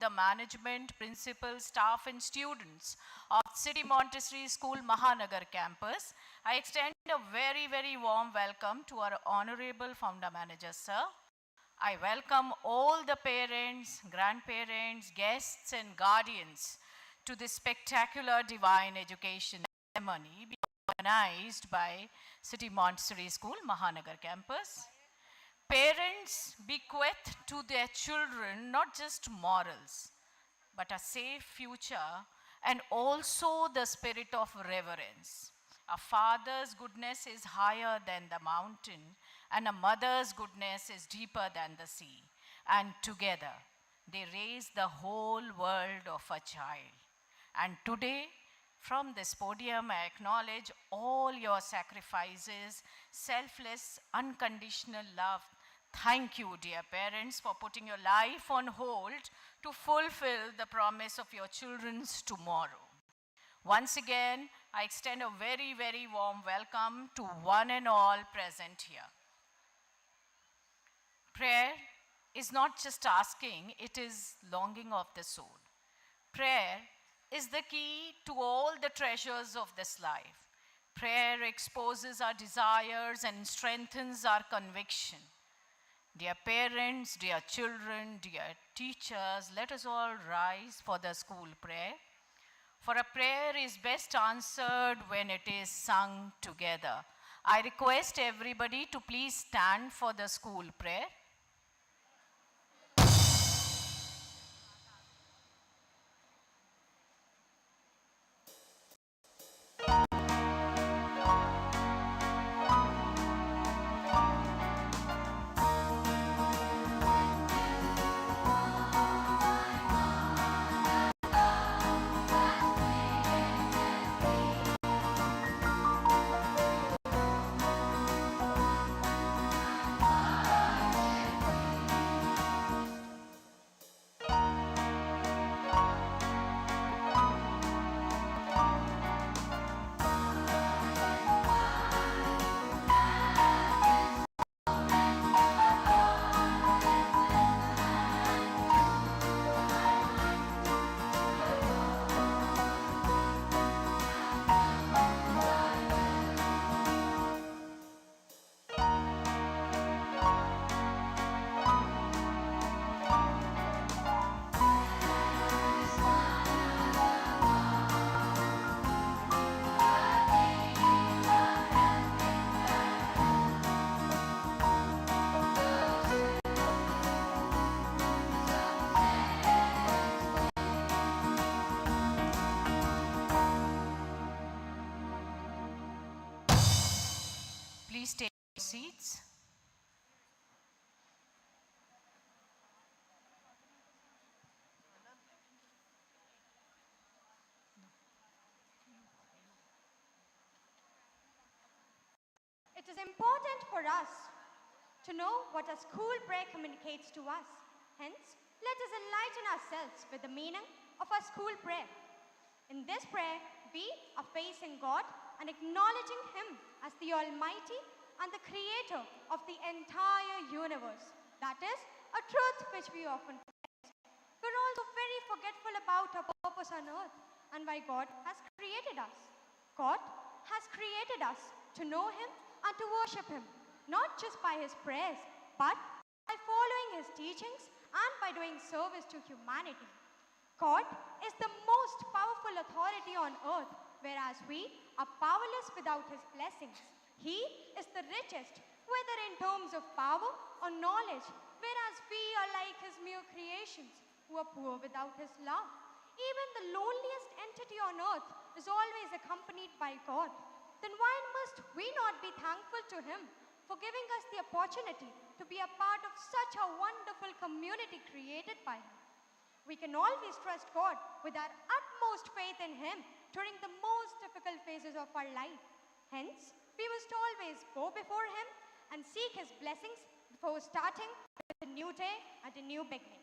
the management, principal, staff, and students of City Montessori School Mahanagar campus, I extend a very, very warm welcome to our Honorable Founder Manager, sir. I welcome all the parents, grandparents, guests, and guardians to this spectacular divine education ceremony organized by City Montessori School Mahanagar campus. Parents bequeath to their children not just morals, but a safe future and also the spirit of reverence. A father's goodness is higher than the mountain, and a mother's goodness is deeper than the sea. And together, they raise the whole world of a child. And today, from this podium, I acknowledge all your sacrifices, selfless, unconditional love. Thank you, dear parents, for putting your life on hold to fulfill the promise of your children's tomorrow. Once again, I extend a very, very warm welcome to one and all present here. Prayer is not just asking, it is longing of the soul. Prayer is the key to all the treasures of this life. Prayer exposes our desires and strengthens our conviction. Dear parents, dear children, dear teachers, let us all rise for the school prayer. For a prayer is best answered when it is sung together. I request everybody to please stand for the school prayer. Please take your seats. It is important for us to know what a school prayer communicates to us. Hence, let us enlighten ourselves with the meaning of our school prayer. In this prayer, we are facing God and acknowledging Him as the Almighty and the Creator of the entire universe. That is a truth which we often forget. We're also very forgetful about our purpose on earth and why God has created us. God has created us to know Him and to worship Him, not just by His prayers, but by following His teachings and by doing service to humanity. God is the most powerful authority on earth, whereas we are powerless without His blessings. He is the richest, whether in terms of power or knowledge, whereas we are like His mere creations, who are poor without His love. Even the loneliest entity on earth is always accompanied by God. Then why must we not be thankful to Him for giving us the opportunity to be a part of such a wonderful community created by Him? We can always trust God with our utmost faith in Him during the most difficult phases of our life. Hence, we must always go before Him and seek His blessings before starting with a new day and a new beginning.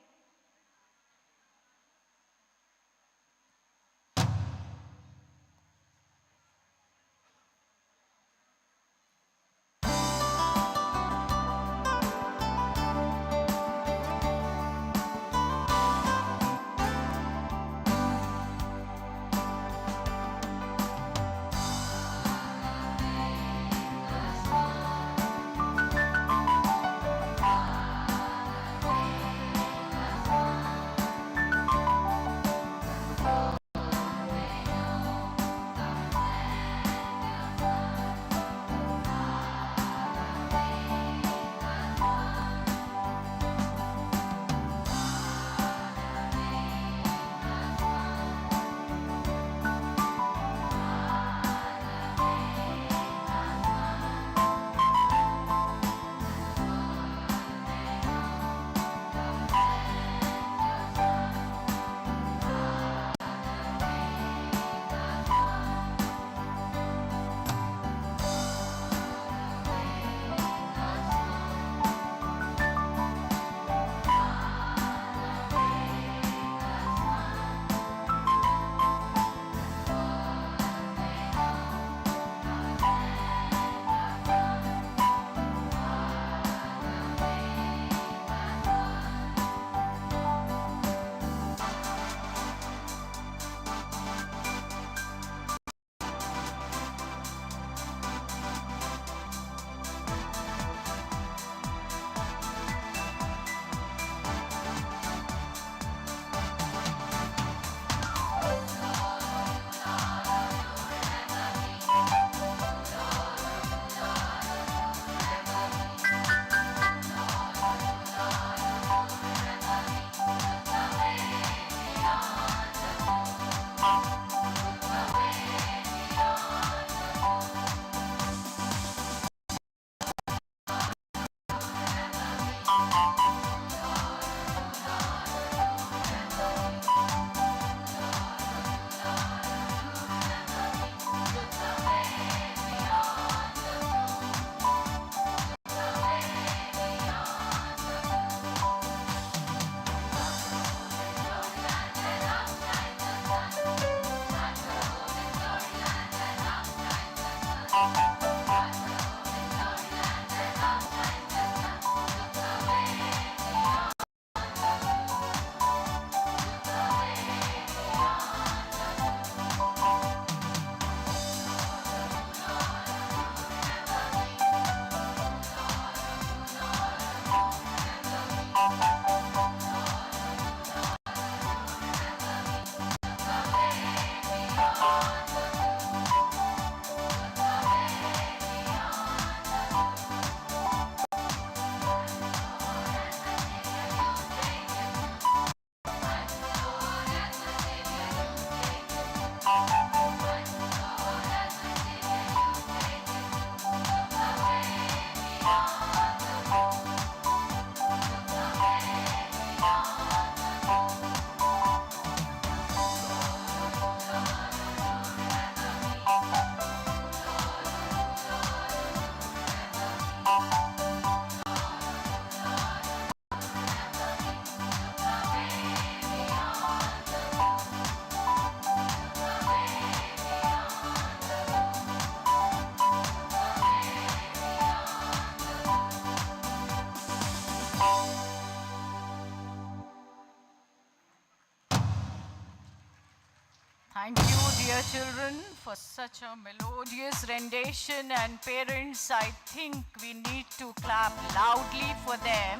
Thank you, dear children, for such a melodious rendition. And parents, I think we need to clap loudly for them,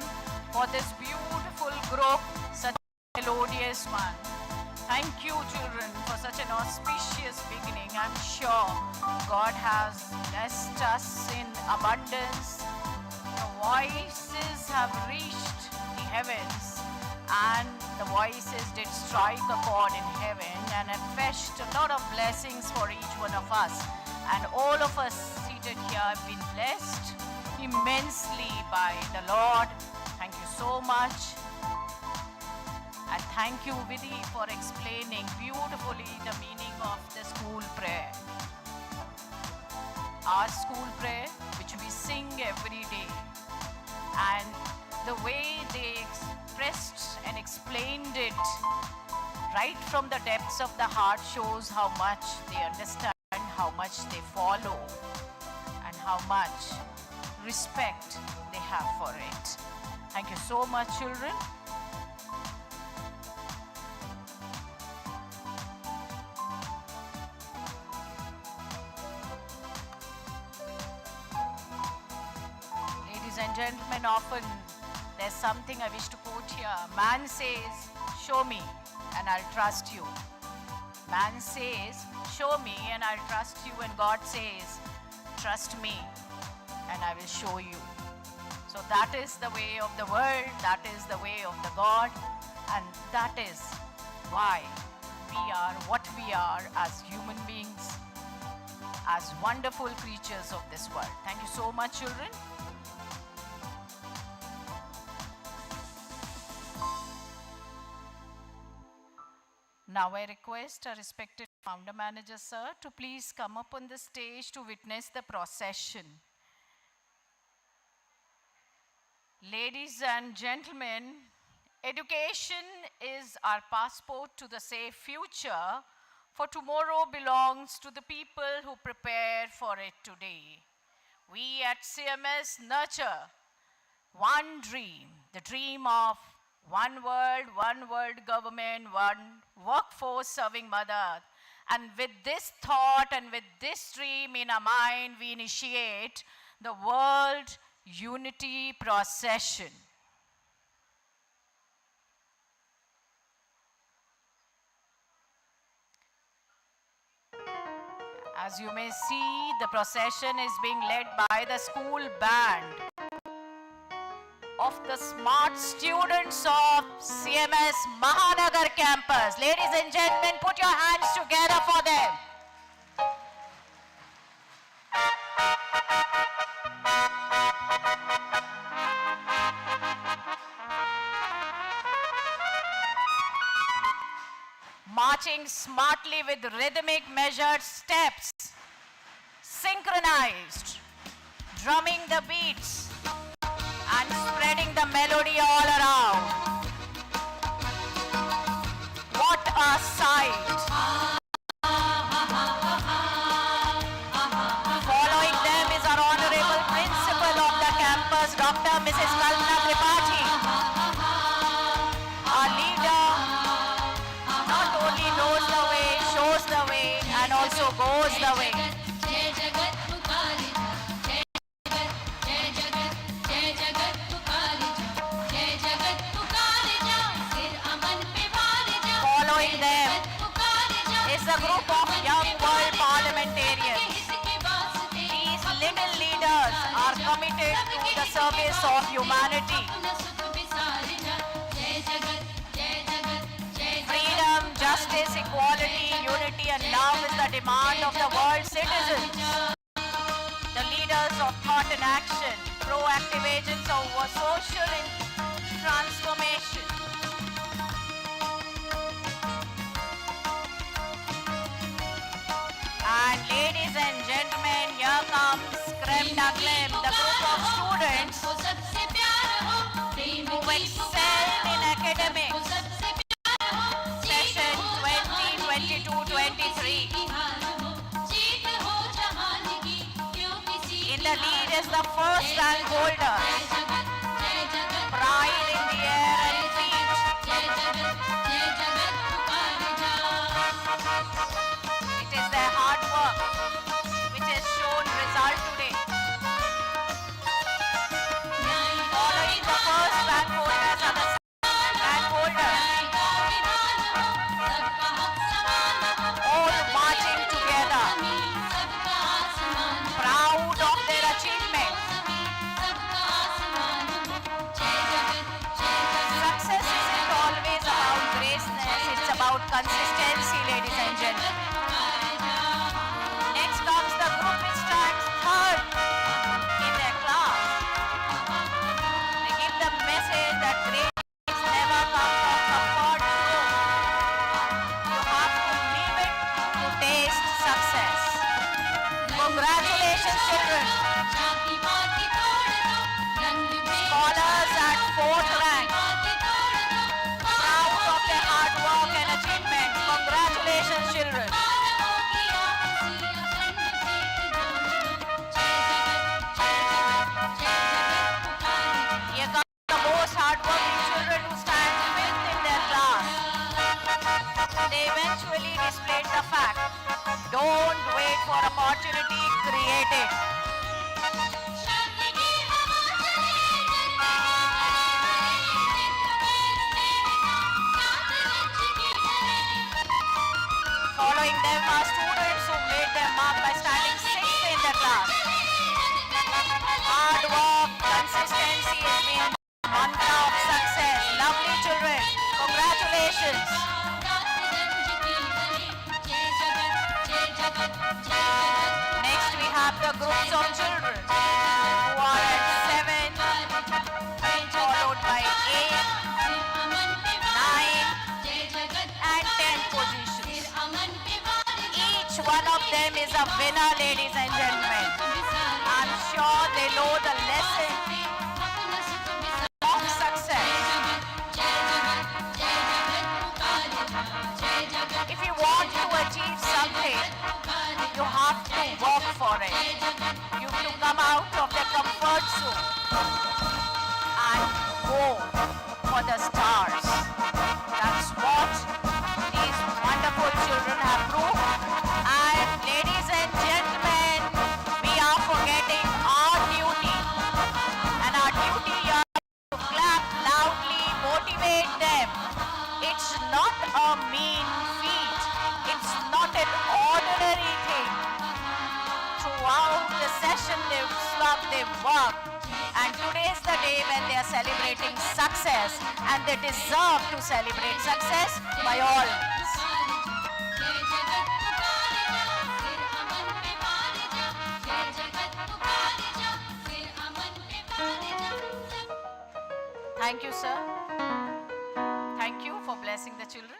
for this beautiful group, such a melodious one. Thank you, children, for such an auspicious beginning. I'm sure God has blessed us in abundance. Your voices have reached the heavens, and the voices did strike a chord in heaven and have fetched a lot of blessings for each one of us. And all of us seated here have been blessed immensely by the Lord. Thank you so much. And thank you, Vidhi, for explaining beautifully the meaning of the school prayer. Our school prayer, which we sing every day, and the way they expressed and explained it right from the depths of the heart shows how much they understand, how much they follow, and how much respect they have for it. Thank you so much, children. Ladies and gentlemen, often there's something I wish to quote here. Man says, show me and I'll trust you. Man says, show me and I'll trust you. And God says, trust me and I will show you. So that is the way of the world, that is the way of the God, and that is why we are what we are as human beings, as wonderful creatures of this world. Thank you so much, children. Now I request our respected founder manager, sir, to please come up on the stage to witness the procession. Ladies and gentlemen, education is our passport to the safe future, for tomorrow belongs to the people who prepare for it today. We at CMS nurture one dream, the dream of one world government, one workforce serving mother. And with this thought and with this dream in our mind, we initiate the World Unity Procession. As you may see, the procession is being led by the school band of the smart students of CMS Mahanagar campus. Ladies and gentlemen, put your hands together for them. Marching smartly with rhythmic measured steps, synchronized, drumming the beats and spreading the melody all around. What a sight! Following them is our honorable principal of the campus, Dr. Mrs. Kalpana Tripathi. Our leader not only knows the way, shows the way, and also goes the way. Following them is a group of young world parliamentarians. These little leaders are committed to the service of humanity. Freedom, justice, equality, unity, and love is the demand of the world's citizens. The leaders of thought and action, proactive agents of social transformation. And ladies and gentlemen, here comes Creme de Creme, the group of students who excelled in academics. Session 2022-23. In the lead is the first rank holder. Pride in the air and feet. about consistency, ladies and gentlemen. Next comes the group which stands third in their class. They give the message that grades never come from comfort zone. You have to leave it to taste success. Congratulations, children. Scholars at 4th rank. Proud of their hard work and achievement. Congratulations, children. Here come the most hardworking children who stand 5th in their class. They eventually displayed the fact. Don't wait for opportunity, create it. Following them are students who made their mark by standing 6th in the class. Hard work, consistency has been the mantra of success. Lovely children, congratulations. Next we have the groups of children who are at 7, followed by 8, 9 and 10 positions. Each one of them is a winner, ladies and gentlemen. I'm sure they know the lesson of success. If you want to achieve something, you have to work for it. You have to come out of the comfort zone and go for the stars. That's what these wonderful children have proved. And ladies and gentlemen, we are forgetting our duty. And our duty is to clap loudly, motivate them. It's not a mean feat. It's not an ordinary thing. Throughout the session, they've worked. And today is the day when they are celebrating success. And they deserve to celebrate success by all means. Thank you, sir. Thank you for blessing the children.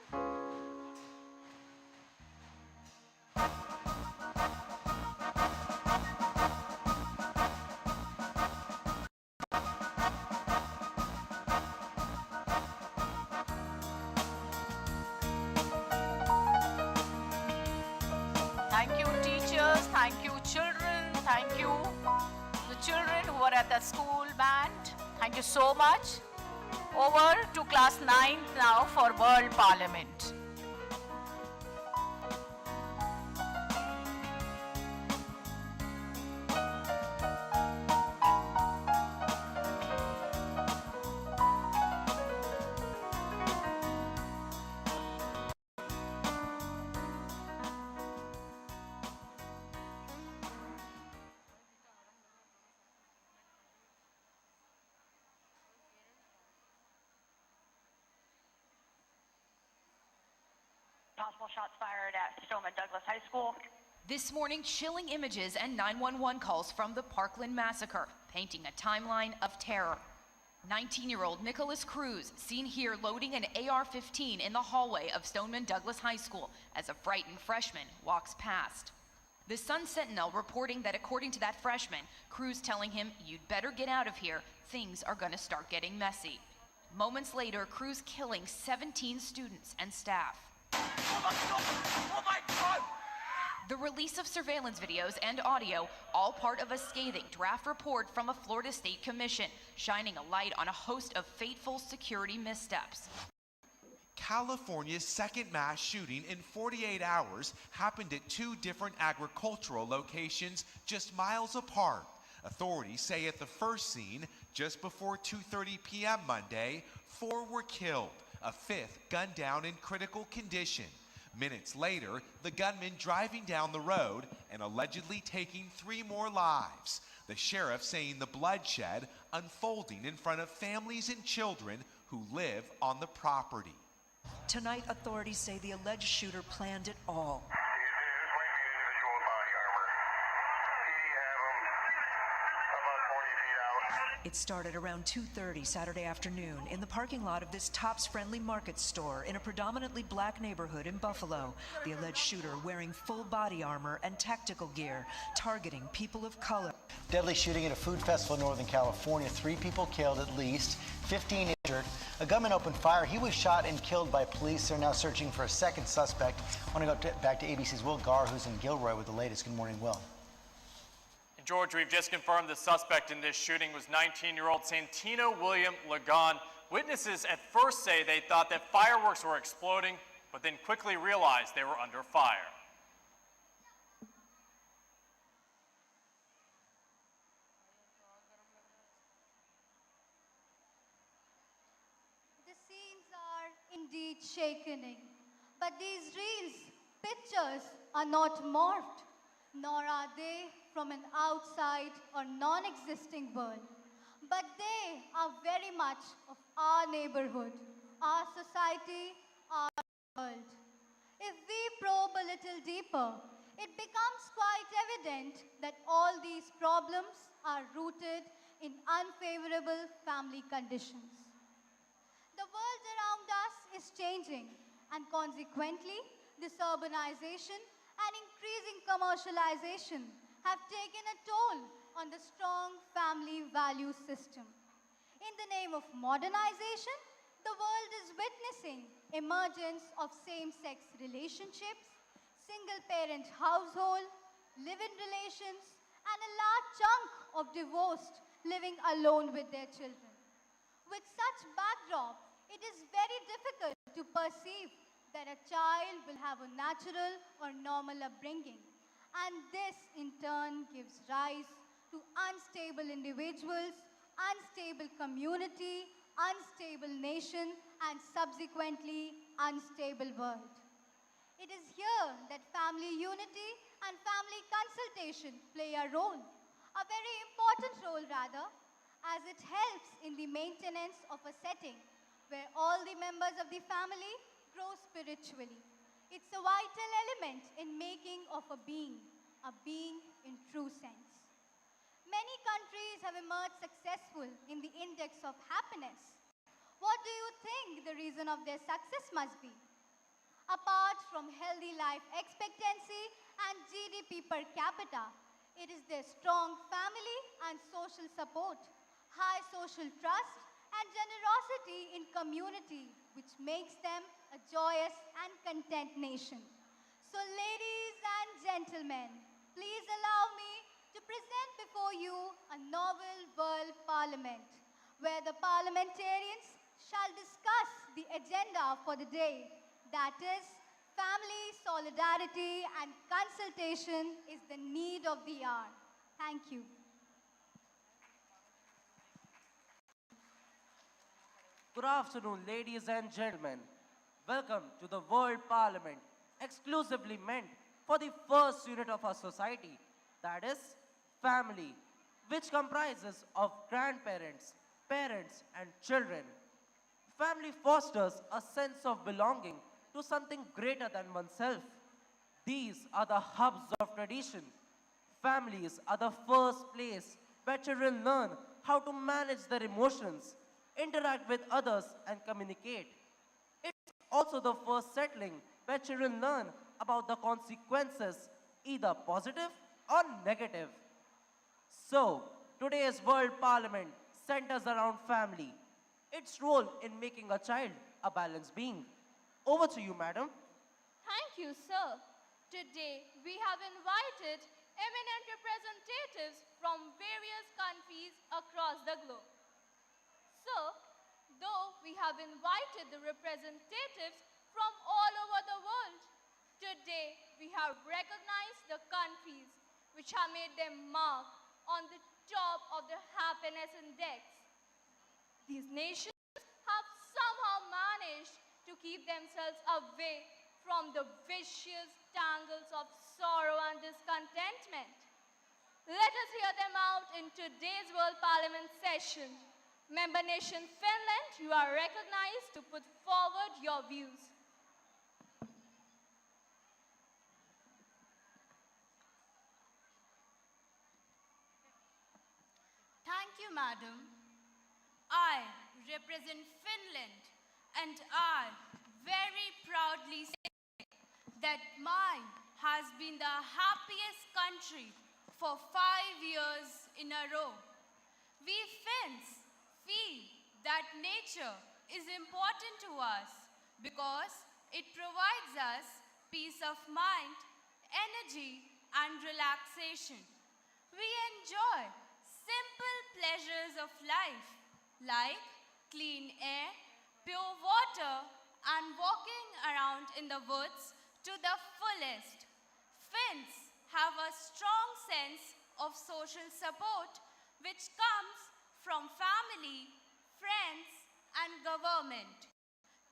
Thank you, teachers. Thank you, children. Thank you, the children who are at the school band. Thank you so much. Over to class 9 now for World Parliament. Possible shots fired at Stoneman Douglas High School. This morning, chilling images and 911 calls from the Parkland massacre, painting a timeline of terror. 19-year-old Nicholas Cruz seen here loading an AR-15 in the hallway of Stoneman Douglas High School as a frightened freshman walks past. The Sun Sentinel reporting that according to that freshman, Cruz telling him, "You'd better get out of here, things are gonna start getting messy." Moments later, Cruz killing 17 students and staff. Oh my God! The release of surveillance videos and audio, all part of a scathing draft report from a Florida State Commission, shining a light on a host of fateful security missteps. California's second mass shooting in 48 hours happened at 2 different agricultural locations just miles apart. Authorities say at the first scene, just before 2:30 p.m. Monday, 4 were killed, a 5th gunned down in critical condition. Minutes later, the gunman driving down the road and allegedly taking 3 more lives. The sheriff saying the bloodshed unfolding in front of families and children who live on the property. Tonight, authorities say the alleged shooter planned it all. This might be an individual in body armor. PD have him about 40 feet out. It started around 2:30 Saturday afternoon in the parking lot of this Tops Friendly Market store in a predominantly black neighborhood in Buffalo. The alleged shooter wearing full body armor and tactical gear, targeting people of color. Deadly shooting at a food festival in Northern California. 3 people killed at least, 15 injured. A gunman opened fire. He was shot and killed by police. They're now searching for a second suspect. I want to go back to ABC's Will Garr, who's in Gilroy with the latest. Good morning, Will. In Georgia, we've just confirmed the suspect in this shooting was 19-year-old Santino William Lagon. Witnesses at first say they thought that fireworks were exploding, but then quickly realized they were under fire. The scenes are indeed shakening, but these reels, pictures are not morphed, nor are they from an outside or non-existing world, but they are very much of our neighborhood, our society, our world. If we probe a little deeper, it becomes quite evident that all these problems are rooted in unfavorable family conditions. The world around us is changing, and consequently, this urbanization and increasing commercialization have taken a toll on the strong family value system. In the name of modernization, the world is witnessing emergence of same-sex relationships, single-parent household, live-in relations, and a large chunk of divorced living alone with their children. With such backdrop, it is very difficult to perceive that a child will have a natural or normal upbringing, and this in turn gives rise to unstable individuals, unstable community, unstable nation, and subsequently unstable world. It is here that family unity and family consultation play a role, a very important role rather, as it helps in the maintenance of a setting where all the members of the family grow spiritually. It's a vital element in making of a being in true sense. Many countries have emerged successful in the index of happiness. What do you think the reason of their success must be? Apart from healthy life expectancy and GDP per capita, it is their strong family and social support, high social trust, and generosity in community, which makes them a joyous and content nation. So ladies and gentlemen, please allow me to present before you a novel world parliament, where the parliamentarians shall discuss the agenda for the day, that is, family, solidarity, and consultation is the need of the hour. Thank you. Good afternoon, ladies and gentlemen. Welcome to the World Parliament, exclusively meant for the first unit of our society, that is, family, which comprises of grandparents, parents, and children. Family fosters a sense of belonging to something greater than oneself. These are the hubs of tradition. Families are the first place where children learn how to manage their emotions, interact with others, and communicate. It's also the first settling where children learn about the consequences, either positive or negative. So, today's World Parliament centers around family, its role in making a child a balanced being. Over to you, madam. Thank you, sir. Today, we have invited eminent representatives from various countries across the globe. So, though we have invited the representatives from all over the world, today we have recognized the countries which have made their mark on the top of the happiness index. These nations have somehow managed to keep themselves away from the vicious tangles of sorrow and discontentment. Let us hear them out in today's World Parliament session. Member nation Finland, you are recognized to put forward your views. you, madam. I represent Finland, and I very proudly say that mine has been the happiest country for 5 years in a row. We Finns feel that nature is important to us because it provides us peace of mind, energy, and relaxation. We enjoy simple pleasures of life like clean air, pure water, and walking around in the woods to the fullest. Finns have a strong sense of social support which comes from family, friends, and government.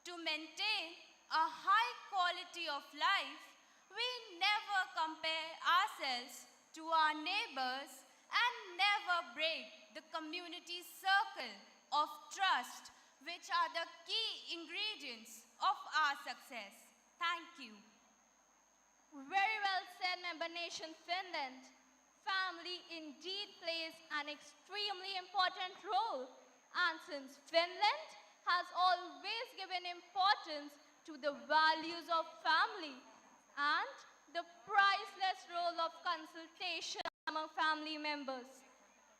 To maintain a high quality of life, we never compare ourselves to our neighbors and never break the community circle of trust, which are the key ingredients of our success. Thank you. Very well said, member nation Finland. Family indeed plays an extremely important role. And since Finland has always given importance to the values of family and the priceless role of consultation among family members,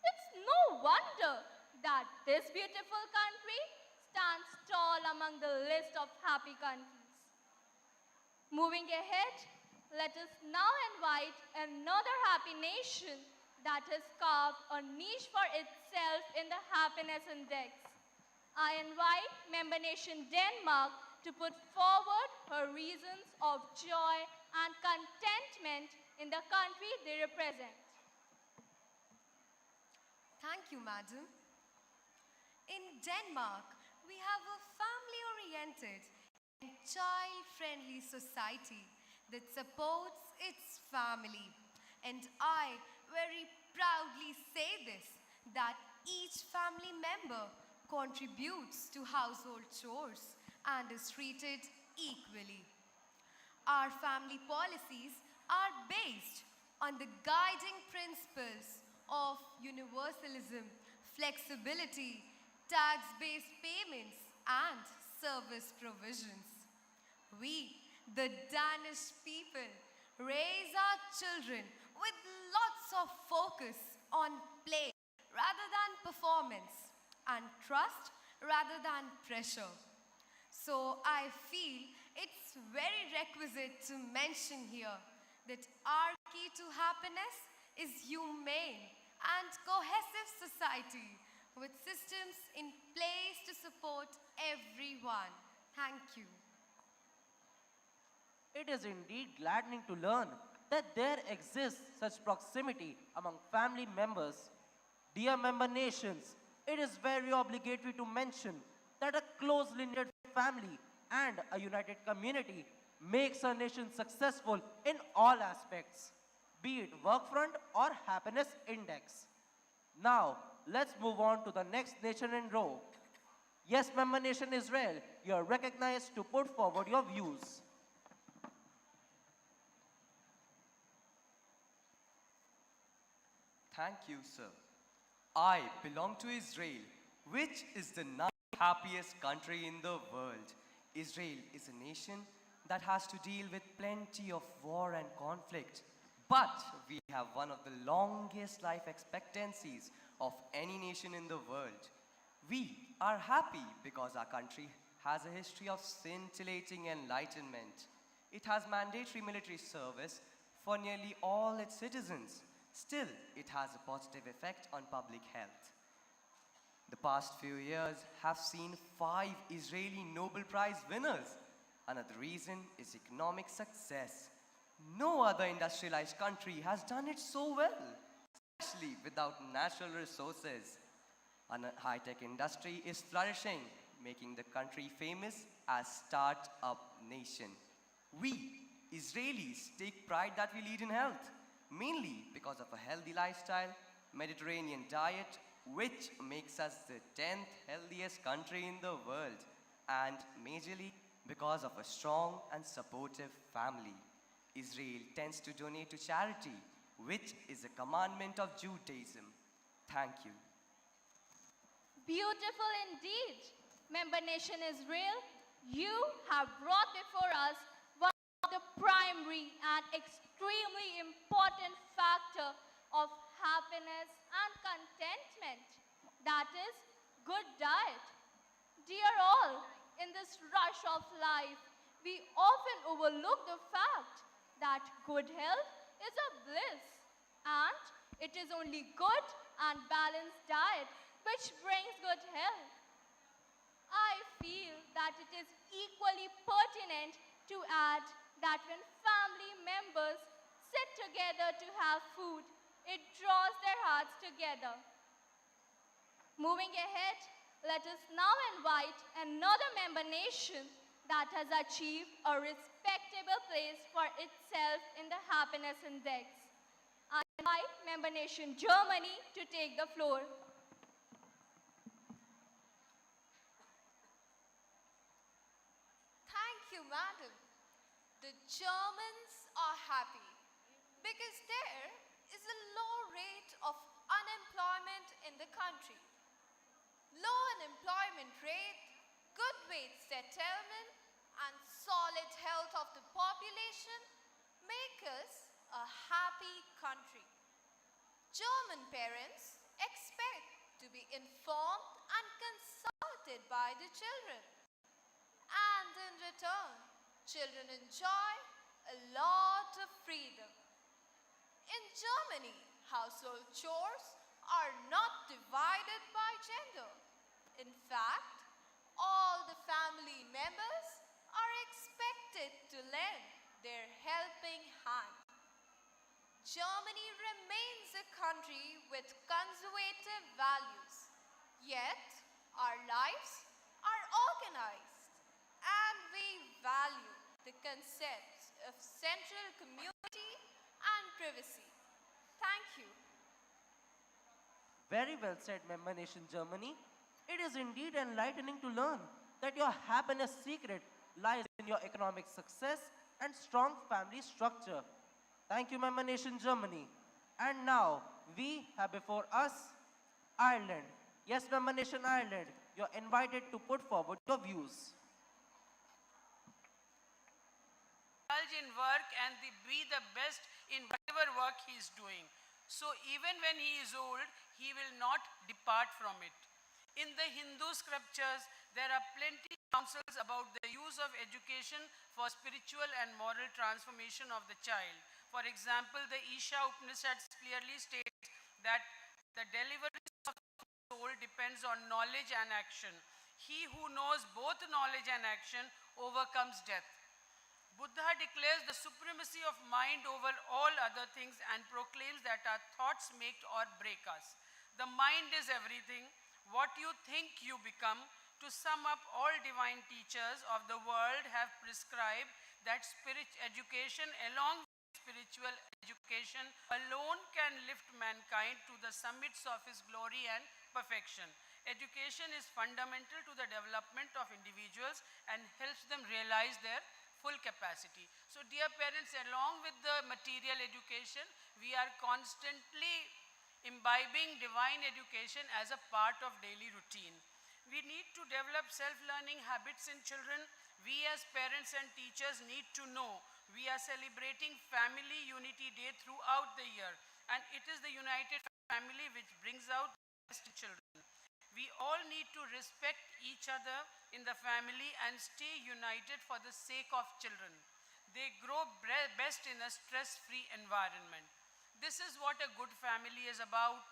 it's no wonder that this beautiful country stands tall among the list of happy countries. Moving ahead, let us now invite another happy nation that has carved a niche for itself in the happiness index. I invite member nation Denmark to put forward her reasons of joy and contentment in the country they represent. Thank you, madam. In Denmark, we have a family-oriented and child-friendly society that supports its family. And I very proudly say this, that each family member contributes to household chores and is treated equally. Our family policies are based on the guiding principles of universalism, flexibility, tax-based payments, and service provisions. We, the Danish people, raise our children with lots of focus on play rather than performance and trust rather than pressure. So I feel it's very requisite to mention here that our key to happiness is humane and cohesive society with systems in place to support everyone. Thank you. It is indeed gladdening to learn that there exists such proximity among family members. Dear member nations, it is very obligatory to mention that a closely knit family and a united community makes a nation successful in all aspects, be it work front or happiness index. Now, let's move on to the next nation in row. Yes, member nation Israel, you are recognized to put forward your views. Thank you, sir. I belong to Israel, which is the ninth happiest country in the world. Israel is a nation that has to deal with plenty of war and conflict. But we have one of the longest life expectancies of any nation in the world. We are happy because our country has a history of scintillating enlightenment. It has mandatory military service for nearly all its citizens. Still, it has a positive effect on public health. The past few years have seen 5 Israeli Nobel Prize winners. Another reason is economic success. No other industrialized country has done it so well, especially without natural resources. A high-tech industry is flourishing, making the country famous as start-up nation. We, Israelis, take pride that we lead in health, mainly because of a healthy lifestyle, Mediterranean diet, which makes us the 10th healthiest country in the world, and majorly because of a strong and supportive family. Israel tends to donate to charity, which is a commandment of Judaism. Thank you. Beautiful indeed. Member nation Israel, you have brought before us one of the primary and extremely important factor of happiness and contentment, that is good diet. Dear all, in this rush of life, we often overlook the fact that good health is a bliss, and it is only good and balanced diet which brings good health. I feel that it is equally pertinent to add that when family members sit together to have food, it draws their hearts together. Moving ahead, let us now invite another member nation that has achieved a respectable place for itself in the happiness index. I invite member nation Germany to take the floor. Thank you, madam. The Germans are happy because there is a low rate of unemployment in the country. Low unemployment rate, good wage settlement, and solid health of the population make us a happy country. German parents expect to be informed and consulted by the children. And in return, children enjoy a lot of freedom. In Germany, household chores are not divided by gender. In fact, all the family members are expected to lend their helping hand. Germany remains a country with conservative values, yet our lives are organized and we value the concepts of central community and privacy. Thank you. Very well said, member nation Germany. It is indeed enlightening to learn that your happiness secret lies in your economic success and strong family structure. Thank you, member nation Germany. And now, we have before us Ireland. Yes, member nation Ireland, you're invited to put forward your views. Indulge in work and be the best in whatever work he is doing. So even when he is old, he will not depart from it. In the Hindu scriptures, there are plenty of counsels about the use of education for spiritual and moral transformation of the child. For example, the Isha Upanishads clearly states that the deliverance of the soul depends on knowledge and action. He who knows both knowledge and action overcomes death. Buddha declares the supremacy of mind over all other things and proclaims that our thoughts make or break us. The mind is everything. What you think you become. To sum up, all divine teachers of the world have prescribed that education along with spiritual education alone can lift mankind to the summits of his glory and perfection. Education is fundamental to the development of individuals and helps them realize their full capacity. So dear parents, along with the material education, we are constantly imbibing divine education as a part of daily routine. We need to develop self-learning habits in children. We as parents and teachers need to know we are celebrating Family Unity Day throughout the year, and it is the united family which brings out the best in children. We all need to respect each other in the family and stay united for the sake of children. They grow best in a stress-free environment. This is what a good family is about.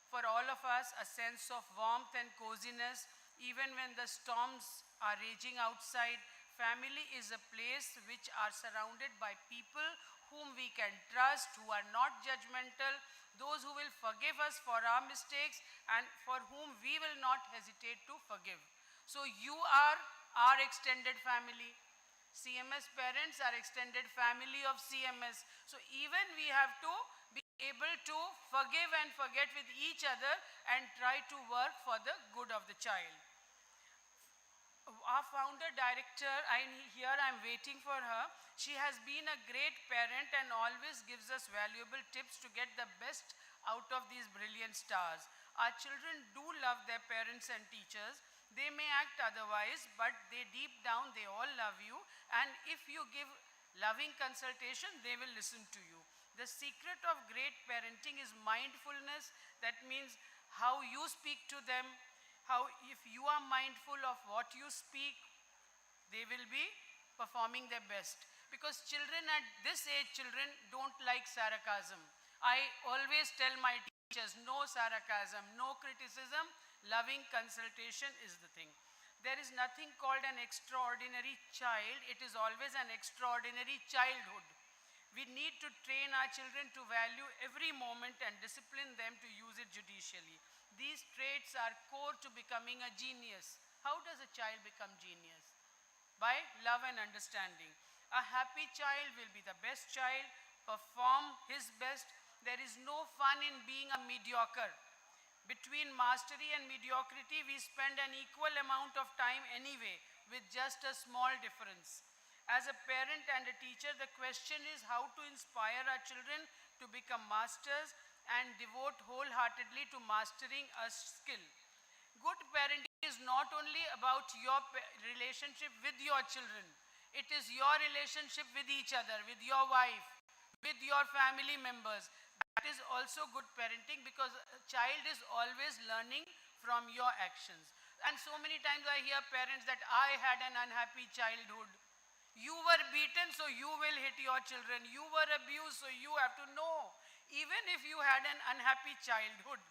For all of us, a sense of warmth and coziness, even when the storms are raging outside. Family is a place which are surrounded by people whom we can trust, who are not judgmental, those who will forgive us for our mistakes and for whom we will not hesitate to forgive. So you are our extended family. CMS parents are extended family of CMS. So even we have to be able to forgive and forget with each other and try to work for the good of the child. Our founder director, I'm waiting for her. She has been a great parent and always gives us valuable tips to get the best out of these brilliant stars. Our children do love their parents and teachers. They may act otherwise, but they deep down, they all love you. And if you give loving consultation, they will listen to you. The secret of great parenting is mindfulness. That means how you speak to them, how if you are mindful of what you speak, they will be performing their best. Because children at this age, children don't like sarcasm. I always tell my teachers, no sarcasm, no criticism, loving consultation is the thing. There is nothing called an extraordinary child. It is always an extraordinary childhood. We need to train our children to value every moment and discipline them to use it judicially. These traits are core to becoming a genius. How does a child become genius? By love and understanding. A happy child will be the best child, perform his best. There is no fun in being a mediocre. Between mastery and mediocrity, we spend an equal amount of time anyway, with just a small difference. As a parent and a teacher, the question is how to inspire our children to become masters and devote wholeheartedly to mastering a skill. Good parenting is not only about your relationship with your children, it is your relationship with each other, with your wife, with your family members. That is also good parenting, because a child is always learning from your actions. And so many times I hear parents that I had an unhappy childhood. You were beaten, so you will hit your children. You were abused, so you have to know. Even if you had an unhappy childhood,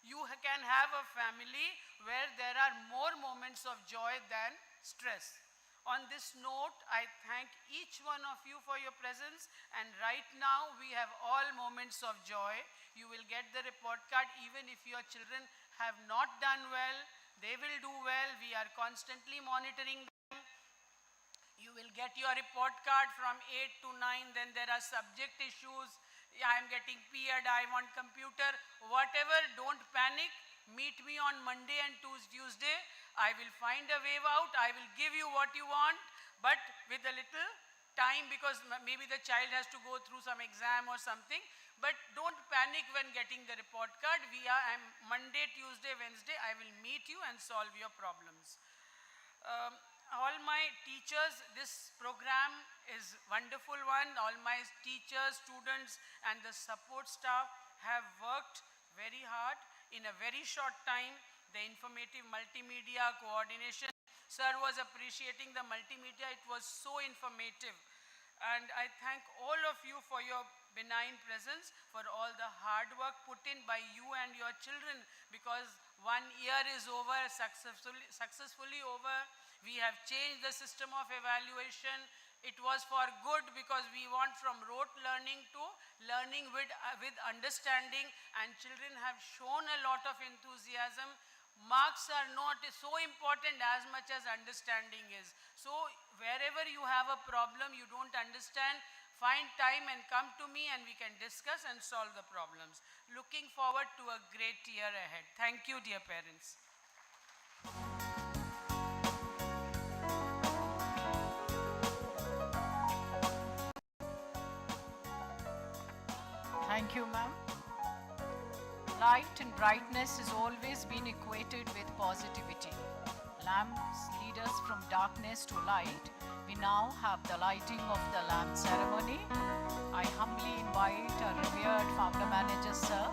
you can have a family where there are more moments of joy than stress. On this note, I thank each one of you for your presence, and right now we have all moments of joy. You will get the report card even if your children have not done well. They will do well. We are constantly monitoring them. You will get your report card from 8 to 9. Then there are subject issues. I am getting PED, I want computer. Whatever, don't panic. Meet me on Monday and Tuesday. I will find a way out. I will give you what you want, but with a little time, because maybe the child has to go through some exam or something. But don't panic when getting the report card. Monday, Tuesday, Wednesday, I will meet you and solve your problems. All my teachers, this program is wonderful one. All my teachers, students, and the support staff have worked very hard in a very short time. The informative multimedia coordination. Sir was appreciating the multimedia. It was so informative. And I thank all of you for your benign presence, for all the hard work put in by you and your children, because 1 year is over, successfully over. We have changed the system of evaluation. It was for good, because we want from rote learning to learning with understanding, and children have shown a lot of enthusiasm. Marks are not so important as much as understanding is. So wherever you have a problem, you don't understand, find time and come to me, and we can discuss and solve the problems. Looking forward to a great year ahead. Thank you, dear parents. Thank you, ma'am. Light and brightness has always been equated with positivity. Lamps lead us from darkness to light. We now have the lighting of the lamp ceremony. I humbly invite our revered founder manager, sir,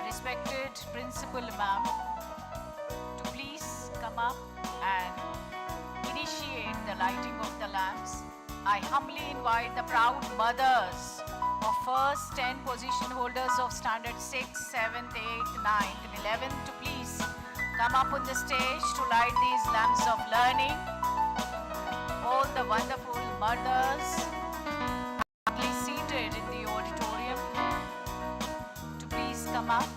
respected principal ma'am, to please come up and initiate the lighting of the lamps. I humbly invite the proud mothers of first 10 position holders of standard 6th, 7th, 8th, 9th and 11th to please come up on the stage to light these lamps of learning. All the wonderful mothers happily seated in the auditorium to please come up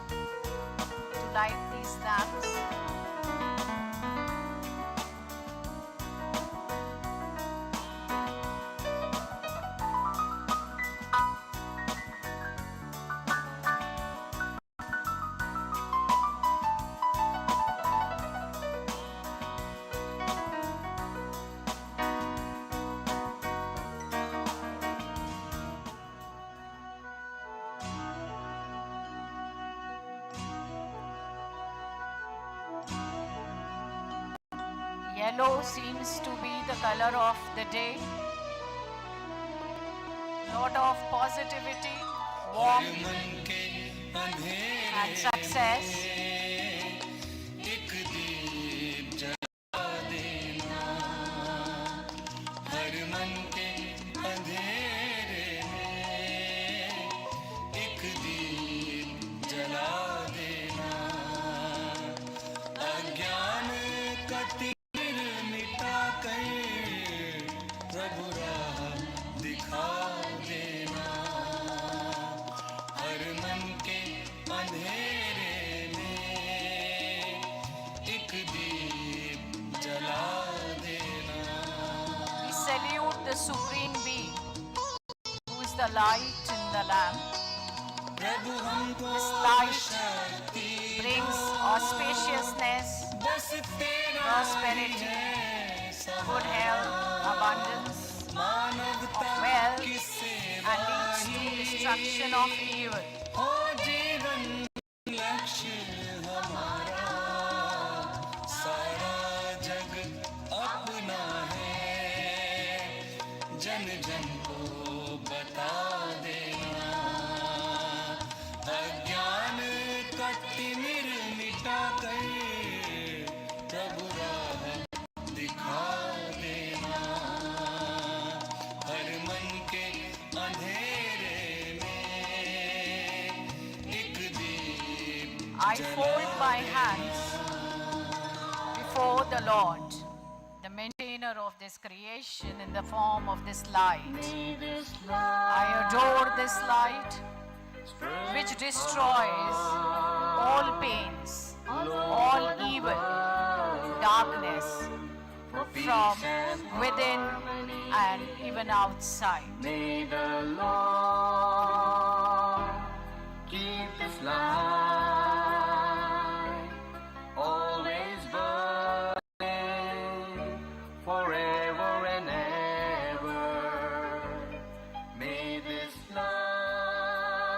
to light these lamps. Yellow seems to be the color of the day. Lot of positivity, warmth, and success. We salute the Supreme Being, who is the light in the lamp. This light brings auspiciousness, prosperity, good health, abundance of wealth, and leads to destruction of evil. I fold my hands before the Lord, the maintainer of this creation in the form of this light. I adore this light which destroys all pains, all evil, darkness from within and even outside. May the Lord keep this light always burning forever and ever. May this light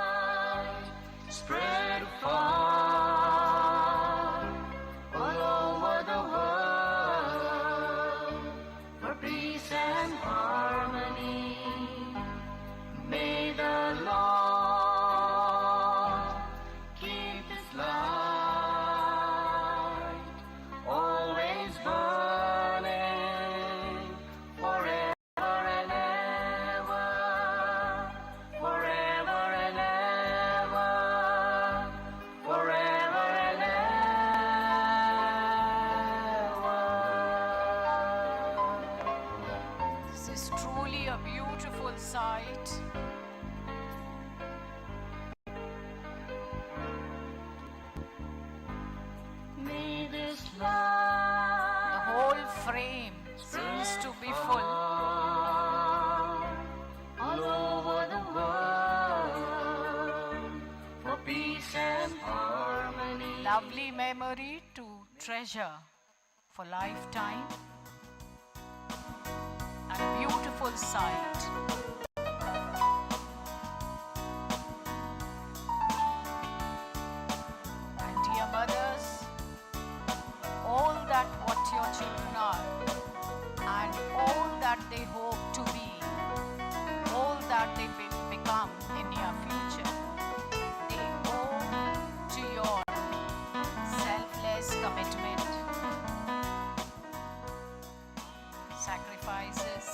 spread far all over the world for peace and harmony. May the Lord keep this light always burning forever and ever, forever and ever, forever and ever. This is truly a beautiful sight. May this The whole frame seems to be full. all over the world for peace and harmony. Lovely memory to treasure for lifetime, and a beautiful sight. And dear mothers, all that what your children are, and all that they hope to be, all that they will become in your future, they owe to your selfless commitment, sacrifices,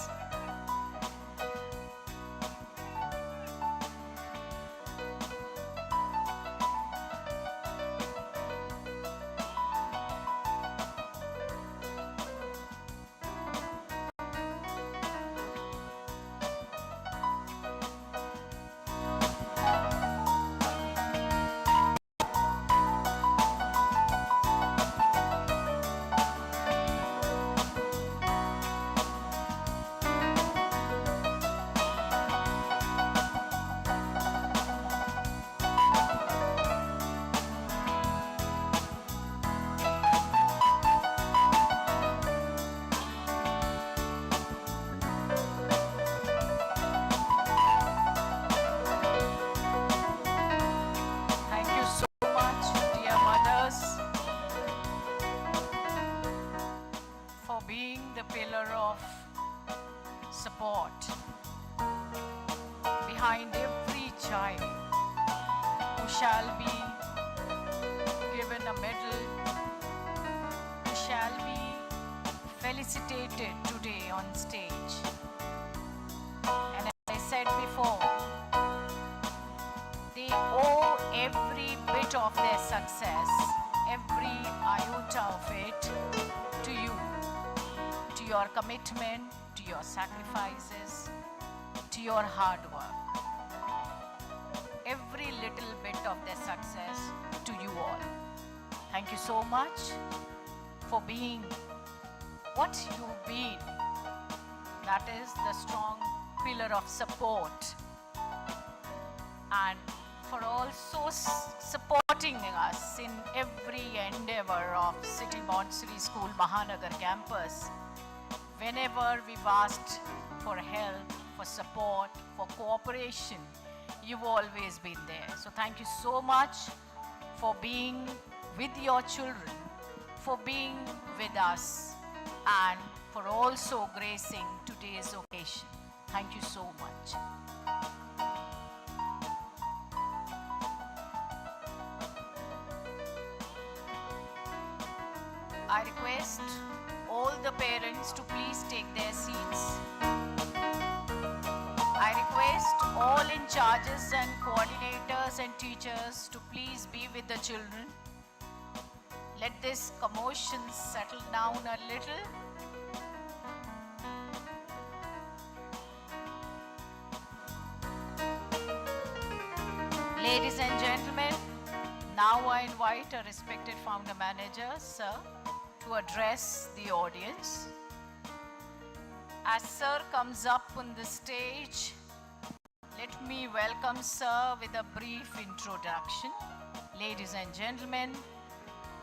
behind every child who shall be given a medal, who shall be felicitated today on stage. And as I said before, they owe every bit of their success, every iota of it, to you, to your commitment, to your sacrifices, to your hard work. Every little bit of their success to you all. Thank you so much for being what you've been. That is the strong pillar of support, and for also supporting us in every endeavor of City Montessori School Mahanagar campus. Whenever we've asked for help, for support, for cooperation, you've always been there. So thank you so much for being with your children, for being with us, and for also gracing today's occasion. Thank you so much. I request all the parents to please take their seats. I request all in charges and coordinators and teachers to please be with the children. Let this commotion settle down a little. Ladies and gentlemen, now I invite a respected founder manager, sir, to address the audience. As sir comes up on the stage, let me welcome sir with a brief introduction. Ladies and gentlemen,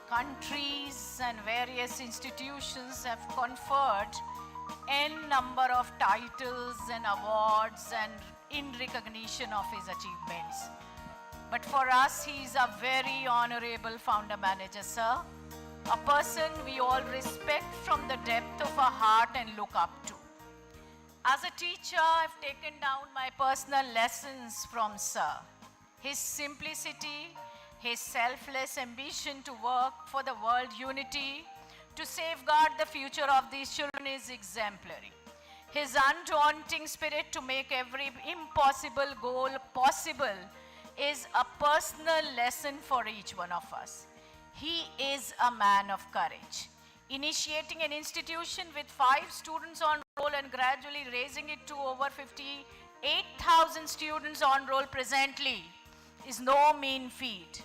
countries and various institutions have conferred n number of titles and awards and in recognition of his achievements. But for us, he is a very honorable founder manager, sir. A person we all respect from the depth of our heart and look up to. As a teacher, I've taken down my personal lessons from sir. His simplicity, his selfless ambition to work for the world unity, to safeguard the future of these children is exemplary. His undaunting spirit to make every impossible goal possible is a personal lesson for each one of us. He is a man of courage. Initiating an institution with 5 students on roll and gradually raising it to over 58,000 students on roll presently is no mean feat.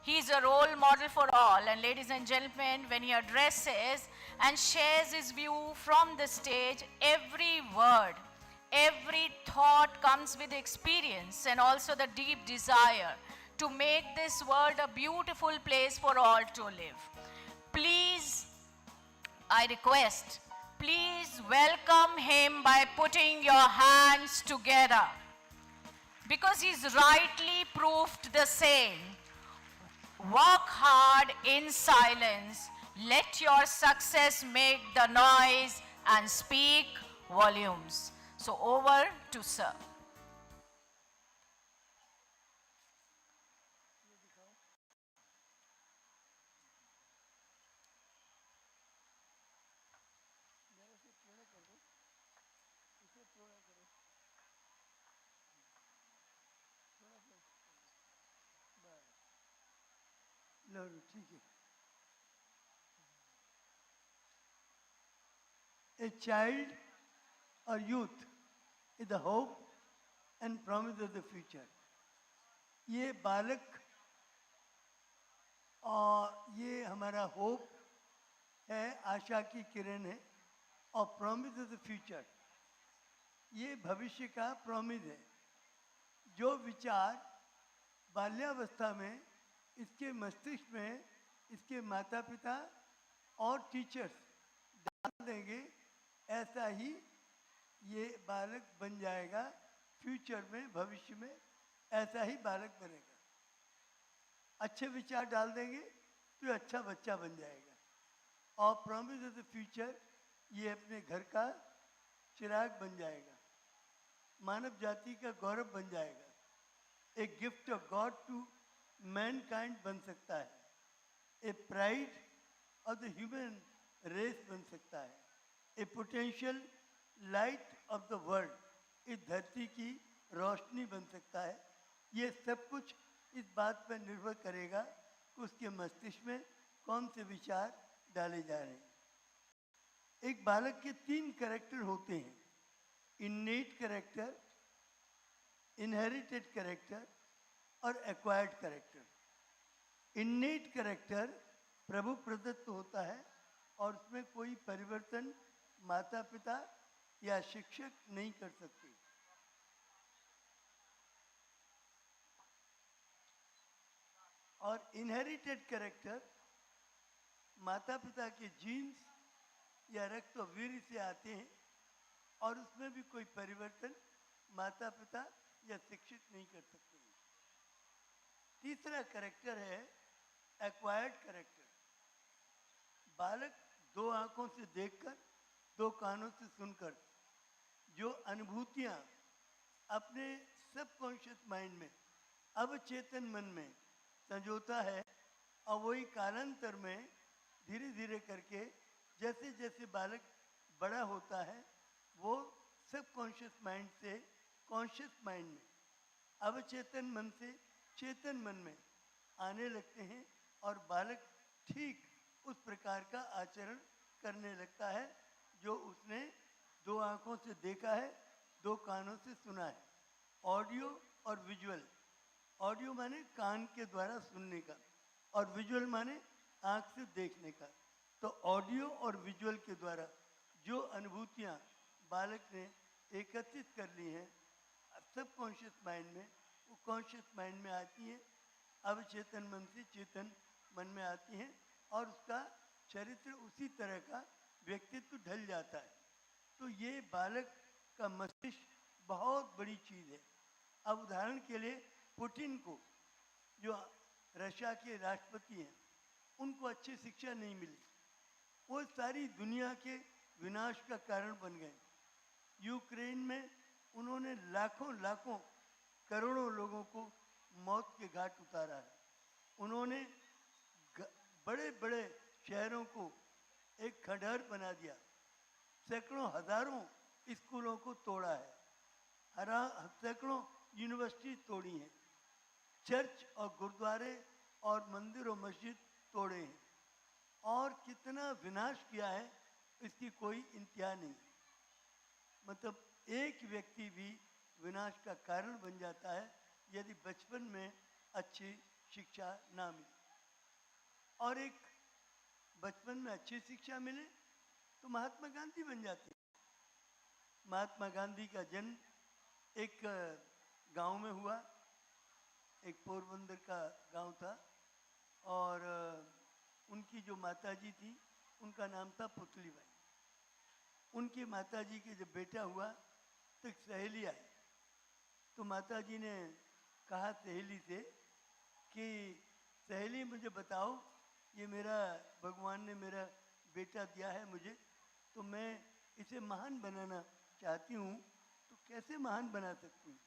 He is a role model for all, and ladies and gentlemen, when he addresses and shares his view from the stage, every word, every thought comes with experience and also the deep desire to make this world a beautiful place for all to live. Please, I request, please welcome him by putting your hands together, because he's rightly proved the same. Work hard in silence. Let your success make the noise and speak volumes. So over to sir. A child or youth is the hope and promise of the future. ये बालक और ये हमारा hope है, आशा की किरण है, और promise of the future, ये भविष्य का प्रॉमिस है. जो विचार बाल्यावस्था में इसके मस्तिष्क में इसके माता पिता और टीचर्स डाल देंगे, ऐसा ही ये बालक बन जाएगा. फ्यूचर में, भविष्य में ऐसा ही बालक बनेगा. अच्छे विचार डाल देंगे तो अच्छा बच्चा बन जाएगा. और प्रॉमिस ऑफ द फ्यूचर, ये अपने घर का चिराग बन जाएगा. मानव जाति का गौरव बन जाएगा, एक gift of God to mankind बन सकता है, a pride of the human race बन सकता है, a potential light of the world, इस धरती की रोशनी बन सकता है। ये सब कुछ इस बात पर निर्भर करेगा कि उसके मस्तिष्क में कौन से विचार डाले जा रहे हैं। एक बालक के 3 कैरेक्टर होते हैं, इन्नेट कैरेक्टर, इनहेरिटेड कैरेक्टर और एक्वायर्ड कैरेक्टर। इन्नेट कैरेक्टर प्रभु प्रदत्त होता है और उसमें कोई परिवर्तन माता पिता या शिक्षक नहीं कर सकते। और इनहेरिटेड कैरेक्टर माता पिता के जीन्स या रक्त और वीर्य से आते हैं और उसमें भी कोई परिवर्तन माता पिता या शिक्षक नहीं कर सकते हैं। तीसरा कैरेक्टर है एक्वायर्ड कैरेक्टर। बालक 2 आंखों से देखकर, 2 कानों से सुनकर जो अनुभूतियां अपने सबकॉन्शियस माइंड में, अवचेतन मन में संजोता है, और वही कालांतर में धीरे धीरे करके जैसे जैसे बालक बड़ा होता है वो सबकॉन्शियस माइंड से कॉन्शियस माइंड में, अवचेतन मन से चेतन मन में आने लगते हैं और बालक ठीक उस प्रकार का आचरण करने लगता है जो उसने 2 आंखों से देखा है, 2 कानों से सुना है। ऑडियो और विजुअल, ऑडियो माने कान के द्वारा सुनने का और विजुअल माने आँख से देखने का। तो ऑडियो और विजुअल के द्वारा जो अनुभूतियाँ बालक ने एकत्रित कर ली हैं सबकॉन्शियस माइंड में, वो कॉन्शियस माइंड में आती हैं, अवचेतन मन से चेतन मन में आती हैं और उसका चरित्र उसी तरह का व्यक्तित्व ढल जाता है। तो ये बालक का मस्तिष्क बहुत बड़ी चीज़ है। अब उदाहरण के लिए पुतिन को, जो रशिया के राष्ट्रपति हैं, उनको अच्छी शिक्षा नहीं मिली, वो सारी दुनिया के विनाश का कारण बन गए। यूक्रेन में उन्होंने लाखों लाखों करोड़ों लोगों को मौत के घाट उतारा है। उन्होंने बड़े बड़े शहरों को एक खंडहर बना दिया, सैकड़ों हजारों स्कूलों को तोड़ा है, सैकड़ों यूनिवर्सिटी तोड़ी हैं, चर्च और गुरुद्वारे और मंदिर और मस्जिद तोड़े हैं, और कितना विनाश किया है इसकी कोई इंतहा नहीं। मतलब एक व्यक्ति भी विनाश का कारण बन जाता है यदि बचपन में अच्छी शिक्षा ना मिले। और एक बचपन में अच्छी शिक्षा मिले तो महात्मा गांधी बन जाते हैं। महात्मा गांधी का जन्म एक गांव में हुआ, एक पोरबंदर का गांव था, और उनकी जो माताजी थी उनका नाम था पुतलीबाई। उनकी माताजी के जब बेटा हुआ तो एक सहेली आई, तो माताजी ने कहा सहेली से कि सहेली मुझे बताओ, ये मेरा भगवान ने मेरा बेटा दिया है मुझे, तो मैं इसे महान बनाना चाहती हूँ, तो कैसे महान बना सकती हूँ?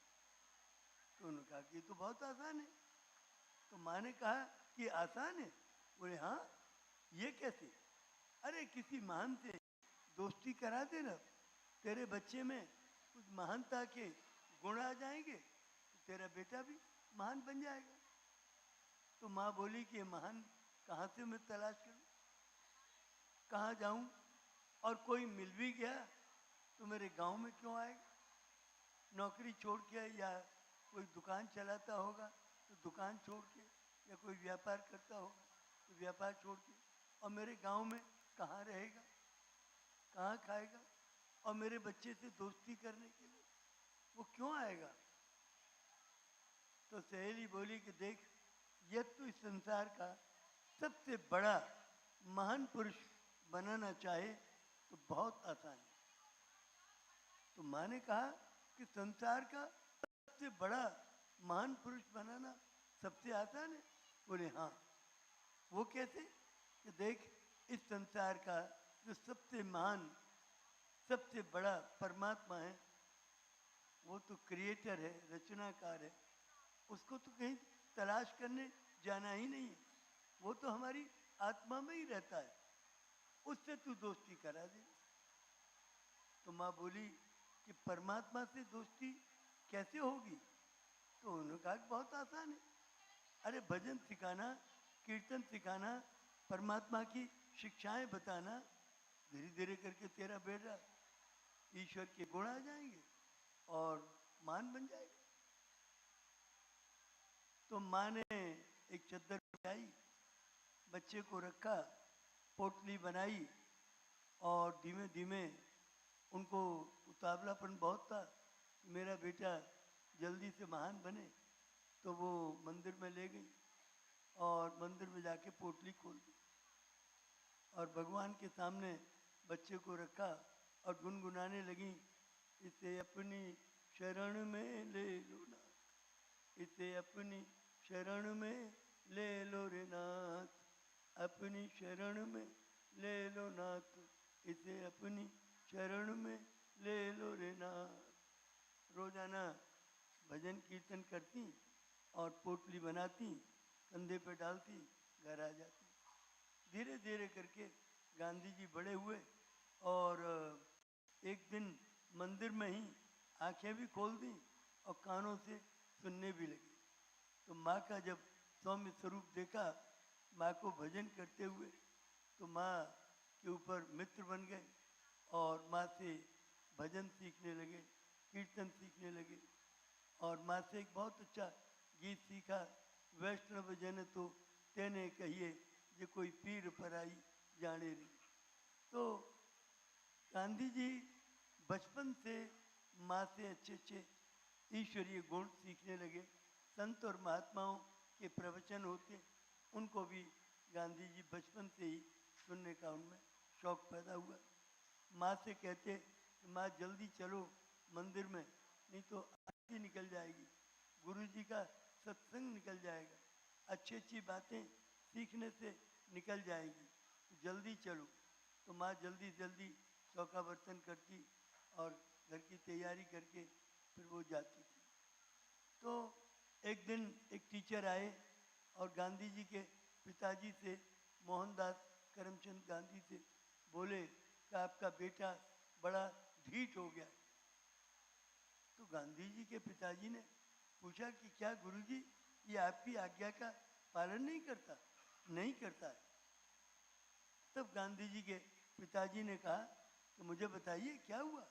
तो उन्होंने कहा कि ये तो बहुत आसान है। तो माँ ने कहा कि आसान है? बोले हाँ, ये कैसे? अरे किसी महान से दोस्ती करा देना, तेरे बच्चे में कुछ महानता के गुण आ जाएंगे तो तेरा बेटा भी महान बन जाएगा। तो माँ बोली कि महान कहाँ से मैं तलाश करूँ, कहाँ जाऊँ, और कोई मिल भी गया तो मेरे गांव में क्यों आएगा? नौकरी छोड़ के, या कोई दुकान चलाता होगा तो दुकान छोड़ के, या कोई व्यापार करता होगा तो व्यापार छोड़ के, और मेरे गांव में कहाँ रहेगा, कहाँ खाएगा? और मेरे बच्चे से दोस्ती करने के लिए वो क्यों आएगा? तो सहेली बोली कि देख, यह तो इस संसार का सबसे बड़ा महान पुरुष बनाना चाहे तो बहुत आसान है। तो माँ ने कहा कि संसार का सबसे बड़ा महान पुरुष बनाना सबसे आसान है? बोले हाँ। वो कैसे? कि देख, इस संसार का जो सबसे महान, सबसे बड़ा परमात्मा है, वो तो क्रिएटर है, रचनाकार है, उसको तो कहीं तलाश करने जाना ही नहीं है, वो तो हमारी आत्मा में ही रहता है, उससे तू दोस्ती करा दे। तो माँ बोली कि परमात्मा से दोस्ती कैसे होगी? तो उन्होंने कहा कि बहुत आसान है, अरे भजन सिखाना, कीर्तन सिखाना, परमात्मा की शिक्षाएं बताना, धीरे धीरे करके तेरा बेटा ईश्वर के गुण आ जाएंगे और मान बन जाएगा। तो माँ ने एक चद्दर आई, बच्चे को रखा, पोटली बनाई और धीमे धीमे उनको उतावलापन बहुत था, मेरा बेटा जल्दी से महान बने, तो वो मंदिर में ले गई और मंदिर में जाके पोटली खोल दी और भगवान के सामने बच्चे को रखा और गुनगुनाने लगी, इसे अपनी शरण में ले लो ना, इसे अपनी शरण में ले लो रे नाथ, अपनी शरण में ले लो नाथ, इसे अपनी शरण में ले लो रे नाथ। रोजाना भजन कीर्तन करती और पोटली बनाती, कंधे पे डालती, घर आ जाती। धीरे धीरे करके गांधी जी बड़े हुए और एक दिन मंदिर में ही आंखें भी खोल दी और कानों से सुनने भी लगी। तो माँ का जब सौम्य स्वरूप देखा, माँ को भजन करते हुए, तो माँ के ऊपर मित्र बन गए और माँ से भजन सीखने लगे, कीर्तन सीखने लगे और माँ से एक बहुत अच्छा गीत सीखा, वैष्णव जन तो तेने कहिए जे कोई पीर पराई जाने रे। तो गांधी जी बचपन से माँ से अच्छे अच्छे ईश्वरीय गुण सीखने लगे। संत और महात्माओं के प्रवचन होते, उनको भी गांधी जी बचपन से ही सुनने का उनमें शौक पैदा हुआ। माँ से कहते, माँ जल्दी चलो मंदिर में, नहीं तो आरती निकल जाएगी, गुरु जी का सत्संग निकल जाएगा, अच्छी अच्छी बातें सीखने से निकल जाएगी, जल्दी चलो। तो माँ जल्दी जल्दी चौका बर्तन करती और घर की तैयारी करके फिर वो जाती थी। तो एक दिन एक टीचर आए और गांधी जी के पिताजी से, मोहनदास करमचंद गांधी से बोले कि आपका बेटा बड़ा ढीठ हो गया। तो गांधी जी के पिताजी ने पूछा कि क्या गुरुजी ये आपकी आज्ञा का पालन नहीं करता? नहीं करता है। तब गांधी जी के पिताजी ने कहा कि मुझे बताइए क्या हुआ।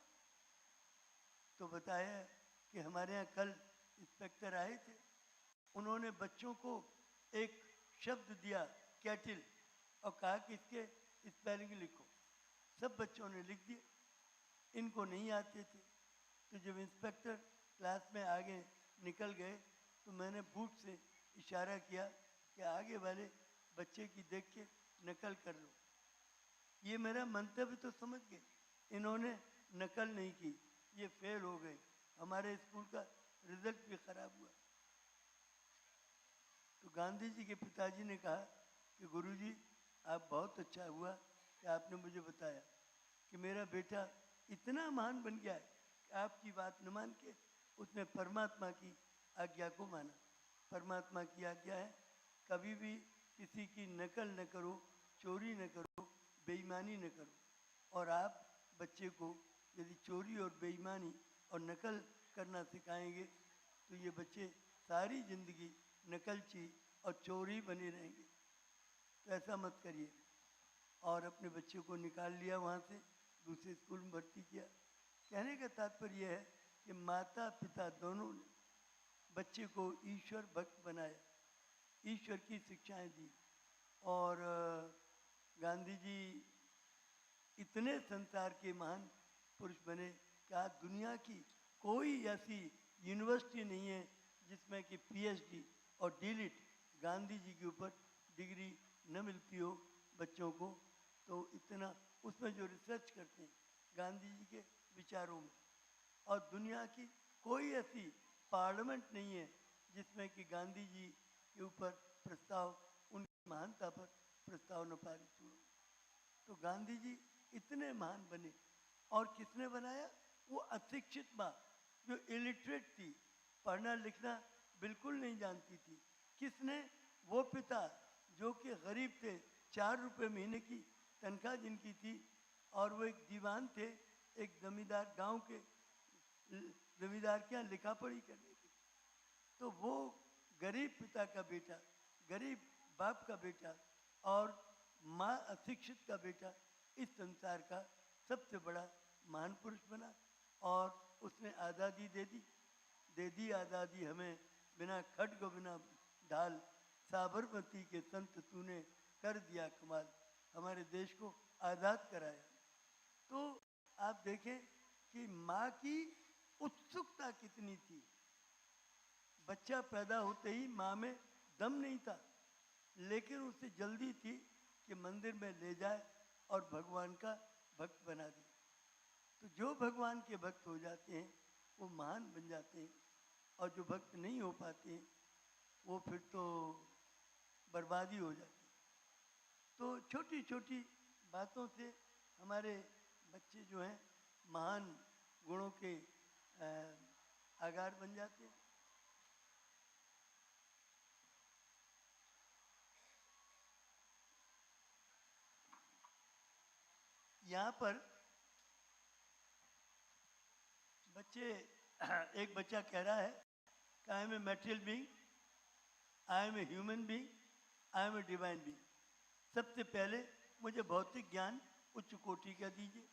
तो बताया कि हमारे यहाँ कल इंस्पेक्टर आए थे, उन्होंने बच्चों को एक शब्द दिया कैटिल और कहा कि इसके स्पेलिंग लिखो। सब बच्चों ने लिख दिए, इनको नहीं आते थे। तो जब इंस्पेक्टर क्लास में आगे निकल गए तो मैंने बूट से इशारा किया कि आगे वाले बच्चे की देख के नकल कर लो। ये मेरा मंतव्य तो समझ गए, इन्होंने नकल नहीं की, ये फेल हो गए, हमारे स्कूल का रिजल्ट भी खराब हुआ। तो गांधी जी के पिताजी ने कहा कि गुरुजी आप बहुत अच्छा हुआ कि आपने मुझे बताया कि मेरा बेटा इतना महान बन गया है कि आपकी बात न मान के उसने परमात्मा की आज्ञा को माना। परमात्मा की आज्ञा है कभी भी किसी की नकल न करो, चोरी न करो, बेईमानी न करो। और आप बच्चे को यदि चोरी और बेईमानी और नकल करना सिखाएंगे तो ये बच्चे सारी जिंदगी नकलची और चोरी बने रहेंगे। तो ऐसा मत करिए। और अपने बच्चे को निकाल लिया वहाँ से, दूसरे स्कूल में भर्ती किया। कहने का तात्पर्य है कि माता पिता दोनों ने बच्चे को ईश्वर भक्त बनाया, ईश्वर की शिक्षाएं दी। और गांधी जी इतने संसार के महान पुरुष बने कि आज दुनिया की कोई ऐसी यूनिवर्सिटी नहीं है जिसमें कि पीएचडी और डीलिट गांधी जी के ऊपर डिग्री न मिलती हो बच्चों को। तो इतना उसमें जो रिसर्च करते हैं गांधी जी के विचारों में, और दुनिया की कोई ऐसी पार्लियामेंट नहीं है जिसमें कि गांधी जी के ऊपर प्रस्ताव, उनकी महानता पर प्रस्ताव न पारित हुआ। तो गांधी जी इतने महान बने। और किसने बनाया? वो अशिक्षित माँ जो इलिटरेट थी, पढ़ना लिखना बिल्कुल नहीं जानती थी। किसने? वो पिता जो कि गरीब थे, 4 रुपये महीने की तनख्वाह जिनकी थी, और वो एक दीवान थे, एक जमींदार गांव के जमींदार के यहाँ लिखा पढ़ी करने की। तो वो गरीब पिता का बेटा, गरीब बाप का बेटा और माँ अशिक्षित का बेटा इस संसार का सबसे बड़ा महान पुरुष बना, और उसने आज़ादी दे दी आज़ादी हमें, बिना खड्ग बिना ढाल, साबरमती के संत तूने कर दिया कमाल, हमारे देश को आज़ाद कराया। तो आप देखें कि माँ की उत्सुकता कितनी थी। बच्चा पैदा होते ही माँ में दम नहीं था, लेकिन उसे जल्दी थी कि मंदिर में ले जाए और भगवान का भक्त बना दे। तो जो भगवान के भक्त हो जाते हैं वो महान बन जाते हैं, और जो भक्त नहीं हो पाते हैं वो फिर तो बर्बादी हो जाती है। तो छोटी छोटी बातों से हमारे बच्चे जो हैं महान गुणों के आगार बन जाते हैं। यहाँ पर बच्चे एक बच्चा कह रहा है कि I am a material being, I am a human being, I am a divine being. सबसे पहले मुझे भौतिक ज्ञान उच्च कोटि का दीजिए,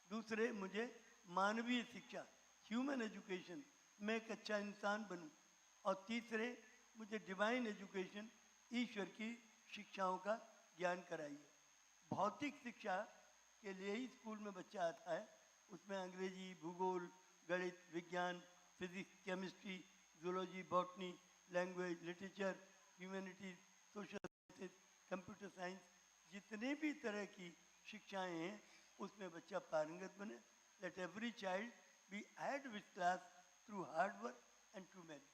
दूसरे मुझे मानवीय शिक्षा, ह्यूमन एजुकेशन, मैं एक अच्छा इंसान बनूं, और तीसरे मुझे डिवाइन एजुकेशन, ईश्वर की शिक्षाओं का ज्ञान कराइए। भौतिक शिक्षा के लिए ही स्कूल में बच्चा आता है, उसमें अंग्रेजी, भूगोल, गणित, विज्ञान, physics, chemistry, zoology, botany, language, literature, humanities, social sciences, computer science, जितने भी तरह की शिक्षाएं हैं उसमें बच्चा पारंगत बने। Let every child be aid with class through hard work and true merit.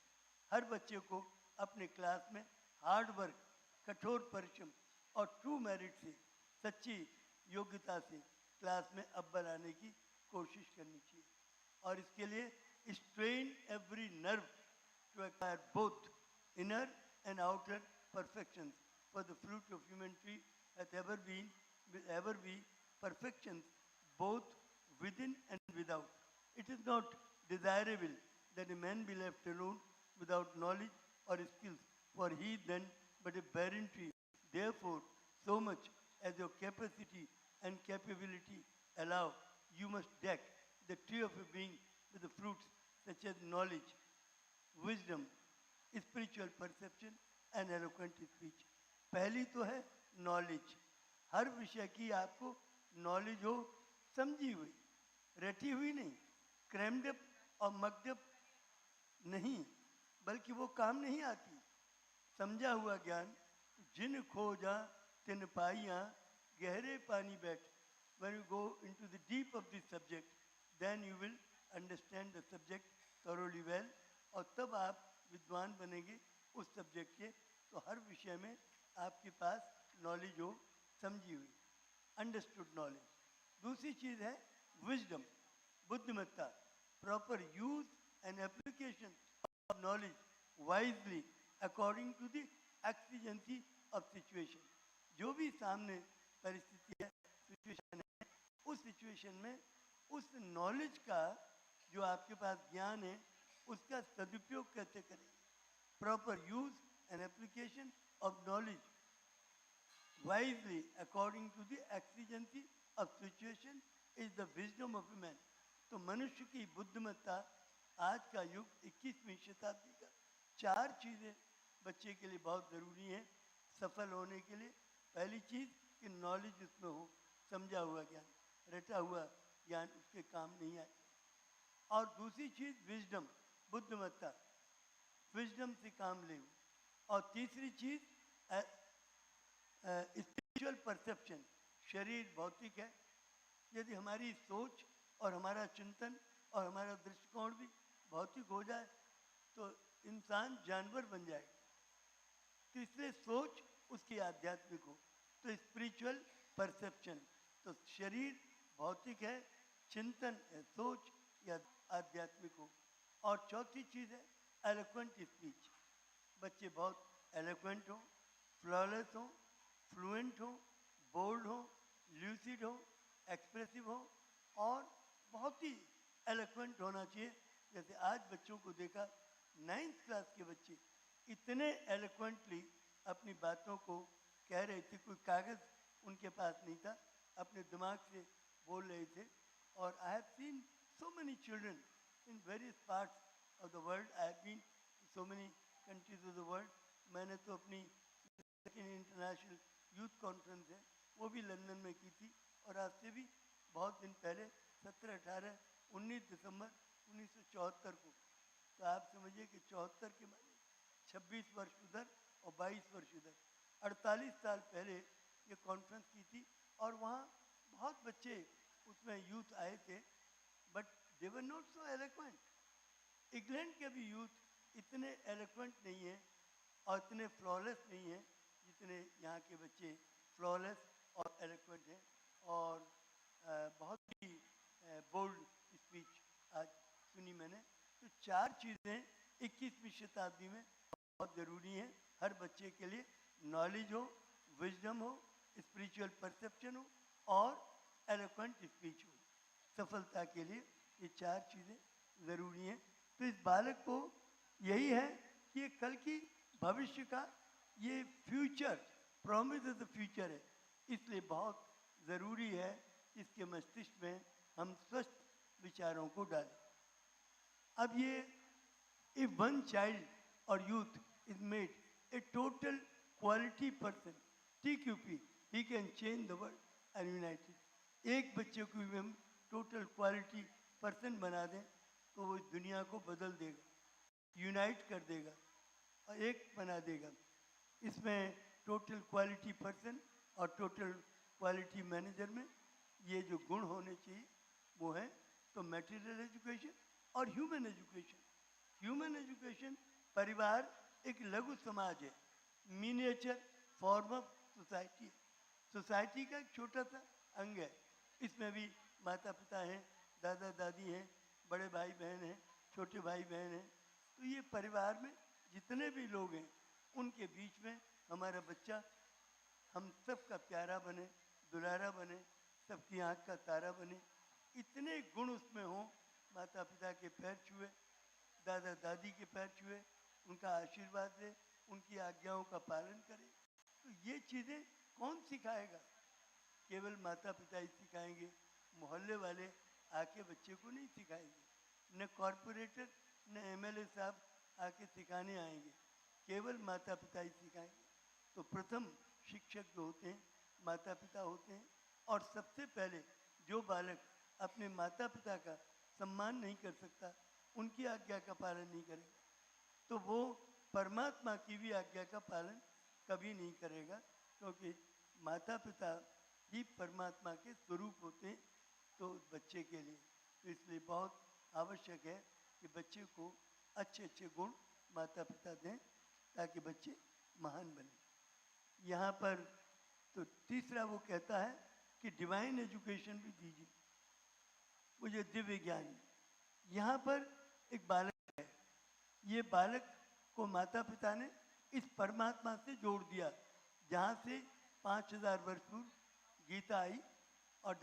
हर बच्चे को अपने क्लास में हार्ड वर्क, कठोर परिश्रम और ट्रू मेरिट से, सच्ची योग्यता से क्लास में अव्वल आने की कोशिश करनी चाहिए। और इसके लिए strain every nerve to acquire both inner and outer perfections, for the fruit of human tree hath ever been, will ever be perfections both within and without. It is not desirable that a man be left alone without knowledge or skills, for he then but a barren tree. Therefore, so much as your capacity and capability allow, you must deck the tree of a being with the fruits such as knowledge, wisdom, spiritual perception and eloquent speech. पहली तो है knowledge. हर विषय की आपको knowledge हो, समझी हुई, रटी हुई नहीं, क्रैम्ड अप और मक्ड अप नहीं, बल्कि वो काम नहीं आती। समझा हुआ ज्ञान जिन खोजा तिन पाइयाँ, गहरे पानी बैठ। When you go into the deep of this subject, then you will understand the subject thoroughly well, और तब आप विद्वान बनेंगे उस सब्जेक्ट के। तो हर विषय में आपके पास नॉलेज हो, समझी हुई, अंडरस्टूड नॉलेज। दूसरी चीज़ है विजडम, बुद्धिमत्ता, proper use and application of knowledge wisely according to the exigency of situation. जो भी सामने परिस्थिति है, सिचुएशन है, उस सिचुएशन में उस नॉलेज का, जो आपके पास ज्ञान है, उसका सदुपयोग कैसे करें। Proper use and application of knowledge wisely according to the exigency of situation is the wisdom of a man. तो मनुष्य की बुद्धिमत्ता आज का युग 21वीं शताब्दी का 4 चीज़ें बच्चे के लिए बहुत ज़रूरी हैं सफल होने के लिए। पहली चीज़ कि नॉलेज उसमें हो, समझा हुआ ज्ञान, रटा हुआ ज्ञान उसके काम नहीं आए। और दूसरी चीज़ विजडम, बुद्धिमत्ता, विजडम से काम ले। और तीसरी चीज़ स्पिरिचुअल परसेप्शन। शरीर भौतिक है, यदि हमारी सोच और हमारा चिंतन और हमारा दृष्टिकोण भी भौतिक हो जाए तो इंसान जानवर बन जाएगा। तो इसलिए सोच उसकी आध्यात्मिक हो, तो स्पिरिचुअल परसेप्शन। तो शरीर भौतिक है, चिंतन है, सोच या आध्यात्मिक हो। और चौथी चीज़ है एलोक्वेंट स्पीच। बच्चे बहुत एलोक्वेंट हों, फ्लॉलेस हों, फ्लुएंट हों, बोल्ड हों, ल्यूसिड हों, एक्सप्रेसिव हों और बहुत ही एलोक्वेंट होना चाहिए। जैसे आज बच्चों को देखा, 9th क्लास के बच्चे इतने एलोक्वेंटली अपनी बातों को कह रहे थे, कोई कागज़ उनके पास नहीं था, अपने दिमाग से बोल रहे थे। और I have seen so many children in various parts of the world. I have been to so many countries of the world. मैंने तो अपनी इंटरनेशनल यूथ कॉन्फ्रेंस है वो भी लंदन में की थी, और आज से भी बहुत दिन पहले 17, 18, 19 दिसंबर 1974 को। तो आप समझिए कि 74 के माने 26 वर्ष उधर और 22 वर्ष इधर, 48 साल पहले ये कॉन्फ्रेंस की थी। और वहाँ बहुत बच्चे उसमें यूथ आए थे, but they were not so eloquent. England के भी यूथ इतने एलोक्वेंट नहीं है और इतने फ्लॉलेस नहीं है जितने यहाँ के बच्चे फ्लॉलेस और एलोक्वेंट हैं। और बहुत ही बोल्ड स्पीच आज सुनी मैंने। तो 4 चीज़ें 21वीं शताब्दी में बहुत ज़रूरी हैं हर बच्चे के लिए। नॉलेज हो, विजडम हो, स्पिरिचुअल परसेप्शन हो और एलोक्वेंट स्पीच हो। सफलता के लिए ये 4 चीज़ें ज़रूरी हैं। तो इस बालक को यही है कि ये कल की भविष्य का ये future, promise of the future है, इसलिए बहुत ज़रूरी है इसके मस्तिष्क में हम स्वस्थ विचारों को डालें। अब ये इफ वन चाइल्ड और youth is made a total quality person, TQP, he can change the world and United. एक बच्चे को भी हम टोटल क्वालिटी पर्सन बना दें तो वो इस दुनिया को बदल देगा, यूनाइट कर देगा और एक बना देगा। इसमें टोटल क्वालिटी पर्सन और टोटल क्वालिटी मैनेजर में ये जो गुण होने चाहिए वो है तो मटेरियल एजुकेशन और ह्यूमन एजुकेशन। ह्यूमन एजुकेशन, परिवार एक लघु समाज है, मिनिएचर फॉर्म ऑफ सोसाइटी है, सोसाइटी का एक छोटा सा अंग है। इसमें भी माता पिता हैं, दादा दादी हैं, बड़े भाई बहन हैं, छोटे भाई बहन हैं। तो ये परिवार में जितने भी लोग हैं उनके बीच में हमारा बच्चा हम सब का प्यारा बने, दुलारा बने, सबकी आँख का तारा बने। इतने गुण उसमें हों, माता पिता के पैर छुए, दादा दादी के पैर छुए, उनका आशीर्वाद ले, उनकी आज्ञाओं का पालन करे। तो ये चीज़ें कौन सिखाएगा? केवल माता पिता ही सिखाएंगे, मोहल्ले वाले आके बच्चे को नहीं सिखाएंगे, न कॉरपोरेटर न MLA साहब आके सिखाने आएंगे, केवल माता पिता ही सिखाएंगे। तो प्रथम शिक्षक जो होते हैं माता पिता होते हैं। और सबसे पहले जो बालक अपने माता पिता का सम्मान नहीं कर सकता, उनकी आज्ञा का पालन नहीं करेगा, तो वो परमात्मा की भी आज्ञा का पालन कभी नहीं करेगा, क्योंकि माता पिता ही परमात्मा के स्वरूप होते हैं तो बच्चे के लिए। तो इसलिए बहुत आवश्यक है कि बच्चे को अच्छे अच्छे गुण माता पिता दें ताकि बच्चे महान बने। यहाँ पर तो तीसरा वो कहता है कि डिवाइन एजुकेशन भी दीजिए मुझे, दिव्य ज्ञान। यहाँ पर एक बालक है, ये बालक को माता पिता ने इस परमात्मा से जोड़ दिया जहाँ से 5000 वर्ष पूर्व गीता आई और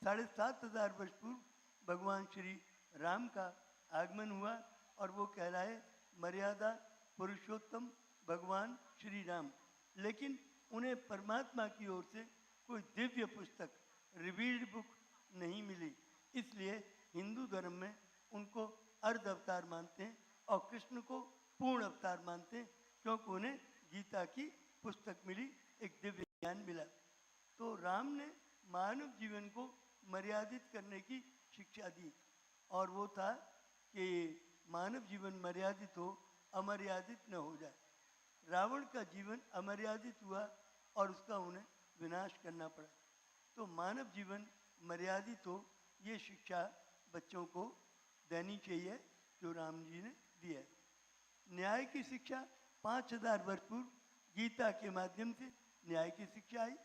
7,500 वर्ष पूर्व भगवान श्री राम का आगमन हुआ और वो कहलाए मर्यादा पुरुषोत्तम भगवान श्री राम। लेकिन उन्हें परमात्मा की ओर से कोई दिव्य पुस्तक, रिवील्ड बुक नहीं मिली, इसलिए हिंदू धर्म में उनको अर्ध अवतार मानते हैं और कृष्ण को पूर्ण अवतार मानते हैं, क्योंकि उन्हें गीता की पुस्तक मिली, एक दिव्य ज्ञान मिला। तो राम ने मानव जीवन को मर्यादित करने की शिक्षा दी और वो था कि मानव जीवन मर्यादित हो, अमर्यादित न हो जाए। रावण का जीवन अमर्यादित हुआ और उसका उन्हें विनाश करना पड़ा। तो मानव जीवन मर्यादित हो, ये शिक्षा बच्चों को देनी चाहिए जो राम जी ने दी है। न्याय की शिक्षा 5000 वर्ष पूर्व गीता के माध्यम से न्याय की शिक्षा आई,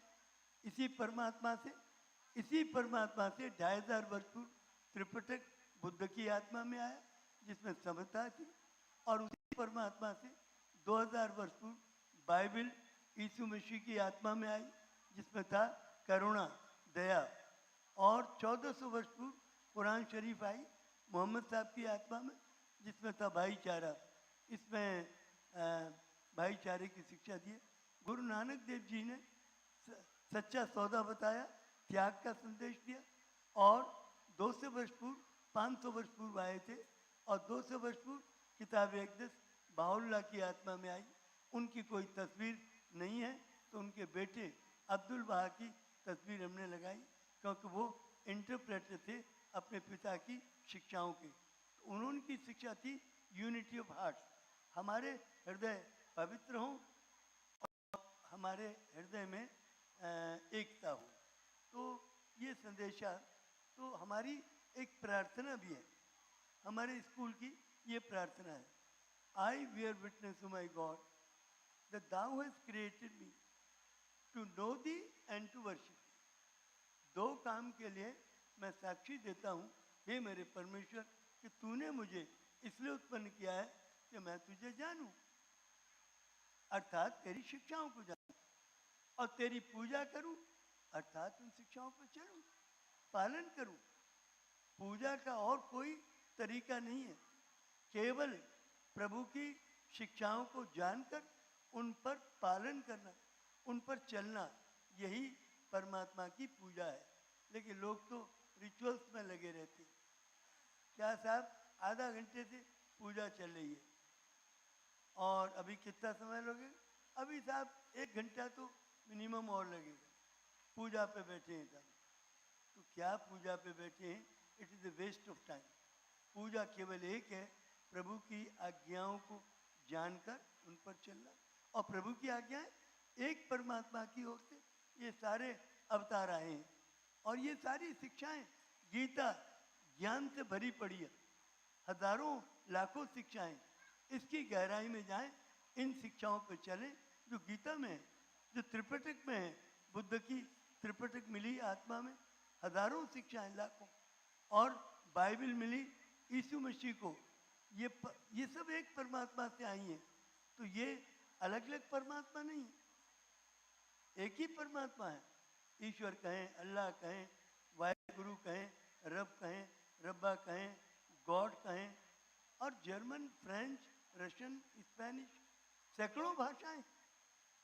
इसी परमात्मा से 2,500 वर्ष पूर्व त्रिपिटक बुद्ध की आत्मा में आया, जिसमें समता थी, और उसी परमात्मा से 2000 वर्ष पूर्व बाइबल यीशु मसीह की आत्मा में आई, जिसमें था करुणा, दया। और 1400 वर्ष पूर्व कुरान शरीफ आई मोहम्मद साहब की आत्मा में, जिसमें था भाईचारा। इसमें भाईचारे की शिक्षा दी। गुरु नानक देव जी ने सच्चा सौदा बताया, त्याग का संदेश दिया। और 200 वर्ष पूर्व 500 वर्ष पूर्व आए थे, और 200 वर्ष पूर्व किताब एकदस बाहुल्ला की आत्मा में आई। उनकी कोई तस्वीर नहीं है, तो उनके बेटे अब्दुल बहा की तस्वीर हमने लगाई, क्योंकि वो इंटरप्रेटर थे अपने पिता की शिक्षाओं के। तो उन्होंने की शिक्षा थी यूनिटी ऑफ हार्ट्स, हमारे हृदय पवित्र हों और हमारे हृदय में एकता हो। तो ये संदेशा, तो हमारी एक प्रार्थना भी है, हमारे स्कूल की ये प्रार्थना है, I bear witness to my God that thou hast created me to know thee and to worship thee। दो काम के लिए मैं साक्षी देता हूँ, हे मेरे परमेश्वर, कि तूने मुझे इसलिए उत्पन्न किया है कि मैं तुझे जानूं, अर्थात तेरी शिक्षाओं को जानूं, और तेरी पूजा करूं, अर्थात उन शिक्षाओं पर चलूं, पालन करूं। पूजा का और कोई तरीका नहीं है, केवल प्रभु की शिक्षाओं को जानकर उन पर पालन करना, उन पर चलना, यही परमात्मा की पूजा है। लेकिन लोग तो रिचुअल्स में लगे रहते हैं। क्या साहब, आधा घंटे से पूजा चल रही है और अभी कितना समय लगेगा? अभी साहब 1 घंटा तो मिनिमम और लगेगा। पूजा पे बैठे हैं साहब, तो क्या पूजा पे बैठे हैं? It is a waste of time. पूजा केवल एक है, प्रभु की आज्ञाओं को जानकर उन पर चलना। और प्रभु की आज्ञाएं एक परमात्मा की ओर से ये सारे अवतार आए हैं, और ये सारी शिक्षाएं गीता ज्ञान से भरी पड़ी है, हजारों लाखों शिक्षाएं। इसकी गहराई में जाएं, इन शिक्षाओं पर चलें जो गीता में है, जो त्रिपिटक में है। बुद्ध की त्रिपिटक मिली आत्मा में, हजारों शिक्षाएं, लाखों। और बाइबल मिली यीशु मसीह को, ये सब एक परमात्मा से आई हैं। तो ये अलग अलग परमात्मा नहीं है, एक ही परमात्मा है। ईश्वर कहें, अल्लाह कहें, वाहिगुरु कहें, रब कहें, रब्बा कहें, गॉड कहें, और जर्मन, फ्रेंच, रशियन, स्पेनिश, सैकड़ों भाषाएं,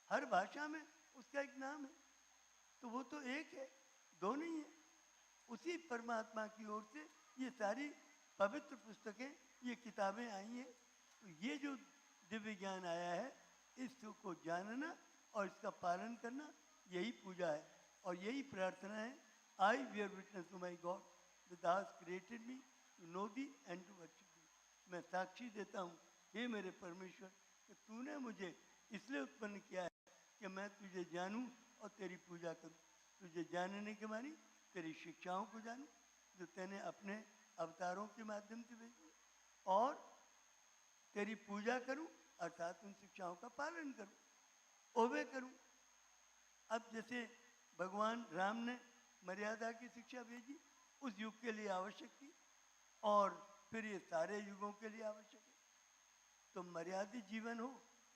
हर भाषा में उसका एक नाम है। तो वो तो एक है, दो नहीं है। उसी परमात्मा की ओर से ये सारी पवित्र पुस्तकें, ये किताबें आई हैं। तो ये जो दिव्य ज्ञान आया है, इसको जानना और इसका पालन करना, यही पूजा है और यही प्रार्थना है। I bear witness to my God that thou hast created me to know thee and to worship thee। मैं साक्षी देता हूँ, हे मेरे परमेश्वर, कि तूने मुझे इसलिए उत्पन्न किया है कि मैं तुझे जानूं और तेरी पूजा करूं। तुझे जानने के मानी तेरी शिक्षाओं को जानूं, जो तूने अपने अवतारों के माध्यम से भेजी, और तेरी पूजा करूं, अर्थात उन शिक्षाओं का पालन करूं, ओबे करूं। अब जैसे भगवान राम ने मर्यादा की शिक्षा भेजी, उस युग के लिए आवश्यक थी, और फिर ये सारे युगों के लिए आवश्यक है। तो मर्यादित जीवन हो,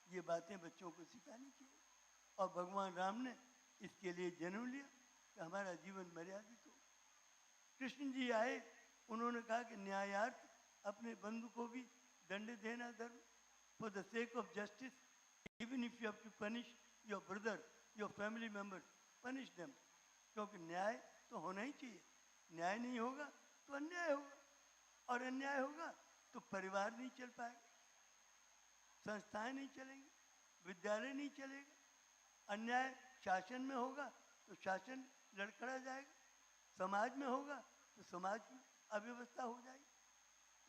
ये बातें बच्चों को सिखानी चाहिए। और भगवान राम ने इसके लिए जन्म लिया कि हमारा जीवन मर्यादित हो। कृष्ण जी आए, उन्होंने कहा कि न्यायार्थ अपने बंधु को भी दंड देना धर्म। For the sake of justice, even if you have to punish your brother, your family members, punish them. क्योंकि न्याय तो होना ही चाहिए। न्याय नहीं होगा तो अन्याय होगा, और अन्याय होगा तो परिवार नहीं चल पाएगा, संस्थाएं नहीं चलेंगी, विद्यालय नहीं चलेगा। अन्याय शासन में होगा तो शासन लड़खड़ा जाएगा, समाज में होगा तो समाज में अव्यवस्था हो जाएगी।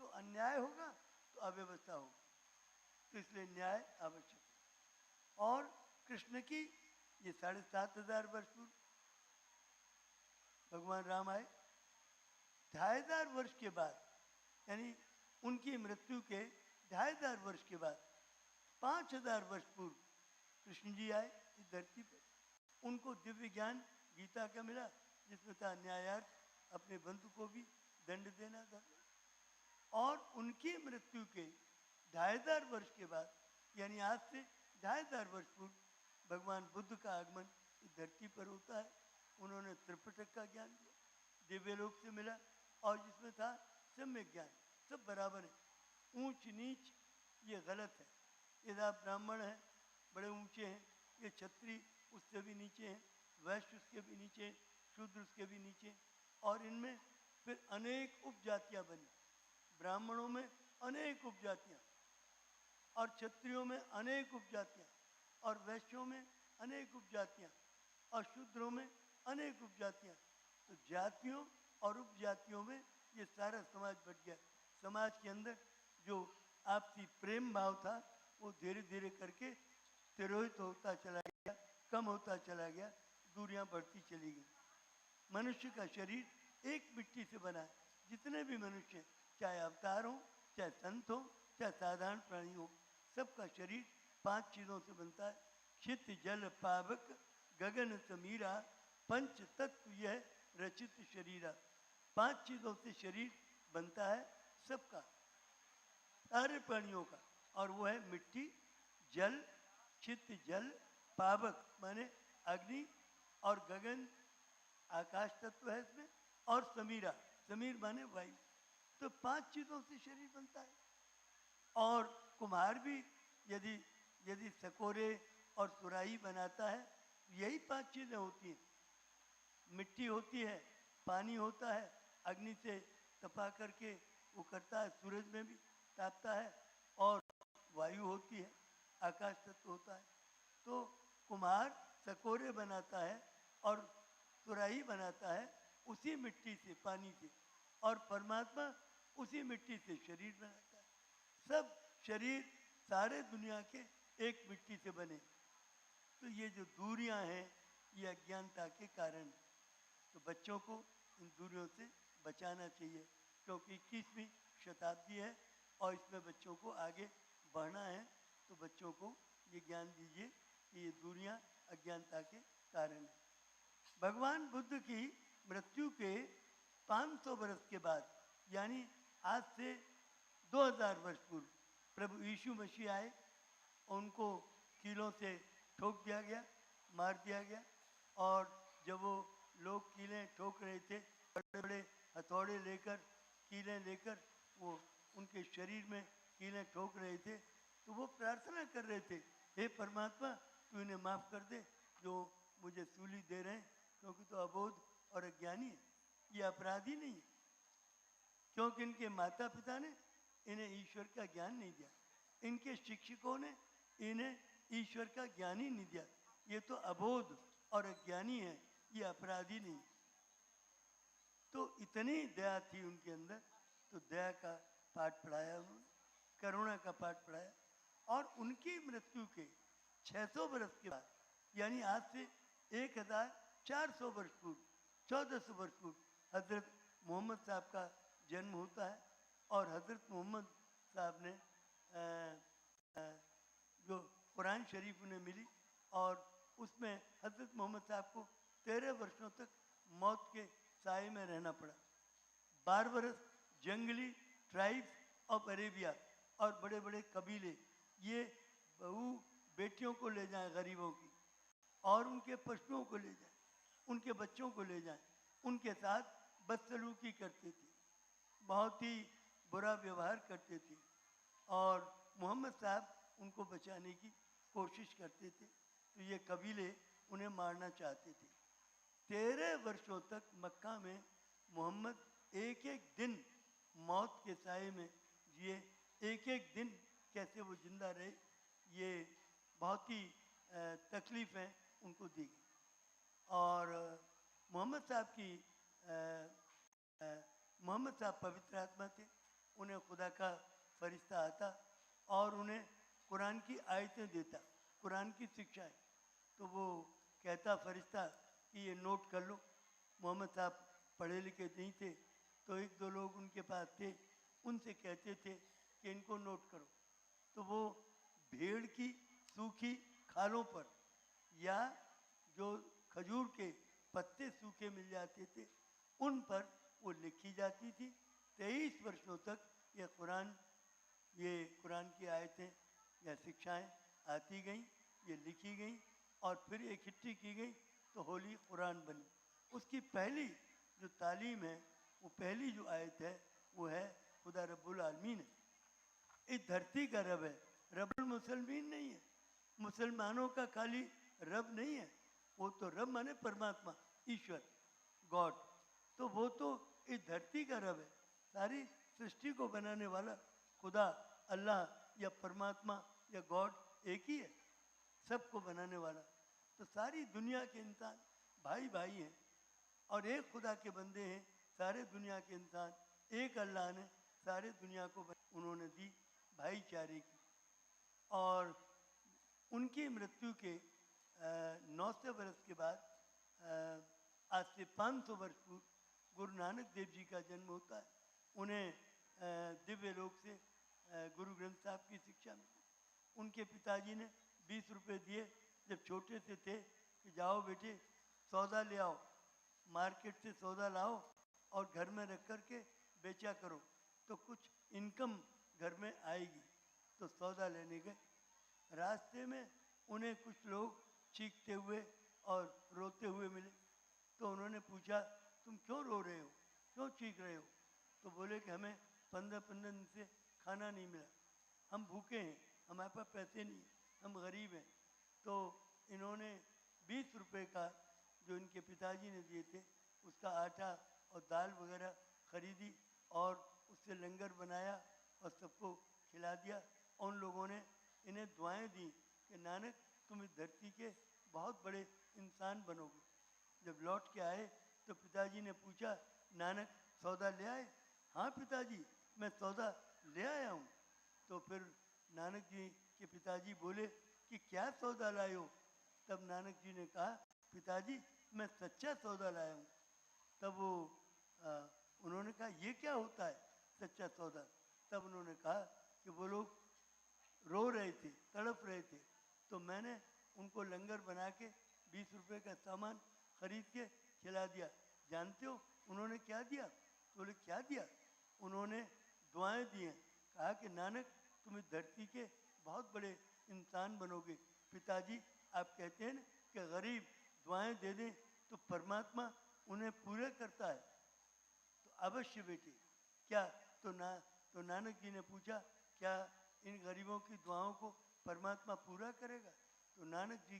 तो अन्याय होगा तो अव्यवस्था होगी। तो इसलिए न्याय आवश्यक है। और कृष्ण की ये 7,500 वर्ष पूर्व भगवान राम आए। 2,500 वर्ष के बाद, यानी उनकी मृत्यु के 2,500 वर्ष के बाद 5,000 वर्ष पूर्व कृष्ण जी आए इस धरती पर। उनको दिव्य ज्ञान गीता का मिला, जिसमें था न्यायार्थ अपने बंधु को भी दंड देना धर्म। और उनकी मृत्यु के 2500 वर्ष के बाद, यानी आज से 2500 वर्ष पूर्व भगवान बुद्ध का आगमन इस धरती पर होता है। उन्होंने त्रिपिटक का ज्ञान दिया, दिव्यलोक से मिला, और जिसमें था सम्यक ज्ञान, सब बराबर है। ऊंच नीच ये गलत है। यदि आप ब्राह्मण हैं, बड़े ऊंचे हैं, ये क्षत्रिय उससे भी नीचे हैं, वैश्य उसके भी नीचे हैं, शूद्र उसके भी नीचे, और इनमें फिर अनेक उपजातियां बनी। ब्राह्मणों में अनेक उपजातियां, और क्षत्रियों में अनेक उपजातियां, और वैश्यों में अनेक उपजातियां, और शूद्रों में अनेक उपजातियां। तो जातियों और उपजातियों में ये सारा समाज बट गया। समाज के अंदर जो आपसी प्रेम भाव था वो धीरे धीरे करके तिरोहित होता चला गया, कम होता चला गया, दूरियां बढ़ती चली गई। मनुष्य का शरीर एक मिट्टी से बना है। जितने भी मनुष्य हैं, चाहे अवतार हो, चाहे संत हो, चाहे साधारण प्राणी हो, सबका शरीर 5 चीज़ों से बनता है। क्षित जल पावक गगन समीरा, पंच तत्व यह रचित शरीरा। 5 चीज़ों से शरीर बनता है सबका, सारे प्राणियों का, और वो है मिट्टी, जल, क्षित जल, पावक माने अग्नि, और गगन आकाश तत्व है इसमें, और समीरा, समीर माने वायु। तो 5 चीज़ों से शरीर बनता है। और कुम्हार भी यदि सकोरे और सुराही बनाता है, यही 5 चीज़ें होती हैं। मिट्टी होती है, पानी होता है, अग्नि से तपा करके वो करता है, सूरज में भी तापता है, और वायु होती है, आकाश तत्व होता है। तो कुम्हार सकोरे बनाता है और सुराही बनाता है उसी मिट्टी से, पानी से, और परमात्मा उसी मिट्टी से शरीर बनाता है। सब शरीर सारे दुनिया के एक मिट्टी से बने। तो ये जो दूरियां हैं, ये अज्ञानता के कारण है। तो बच्चों को इन दूरियों से बचाना चाहिए, क्योंकि 21वीं शताब्दी है और इसमें बच्चों को आगे बढ़ना है। तो बच्चों को ये ज्ञान दीजिए कि ये दूरियां अज्ञानता के कारण है। भगवान बुद्ध की मृत्यु के 500 वर्ष के बाद, यानी आज से 2000 वर्ष पूर्व प्रभु यीशु मसीह आए। उनको कीलों से ठोक दिया गया, मार दिया गया, और जब वो लोग कीलें ठोक रहे थे, बड़े बड़े हथौड़े लेकर, कीलें लेकर वो उनके शरीर में कीलें ठोक रहे थे, तो वो प्रार्थना कर रहे थे, हे परमात्मा तू इन्हें माफ़ कर दे जो मुझे सूली दे रहे हैं, क्योंकि तो अबोध और अज्ञानी है, ये अपराधी नहीं है। क्योंकि इनके माता पिता ने इन्हें ईश्वर का ज्ञान नहीं दिया, इनके शिक्षकों ने इन्हें ईश्वर का ज्ञान ही नहीं दिया। ये तो अबोध और अज्ञानी है, ये अपराधी नहीं। तो इतनी दया थी उनके अंदर, तो दया का पाठ पढ़ाया उन्होंने, करुणा का पाठ पढ़ाया। और उनकी मृत्यु के 600 वर्ष के बाद, यानी आज से 1400 वर्ष पूर्व, 1400 वर्ष पूर्व हजरत मोहम्मद साहब का जन्म होता है। और हजरत मोहम्मद साहब ने जो कुरान शरीफ उन्हें मिली, और उसमें हजरत मोहम्मद साहब को 13 वर्षों तक मौत के साए में रहना पड़ा। 12 वर्ष जंगली ट्राइब्स ऑफ अरेबिया और बड़े बड़े कबीले ये बहू बेटियों को ले जाएं, गरीबों की, और उनके पशुओं को ले जाएं, उनके बच्चों को ले जाएं, उनके साथ बदसलूकी करते थे, बहुत ही बुरा व्यवहार करते थे। और मोहम्मद साहब उनको बचाने की कोशिश करते थे, तो ये कबीले उन्हें मारना चाहते थे। 13 वर्षों तक मक्का में मोहम्मद एक एक दिन मौत के साए में जिए। एक एक दिन कैसे वो जिंदा रहे, ये बहुत ही तकलीफ़ें उनको दी गई। और मोहम्मद साहब पवित्र आत्मा थे, उन्हें खुदा का फरिश्ता आता और उन्हें कुरान की आयतें देता, कुरान की शिक्षाएं। तो वो कहता फरिश्ता कि ये नोट कर लो। मोहम्मद साहब पढ़े लिखे नहीं थे, तो एक दो लोग उनके पास थे, उनसे कहते थे कि इनको नोट करो। तो वो भेड़ की सूखी खालों पर या जो खजूर के पत्ते सूखे मिल जाते थे, उन पर वो लिखी जाती थी। 23 वर्षों तक ये कुरान की आयतें या शिक्षाएं आती गईं, ये लिखी गईं और फिर इकट्ठी की गई तो होली कुरान बनी। उसकी पहली जो तालीम है, वो पहली जो आयत है वो है खुदा रब्बुल आलमीन है, इस धरती का रब है, रब्बुल मुसलमीन नहीं है, मुसलमानों का खाली रब नहीं है, वो तो रब माने परमात्मा, ईश्वर, गॉड। तो वो तो इस धरती का रब है, सारी सृष्टि को बनाने वाला खुदा, अल्लाह या परमात्मा या गॉड एक ही है, सबको बनाने वाला। तो सारी दुनिया के इंसान भाई भाई हैं और एक खुदा के बंदे हैं सारे दुनिया के इंसान। एक अल्लाह ने सारे दुनिया को उन्होंने दी भाईचारे की। और उनकी मृत्यु के 900 वर्ष के बाद आज से 500 वर्ष पूर्व गुरु नानक देव जी का जन्म होता है। उन्हें दिव्य लोक से गुरु ग्रंथ साहब की शिक्षा मिली। उनके पिताजी ने 20 रुपए दिए जब छोटे से थे कि जाओ बेटे सौदा ले आओ, मार्केट से सौदा लाओ और घर में रख कर के बेचा करो तो कुछ इनकम घर में आएगी। तो सौदा लेने गए, रास्ते में उन्हें कुछ लोग चीखते हुए और रोते हुए मिले। तो उन्होंने पूछा तुम क्यों रो रहे हो, क्यों चीख रहे हो? तो बोले कि हमें 15 दिन से खाना नहीं मिला, हम भूखे हैं, हमारे पास पैसे नहीं हैं, हम गरीब हैं। तो इन्होंने 20 रुपए का जो इनके पिताजी ने दिए थे उसका आटा और दाल वगैरह खरीदी और उससे लंगर बनाया और सबको खिला दिया। उन लोगों ने इन्हें दुआएं दी कि नानक तुम इस धरती के बहुत बड़े इंसान बनोगे। जब लौट के आए तो पिताजी ने पूछा नानक सौदा ले आए? हाँ पिताजी मैं सौदा ले आया हूँ। तो फिर नानक जी के पिताजी बोले कि क्या सौदा लाए हो? तब नानक जी ने कहा पिताजी मैं सच्चा सौदा लाया हूँ। तब वो उन्होंने कहा ये क्या होता है सच्चा सौदा? तब उन्होंने कहा कि वो लोग रो रहे थे, तड़प रहे थे, तो मैंने उनको लंगर बना के 20 रुपए का सामान खरीद के खिला दिया। जानते हो उन्होंने क्या दिया? बोले क्या दिया? उन्होंने दुआएं दी हैं, कहा कि नानक तुम इस धरती के बहुत बड़े इंसान बनोगे। पिताजी आप कहते हैं ना कि गरीब दुआएं दे दें तो परमात्मा उन्हें पूरा करता है। तो अवश्य बेटे क्या तो नानक जी ने पूछा क्या इन गरीबों की दुआओं को परमात्मा पूरा करेगा? तो नानक जी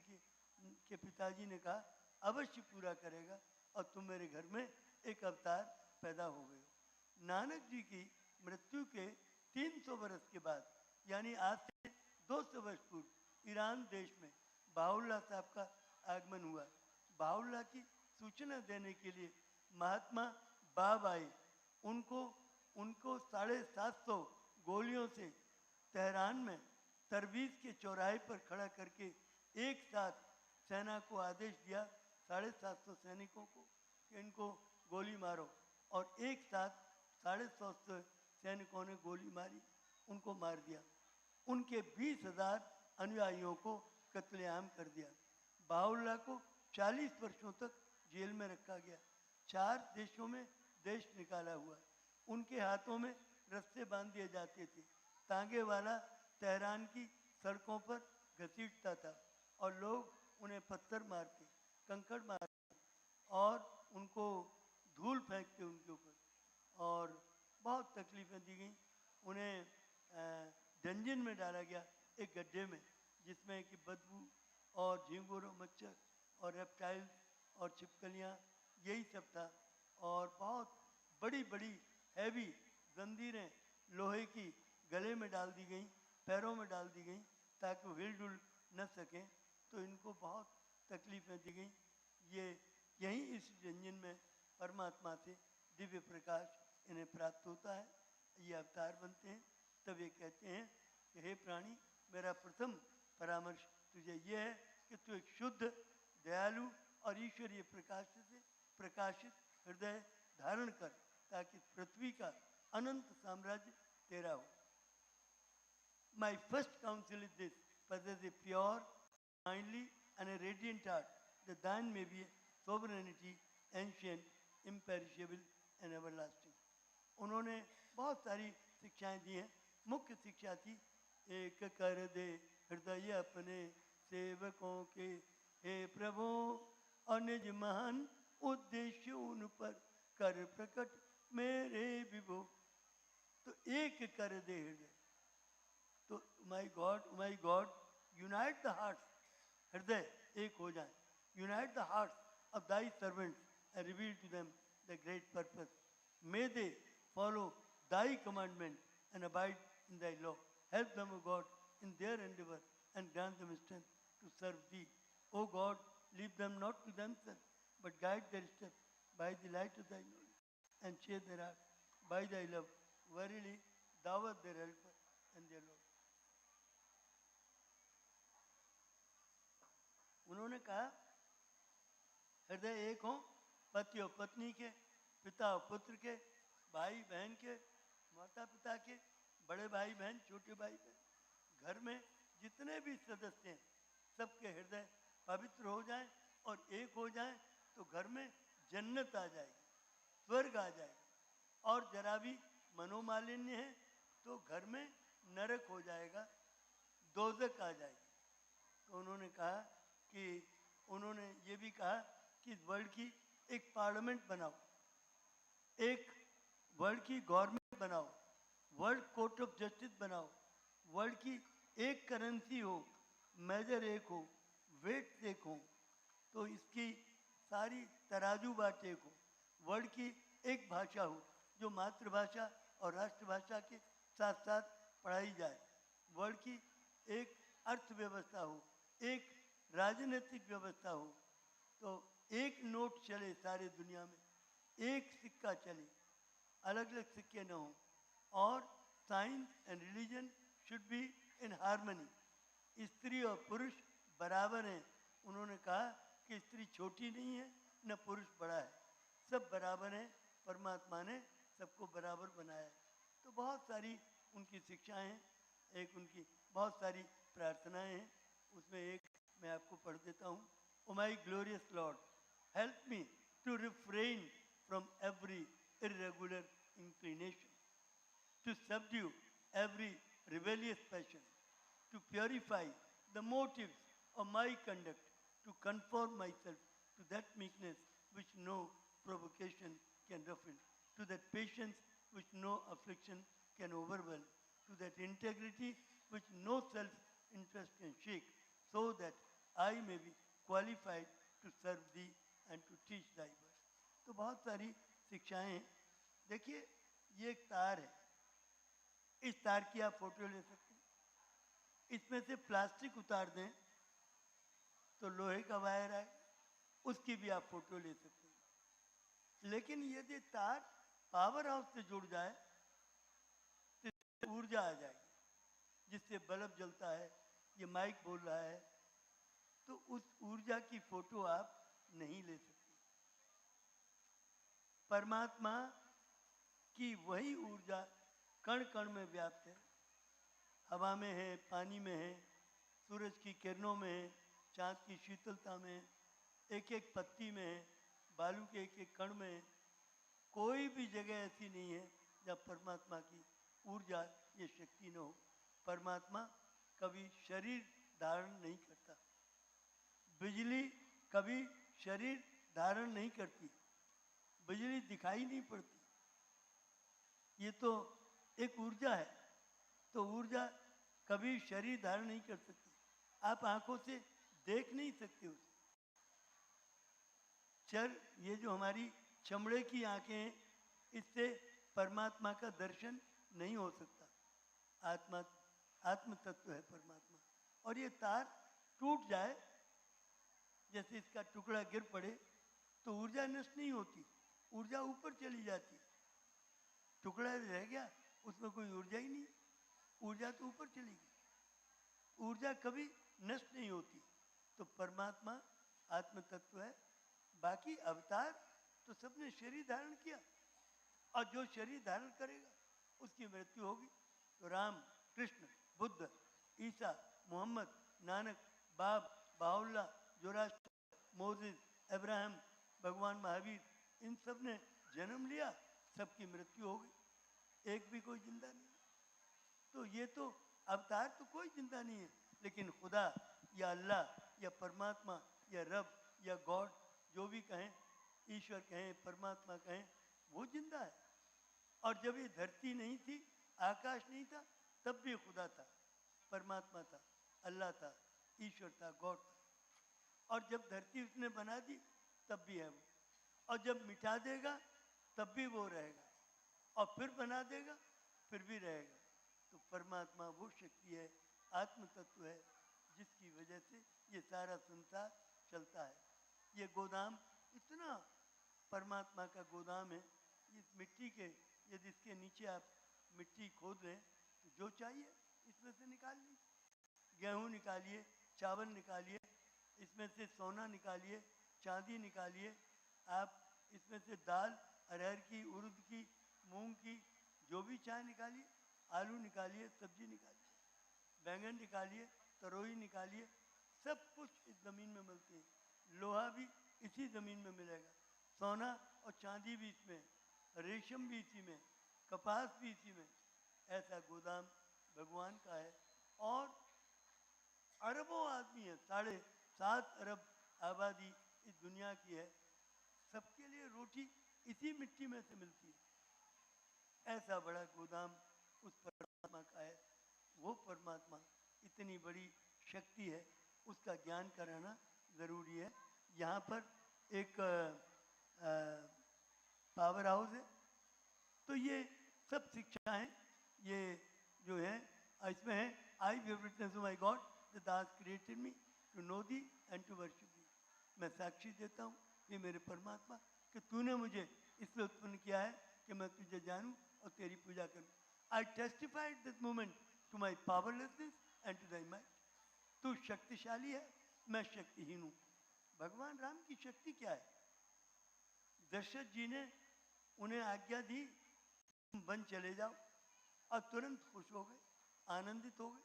के पिताजी ने कहा अवश्य पूरा करेगा और तुम मेरे घर में एक अवतार पैदा हो गए हो। नानक जी की मृत्यु के 300 वर्ष के बाद यानी आज से 200 वर्ष पूर्व ईरान देश में बाउल्ला साहब का आगमन हुआ। बाउल्ला की सूचना देने के लिए महात्मा बाब आए। उनको 750 गोलियों से तेहरान में तरवीज के चौराहे पर खड़ा करके एक साथ सेना को आदेश दिया 750 सैनिकों को कि इनको गोली मारो और एक साथ 150 सैनिकों ने गोली मारी, उनको मार दिया। उनके 20,000 अनुयायियों को कत्लेआम कर दिया। बाउल्ला को 40 वर्षों तक जेल में रखा गया। 4 देशों में देश निकाला हुआ। उनके हाथों में रस्से बांध दिए जाते थे। तांगे वाला तेहरान की सड़कों पर घसीटता था और लोग उन्हें पत्थर मारते, कंकड़ मारते और उनको धूल फेंकते उनके ऊपर और बहुत तकलीफ़ें दी गई। उन्हें डंजन में डाला गया एक गड्ढे में जिसमें कि बदबू और झींगुर और मच्छर और रेप्टाइल्स और छिपकलियाँ यही सब था। और बहुत बड़ी बड़ी हैवी जंजीरें लोहे की गले में डाल दी गई, पैरों में डाल दी गई ताकि वो हिलडुल न सकें। तो इनको बहुत तकलीफ़ें दी गई। यहीं इस व्यंजन में परमात्मा से दिव्य प्रकाश इन्हें प्राप्त होता है। ये अवतार बनते हैं। तब ये कहते हैं कि हे प्राणी मेरा प्रथम परामर्श तुझे ये है कि तू एक शुद्ध दयालु और ईश्वरीय प्रकाश से प्रकाशित हृदय धारण कर ताकि पृथ्वी का अनंत साम्राज्य तेरा हो। My first counsel is this: possess a pure, kindly, and a radiant heart, that thine may be sovereignty, ancient, imperishable, and everlasting. उन्होंने बहुत सारी शिक्षाएं दी हैं। मुख्य शिक्षा थी, एक कर दे हृदय अपने सेवकों के, हे प्रभु, और निज महान उद्देश्य उन पर कर प्रकट मेरे विभो। तो एक कर दे हृदय, तो my God unite the hearts, हृदय एक हो जाए, unite the hearts of thy servants and reveal to them the great purpose. May they follow thy commandment and abide in thy law. Help them O God in their endeavor and grant them strength to serve thee. O God, leave them not to themselves, but guide their steps by the light of thy knowledge, and cheer their hearts by thy love. Verily, thou art their helper and their Lord. उन्होंने कहा, हृदय एक हो, पति और पत्नी के, पिता और पुत्र के, भाई बहन के, माता पिता के, बड़े भाई बहन, छोटे भाई बहन, घर में जितने भी सदस्य हैं सबके हृदय पवित्र हो जाएं और एक हो जाएं, तो घर में जन्नत आ जाएगी, स्वर्ग आ जाएगा। और जरा भी मनोमालिन्य है तो घर में नरक हो जाएगा, दोजक आ जाएगी। तो उन्होंने कहा कि उन्होंने ये भी कहा कि वर्ल्ड की एक पार्लियामेंट बनाओ, एक वर्ल्ड की गवर्नमेंट बनाओ, वर्ल्ड कोर्ट ऑफ जस्टिस बनाओ, वर्ल्ड की एक करेंसी हो, मेजर एक हो, वेट एक हो, तो इसकी सारी तराजू बात एक हो, वर्ल्ड की एक भाषा हो जो मातृभाषा और राष्ट्रभाषा के साथ साथ पढ़ाई जाए, वर्ल्ड की एक अर्थव्यवस्था हो, एक राजनीतिक व्यवस्था हो, तो एक नोट चले सारे दुनिया में, एक सिक्का चले, अलग अलग सिक्के न हो, और science and religion should be in harmony. स्त्री और पुरुष बराबर हैं। उन्होंने कहा कि स्त्री छोटी नहीं है न पुरुष बड़ा है, सब बराबर हैं, परमात्मा ने सबको बराबर बनाया है। तो बहुत सारी उनकी शिक्षाएं हैं, एक उनकी बहुत सारी प्रार्थनाएं हैं, उसमें एक मैं आपको पढ़ देता हूँ। O my glorious Lord, help me to refrain from every irregular inclination, to subdue every rebellious passion, to purify the motives of my conduct, to conform myself to that meekness which no provocation can ruffle, to that patience which no affliction can overwhelm, to that integrity which no self-interest can shake, so that I may be qualified to serve thee and to teach thy word. तो बहुत सारी शिक्षाएं हैं। देखिए, ये एक तार है, इस तार की आप फोटो ले सकते हैं, इसमें से प्लास्टिक उतार दें तो लोहे का वायर आए, उसकी भी आप फोटो ले सकते हैं। लेकिन यदि तार पावर हाउस से जुड़ जाए तो ऊर्जा आ जाएगी, जिससे बल्ब जलता है, ये माइक बोल रहा है, तो उस ऊर्जा की फोटो आप नहीं ले सकते। परमात्मा की वही ऊर्जा कण कण में व्याप्त है, हवा में है, पानी में है, सूरज की किरणों में है, चाँद की शीतलता में है, एक एक पत्ती में है, बालू के एक एक कण में है। कोई भी जगह ऐसी नहीं है जहाँ परमात्मा की ऊर्जा, ये शक्ति न हो। परमात्मा कभी शरीर धारण नहीं करता, बिजली कभी शरीर धारण नहीं करती, बिजली दिखाई नहीं पड़ती, ये तो एक ऊर्जा है, तो ऊर्जा कभी शरीर धारण नहीं कर सकती, आप आंखों से देख नहीं सकते उसे। ये जो हमारी चमड़े की आंखें हैं, इससे परमात्मा का दर्शन नहीं हो सकता। आत्म तत्व है परमात्मा, और ये तार टूट जाए, जैसे इसका टुकड़ा गिर पड़े, तो ऊर्जा नष्ट नहीं होती, ऊर्जा ऊपर चली जाती। टुकड़ा रह गया, उसमें कोई ऊर्जा ही नहीं, ऊर्जा तो ऊपर चली गई। ऊर्जा कभी नष्ट नहीं होती। तो परमात्मा आत्म तत्व है। बाकी अवतार तो सबने शरीर धारण किया, और जो शरीर धारण करेगा उसकी मृत्यु होगी। तो Ram, Krishna, Buddha, Isa, Muhammad, Nanak, Bahaullah, Zoroaster, Moses, Abraham, भगवान महावीर, इन सब ने जन्म लिया, सबकी मृत्यु हो गई, एक भी कोई जिंदा नहीं। तो ये तो अवतार तो कोई जिंदा नहीं है, लेकिन खुदा या अल्लाह या परमात्मा या रब या गॉड, जो भी कहें, ईश्वर कहें, परमात्मा कहें, वो जिंदा है। और जब ये धरती नहीं थी, आकाश नहीं था, तब भी खुदा था, परमात्मा था, अल्लाह था, ईश्वर था, गॉड था। और जब धरती उसने बना दी, तब भी है वो। और जब मिटा देगा, तब भी वो रहेगा। और फिर बना देगा, फिर भी रहेगा। तो परमात्मा वो शक्ति है, आत्म तत्व है, जिसकी वजह से ये सारा संसार चलता है। ये गोदाम इतना परमात्मा का गोदाम है, इस मिट्टी के, यदि इसके नीचे आप मिट्टी खोद लें तो जो चाहिए इसमें से निकाल लीजिए। गेहूँ निकालिए, चावल निकालिए, इसमें से सोना निकालिए, चांदी निकालिए, आप इसमें से दाल, अरहर की, उड़द की, मूंग की, जो भी चाहे निकालिए, आलू निकालिए, सब्जी निकालिए, बैंगन निकालिए, तरोई निकालिए, सब कुछ इस ज़मीन में मिलते हैं। लोहा भी इसी ज़मीन में मिलेगा, सोना और चांदी भी इसमें, रेशम भी इसी में, कपास भी इसी में। ऐसा गोदाम भगवान का है। और अरबों आदमी है, 7.5 अरब आबादी इस दुनिया की है, सबके लिए रोटी इसी मिट्टी में से मिलती है। ऐसा बड़ा गोदाम उस परमात्मा का है। वो परमात्मा इतनी बड़ी शक्ति है, उसका ज्ञान कराना ज़रूरी है। यहाँ पर एक पावर हाउस है, तो ये सब शिक्षाएं, ये जो है इसमें है, I have witness my God that has created me to know thee and to worship thee. मैं साक्षी देता हूँ ये मेरे परमात्मा कि तूने मुझे इसलिए उत्पन्न किया है कि मैं तुझे जानूं और तेरी पूजा करूं। I testified this moment to my powerlessness and to thy might. तू शक्तिशाली है, मैं शक्तिहीन हूँ। भगवान राम की शक्ति क्या है? दशरथ जी ने उन्हें आज्ञा दी, तुम वन चले जाओ, और तुरंत खुश हो गए, आनंदित हो गए,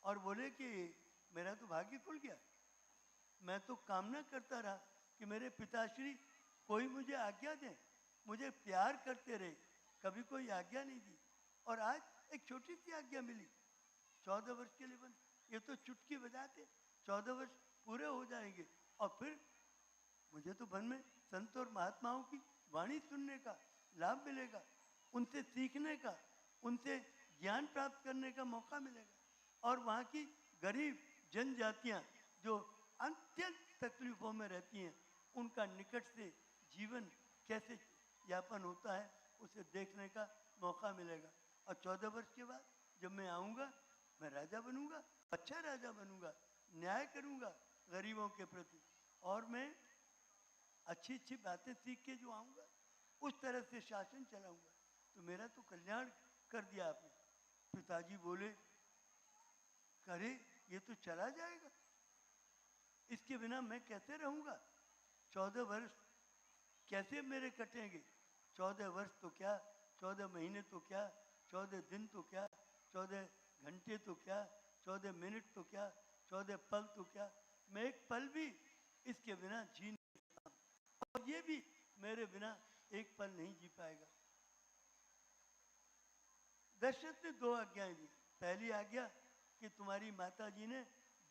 और बोले कि मेरा तो भाग्य खुल गया। मैं तो कामना करता रहा कि मेरे पिताश्री कोई मुझे आज्ञा दें, मुझे प्यार करते रहे, कभी कोई आज्ञा नहीं दी, और आज एक छोटी सी आज्ञा मिली, 14 वर्ष के लिए वन। ये तो चुटकी बजाते 14 वर्ष पूरे हो जाएंगे, और फिर मुझे तो वन में संत और महात्माओं की वाणी सुनने का लाभ मिलेगा, उनसे सीखने का, उनसे ज्ञान प्राप्त करने का मौका मिलेगा। और वहाँ की गरीब जनजातियाँ जो अत्यंत तकलीफों में रहती हैं, उनका निकट से जीवन कैसे यापन होता है, उसे देखने का मौका मिलेगा। और 14 वर्ष के बाद जब मैं आऊँगा, मैं राजा बनूंगा, अच्छा राजा बनूंगा, न्याय करूंगा गरीबों के प्रति, और मैं अच्छी अच्छी बातें सीख के जो आऊँगा, उस तरह से शासन चलाऊंगा। तो मेरा तो कल्याण कर दिया आपने। पिताजी बोले, करे ये तो चला जाएगा, इसके बिना मैं कैसे रहूँगा? 14 वर्ष कैसे मेरे कटेंगे? 14 वर्ष तो क्या, 14 महीने तो क्या, 14 दिन तो क्या, 14 घंटे तो क्या, 14 मिनट तो क्या, 14 पल तो क्या, मैं एक पल भी इसके बिना जी नहीं सकता, और ये भी मेरे बिना एक पल नहीं जी पाएगा। दशरथ ने 2 आज्ञाएं दी। पहली आज्ञा कि तुम्हारी माता जी ने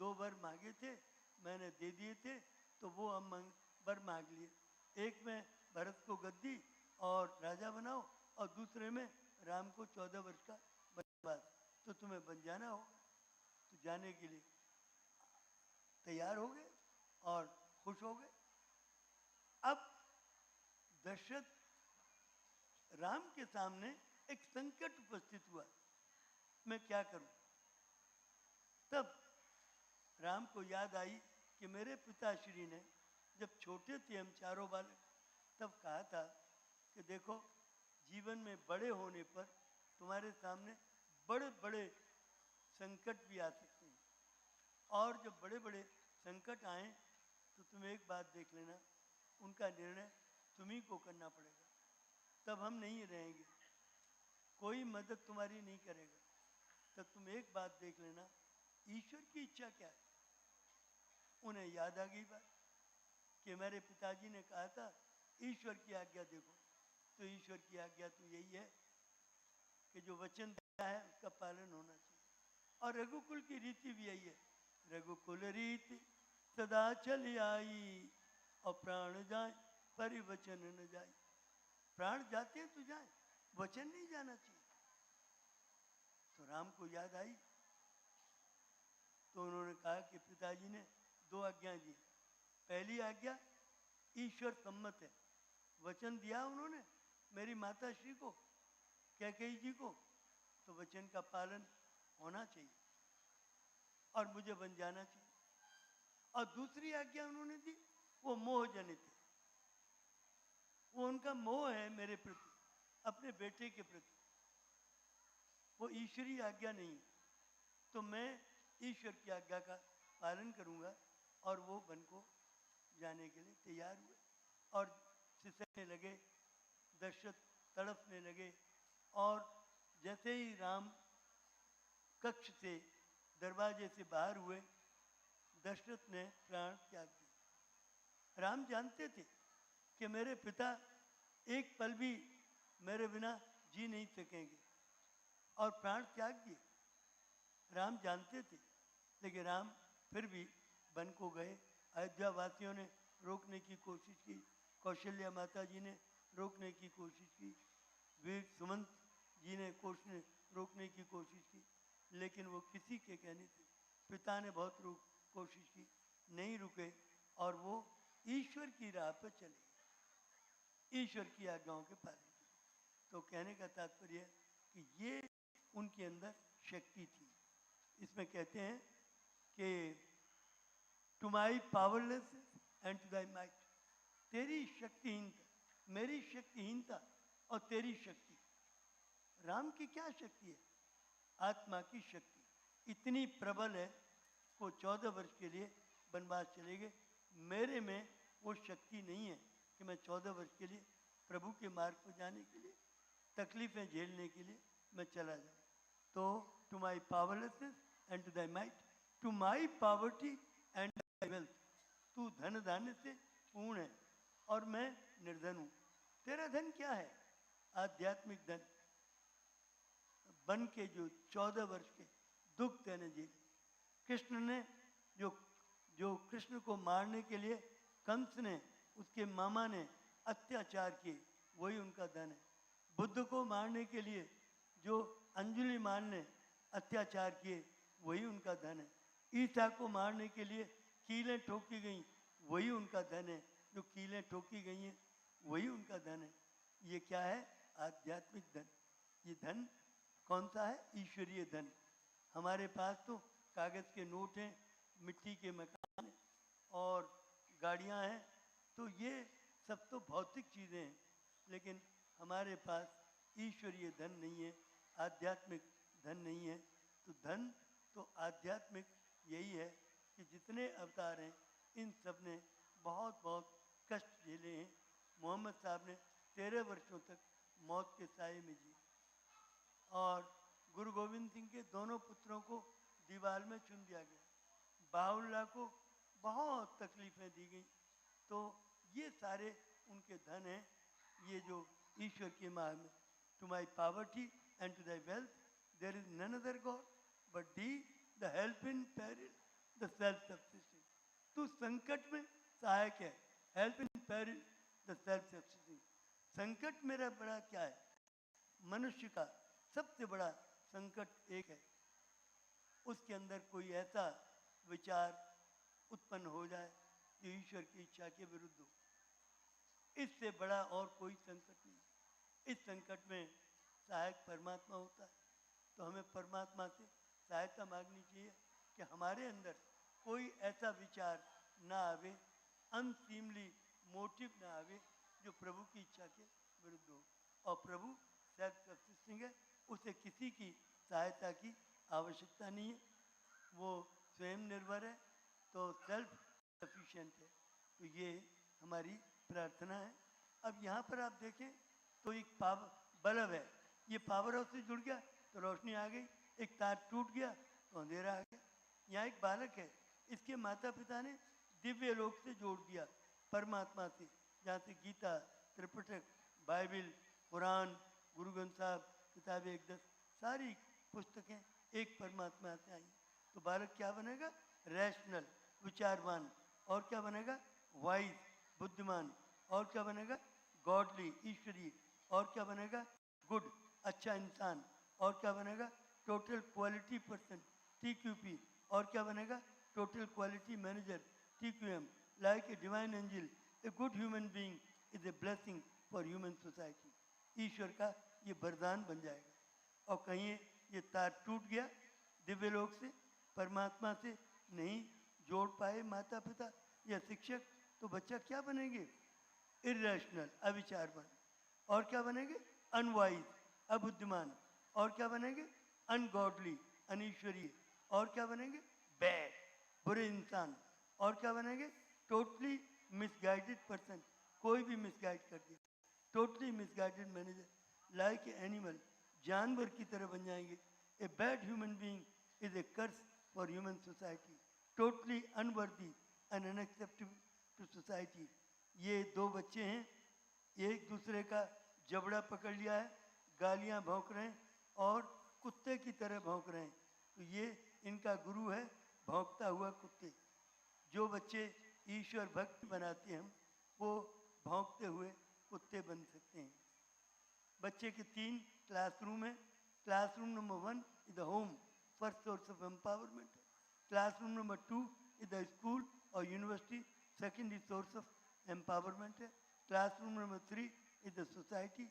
2 वर मांगे थे, मैंने दे दिए थे, तो वो हम वर मांग लिए। एक में भरत को गद्दी और राजा बनाओ, और दूसरे में राम को 14 वर्ष का वनवास। तो तुम्हें बन जाना होगा। तो जाने के लिए तैयार हो गए और खुश हो गए। अब दशरथ राम के सामने एक संकट उपस्थित हुआ, मैं क्या करूं? तब राम को याद आई कि मेरे पिताश्री ने जब छोटे थे हम चारों बालक, तब कहा था कि देखो, जीवन में बड़े होने पर तुम्हारे सामने बड़े बड़े संकट भी आ सकते हैं, और जब बड़े बड़े संकट आए तो तुम एक बात देख लेना, उनका निर्णय तुम्ही को करना पड़ेगा। तब हम नहीं रहेंगे, कोई मदद तुम्हारी नहीं करेगा। तब तुम एक बात देख लेना, ईश्वर की इच्छा क्या है? उन्हें याद आ गई बात कि मेरे पिताजी ने कहा था ईश्वर की आज्ञा देखो। तो ईश्वर की आज्ञा तो यही है कि जो वचन आज्ञा है उसका पालन होना चाहिए। और रघुकुल की रीति भी यही है, रघुकुल रीति सदा चली आई, और प्राण जाए परिवचन न जाए। प्राण जाते हैं तो जाए, वचन नहीं जाना चाहिए। तो राम को याद आई तो उन्होंने कहा कि पिताजी ने 2 आज्ञाएं दी। पहली आज्ञा ईश्वर सम्मत है, वचन दिया उन्होंने मेरी माता श्री को, कैकेयी जी को, तो वचन का पालन होना चाहिए और मुझे बन जाना चाहिए। और दूसरी आज्ञा उन्होंने दी वो मोह जनित है, वो उनका मोह है मेरे प्रति, अपने बेटे के प्रति, वो ईश्वरीय आज्ञा नहीं है। तो मैं ईश्वर की आज्ञा का पालन करूंगा और वो वन को जाने के लिए तैयार हुए और सिसकने लगे, दशरथ तड़पने लगे। और जैसे ही राम कक्ष से दरवाजे से बाहर हुए, दशरथ ने प्राण त्याग दिए। राम जानते थे कि मेरे पिता एक पल भी मेरे बिना जी नहीं सकेंगे और प्राण त्याग दिए। राम जानते थे, लेकिन राम फिर भी वन को गए। अयोध्या वासियों ने रोकने की कोशिश की, कौशल्या माता जी ने रोकने की कोशिश की, वीर सुमंत जी ने रोकने की कोशिश की, लेकिन वो किसी के कहने से पिता ने बहुत कोशिश की, नहीं रुके और वो ईश्वर की राह पर चले, ईश्वर की आज्ञाओं के पालन किए। तो कहने का तात्पर्य है कि ये उनके अंदर शक्ति थी। इसमें कहते हैं कि to my powerless and to thy might, तेरी शक्तिहीनता, मेरी शक्तिहीनता और तेरी शक्ति। राम की क्या शक्ति है? आत्मा की शक्ति इतनी प्रबल है, वो 14 वर्ष के लिए वनवास चले गए। मेरे में वो शक्ति नहीं है कि मैं 14 वर्ष के लिए प्रभु के मार्ग पर जाने के लिए, तकलीफें झेलने के लिए मैं चला जाऊँ। तो to my powerlessness and to thy might, to my poverty and thy wealth, तू धन धान्य से पूर्ण है और मैं निर्धन हूँ। तेरा धन क्या है? आध्यात्मिक धन। बन के जो 14 वर्ष के दुख तेने झेले, कृष्ण ने जो कृष्ण को मारने के लिए कंस ने, उसके मामा ने अत्याचार किए, वही उनका धन है। बुद्ध को मारने के लिए जो अंजुलिमाल ने अत्याचार किए, वही उनका धन है। ईसा को मारने के लिए कीलें ठोकी गई, वही उनका धन है। जो कीलें ठोकी गई हैं, वही उनका धन है। ये क्या है? आध्यात्मिक धन। ये धन कौन सा है? ईश्वरीय धन। हमारे पास तो कागज़ के नोट हैं, मिट्टी के मकान हैं और गाड़ियां हैं, तो ये सब तो भौतिक चीज़ें हैं, लेकिन हमारे पास ईश्वरीय धन नहीं है, आध्यात्मिक धन नहीं है। तो धन तो आध्यात्मिक यही है कि जितने अवतार हैं, इन सब ने बहुत बहुत कष्ट झेले हैं। मोहम्मद साहब ने 13 वर्षों तक मौत के साए में जी, और गुरु गोविंद सिंह के दोनों पुत्रों को दीवार में चुन दिया गया। बाहुल्ला को बहुत तकलीफें दी गई। तो ये सारे उनके धन हैं, ये जो ईश्वर के मार्ग में। To my poverty and to thy wealth there is none other God but thee the help in peril the self subsisting. तू संकट में सहायक है, help in peril the self subsisting. संकट मेरा बड़ा क्या है? मनुष्य का सबसे बड़ा संकट एक है, उसके अंदर कोई ऐसा विचार उत्पन्न हो जाए जो ईश्वर की इच्छा के विरुद्ध हो। इससे बड़ा और कोई संकट नहीं। इस संकट में सहायक परमात्मा होता है, तो हमें परमात्मा से सहायता मांगनी चाहिए कि हमारे अंदर कोई ऐसा विचार ना आवे, अनसीमली मोटिव ना आवे जो प्रभु की इच्छा के विरुद्ध हो। और प्रभु सेल्फ सब्सिस्टिंग है, उसे किसी की सहायता की आवश्यकता नहीं है, वो स्वयं निर्भर है, तो सेल्फ सफिशिएंट है। तो ये हमारी प्रार्थना है। अब यहाँ पर आप देखें तो एक बल्ब है, ये पावर हाउस से जुड़ गया तो रोशनी आ गई, एक तार टूट गया तो अंधेरा आ गया। यहाँ एक बालक है, इसके माता पिता ने दिव्य लोक से जोड़ दिया परमात्मा से, जहाँ से गीता, त्रिपिटक, बाइबिल, कुरान, गुरु ग्रंथ साहब, किताब एकदस, सारी पुस्तकें एक परमात्मा से आई। तो बालक क्या बनेगा? रैशनल, विचारवान। और क्या बनेगा? वाइज, बुद्धिमान। और क्या बनेगा? गॉडली, ईश्वरीय। और क्या बनेगा? गुड, अच्छा इंसान। और क्या बनेगा? Total quality person, TQP। और क्या बनेगा? Total quality manager, TQM। Like a divine angel, a good human being is a blessing for human society. ईश्वर का ये वरदान बन जाएगा। और कहीं ये तार टूट गया दिव्य लोक से, परमात्मा से नहीं जोड़ पाए माता पिता या शिक्षक, तो बच्चा क्या बनेंगे? इरेशनल, अविचारवान। और क्या बनेंगे? अनवाइज, अबुद्धिमान। और क्या बनेंगे? अनगॉडली, अनीश्वरीय। और क्या बनेंगे? बैड, बुरे इंसान। और क्या बनेंगे? टोटली मिसगाइडेड पर्सन, कोई भी मिसगाइड कर दिया। Totally misguided manager, like a animal, जानवर की तरह बन जाएंगे। A bad human being is a curse for human society, totally unworthy and unacceptable to society. ये दो बच्चे हैं, एक दूसरे का जबड़ा पकड़ लिया है, गालियां भौंक रहे हैं और कुत्ते की तरह भौंक रहे हैं। तो ये इनका गुरु है, भौंकता हुआ कुत्ते। जो बच्चे ईश्वर भक्त बनाते हैं हम, वो भौंकते हुए कुत्ते बन सकते हैं। बच्चे के 3 क्लासरूम हैं। Classroom number 1 is the home, first source of empowerment है। Classroom number 2 is the school और university, second is source of empowerment है। Classroom number 3 is the society,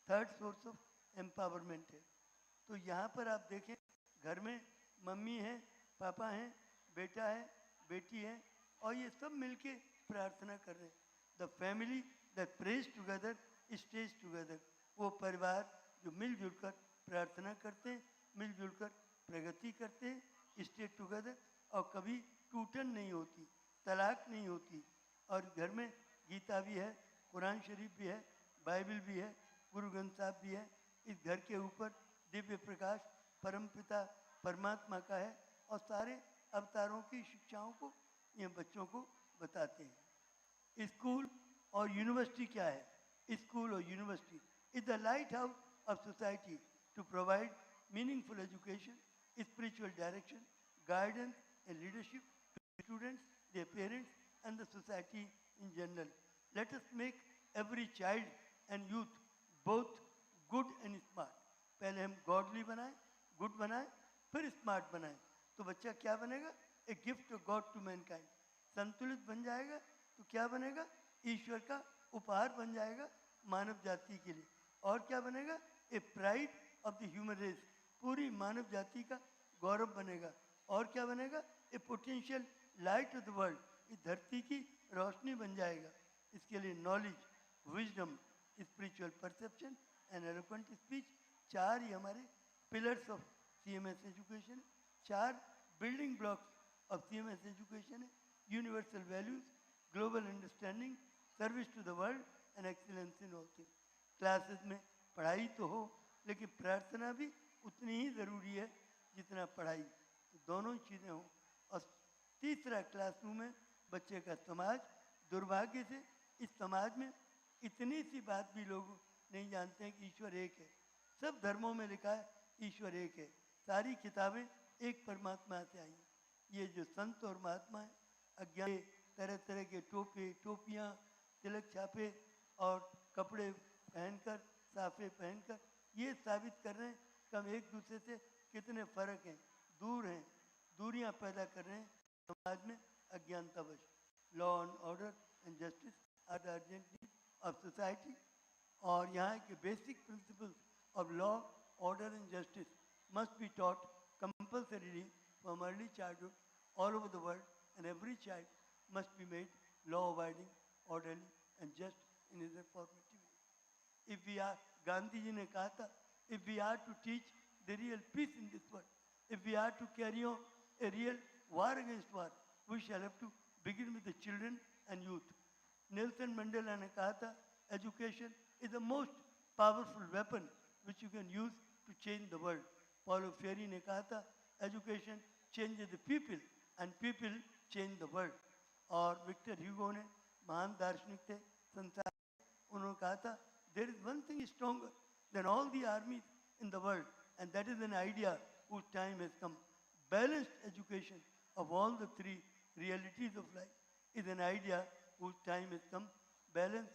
third source of empowerment है। तो यहाँ पर आप देखें, घर में मम्मी है, पापा हैं, बेटा है, बेटी है, और ये सब मिलके प्रार्थना कर रहे हैं। The family that praise together stage together, वो परिवार जो मिलजुल कर प्रार्थना करते हैं, मिलजुल कर प्रगति करते हैं, स्टे टुगेदर, और कभी टूटन नहीं होती, तलाक नहीं होती। और घर में गीता भी है, कुरान शरीफ भी है, बाइबल भी है, गुरु ग्रंथ साहब भी है। इस घर के ऊपर दिव्य प्रकाश परमपिता परमात्मा का है, और सारे अवतारों की शिक्षाओं को ये बच्चों को बताते हैं। स्कूल और यूनिवर्सिटी क्या है? स्कूल और university is the lighthouse of society to provide meaningful education, spiritual direction, guidance and leadership to students, their parents, and the society in general. Let us make every child and youth both good and smart. पहले हम godly बनाएं, good बनाएं, फिर smart बनाएं। तो बच्चा क्या बनेगा? A gift of God to mankind. संतुलित बन जाएगा तो क्या बनेगा? ईश्वर का उपहार बन जाएगा मानव जाति के लिए। और क्या बनेगा? A pride of the human race, पूरी मानव जाति का गौरव बनेगा। और क्या बनेगा? A potential light of the world, इस धरती की रोशनी बन जाएगा। इसके लिए knowledge, wisdom, spiritual perception and eloquent speech, 4 ही हमारे pillars of CMS education, 4 building blocks of CMS education है। Universal values, global understanding, service to the world and excellence in all things. Classes में पढ़ाई तो हो, लेकिन प्रार्थना भी उतनी ही ज़रूरी है जितना पढ़ाई। तो दोनों चीज़ें हों। और तीसरा क्लासरूम है बच्चे का समाज। दुर्भाग्य से इस समाज में इतनी सी बात भी लोग नहीं जानते हैं कि ईश्वर एक है। सब धर्मों में लिखा है ईश्वर एक है, सारी किताबें एक परमात्मा से आई हैं। ये जो संत और महात्मा हैं, अज्ञान तरह तरह के टोपे, टोपियाँ, तिलक छापे और कपड़े पहनकर, साफे पहनकर ये साबित कर रहे हैं कि हम एक दूसरे से कितने फ़र्क हैं, दूर हैं, दूरियां पैदा कर रहे हैं समाज में अज्ञानतावश। Law and order and justice are the urgent need of society. और यहाँ के basic principles of law, order and justice must be taught compulsorily from early childhood all over the world, and every child must be made law-abiding, orderly and just in his formative age. If we are, Gandhi ji ne kaha tha, if we are to teach the real peace in this world, if we are to carry on a real war against war, we shall have to begin with the children and youth. Nelson Mandela ne kaha tha, education is the most powerful weapon which you can use to change the world. Paulo Freire ने कहा था, education change the people and people change the world. और Victor Hugo ने, महान दार्शनिक थे संसार, उन्होंने कहा था, there is one thing stronger than all the armies in the world, and that is an idea whose time has come. Balanced education of all the three realities of life is an idea whose time has come. Balance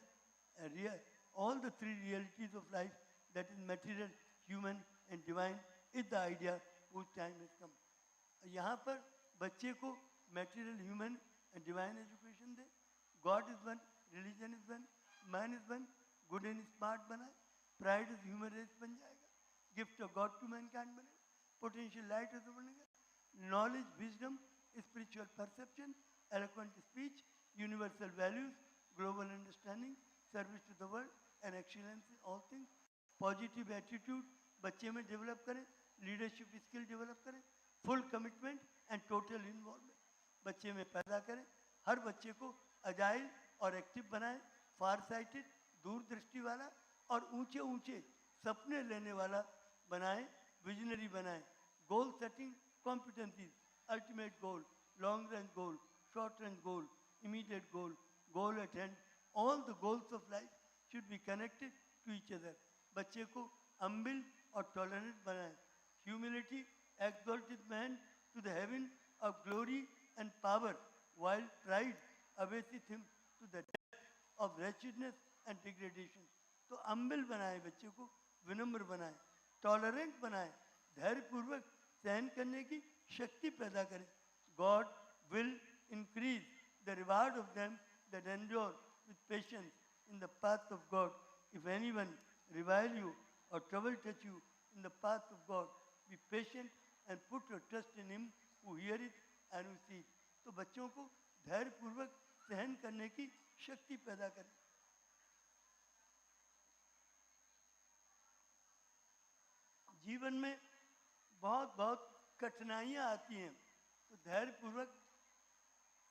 all the three realities of life, that is material, human and divine, is the idea whose time has come. यहाँ पर बच्चे को material, human and divine education they. God is one, religion is one, man is one, good and smart बनाए, pride is human race बन जाएगा, gift of God to mankind बनेगा, potential light is बनेगा, knowledge, wisdom, spiritual perception, eloquent speech, universal values, global understanding, service to the world and excellence in all things, positive attitude बच्चे में develop करें, leadership skill develop करें, full commitment and total involvement बच्चे में पैदा करें, हर बच्चे को अजाइल और एक्टिव बनाएं, फार साइटेड, दूरदृष्टि वाला और ऊंचे ऊंचे सपने लेने वाला बनाएं, विजनरी बनाएं, goal setting competencies, ultimate goal, long range goal, short range goal, immediate goal, goal at hand, all the goals of life should be connected to each other. बच्चे को अम्बिल और टॉलरेंट बनाएं, humility exalted man to the heaven of glory and power, while pride abases him to the depth of wretchedness and degradation. तो अम्बिल बनाए बच्चे को, विनम्र बनाए, टॉलरेंट बनाए, धैर्यपूर्वक सहन करने की शक्ति पैदा करें. God will increase the reward of them that endure with patience in the path of God. If anyone revile you or trouble touch you in the path of God, be patient and put your trust in him who hear it and who sees. तो बच्चों को धैर्यपूर्वक सहन करने की शक्ति पैदा करें. जीवन में बहुत बहुत कठिनाइयाँ आती हैं, तो धैर्यपूर्वक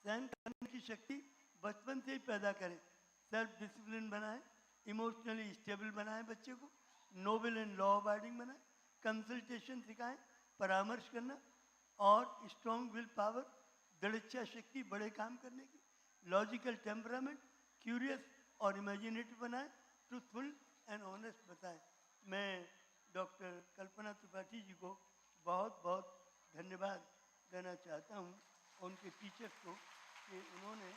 सहन करने की शक्ति बचपन से ही पैदा करें. सेल्फ डिसिप्लिन बनाएं, इमोशनली स्टेबल बनाएं बच्चे को, नोबल एंड लॉ अबाइडिंग बनाएं, कंसल्टेशन सिखाएं, परामर्श करना, और स्ट्रॉन्ग विल पावर, दृढ़ इच्छा शक्ति बड़े काम करने की, लॉजिकल टेम्परामेंट, क्यूरियस और इमेजिनेटिव बनाएं, ट्रूथफुल एंड ऑनेस्ट बताएं. मैं डॉक्टर कल्पना त्रिपाठी जी को बहुत बहुत धन्यवाद देना चाहता हूं, उनके टीचर्स को, कि उन्होंने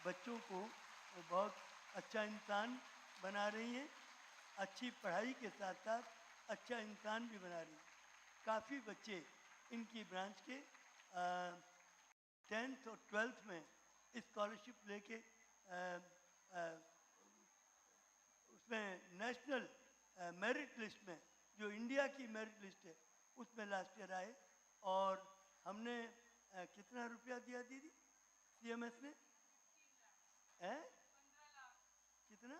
बच्चों को बहुत अच्छा इंसान बना रही हैं, अच्छी पढ़ाई के साथ साथ अच्छा इंसान भी बना रही हैं. काफ़ी बच्चे इनकी ब्रांच के 10th और 12th में स्कॉलरशिप लेके उसमें नेशनल मेरिट लिस्ट में, जो इंडिया की मेरिट लिस्ट है, उसमें लास्ट ईयर आए. और हमने कितना रुपया दिया दीदी सीएमएस ने? कितना?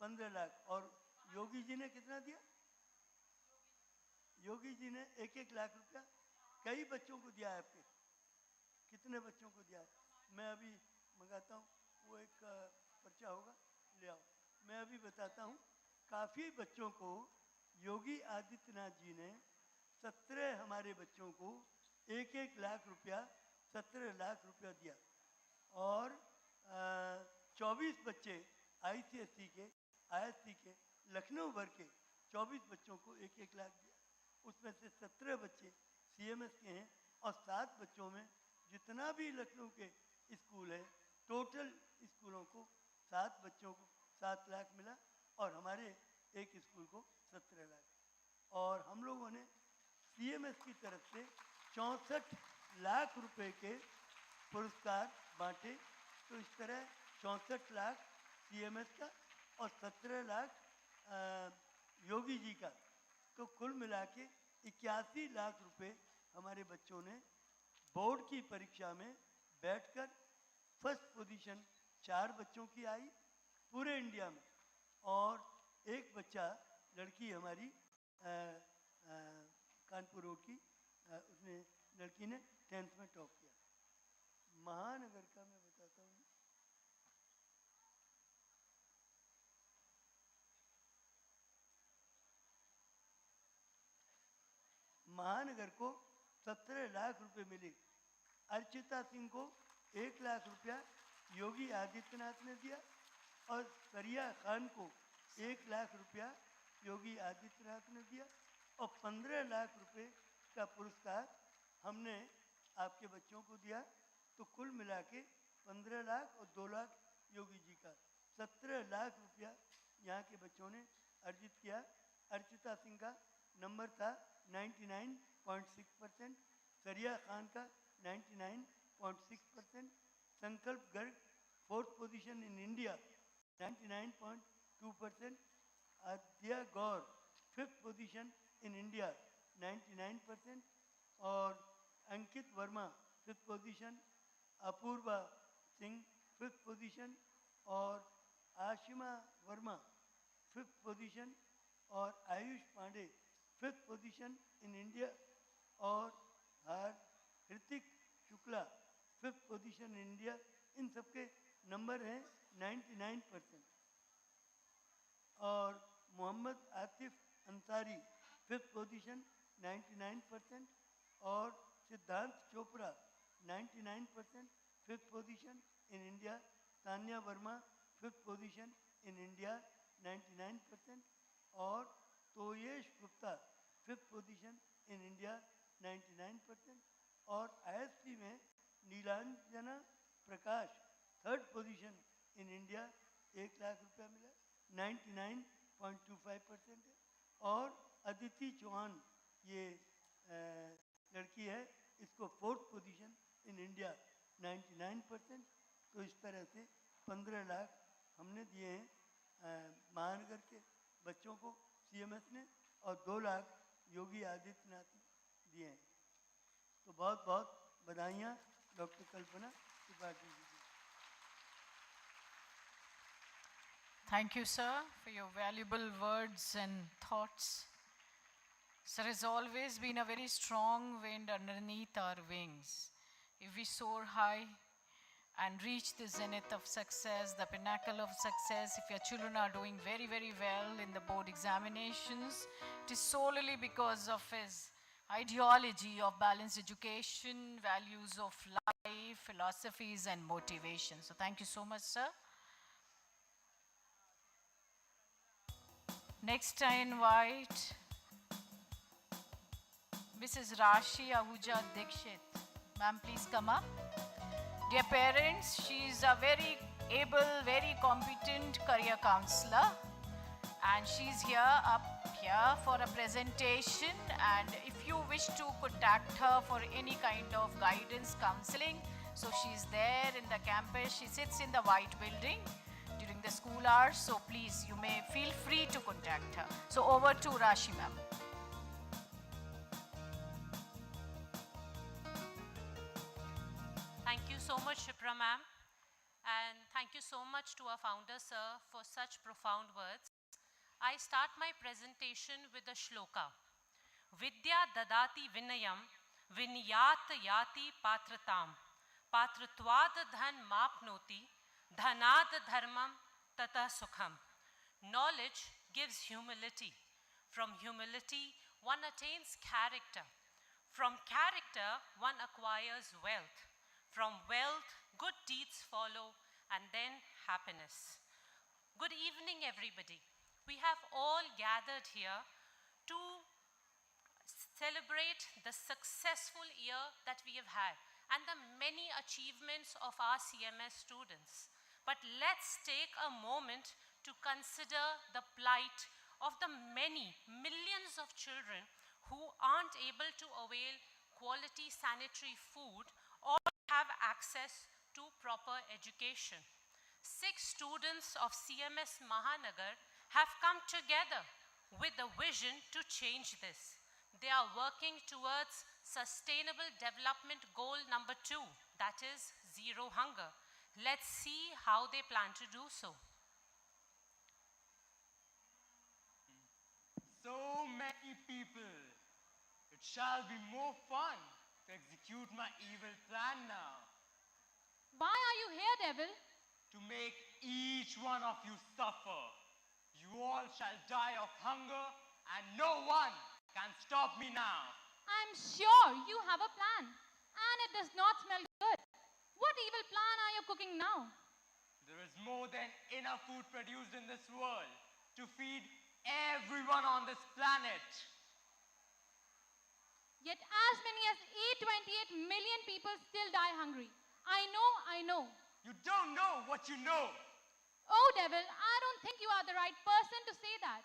15 लाख. और योगी जी ने कितना दिया? योगी जी ने 1-1 लाख रुपया कई बच्चों को दिया है. आपके कितने बच्चों को दिया है? मैं अभी मंगाता हूँ, वो एक पर्चा होगा, ले आओ. मैं अभी बताता हूँ, काफ़ी बच्चों को योगी आदित्यनाथ जी ने 17 हमारे बच्चों को 1-1 लाख रुपया, 17 लाख रुपया दिया. और 24 बच्चे आईसीएसई के, आईएससी के, लखनऊ भर के 24 बच्चों को 1-1 लाख दिया. उसमें से 17 बच्चे सीएमएस के हैं, और 7 बच्चों में जितना भी लखनऊ के स्कूल है, टोटल स्कूलों को 7 बच्चों को 7 लाख मिला, और हमारे एक स्कूल को 17 लाख. और हम लोगों ने सीएमएस की तरफ से 64 लाख रुपए के पुरस्कार बांटे. तो इस तरह 64 लाख सीएमएस का और 17 लाख योगी जी का, तो कुल मिला के 81 लाख रुपए हमारे बच्चों ने बोर्ड की परीक्षा में बैठकर, फर्स्ट पोजीशन 4 बच्चों की आई पूरे इंडिया में, और एक बच्चा, लड़की हमारी कानपुर रोड की, उसने, लड़की ने 10th में टॉप किया. महानगर का मैं बताता हूँ, महानगर को 17 लाख रुपए मिले. अर्चिता सिंह को 1 लाख रुपया योगी आदित्यनाथ ने दिया, और सरिया खान को 1 लाख रुपया योगी आदित्यनाथ ने दिया, और 15 लाख रुपए का पुरस्कार हमने आपके बच्चों को दिया। तो कुल मिला के 15 लाख और 2 लाख योगी जी का 17 लाख रुपया यहाँ के बच्चों ने अर्जित किया। अर्चिता सिंह का नंबर था 99.6%, सरिया खान का 99.6%, Sankalp Garg 4th position in India 99.2%, Aadya Gaur 5th position in India 99%, और Ankit Verma 5th position, Apoorva Singh 5th position, और आशिमा वर्मा 5th पोजीशन, और Ayush Pandey 5th position in India, और Ritik Shukla 5th position in India. इन सबके नंबर हैं 99%। और मोहम्मद आतिफ अंसारी 5th पोजीशन 99%, और Siddhant Chopra 99% 5th position in India, Tanya Verma 5th position in India 99%, और Toyesh Gupta 5th position in India 99%, और ISP में Nilanjana Prakash 3rd position in India 1 lakh रुपया मिला, 99.25% है। और अदिति चौहान ये लड़की है, इसको 4th पोजीशन इन इंडिया 99%। तो इस तरह से 15 लाख हमने दिए हैं महानगर के बच्चों को CMS ने, और 2 लाख योगी आदित्यनाथ ने दिए हैं। तो बहुत बहुत बधाइयाँ डॉक्टर कल्पना त्रिपाठी जी को। Thank you, sir, for your valuable words and thoughts. Sir has always been a very strong wind underneath our wings. If we soar high and reach the zenith of success, the pinnacle of success, if your children are doing very, very well in the board examinations, it is solely because of his ideology of balanced education, values of life, philosophies, and motivation. So thank you so much, sir. Next, I invite Mrs. Rashi Ahuja Dikshit. Ma'am, please come up. Dear parents, she is a very able, very competent career counselor, and she's up here for a presentation. And if you wish to contact her for any kind of guidance, counseling, so she's there in the campus. She sits in the white building during the school hours, so please, you may feel free to contact her. So over to Rashi ma'am. Thank you so much, Shipra ma'am, and thank you so much to our founder, sir, for such profound words. I start my presentation with a shloka. Vidya dadati vinayam, vinyat yati patratam, patratvad dhan mapnoti, dhanad dharmam tata sukham. Knowledge gives humility. From humility, one attains character. From character, one acquires wealth. From wealth, good deeds follow, and then happiness. Good evening, everybody. We have all gathered here to celebrate the successful year that we have had and the many achievements of our CMS students. But let's take a moment to consider the plight of the many millions of children who aren't able to avail quality sanitary food or have access to proper education. 6 students of CMS Mahanagar have come together with a vision to change this. They are working towards Sustainable Development Goal number 2, that is zero hunger. Let's see how they plan to do so. So many people. It shall be more fun to execute my evil plan now. Why are you here, devil? To make each one of you suffer. You all shall die of hunger, and no one can stop me now. I'm sure you have a plan, and it does not smell good. What evil plan are you cooking now? There is more than enough food produced in this world to feed everyone on this planet. Yet as many as 828 million people still die hungry. I know. You don't know what you know. Oh, devil, I don't think you are the right person to say that.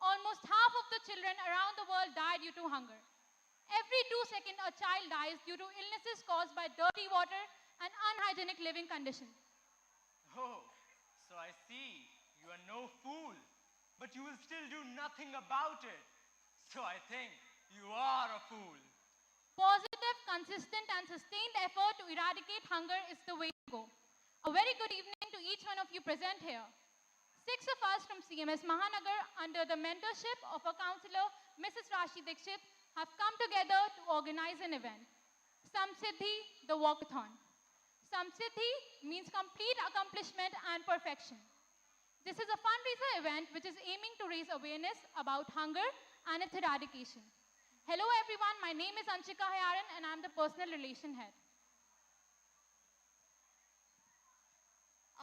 Almost half of the children around the world die due to hunger. Every 2 seconds, a child dies due to illnesses caused by dirty water and unhygienic living conditions. Oh, so I see. You are no fool. But you will still do nothing about it. So I think you are a fool. Positive, consistent, and sustained effort to eradicate hunger is the way to go. A very good evening to each one of you present here. 6 of us from CMS Mahanagar, under the mentorship of our counselor, Mrs. Rashi Dikshit, have come together to organize an event. Samsiddhi, the walkathon. Samsiddhi means complete accomplishment and perfection. This is a fundraiser event which is aiming to raise awareness about hunger and its eradication. Hello everyone, my name is Anshika Hayaran and I'm the personal relation head.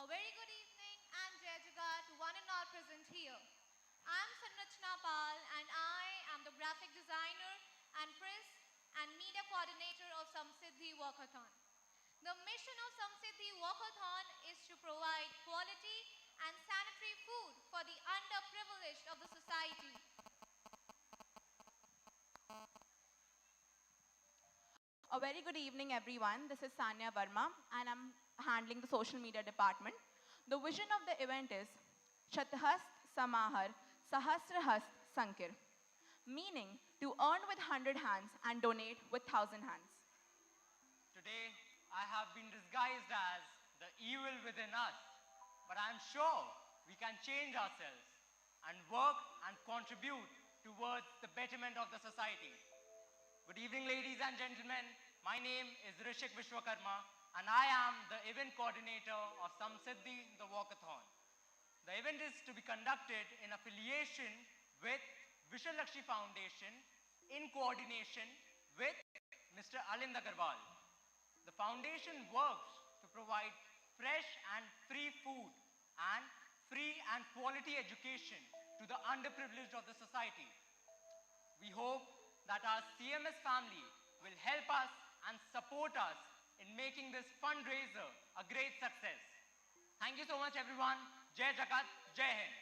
A very good evening and Jai Jagat to one and all present here. I'm Sanrachna Pal and I am the graphic designer and press and media coordinator of Samsiddhi Walkathon. The mission of Samsiddhi Walkathon is to provide quality and sanitary food for the underprivileged of the society. A very good evening, everyone. This is Sanya Verma, and I'm handling the social media department. The vision of the event is Shatahast Samahar Sahasrahast Sankir, meaning to earn with 100 hands and donate with 1,000 hands. Today, I have been disguised as the evil within us, but I'm sure we can change ourselves and work and contribute towards the betterment of the society. Good evening, ladies and gentlemen. My name is Rishik Vishwakarma, and I am the event coordinator of Samsiddhi, the walkathon. The event is to be conducted in affiliation with Vishalakshmi Foundation in coordination with Mr. Alind Agarwal. The foundation works to provide fresh and free food and free and quality education to the underprivileged of the society. We hope that our CMS family will help us and support us in making this fundraiser a great success. Thank you so much, everyone. Jai Jagat, Jai Hind.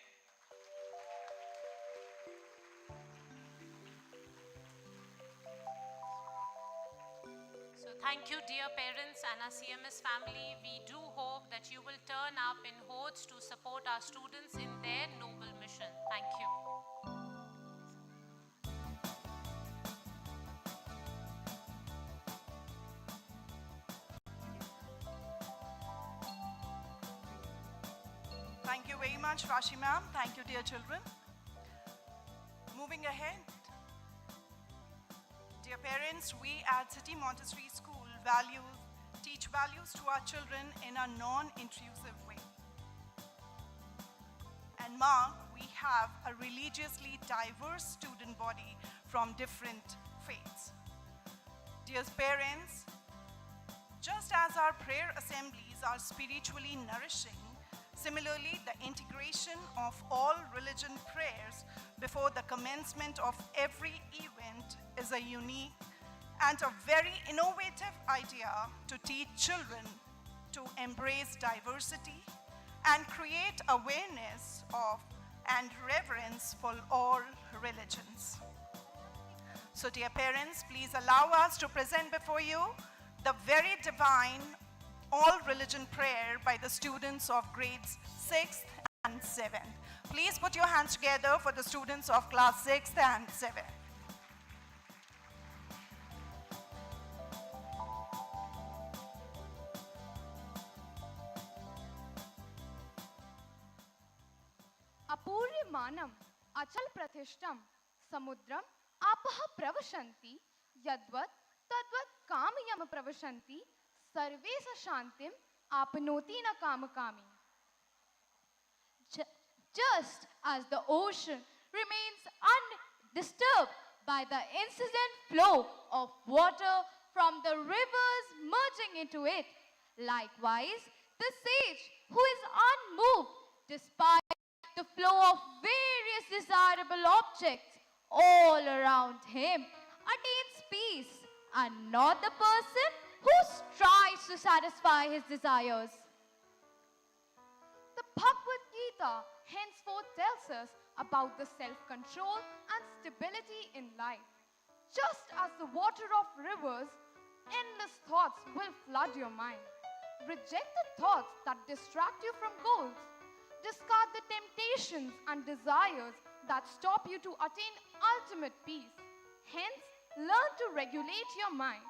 So thank you, dear parents and our CMS family. We do hope that you will turn up in hordes to support our students in their noble mission. Thank you. Thank you very much, Rashi ma'am. Thank you, dear children. Moving ahead. Dear parents, we at City Montessori School teach values to our children in a non-intrusive way. And Ma, we have a religiously diverse student body from different faiths. Dear parents, just as our prayer assemblies are spiritually nourishing, similarly, the integration of all religion prayers before the commencement of every event is a unique and a very innovative idea to teach children to embrace diversity and create awareness of and reverence for all religions. So, dear parents, please allow us to present before you the very divine all religion prayer by the students of grades 6th and 7th. Please put your hands together for the students of class 6th and 7th. अपूर्यमानम अचल प्रतिष्ठम समुद्रम आपः प्रवशन्ति यद्वत् तद्वत् कामयम प्रवशन्ति सर्वेश शांतिम आपनोति न कामकामी. Just as the ocean remains undisturbed by the incessant flow of water from the rivers merging into it, likewise the sage who is unmoved despite the flow of various desirable objects all around him attains peace and not the person who strives to satisfy his desires. The Bhagavad Gita henceforth tells us about the self-control and stability in life. Just as the water of rivers, endless thoughts will flood your mind. Reject the thoughts that distract you from goals. Discard the temptations and desires that stop you to attain ultimate peace. Hence, learn to regulate your mind.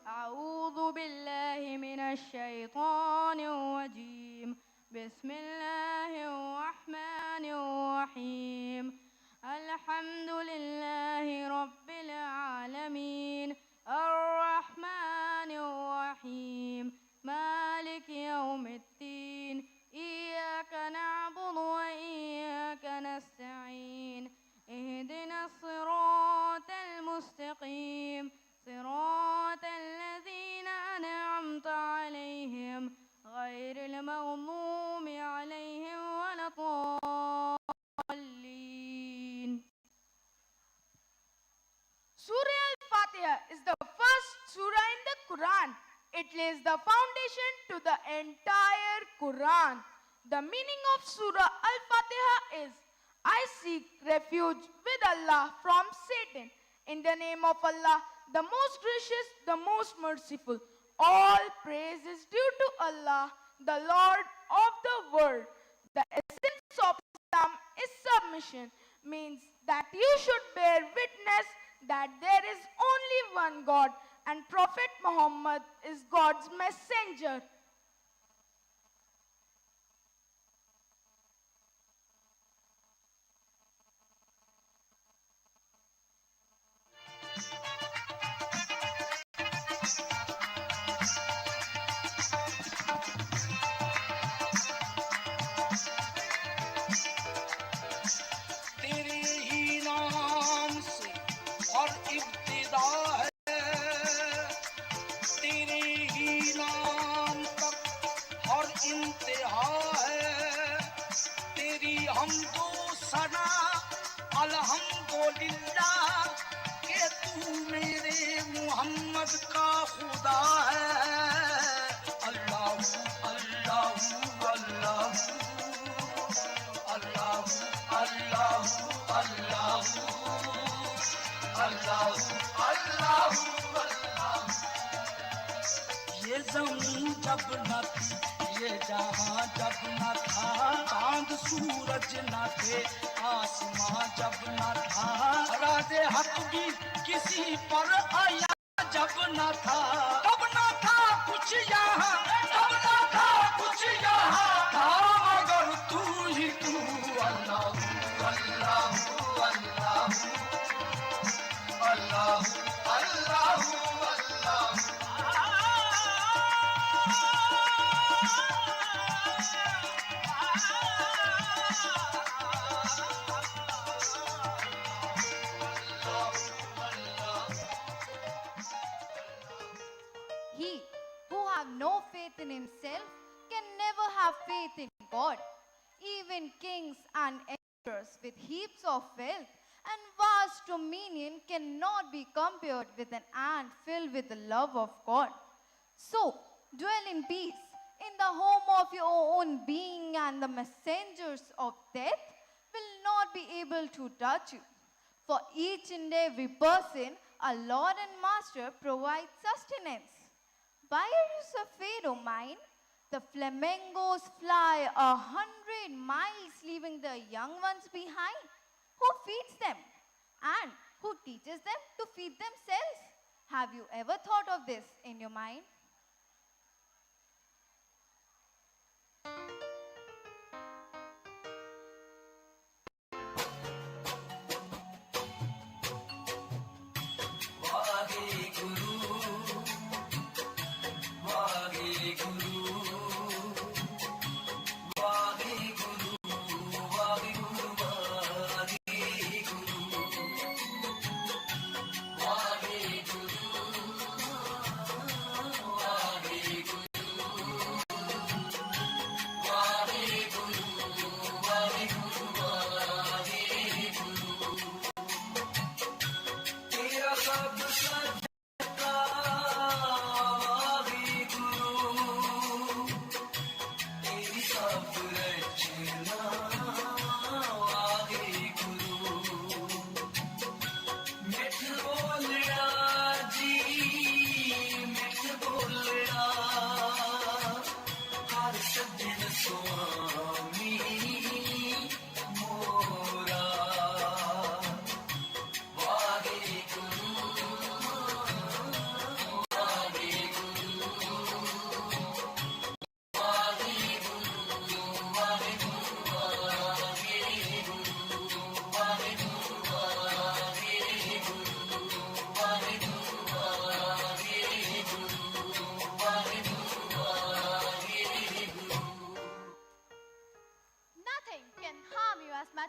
أعوذ بالله من الشيطان الرجيم. بسم الله الرحمن الرحيم. الحمد لله رب العالمين الرحمن الرحيم مالك يوم الدين إياك نعبد وإياك نستعين اهدنا الصراط المستقيم صراط الذين أنعمت عليهم غير المغضوب عليهم ولا الضالين. Surah Al-Fatiha is the first surah in the Quran. It lays the foundation to the entire Quran. The meaning of Surah Al-Fatiha is, I seek refuge with Allah from Satan. In the name of Allah, the most gracious, the most merciful. All praise is due to Allah, the Lord of the world. The essence of Islam is submission, means that you should bear witness that there is only one God and Prophet Muhammad is God's messenger. तेरे ही नाम से हर इब्तिदा है, तेरे ही नाम तक हर इंतहा है। तेरी हमदो सना अल्हम्दुलिल्लाह के तू मेरे मोहम्मद का खुदा है। अल्लाह अल्लाह अल्लाह अल्लाह अल्लाह अल्लाह अल्लाह अल्लाह अल्लाह। ये ज़मीं जब न थी, ये जहां जब न था चांद सूरज न थे आसमां जब न था राज़े हक भी किसी पर आया जब न था तब न था कुछ यहाँ तब न था कुछ यहाँ था मगर तू ही तू अल्लाह अल्लाह अल्लाह अल्लाह अल्लाह अल्लाह He who have no faith in himself can never have faith in God. Even kings and emperors with heaps of wealth and vast dominion cannot be compared with an ant filled with the love of God. So, dwell in peace in the home of your own being, and the messengers of death will not be able to touch you. For each and every person, our Lord and Master provides sustenance. Why are you so afraid, O mine? The flamingos fly 100 miles, leaving their young ones behind. Who feeds them? And who teaches them to feed themselves? Have you ever thought of this in your mind?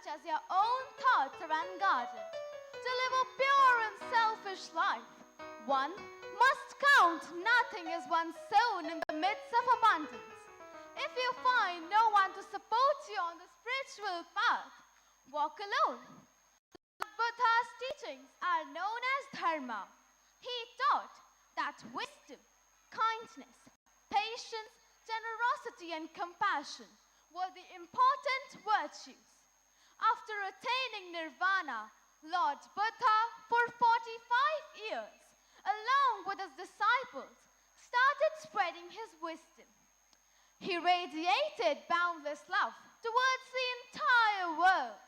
As your own thoughts are unguarded. To live a pure and selfish life, one must count nothing as one's sown in the midst of abundance. If you find no one to support you on the spiritual path, walk alone. Buddha's teachings are known as dharma. He taught that wisdom, kindness, patience, generosity, and compassion were the important virtues. After attaining nirvana, Lord Buddha, for 45 years, along with his disciples, started spreading his wisdom. He radiated boundless love towards the entire world.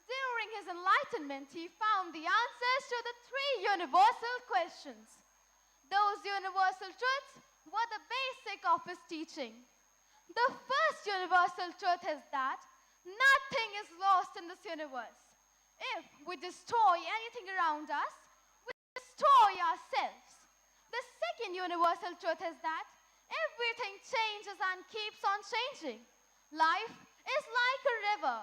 During his enlightenment, he found the answers to the three universal questions. Those universal truths were the basic of his teaching. The first universal truth is that nothing is lost in this universe. If we destroy anything around us, we destroy ourselves. The second universal truth is that everything changes and keeps on changing. Life is like a river.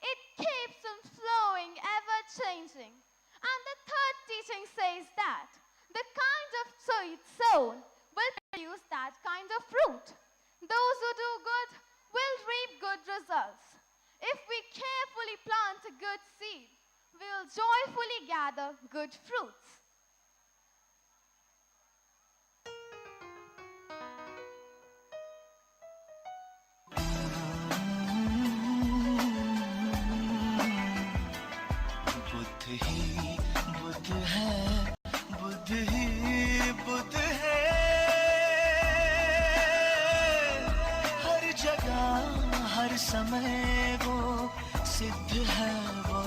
It keeps on flowing, ever changing. And the third teaching says that the kind of seed sown will produce that kind of fruit. Those who do good will reap good results. If we carefully plant a good seed, we will joyfully gather good fruits. Buddha ही बुद्ध है बुद्ध ही बुद्ध है हर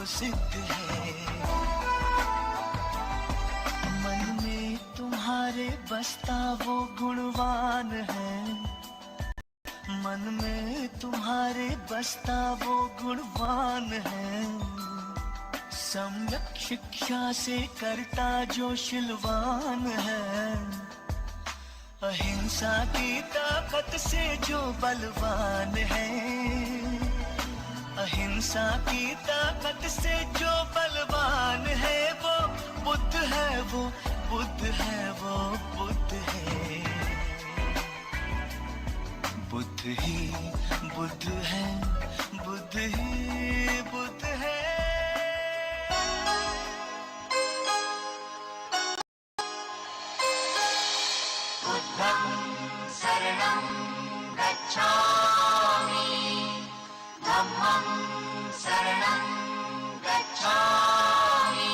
सिद्ध है मन में तुम्हारे बसता वो गुणवान है मन में तुम्हारे बसता वो गुणवान है सम्यक शिक्षा से करता जो शिलवान है अहिंसा की ताकत से जो बलवान है अहिंसा की ताकत से जो बलवान है वो बुद्ध है वो बुद्ध है वो बुद्ध है बुद्ध ही बुद्ध है बुद्ध ही बुद्ध है बुद्धं शरणं गच्छामि धम्मं शरणं गच्छामि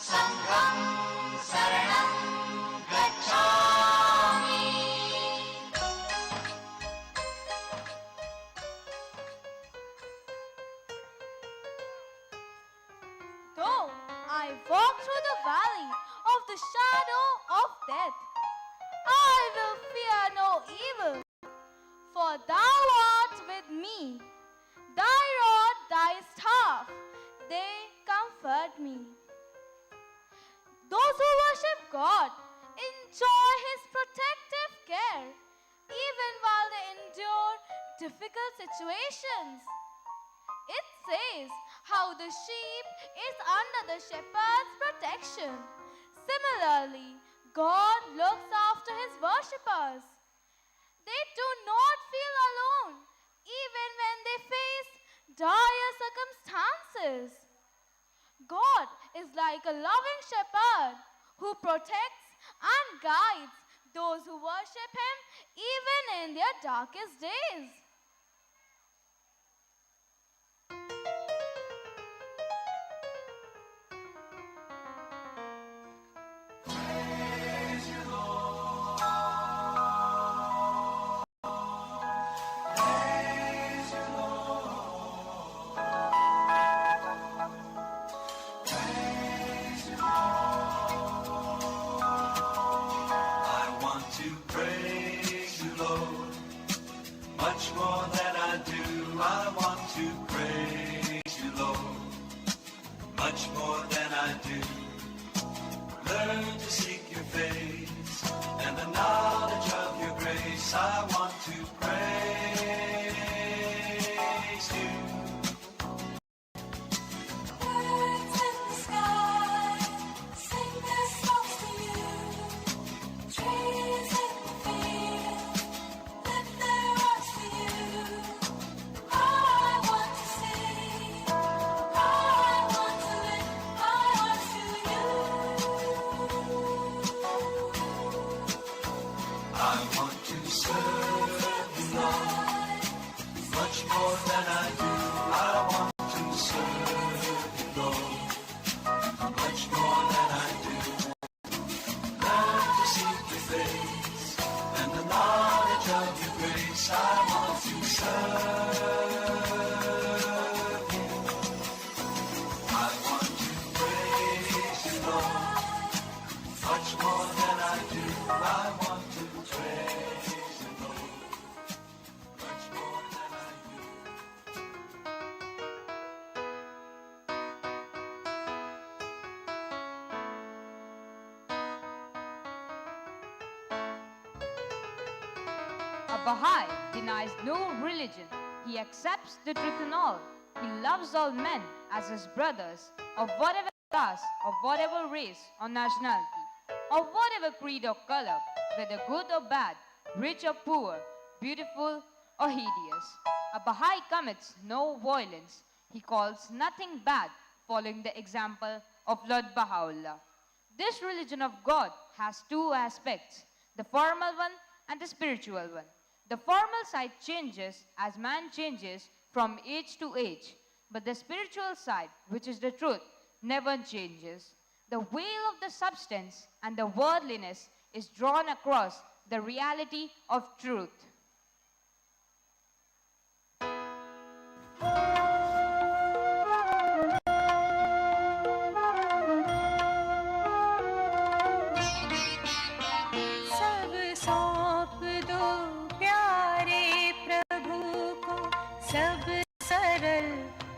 संघं शरणं गच्छामि Though I walk through the valley of the shadow of death, I will fear no evil, for thou art with me. Thy rod, thy staff, they comfort me. Those who worship God enjoy His protective care, even while they endure difficult situations. It says how the sheep is under the shepherd's protection. Similarly, God looks after His worshippers. They do not feel alone, even when they face dire circumstances. God is like a loving shepherd who protects and guides those who worship Him even in their darkest days. I want to praise you, Lord, much more than I do. I want to praise you, Lord, much more than I do. Learn to seek your face and the knowledge of your grace. I want to praise you. Birds in the sky sing their songs to you. Trees in the field lift their arms to you. I want to sing. I want to lift my arms to you. I want to serve you, Lord, much more than I do. I want to serve you, Lord, much more than I do. Learn to seek your face and the knowledge of your grace. I want to serve you. I want to praise you, Lord, much more than I do. I want to praise you, Lord, much more than I do. A Baha'i denies no religion. He accepts the truth in all. He loves all men as his brothers, of whatever caste, of whatever race or nationality, of whatever creed or color, whether good or bad, rich or poor, beautiful or hideous. A Baha'i commits no violence. He calls nothing bad, following the example of Lord Baha'u'llah. This religion of God has two aspects, the formal one and the spiritual one. The formal side changes as man changes from age to age, but the spiritual side, which is the truth, never changes. The veil of the substance and the worldliness is drawn across the reality of truth.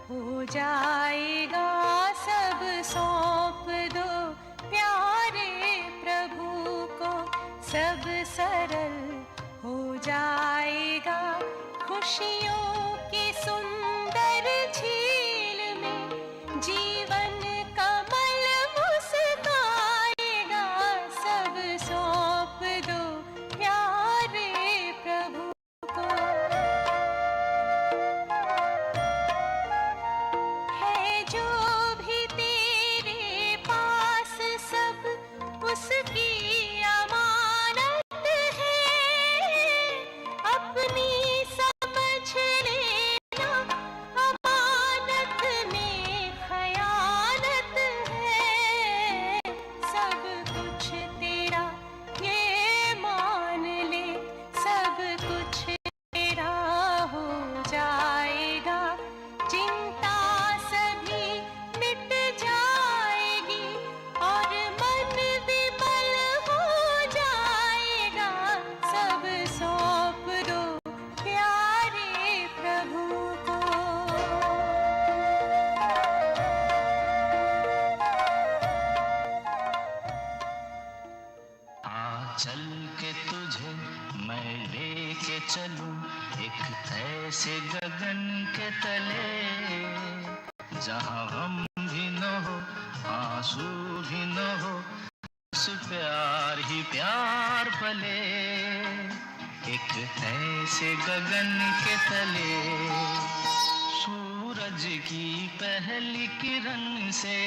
हो जाएगा सब सौंप दो प्यारे प्रभु को, सब सरल हो जाएगा खुशियों की सुंदर झील में, जीवन कमल मुस्काएगा, सब सौंप दो प्यारे प्रभु को। है जो भी तेरे पास सब उसकी अमानत है, अपनी समझ लेना अमानत में खयानत है, सब कुछ तेरा ये मान ले, सब कुछ तेरा हो जाएगा, चिंता सभी मिट जाएगी और मन विमल हो जाएगा, सब सौंप दो प्यारे प्रभु को। आ चल के तुझे मैं लेके चलूं एक ऐसे गगन के तले, जहां हम भी न हो आंसू भी न हो, बस प्यार ही प्यार पले, एक ऐसे गगन के तले, सूरज की पहली किरण से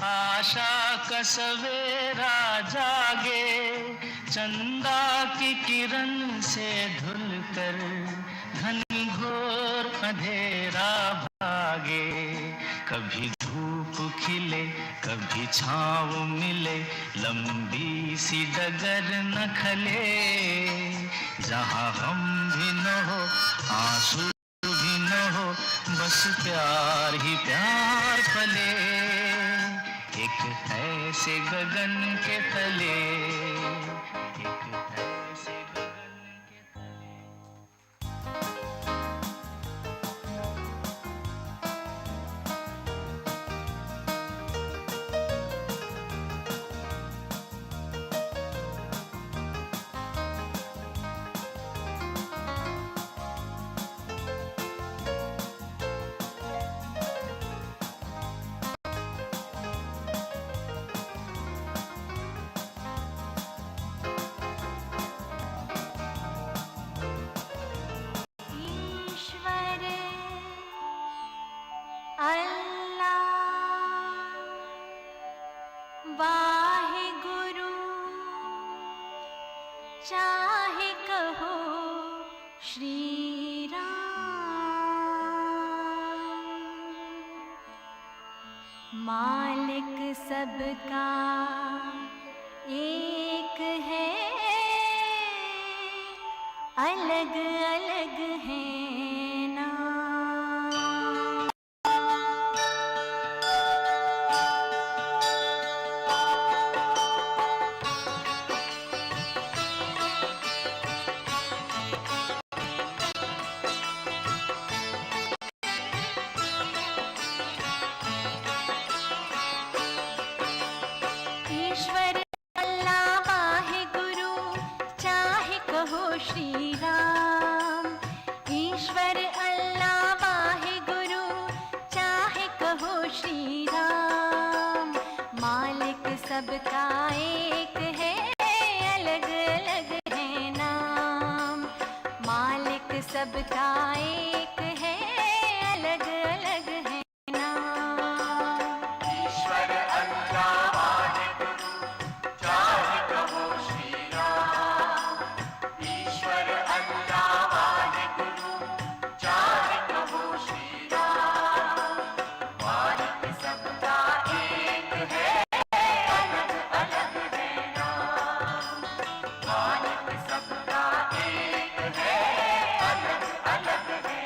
आशा का सवेरा जागे, चंदा की किरण से धुल कर घनघोर अंधेरा भागे, कभी धूप खिले कभी छाँव मिले, लंबी सी डगर न खले, जहाँ हम भी न हो आंसू भी न हो, बस प्यार ही प्यार पले, एक ऐसे गगन के तले, एक ऐसे गगन के तले। ईश्वर अल्लाह वाहिगुरु, चाहे कहो श्री राम, मालिक सबका एक है, अलग अलग है नाम। ईश्वर अल्लाह वाहिगुरु, चाहे कहो श्री राम, ईश्वर अल्लाह वाहिगुरु, चाहे कहो श्री राम, मालिक सबका एक है, अलग अलग है नाम, मालिक सबका एक है, अलग अलग है नाम। ईश्वर अल्लाह वाहिगुरु, चाहे कहो श्री राम, ईश्वर अल्लाह वाहिगुरु, चाहे कहो श्री राम, मालिक सबका एक है, अलग अलग है नाम, मालिक सबका एक है, अलग अलग है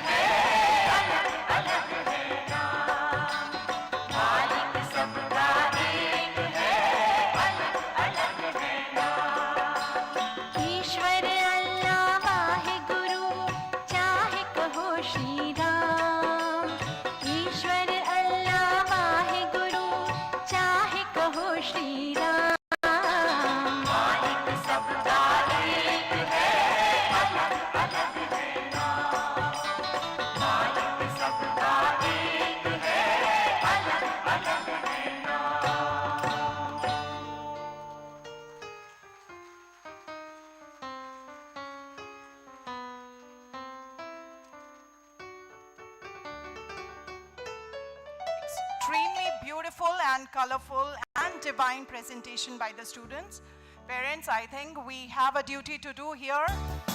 है अलग अलग है नाम मालिक सबका एक है अलग अलग है नाम ईश्वर अल्लाह वाहे गुरु चाहे कहो श्री राम ईश्वर अल्लाह वाहे गुरु चाहे कहो श्री राम मालिक सबका एक है अलग अलग है नाम मालिक सबका एक है अलग अलग है नाम Extremely beautiful and colorful and divine presentation by the students. Parents, I think we have a duty to do here.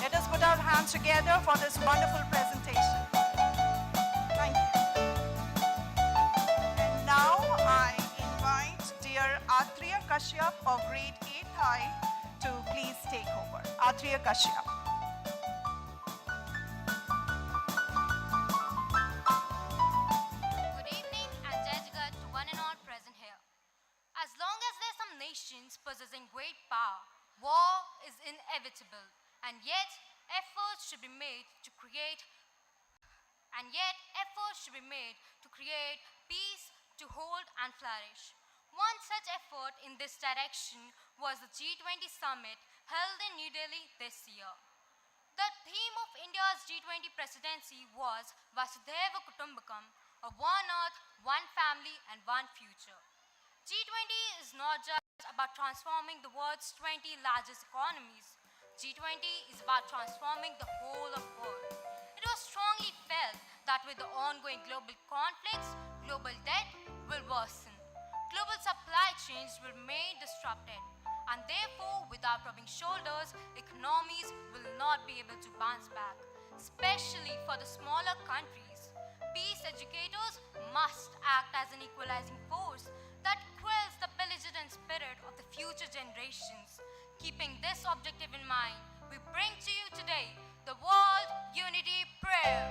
Let us put our hands together for this wonderful presentation. Thank you. And now I invite dear Atriya Kashyap of grade 8I to please take over. Atriya Kashyap. Good evening and Jai Jagat to one and all present here. As long as there are some nations possessing great power, war is inevitable, and yet efforts should be made to create peace to hold and flourish. One such effort in this direction was the G20 summit held in New Delhi this year. The theme of India's G20 presidency was Vasudhaiva Kutumbakam, a one earth, one family and one future. G20 is not just about transforming the world's 20 largest economies. G20 is about transforming the whole of the world. It was strongly felt that with the ongoing global conflicts, global debt will worsen. Global supply chains will remain disrupted, and therefore, without rubbing shoulders, economies will not be able to bounce back, especially for the smaller countries. Peace educators must act as an equalizing force that quells the belligerent spirit of the future generations. Keeping this objective in mind, we bring to you today the World Unity Prayer.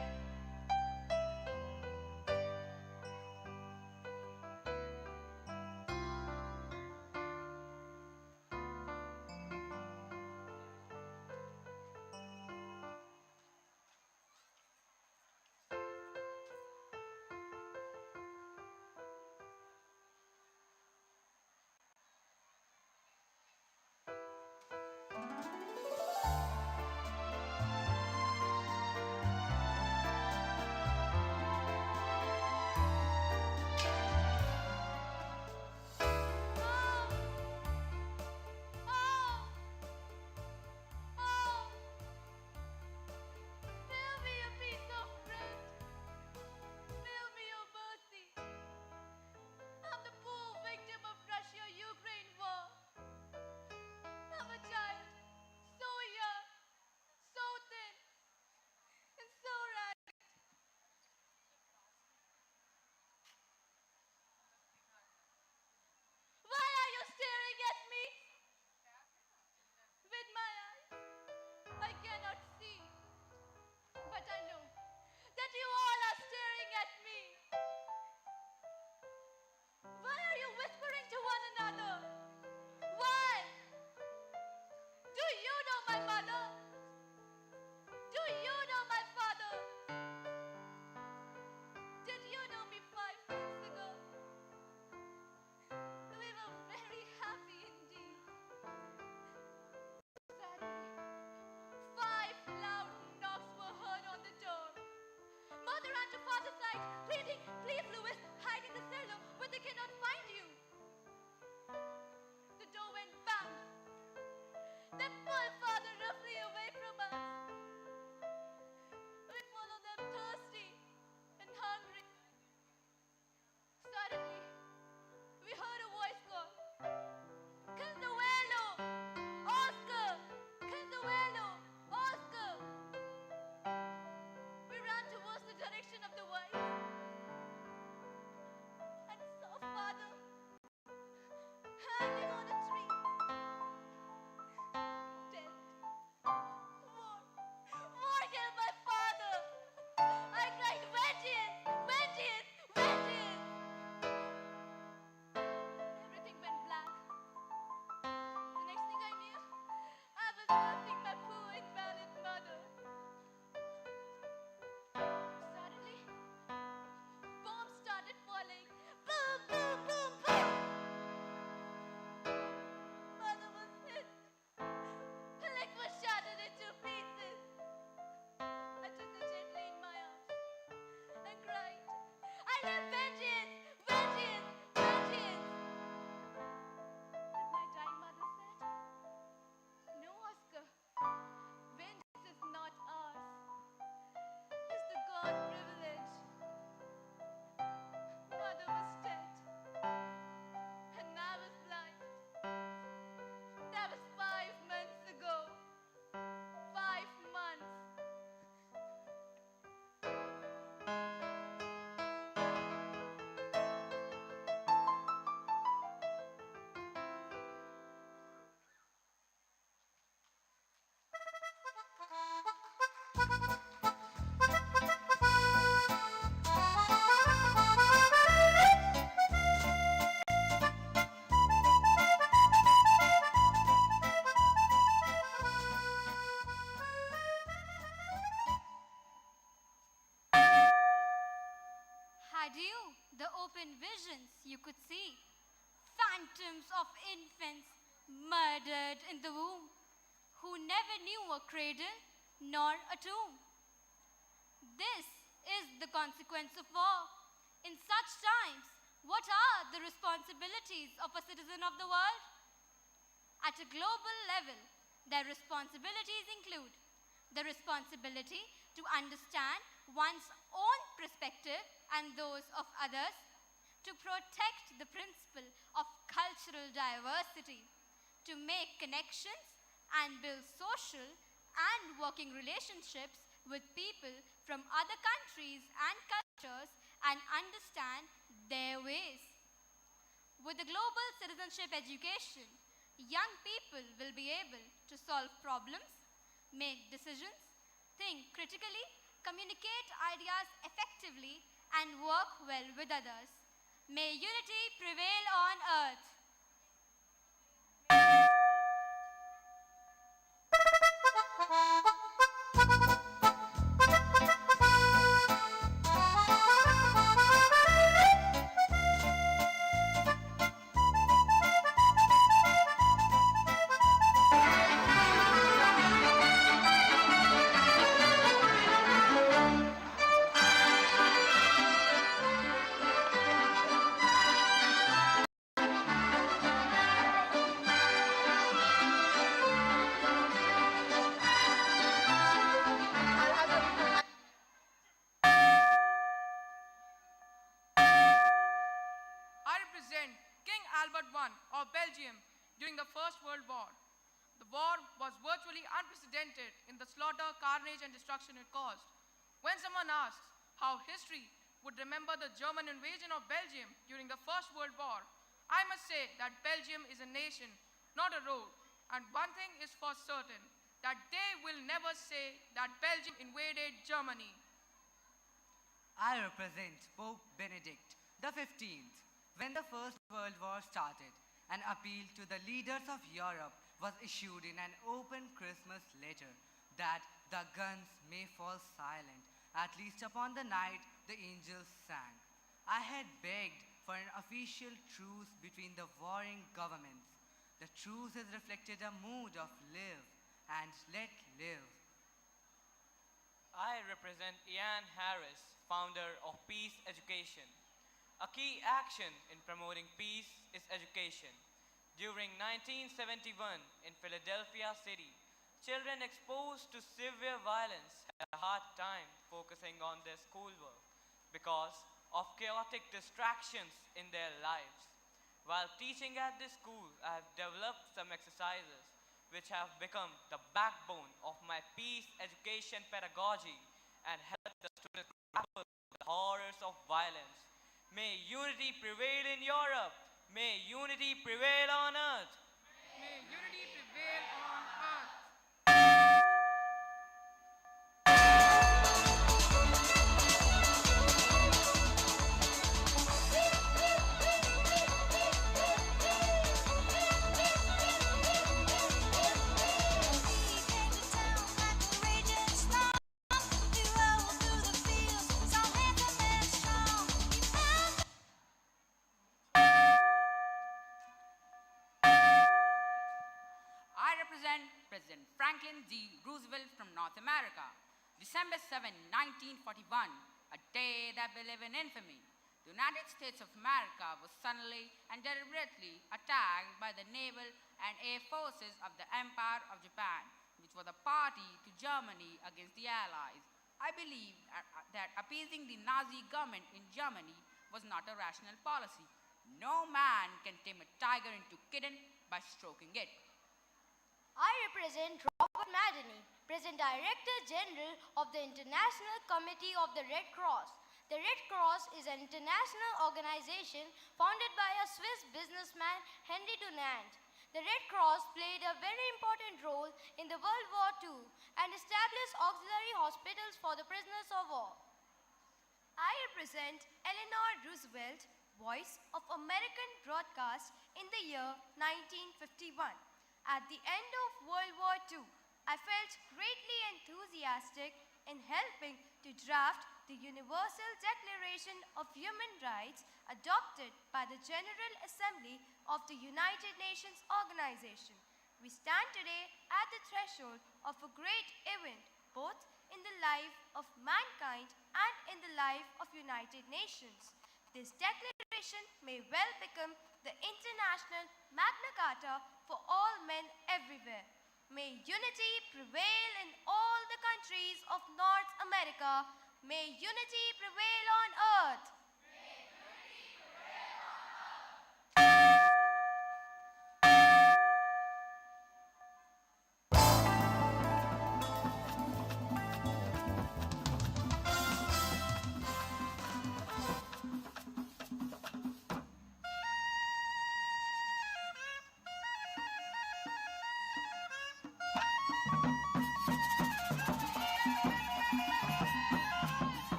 visions you could see. Phantoms of infants murdered in the womb, who never knew a cradle nor a tomb. This is the consequence of war. In such times, what are the responsibilities of a citizen of the world? At a global level, their responsibilities include the responsibility to understand one's own perspective and those of others, to protect the principle of cultural diversity, to make connections and build social and working relationships with people from other countries and cultures and understand their ways. With the global citizenship education, young people will be able to solve problems, make decisions, think critically, communicate ideas effectively, and work well with others. May unity prevail on earth. I represent King Albert I of Belgium during the First World War. The war was virtually unprecedented in the slaughter, carnage, and destruction it caused. When someone asks how history would remember the German invasion of Belgium during the First World War, I must say that Belgium is a nation, not a road. And one thing is for certain, that they will never say that Belgium invaded Germany. I represent Pope Benedict the 15th. When the First World War started, an appeal to the leaders of Europe was issued in an open Christmas letter that the guns may fall silent, at least upon the night the angels sang. I had begged for an official truce between the warring governments. The truce has reflected a mood of live and let live. I represent Ian Harris, founder of Peace Education. A key action in promoting peace is education. During 1971 in Philadelphia City, children exposed to severe violence had a hard time focusing on their schoolwork because of chaotic distractions in their lives. While teaching at this school, I have developed some exercises which have become the backbone of my peace education pedagogy and help the students grapple with the horrors of violence. May unity prevail in Europe. May unity prevail on earth. May unity prevail on earth. I represent President Franklin D. Roosevelt from North America. December 7, 1941, a day that will live in infamy. The United States of America was suddenly and deliberately attacked by the naval and air forces of the Empire of Japan, which was a party to Germany against the Allies. I believe that appeasing the Nazi government in Germany was not a rational policy. No man can tame a tiger into kitten by stroking it. I represent Robert Madeny, President Director General of the International Committee of the Red Cross. The Red Cross is an international organization founded by a Swiss businessman, Henry Dunant. The Red Cross played a very important role in the World War II and established auxiliary hospitals for the prisoners of war. I represent Eleanor Roosevelt, voice of American broadcast in the year 1951. At the end of World War II, I felt greatly enthusiastic in helping to draft the Universal Declaration of Human Rights adopted by the General Assembly of the United Nations Organization. We stand today at the threshold of a great event, both in the life of mankind and in the life of United Nations. This declaration may well become the international Magna Carta for all men everywhere. May unity prevail in all the countries of North America. May unity prevail on earth.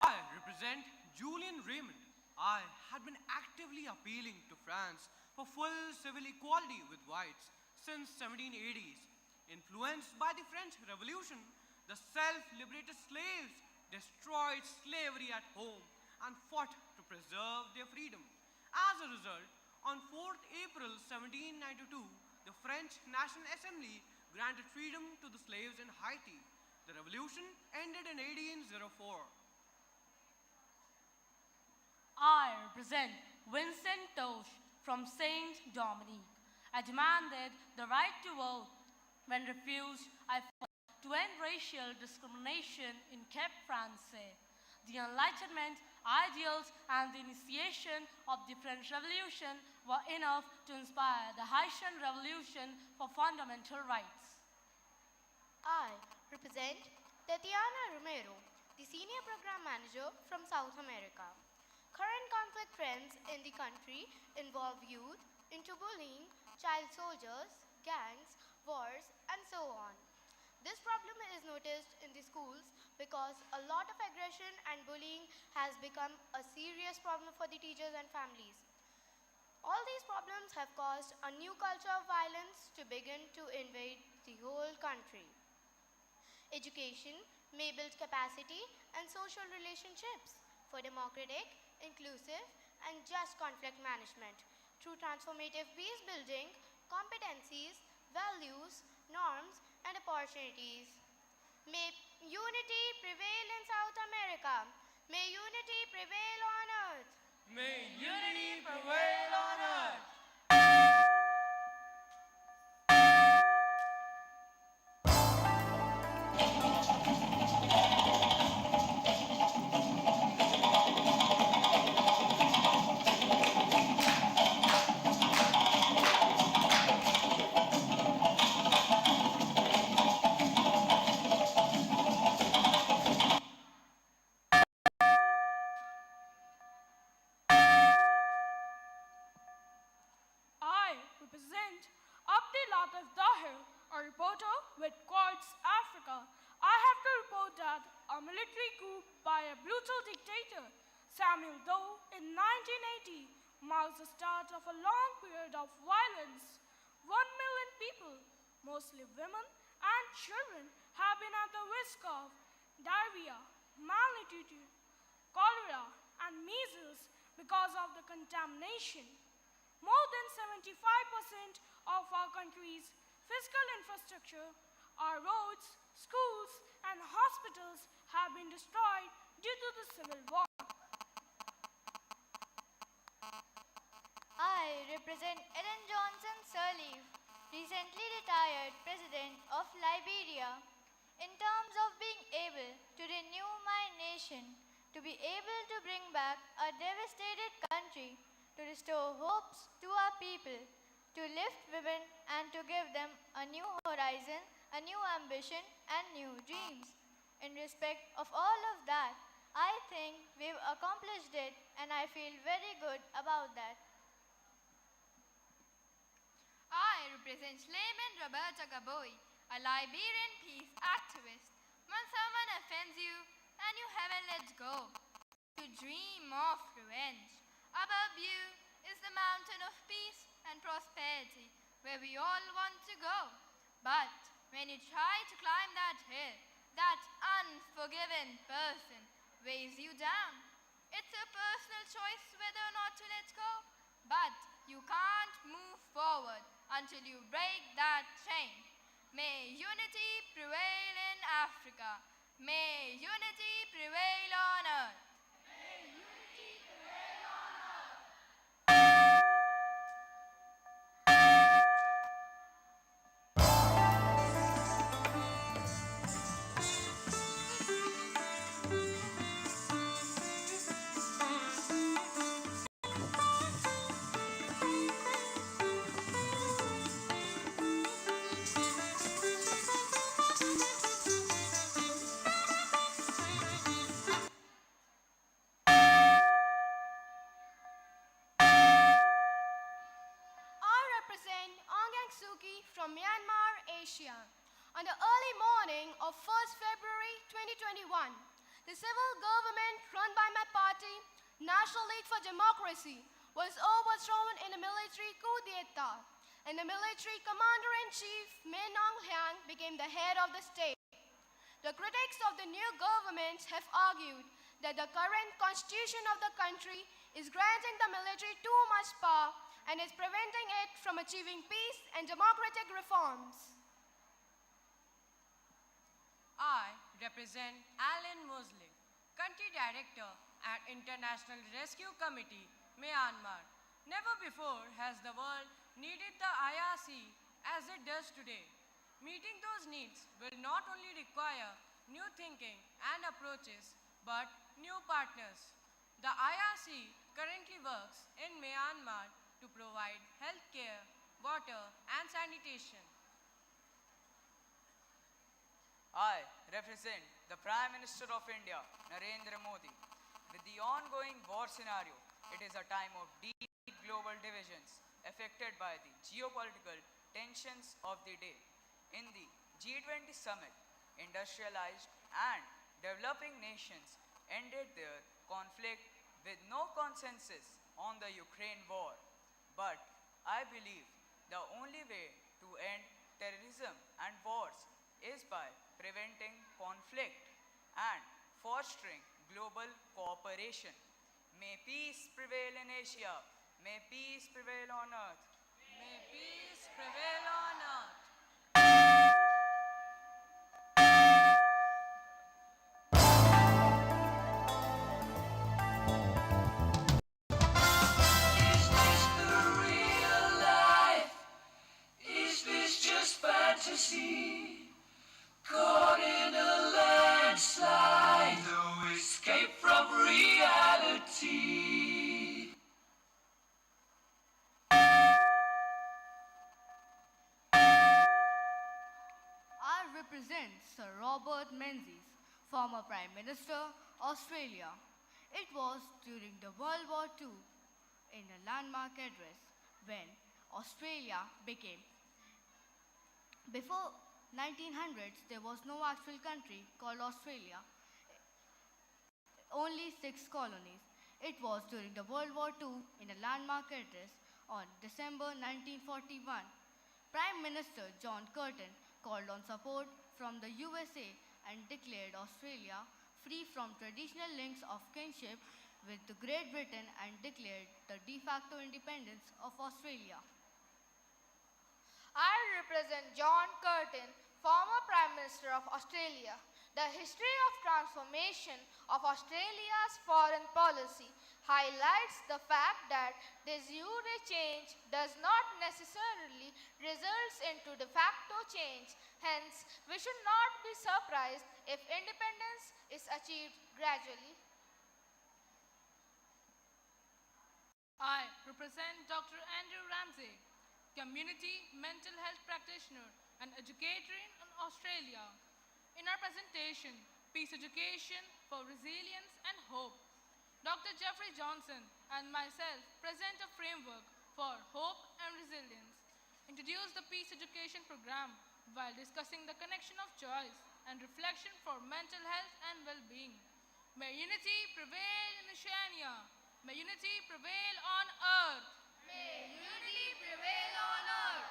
I represent Julian Raymond. I had been actively appealing to France for full civil equality with whites since 1780s. Influenced by the French Revolution, the self-liberated slaves destroyed slavery at home and fought to preserve their freedom. As a result, on 4th April 1792, the French National Assembly granted freedom to the slaves in Haiti. The revolution ended in 1804. I represent Vincent Tosh from Saint Dominique. I demanded the right to vote. When refused, I fought to end racial discrimination in Cape Français. The Enlightenment, ideals, and the initiation of the French Revolution were enough to inspire the Haitian Revolution for fundamental rights. I represent Tatiana Romero, the Senior Program Manager from South America. Current conflict trends in the country involve youth into bullying, child soldiers, gangs, wars, and so on. This problem is noticed in the schools because a lot of aggression and bullying has become a serious problem for the teachers and families. All these problems have caused a new culture of violence to begin to invade the whole country. Education may build capacity and social relationships for democratic, inclusive, and just conflict management through transformative peace building, competencies, values, norms, and opportunities. May unity prevail in South America. May unity prevail on earth. May unity prevail on earth. I represent Abdi Latif Dahir, a reporter with Quartz Africa. I have to report that a military coup by a brutal dictator, Samuel Doe, in 1980 marks the start of a long period of violence. 1 million people, mostly women and children, have been at the risk of diarrhea, malnutrition, cholera, and measles because of the contamination. More than 75% of our country's physical infrastructure, our roads, schools, and hospitals have been destroyed due to the civil war. I represent Ellen Johnson Sirleaf, recently retired President of Liberia. In terms of being able to renew my nation, to be able to bring back a devastated country, to restore hopes to our people, to lift women and to give them a new horizon, a new ambition and new dreams. In respect of all of that, I think we've accomplished it and I feel very good about that. I represent Layman Roberta Gaboy, a Liberian peace activist. When someone offends you and you haven't let go, you dream of revenge. Above you is the mountain of peace and prosperity where we all want to go. But when you try to climb that hill, that unforgiving person weighs you down. It's a personal choice whether or not to let go, but you can't move forward until you break that chain. May unity prevail in Africa. May unity prevail on earth. I represent Aung San Suu Kyi from Myanmar, Asia. On the early morning of 1st February 2021, the civil government run by my party, National League for Democracy, was overthrown in a military coup d'etat, and the military commander-in-chief, Min Aung Hlaing, became the head of the state. The critics of the new government have argued that the current constitution of the country is granting the military too much power and is preventing it from achieving peace and democratic reforms. I represent Alan Mosley, Country Director at International Rescue Committee, Myanmar. Never before has the world needed the IRC as it does today. Meeting those needs will not only require new thinking and approaches, but new partners. The IRC currently works in Myanmar to provide healthcare, water, and sanitation. I represent the Prime Minister of India, Narendra Modi. With the ongoing war scenario, it is a time of deep global divisions affected by the geopolitical tensions of the day. In the G20 summit, industrialized and developing nations ended their conflict with no consensus on the Ukraine war. But I believe the only way to end terrorism and wars is by preventing conflict and fostering global cooperation. May peace prevail in Asia. May peace prevail on earth. May peace prevail on earth. Is this the real life? Is this just fantasy? Caught in a landslide, no escape from reality. I represent Sir Robert Menzies, former Prime Minister, Australia. It was during the World War II, in a landmark address, when Australia became. Before 1900s, there was no actual country called Australia, only 6 colonies. It was during the World War II, in a landmark address on December 1941. Prime Minister John Curtin called on support from the USA and declared Australia free from traditional links of kinship with Great Britain and declared the de facto independence of Australia. I represent John Curtin, former Prime Minister of Australia. The history of transformation of Australia's foreign policy highlights the fact that de jure change does not necessarily result into de facto change. Hence, we should not be surprised if independence is achieved gradually. I represent Dr. Andrew Ramsey, community mental health practitioner and educator in Australia. In our presentation, Peace Education for Resilience and Hope, Dr. Jeffrey Johnson and myself present a framework for hope and resilience, introduce the Peace Education program while discussing the connection of choice and reflection for mental health and well-being. May unity prevail in Oceania. May unity prevail on earth. May unity prevail prevail on earth.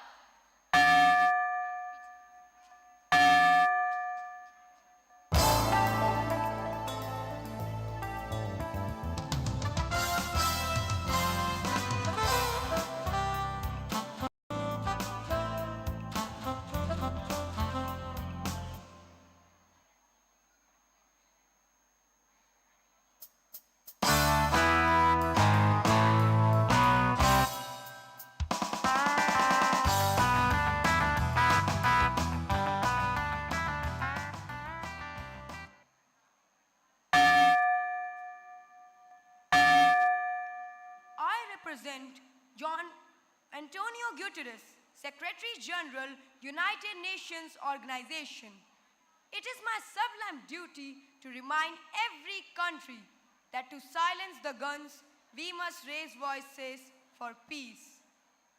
I represent John Antonio Guterres, Secretary General, United Nations Organization. It is my sublime duty to remind every country that to silence the guns, we must raise voices for peace.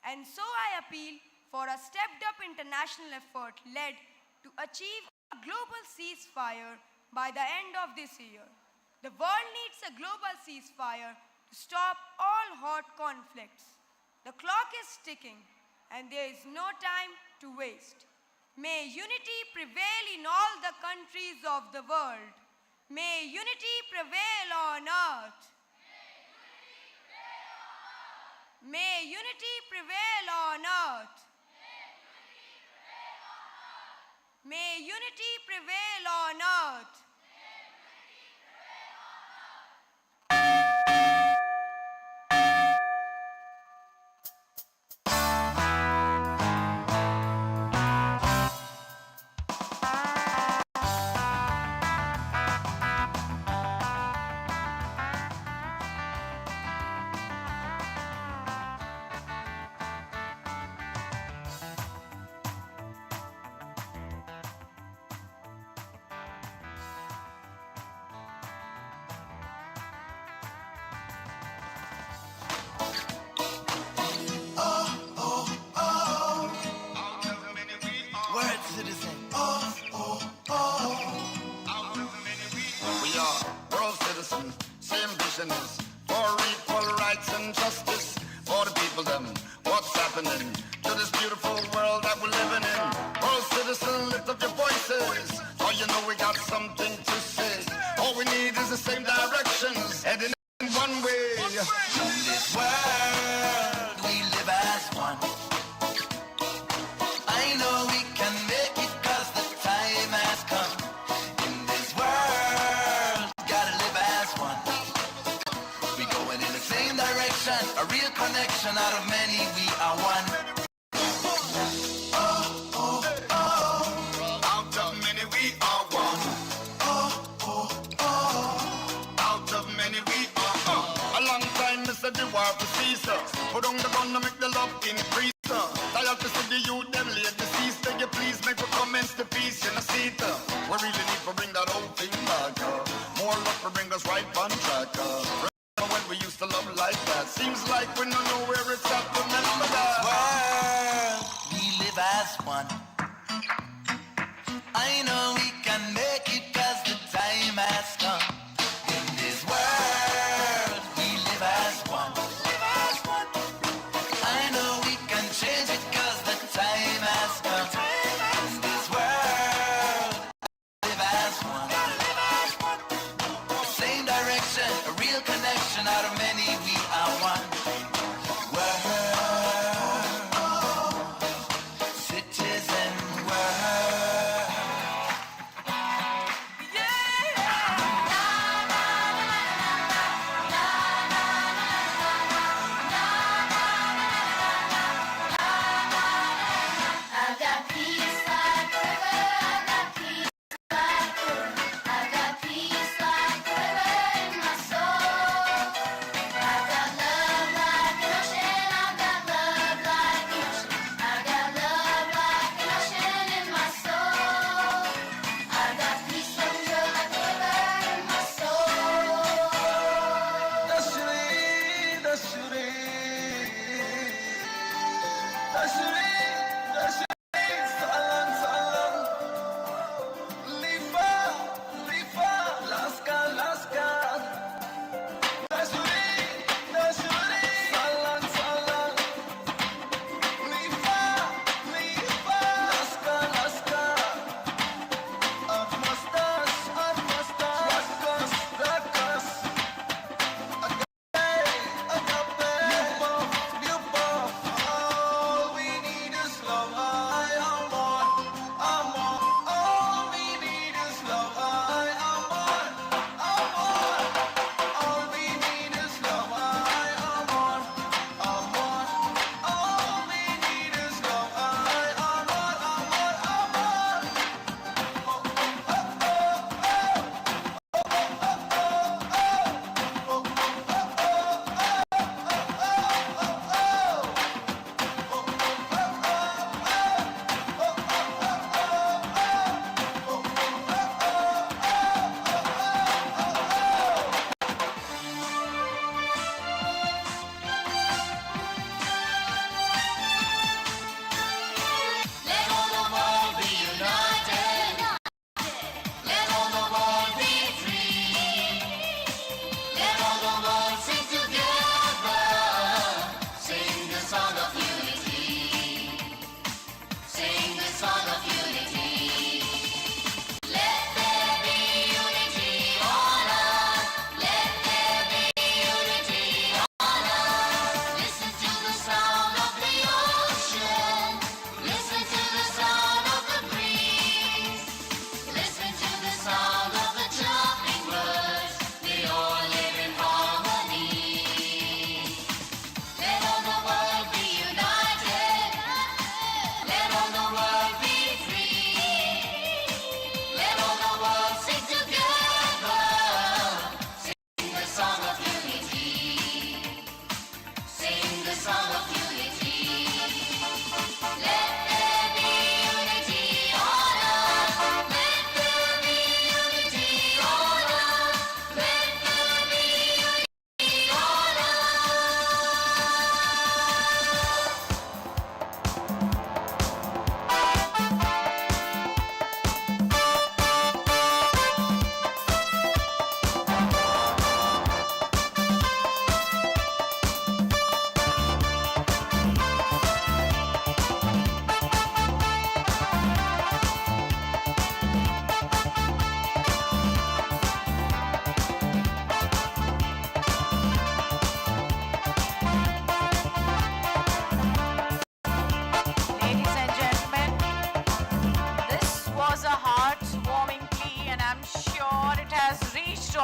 And so I appeal for a stepped-up international effort led to achieve a global ceasefire by the end of this year. The world needs a global ceasefire to stop all hot conflicts. The clock is ticking and there is no time to waste. May unity prevail in all the countries of the world. May unity prevail on earth. May unity prevail on earth. May unity prevail on earth. Word citizen. We are world citizens, same vision is for equal rights and justice for the people them. What's happening to this beautiful world that we're living in? World citizen, lift up your voices. Oh, you know we got something to say. All we need is the same directions, heading in one way. In this world, we live as one. I know we can make it 'cause the time has come. In this world, gotta live as one. We going in the same direction, a real connection. Out of many, we are one. Out of many, we are one. Out of many, we are a long time, Mr. The war for Caesar. Put on the gun to make the love increase. Tired to see the youth, them late deceased. Beg you please make for comments to peace in a seat. We really need to bring that old thing back. More love to bring us right on track. When we used to love like that, seems like we don't know where it's at.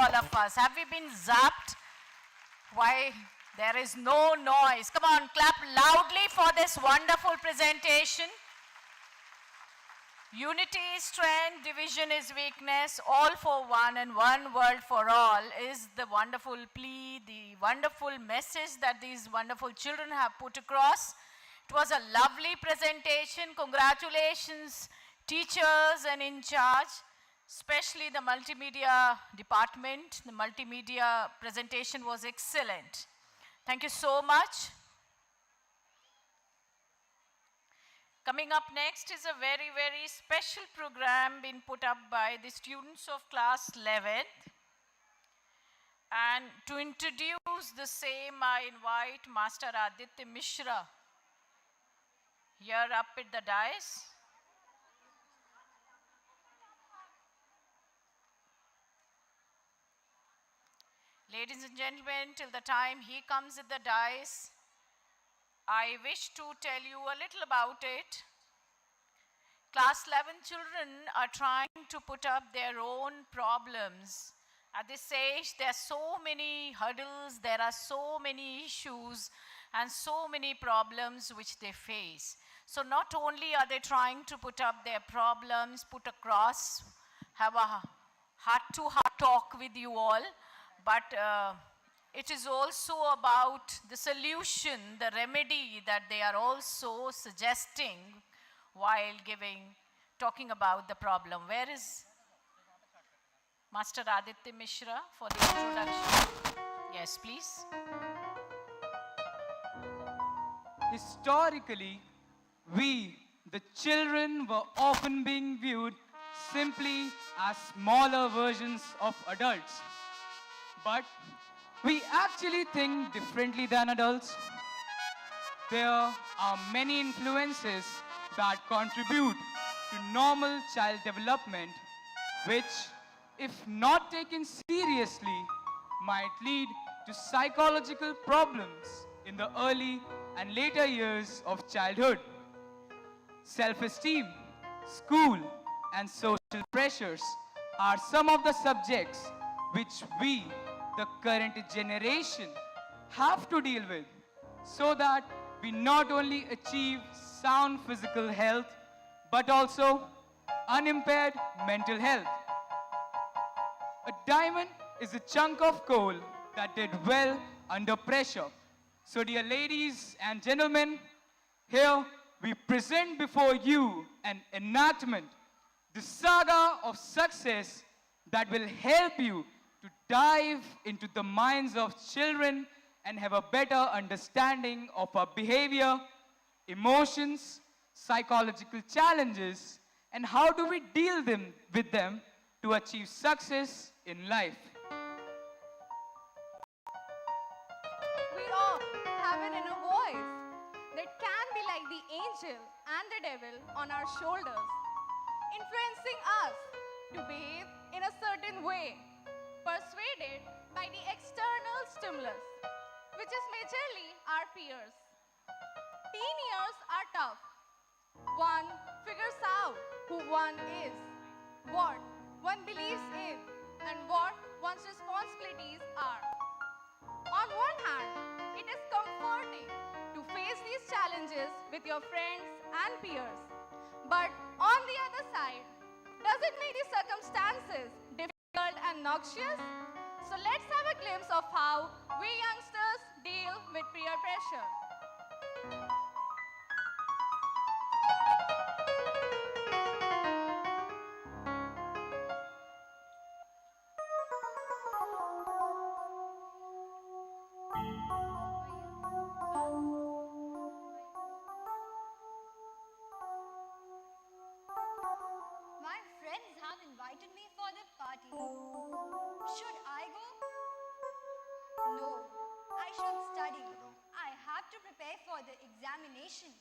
all of us? Have we been zapped? Why, there is no noise. Come on, clap loudly for this wonderful presentation. Unity is strength, division is weakness, all for one and one world for all is the wonderful plea, the wonderful message that these wonderful children have put across. It was a lovely presentation. Congratulations, teachers and in charge, especially the multimedia department. The multimedia presentation was excellent. Thank you so much. Coming up next is a very, very special program being put up by the students of class 11th. And to introduce the same, I invite Master Aditya Mishra here up at the dais. Ladies and gentlemen, till the time he comes at the dais, I wish to tell you a little about it. Class 11 children are trying to put up their own problems. At this age, there are so many hurdles, there are so many issues, and so many problems which they face. So not only are they trying to put up their problems, put across, have a heart-to-heart talk with you all, but it is also about the solution, the remedy that they are also suggesting while talking about the problem. Where is Master Aditya Mishra for the introduction? Yes, please. Historically, we, the children, were often being viewed simply as smaller versions of adults. But we actually think differently than adults. There are many influences that contribute to normal child development, which, if not taken seriously, might lead to psychological problems in the early and later years of childhood. Self-esteem, school, and social pressures are some of the subjects which we, the current generation, have to deal with so that we not only achieve sound physical health but also unimpaired mental health. A diamond is a chunk of coal that did well under pressure. So dear ladies and gentlemen, here we present before you an enactment, the saga of success that will help you to dive into the minds of children and have a better understanding of our behavior, emotions, psychological challenges, and how do we deal with them to achieve success in life. We all have an inner voice that can be like the angel and the devil on our shoulders, influencing us to behave in a certain way, persuaded by the external stimulus, which is majorly our peers. Teen years are tough. One figures out who one is, what one believes in, and what one's responsibilities are. On one hand, it is comforting to face these challenges with your friends and peers. But on the other side, does it make the circumstances difficult and noxious? So let's have a glimpse of how we youngsters deal with peer pressure. My friends have invited me for the party. Should I go? No, I should study. I have to prepare for the examination.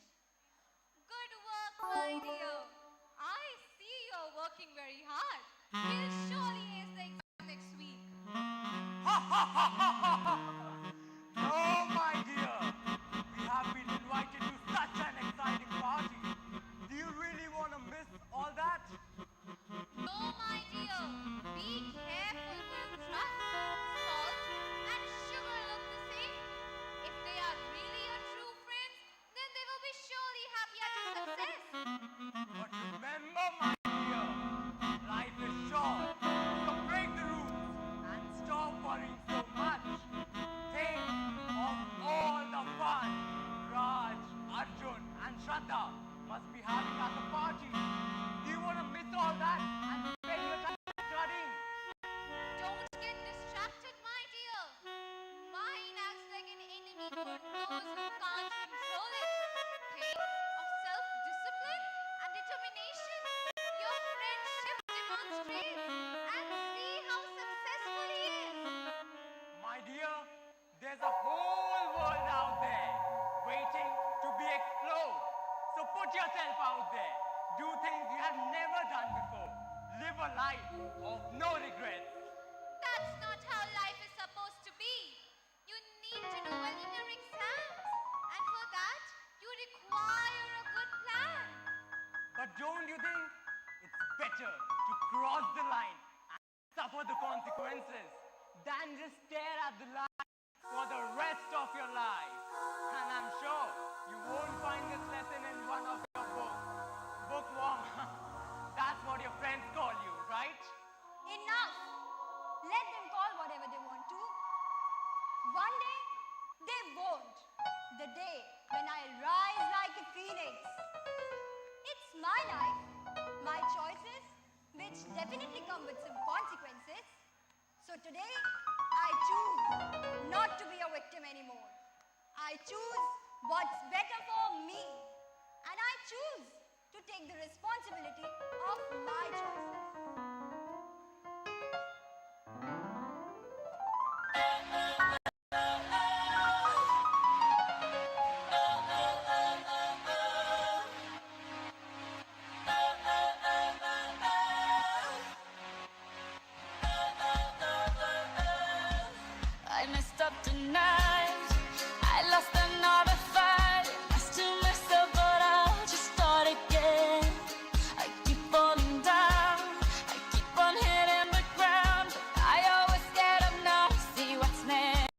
Good work, my dear. I see you're working very hard. We'll surely ace the exam next week. No, my dear. We have been invited to such an exciting party. Do you really want to miss all that? No, my dear. Be careful with trust. Radha must be having at the party. Do you want to miss all that and spend your time studying? Don't get distracted, my dear. Mind acts like an enemy for those who can't control it. Think of self-discipline and determination your friendship demonstrates and see how successful he is. My dear, there's a whole world out there waiting to be explored. So put yourself out there. Do things you have never done before. Live a life of no regrets. That's not how life is supposed to be. You need to do well in your exams. And for that, you require a good plan. But don't you think it's better to cross the line and suffer the consequences than just stare at the line for the rest of your life? And I'm sure you won't find this lesson in one of your books. Bookworm. That's what your friends call you, right? Enough! Let them call whatever they want to. One day, they won't. The day when I rise like a phoenix. It's my life, my choices, which definitely come with some consequences. So today, I choose not to be a victim anymore. I choose what's better for me. And I choose to take the responsibility of my choices. I messed up tonight. I lost another fight. I still messed up, but I'll just start again. I keep falling down. I keep on hitting the ground. But I always get up now to see what's next.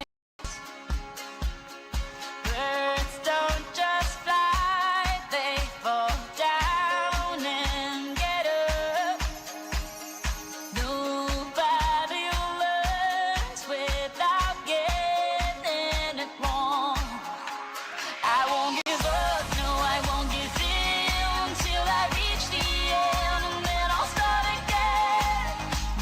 Birds don't just fly, they fall down and get up. Nobody learns without getting it wrong. I won't give up, no, I won't give in till I reach the end, and then I'll start again.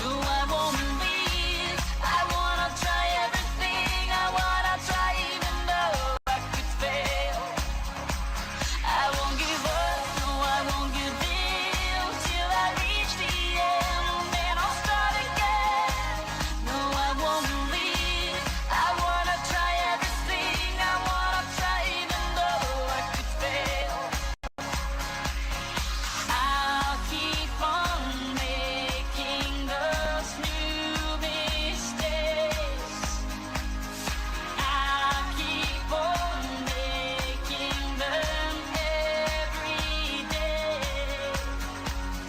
No, I won't leave. I wanna try everything. I wanna try even though I could fail. I won't give up, no, I won't give in till I reach the end, and then I'll start again. No, I won't leave. I wanna try everything. I wanna try even though I could fail. I'll keep on making those new mistakes. I'll keep on making them every day.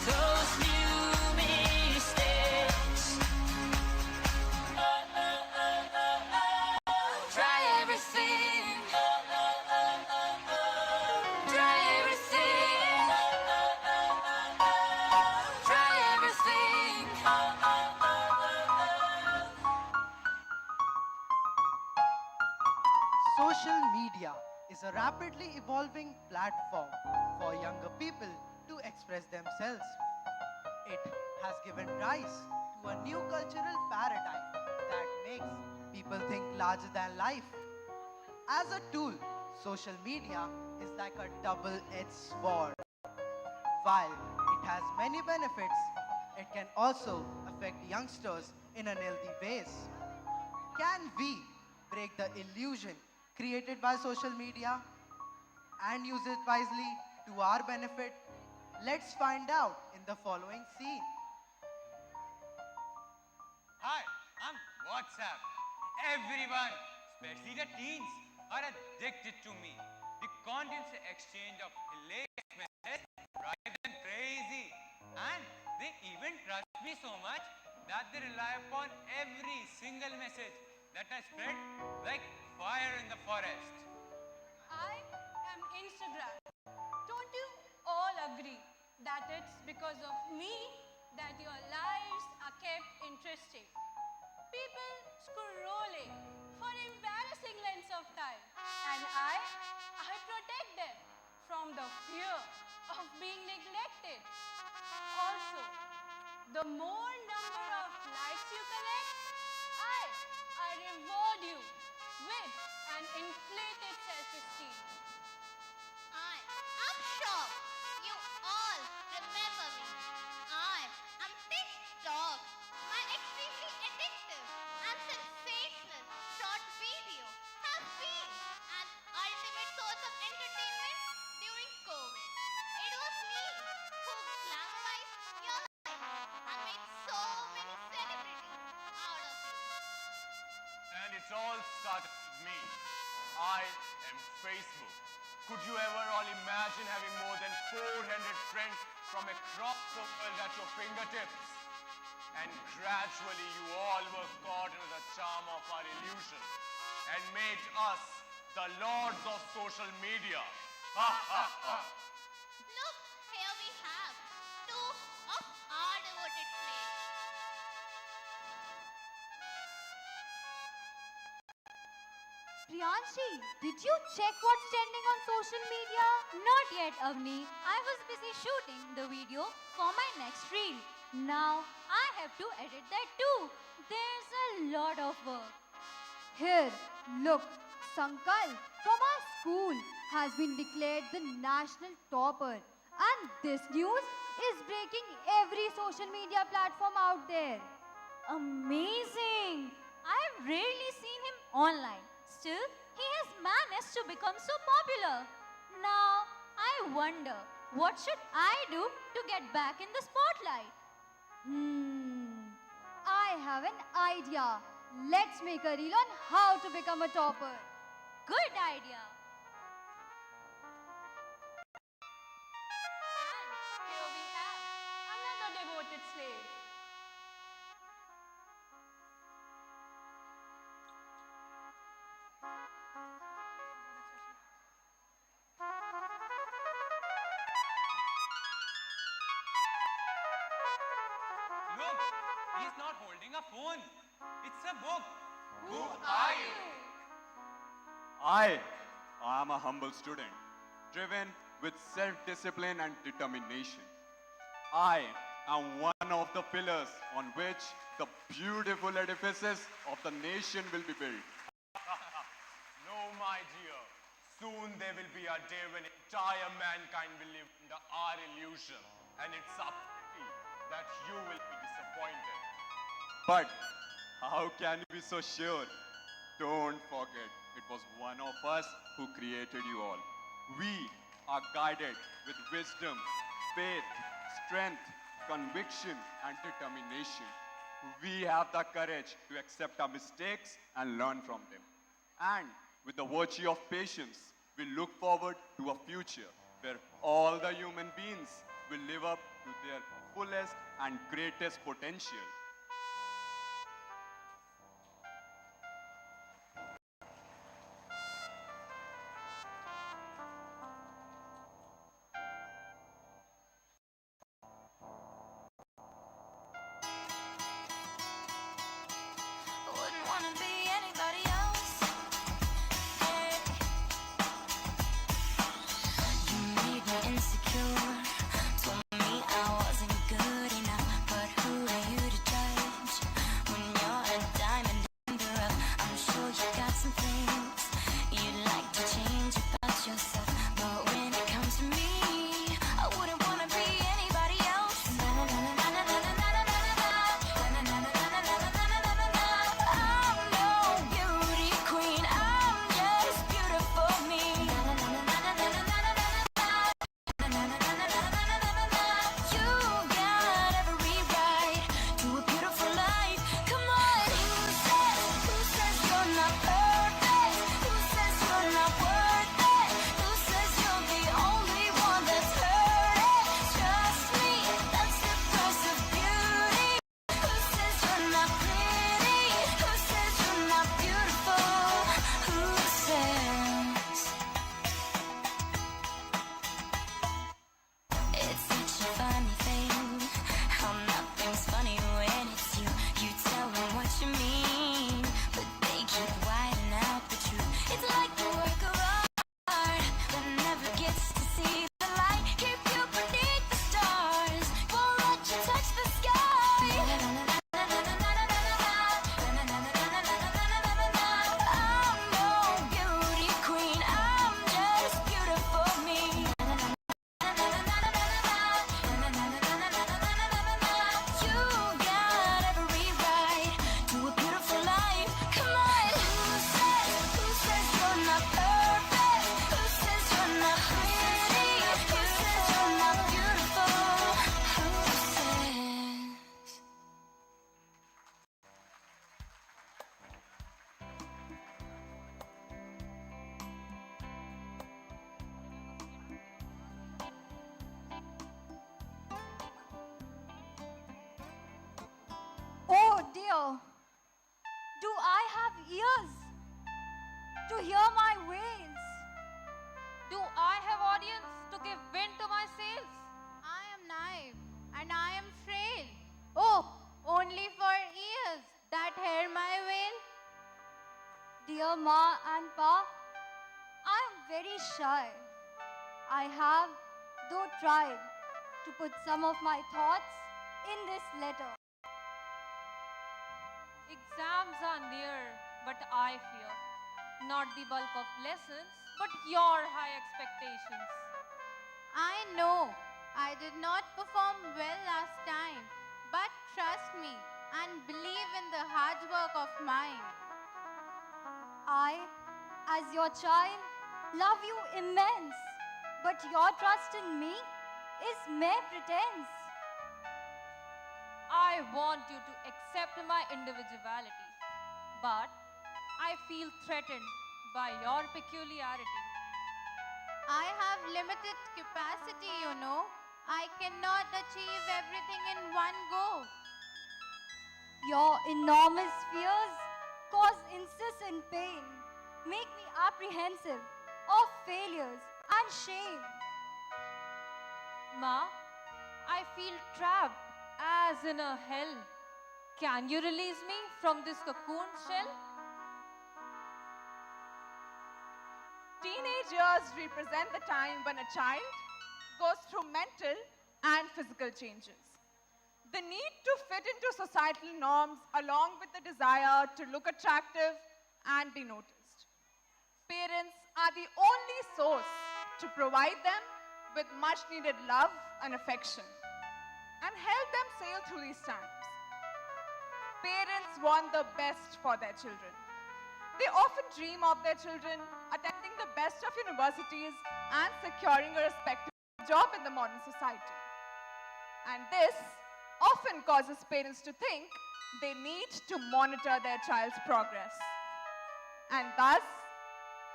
Those new mistakes. Try everything. Try everything. Try everything. Social media is a rapidly evolving platform for younger people to express themselves. It has given rise to a new cultural paradigm that makes people think larger than life. As a tool, social media is like a double-edged sword. While it has many benefits, it can also affect youngsters in unhealthy ways. Can we break the illusion created by social media and use it wisely to our benefit? Let's find out in the following scene. Hi, I'm WhatsApp. Everyone, especially the teens, are addicted to me. The constant exchange of hilarious messages drives them crazy. And they even trust me so much that they rely upon every single message that I spread like fire in the forest. I am Instagram. Don't you all agree that it's because of me that your lives are kept interesting? People scrolling for embarrassing lengths of time, and I protect them from the The more number of likes you collect, I reward you with an inflated self-esteem. I'm shocked. You all remember me. I am TikTok. My extremely addictive and sensational short video has been an ultimate source of entertainment during COVID. It was me who glamorized your life and made so many celebrities out of you. And it all started with me. I am Facebook. Could you ever all imagine having more than 400 friends from across the world at your fingertips? And gradually you all were caught into the charm of our illusion and made us the lords of social media. Ha ha ha. Look, here we have two of our devoted slaves. Priyanshi, did you check what's trending on social media? Not yet, Avni. I was busy shooting the video for my next reel. Now I have to edit that too. There's a lot of work. Here, look, Sankalp from our school has been declared the national topper. And this news is breaking every social media platform out there. Amazing! I've rarely seen him online. Still, he has managed to become so popular. Now, I wonder, what should I do to get back in the spotlight? I have an idea. Let's make a reel on how to become a topper. Good idea. And here we have another devoted slave. Look, he's not holding a phone. It's a book. Who are you? I am a humble student, driven with self-discipline and determination. I am one of the pillars on which the beautiful edifices of the nation will be built. No, my dear. Soon there will be a day when entire mankind will live under our illusion. And it's a pity that you will be disappointed. But how can you be so sure? Don't forget, it was one of us who created you all. We are guided with wisdom, faith, strength, conviction, and determination. We have the courage to accept our mistakes and learn from them. And with the virtue of patience, we look forward to a future where all the human beings will live up to their fullest and greatest potential. Wouldn't wanna be anybody else. Hey. You made me insecure. Told me I wasn't good enough. But who are you to judge? Do I have ears to hear my wails? Do I have audience to give wind to my sails? I am naive and I am frail. Oh, only for ears that hear my wail. Dear Ma and Pa, I am very shy. I have, though, tried to put some of my thoughts in this letter. Exams are near, but I fear not the bulk of lessons, but your high expectations. I know I did not perform well last time, but trust me and believe in the hard work of mine. I, as your child, love you immense, but your trust in me is mere pretense. I want you to accept my individuality, but I feel threatened by your peculiarity. I have limited capacity, you know. I cannot achieve everything in one go. Your enormous fears cause incessant pain, make me apprehensive of failures and shame. Ma, I feel trapped as in a hell. Can you release me from this cocoon shell? Teenage years represent the time when a child goes through mental and physical changes. The need to fit into societal norms along with the desire to look attractive and be noticed. Parents are the only source to provide them with much needed love and affection and help them sail through these times. Parents want the best for their children. They often dream of their children attending the best of universities and securing a respectable job in the modern society. And this often causes parents to think they need to monitor their child's progress. And thus,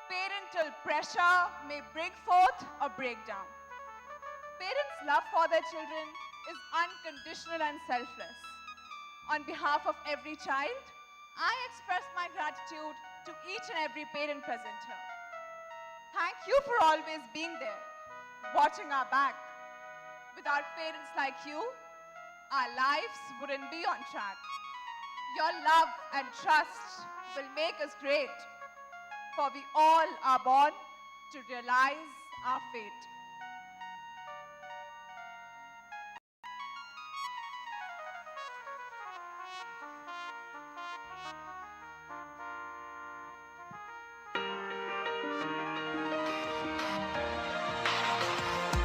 parental pressure may bring forth a breakdown. Parents' love for their children is unconditional and selfless. On behalf of every child, I express my gratitude to each and every parent present here. Thank you for always being there, watching our back. Without parents like you, our lives wouldn't be on track. Your love and trust will make us great, for we all are born to realize our fate.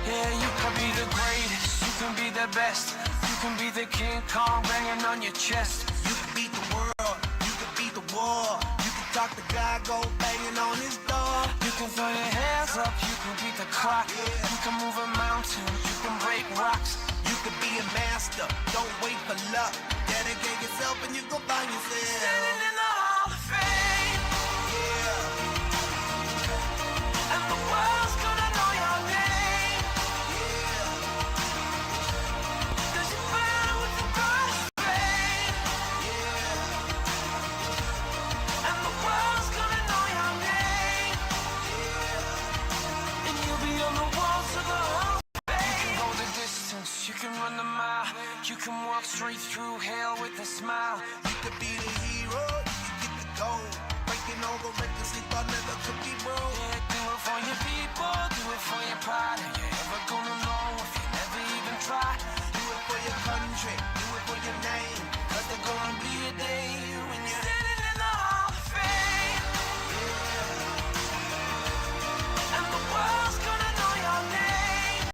Yeah, you can be the greatest, you can be the best, you can be the King Kong banging on your chest. You can beat the world, you can beat the war, you can talk to God, go banging on his door. You can throw your hands up, you can beat the clock, you can move a mountain, you can break rocks. You can be a master, don't wait for luck. Dedicate yourself and you go find yourself. Standing in the Hall of Fame. Yeah. And the world's gonna know your name. Yeah. 'Cause you burn with the brush flame. Yeah. And the world's gonna know your name. Yeah. And you'll be on the walls of the Hall of Fame. You can go the distance, you can run the mile, you can walk straight through hell with a smile. You could be the hero, you can get the gold. Breaking all the records they thought never could be broke. Yeah, do it for your people, do it for your pride. Are you ever gonna know if you never even try? Do it for your country, do it for your name. 'Cause there's gonna be a day when you're Standing in the Hall of Fame. And the world's gonna know your name.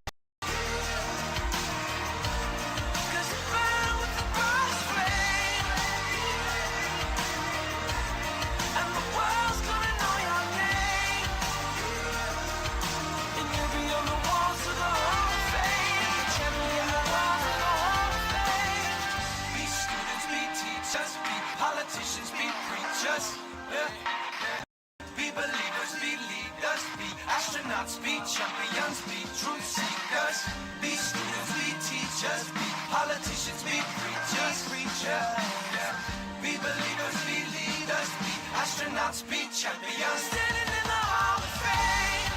'Cause you burn with the brush flame. And the world's gonna know your name. And you'll be on the walls of the Hall of Fame. Champion the walls of the Hall of Fame. Be students, be teachers, be politicians, be preachers. Yeah. Be believers, be leaders, be astronauts, be champions, be truth seekers. Be students, be teachers, be politicians, be preachers. Yeah. Be believers, be leaders. astronauts be champions. Standing in the Hall of Fame.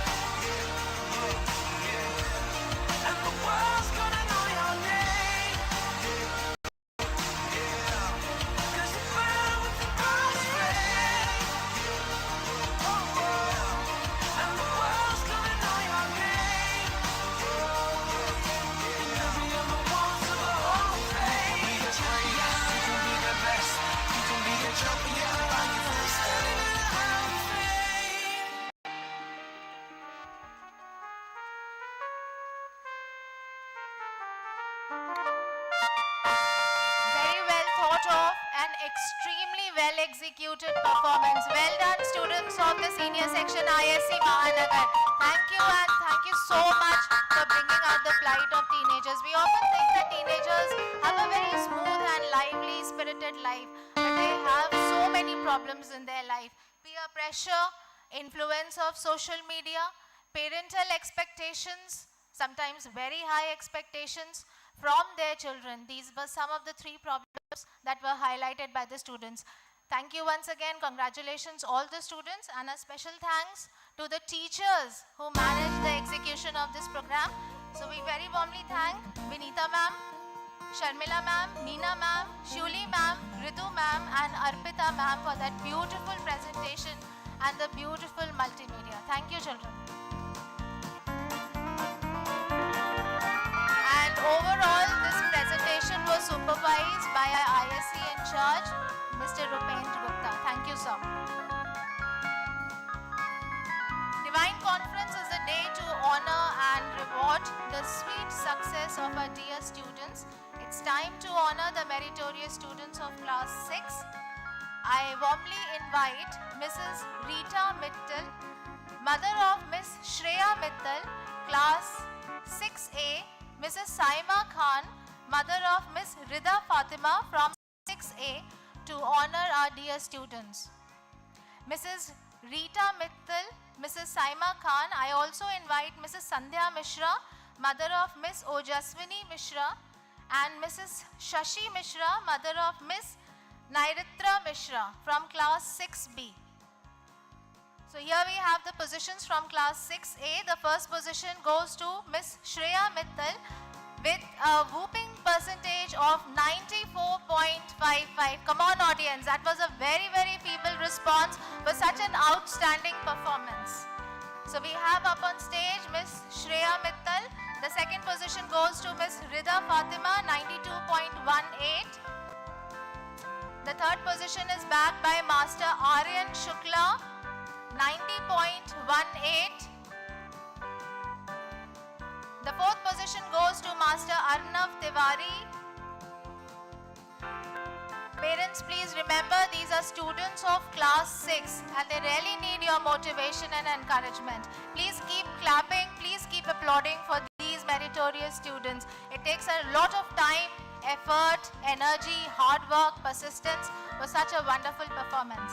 And the world's gonna know your name. 'Cause you burn with the brightest flame. And the world's gonna know your name. And every other one's of the Hall of Fame. You can be the greatest, you can be the best, you can be the champion. Like you for standing in the Hall of Fame. Very well thought of and extremely well executed performance. Well done, students of the senior section ISC Mahanagar. Thank you, and thank you so much for bringing out the plight of teenagers. We often think that teenagers have a very smooth and lively, spirited life, but they have so many problems in their life. Peer pressure, influence of social media, parental expectations, sometimes very high expectations from their children. These were some of the 3 problems that were highlighted by the students. Thank you once again. Congratulations all the students, and a special thanks to the teachers who managed the execution of this program. So we very warmly thank Vinita ma'am, Sharmila ma'am, Meena ma'am, Shuli ma'am, Ritu ma'am and Arpita ma'am for that beautiful presentation and the beautiful multimedia. Thank you, children. And overall, this presentation was supervised by our ISC in charge, Mr. Rupendra Gupta. Thank you, sir. Divine Conference is a day to honor and reward the sweet success of our dear students. It's time to honor the meritorious students of class 6. I warmly invite Mrs. Rita Mittal, mother of Miss Shreya Mittal, class 6A, Mrs. Saima Khan, mother of Miss Rida Fatima from 6A, to honor our dear students. Mrs. Rita Mittal, Mrs. Saima Khan. I also invite Mrs. Sandhya Mishra, mother of Miss Ojaswini Mishra, and Mrs. Shashi Mishra, mother of Miss Nairitra Mishra from class 6B. So here we have the positions from class 6A. The first position goes to Miss Shreya Mittal with a whooping percentage of 94.55. Come on, audience, that was a very, very feeble response for such an outstanding performance. So we have up on stage Miss Shreya Mittal. The second position goes to Miss Rida Fatima, 92.18. The third position is backed by Master Aryan Shukla, 90.18. The fourth position goes to Master Arnav Tiwari. Parents, please remember these are students of class 6 and they really need your motivation and encouragement. Please keep clapping, please keep applauding for these meritorious students. It takes a lot of time, effort, energy, hard work, persistence for such a wonderful performance.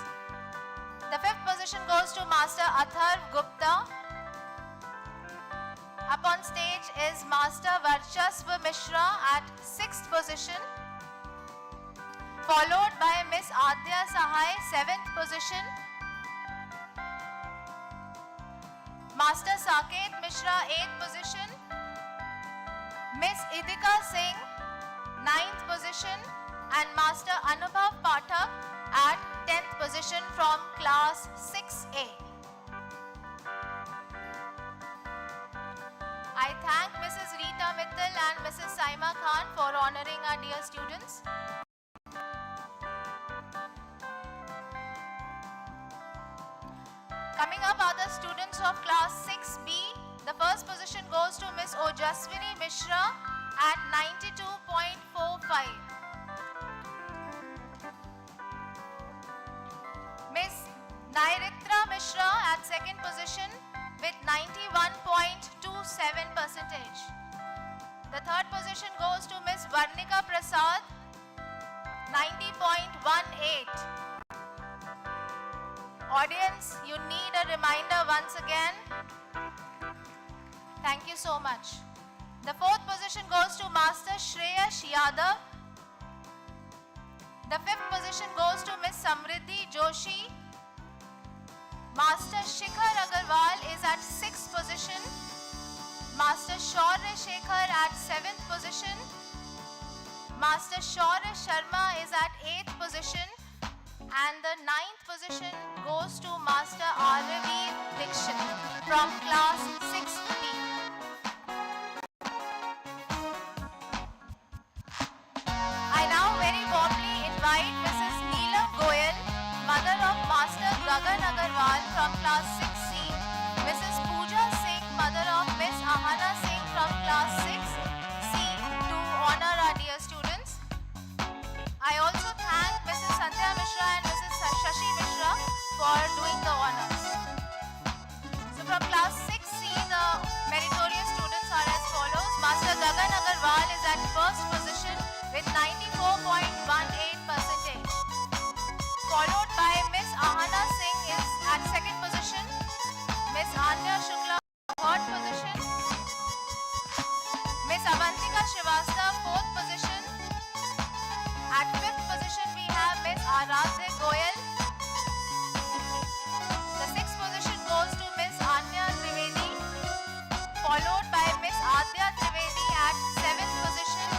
The fifth position goes to Master Atharv Gupta. Up on stage is Master Varchasva Mishra at 6th position, followed by Miss Adya Sahai, 7th position, Master Saket Mishra, 8th position, Miss Idika Singh, 9th position, and Master Anubhav Pathak at 10th position from class 6A. I thank Mrs. Rita Mittal and Mrs. Saima Khan for honoring our dear students. Coming up are the students of class 6B. The first position goes to Miss Ojaswini Mishra at 92.45. Miss Nairitra Mishra at second position with 91.27%. The third position goes to Miss Varnika Prasad, 90.18. Audience, you need a reminder once again. Thank you so much. The fourth position goes to Master Shreyash Yadav. The fifth position goes to Miss Samriddhi Joshi, Master Shikhar Agarwal is at 6th position. Master Shaurya Shekhar at 7th position. Master Shaurya Sharma is at 8th position. And the 9th position goes to Master Aravind Dixit from class 6B. I now very warmly invite Mrs. Neelam Goyal, mother of Master Gagan Agarwal from class 6C, Mrs. Pooja Singh, mother of Miss Ahana Singh from class 6C to honor our dear students. I also thank Mrs. Sandhya Mishra and Mrs. Shashi Mishra for doing the honors. So from class 6C, the meritorious students are as follows. Master Gagan Agarwal is at 1st position with 94.18%. Followed by Miss Ahana Singh is at 2nd position. Miss Anya Shukla, 3rd position. Miss Avantika Srivastava, 4th position. At 5th position, we have Miss Aradhya Goyal. The 6th position goes to Miss Anya Trivedi, followed by Miss Adya Trivedi at 7th position.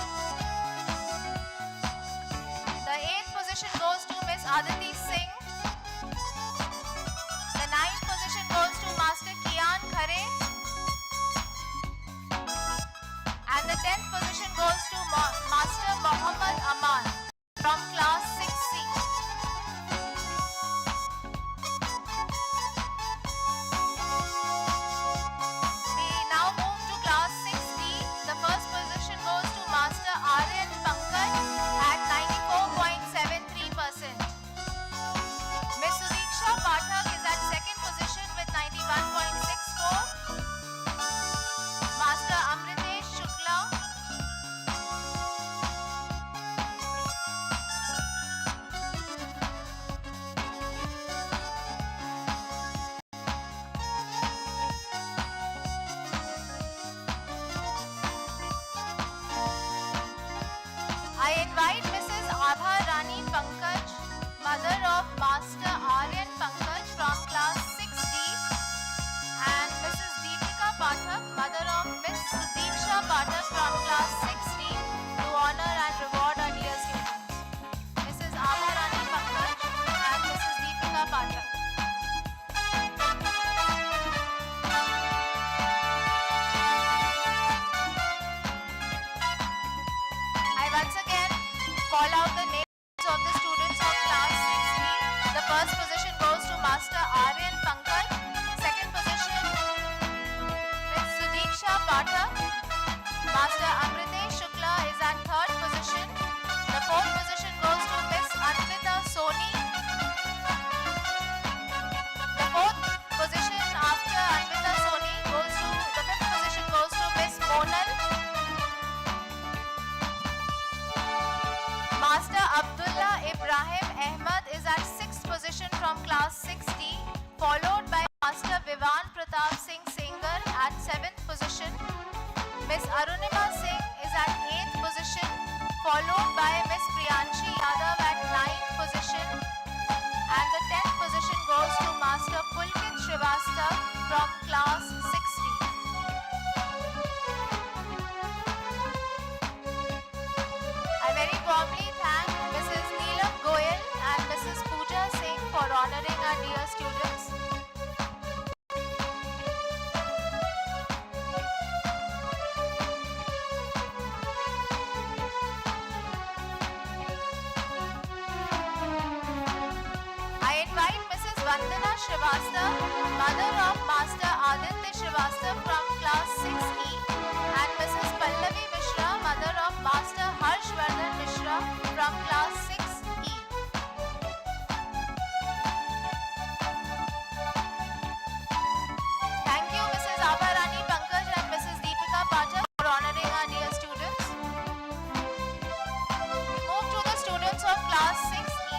The 8th position goes to Miss Aditi Singh. The 9th position goes to Master Kian Khare. And the 10th position goes to Master Muhammad Aman from class 6C. We now move to class 6D. The first position goes to Master Aryan Pankaj at 94.73%. Miss Sudiksha Pathak is at 2nd position with 91.64. Master Amritesh Shukla. I invite Mrs. Abha Rani Pankaj, mother of Master Aryan Pankaj from class 6D, and Mrs. Deepika Pathak, mother of Miss Sudiksha Pathak from class 6D, to honor and reward our dear students. Mrs. Abha Rani Pankaj and Mrs. Deepika Pathak. I once again call out the names of the students of class 6B. The first position goes to Master Aryan Pankaj. Second position, Miss Sudiksha Pathak. Master Amritesh Shukla is at 3rd position. The 4th position goes to Miss Anvita Soni. The 4th position after Anvita Soni goes to, the 5th position goes to Miss Monal. Master Abdullah Ibrahim Ahmad is at 6th position from class 6D, followed by Master Vivan Pratap Singh Sengar at 7th position. Miss Arunima Singh is at 8th position, followed by Miss Priyanshi Yadav at 9th position. And the 10th position goes to Master Pulkit Srivastava from class 6D. I very warmly thank Mrs. Neelam Goyal and Mrs. Pooja Singh for honoring our dear students. I invite Mrs. Vandana Srivastava, mother of Master Aditya Srivastava from class 6E, and Mrs. Pallavi Mishra, mother of Master Harshvardhan Mishra from class 6E. Thank you Mrs. Abha Rani Pankaj and Mrs. Deepika Pathak for honoring our dear students. We move to the students of class 6E.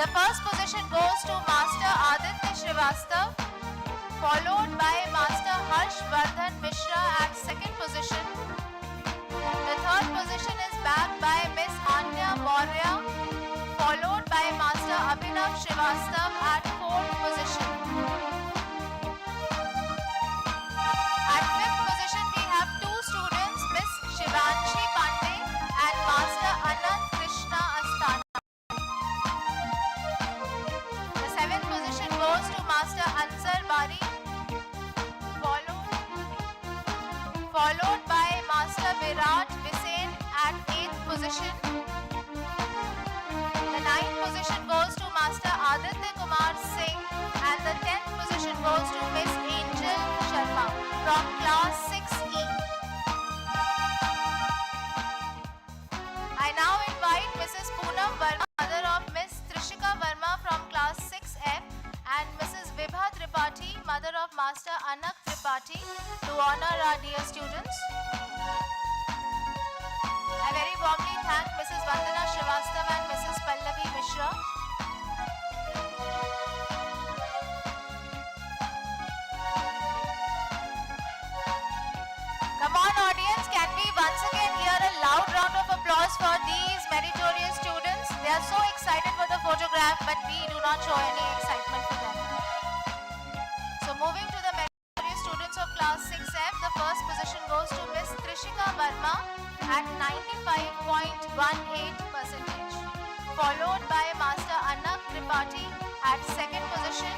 The first position goes to Master Aditya Srivastava, followed by Master Harshvardhan Mishra at 2nd position. The 3rd position is backed by Miss Anya Maurya, followed by Master Abhinav Srivastava at 4th position. our dear students. I very warmly thank Mrs. Vandana Srivastava and Mrs. Pallavi Mishra. Come on audience, can we once again hear a loud round of applause for these meritorious students? They are so excited for the photograph, but we do not show any excitement for them. So moving to the meritorious students of class 6F, the first position goes to Miss Trishika Verma at 95.18%, followed by Master Anak Tripathi at second position.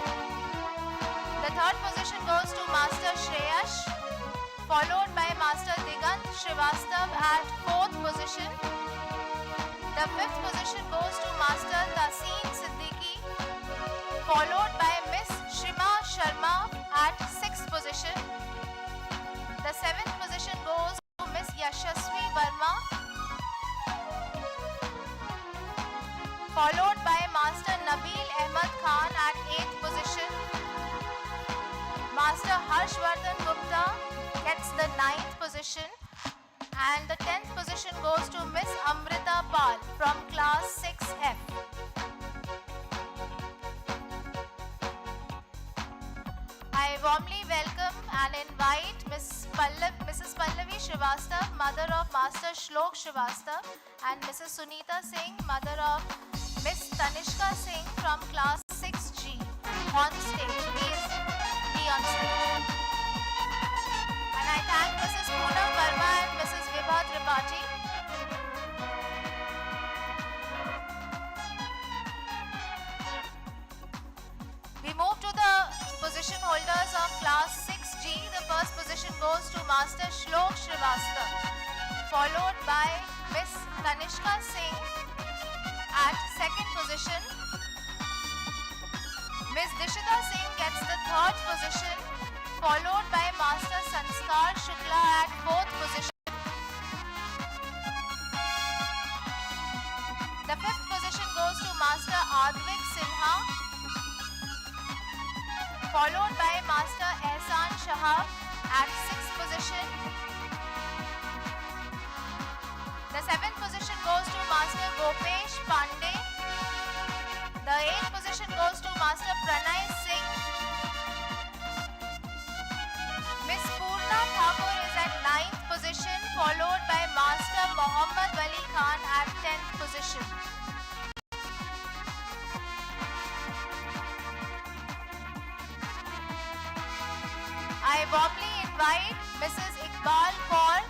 The third position goes to Master Shreyash, followed by Master Digant Srivastav at fourth position. The fifth position goes to Master Tasin Siddiqui, followed by Miss Shima Sharma at sixth position. The seventh position goes to Miss Yashasvi Verma, followed by Master Nabil Ahmed Khan at eighth position. Master Harshvardhan Gupta gets the ninth position, and the 10th position goes to Miss Amrita Pal from class 6F. I warmly welcome and invite Mrs. Pallavi Srivastav, mother of Master Shlok Srivastav, and Mrs. Sunita Singh, mother of Miss Tanishka Singh from class 6G on stage. Please be on stage. And I thank Mrs. Poonam Verma and Mrs. Vibha Tripathi. We move to the position holders of class 6G. The first position goes to Master Shlok Srivastav, followed by Miss Tanishka Singh at second position. Miss Dishita Singh gets the third position, followed by Master Sanskar Shukla at fourth position. The fifth position goes to Master Advik Sinha, followed by Master Ehsan Shahab at sixth position. The seventh position goes to Master Gopesh Pandey. The eighth position goes to Master Pranay Singh. Miss Purna Thakur is at 9th position, followed by Master Muhammad Wali Khan at 10th position. I warmly invite Mrs. Iqbal Kaur,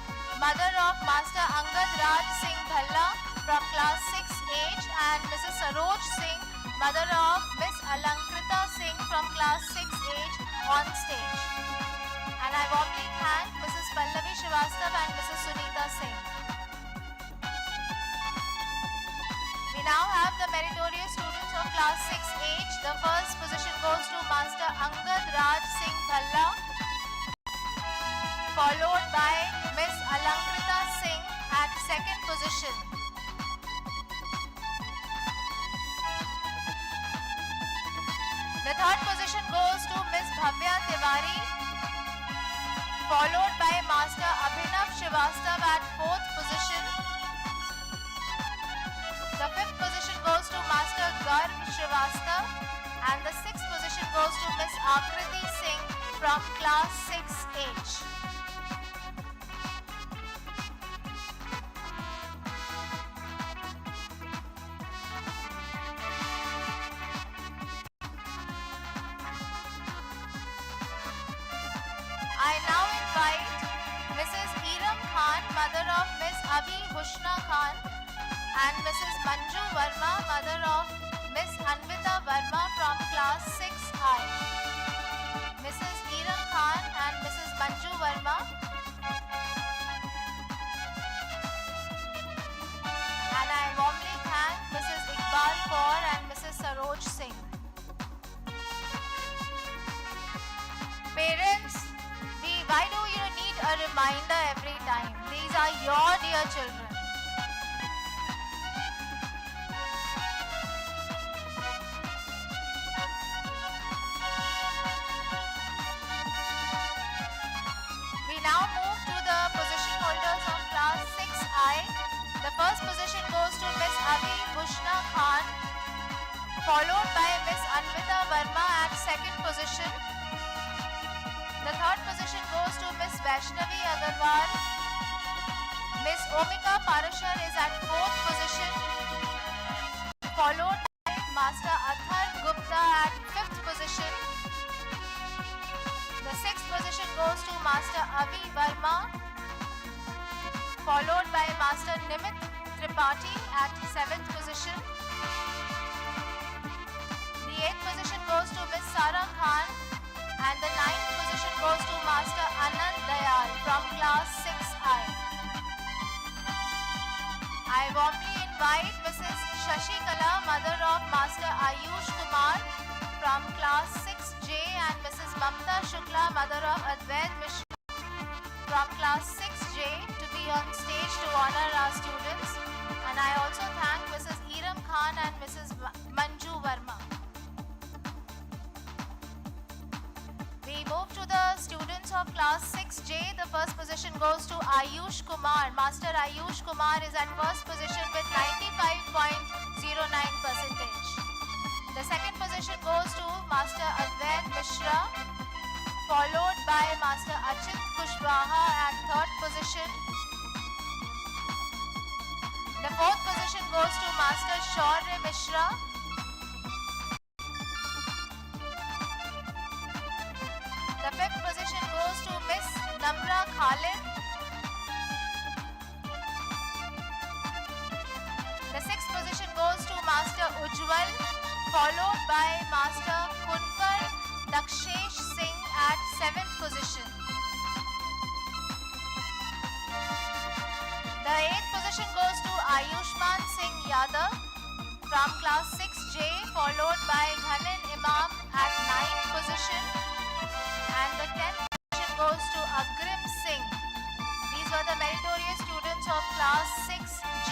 mother of Master Angad Raj Singh Dhalla from class 6H, and Mrs. Saroj Singh, mother of Miss Alankrita Singh from class 6H on stage. And I warmly thank Mrs. Pallavi Srivastav and Mrs. Sunita Singh. We now have the meritorious students of class 6H. The first position goes to Master Angad Raj Singh Dhalla, followed by Miss Alankrita Singh at second position. The third position goes to Miss Bhavya Tiwari, followed by Master Abhinav Srivastav at fourth position. The fifth position goes to Master Garv Srivastav, and the sixth position goes to Miss Akriti Singh from class 6H. I now invite Mrs. Iram Khan, mother of Miss Avi Hushna Khan, and Mrs. Manju Verma, mother of Miss Anvita Verma from class 6I. Mrs. Iram Khan and Mrs. Manju Verma. And I warmly thank Mrs. Iqbal Kaur and Mrs. Saroj Singh. Parents, why do you need a reminder every time? These are your dear children. We now move first position goes to Miss Avi Bhushna Khan, followed by Miss Anvita Verma at second position. The third position goes to Miss Vaishnavi Agarwal. Miss Omika Parashar is at fourth position, followed by Master Athar Gupta at fifth position. The sixth position goes to Master Avi Verma, followed by Master Nimit Tripathi at seventh position. The eighth position goes to Miss Sara Khan, and the ninth position goes to Master Anand Dayal from class 6I. I warmly invite Mrs. Shashi Kala, mother of Master Ayush Kumar from class 6J, and Mrs. Mamta Shukla, mother of Advait Mishra from class 6J, to be on stage to honor our students. And I also thank Mrs. Iram Khan and Mrs. Manju Verma. We move to the students of class 6J. The first position goes to Ayush Kumar. Master Ayush Kumar is at first position with 95.09%. The second position goes to Master Advait Mishra, followed by Master Achit Kushwaha at third position. The fourth position goes to Master Shaurya Mishra. The fifth position goes to Miss Namra Khalid. The sixth position goes to Master Ujjwal, followed by Master Kunwar Dakshesh Singh at seventh position. The eighth position goes to Ayushman Singh Yadav from class 6J, followed by Ghanan Imam at ninth position. And the 10th position goes to Agrim Singh. These were the meritorious students of class 6J.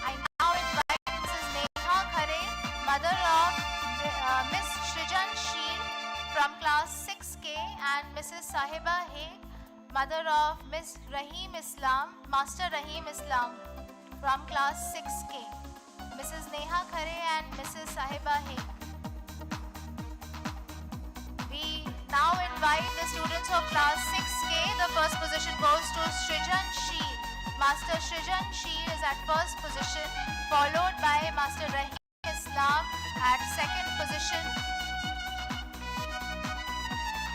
I now invite Mrs. Neha Khare, mother of Miss Shrijan Sheel from class 6K, and Mrs. Sahiba Haig, mother of Miss Rahim Islam, Master Rahim Islam from class 6K. Mrs. Neha Khare and Mrs. Sahiba Haig. We now invite the students of class 6K. The first position goes to Shrijan Sheel. Master Shrijan Sheel is at first position, followed by Master Rahim Islam at second position.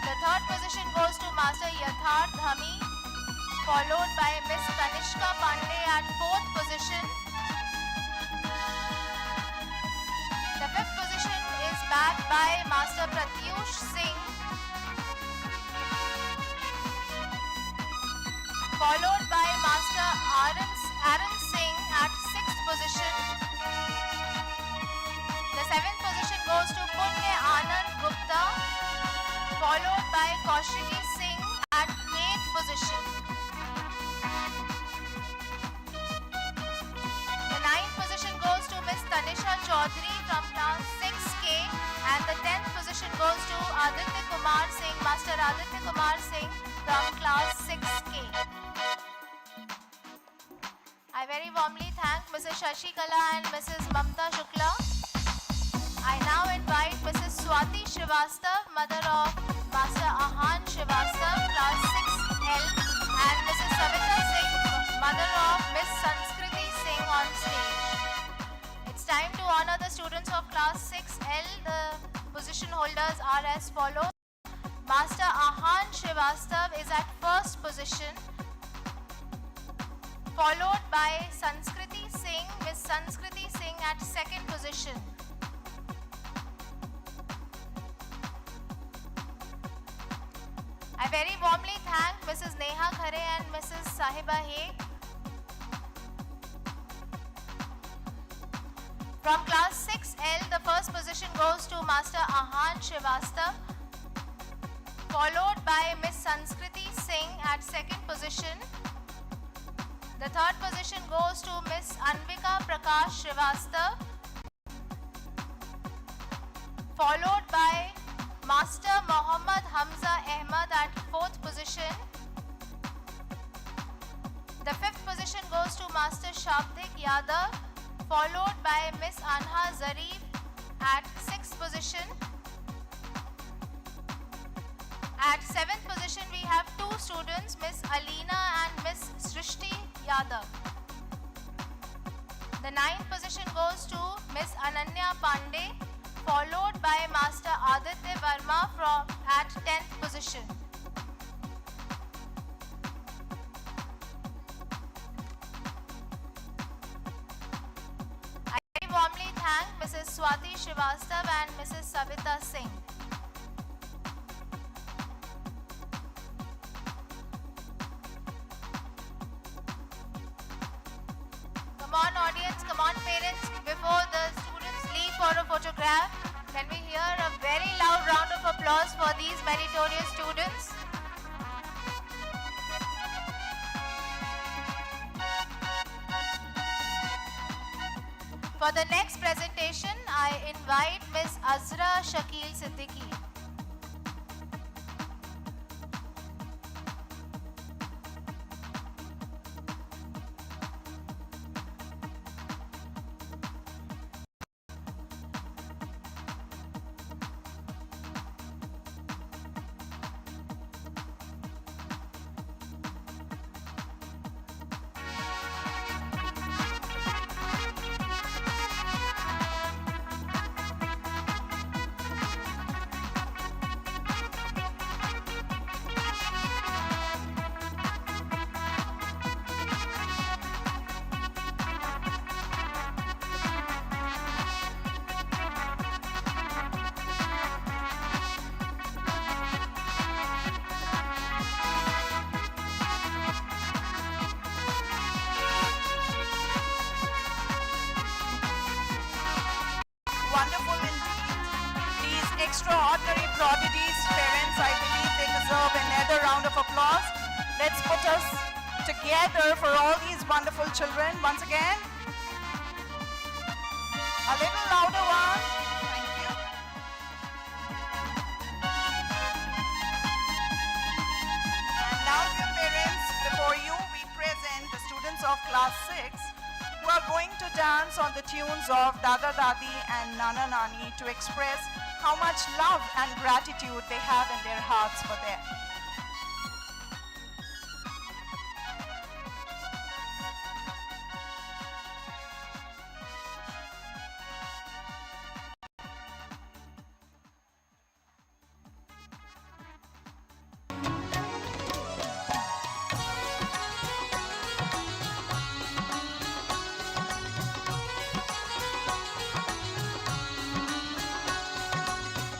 The third position goes to Master Yatharth Dhami, followed by Miss Tanishka Pandey at fourth position. The fifth position is bagged by Master Pratyush Singh, followed by Master Aaron Singh at sixth position. The seventh position goes to Punya Anand Gupta, followed by Kaushiki Singh at eighth position. The ninth position goes to Miss Tanisha Chaudhary from class 6K, and the 10th position goes to Aditya Kumar Singh, Master Aditya Kumar Singh from class 6K. I very warmly thank Mrs. Shashi Kala and Mrs. Mamta Shukla. I now invite Mrs. Swati Srivastav, mother of Master Ahan Srivastav, class 6L, and Mrs. Savita Singh, mother of Miss Sanskriti Singh, on stage. It's time to honor the students of class 6L. The position holders are as follows. Master Ahan Srivastav is at first position, followed by Sanskriti Singh, Miss Sanskriti Singh at second position. I very warmly thank Mrs. Neha Khare and Mrs. Sahiba Haig. From class 6L, the first position goes to Master Ahan Srivastav, followed by Miss Sanskriti Singh at second position. The third position goes to Miss Anvika Prakash Srivastav, followed by Master Mohammad Hamza Ahmad at fourth position. The 5th position goes to Master Shabdik Yadav, followed by Miss Anha Zarif at 6th position. At 7th position, we have two students, Miss Alina and Miss Srishti Yadav. The 9th position goes to Miss Ananya Pandey, followed by Master Aditya Verma at 10th position. I very warmly thank Mrs. Swati Srivastav and Mrs. Savita Singh. Come on audience, come on parents, before the students leave for a photograph, can we hear a very loud round of applause for these meritorious students? For the next presentation, I invite Ms. Azra Shakil Siddiqui. Wonderful indeed. These extraordinary prodigies, parents, I believe they deserve another round of applause. Let's put us together for all these wonderful children once again. A little louder one. Thank you. And now, dear parents, before you we present the students of class 6 who are going to dance on the tunes of Dada Dadi and Nana Nani to express how much love and gratitude they have in their hearts for them.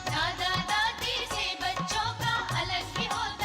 दादा दादी से बच्चों का अलग ही होता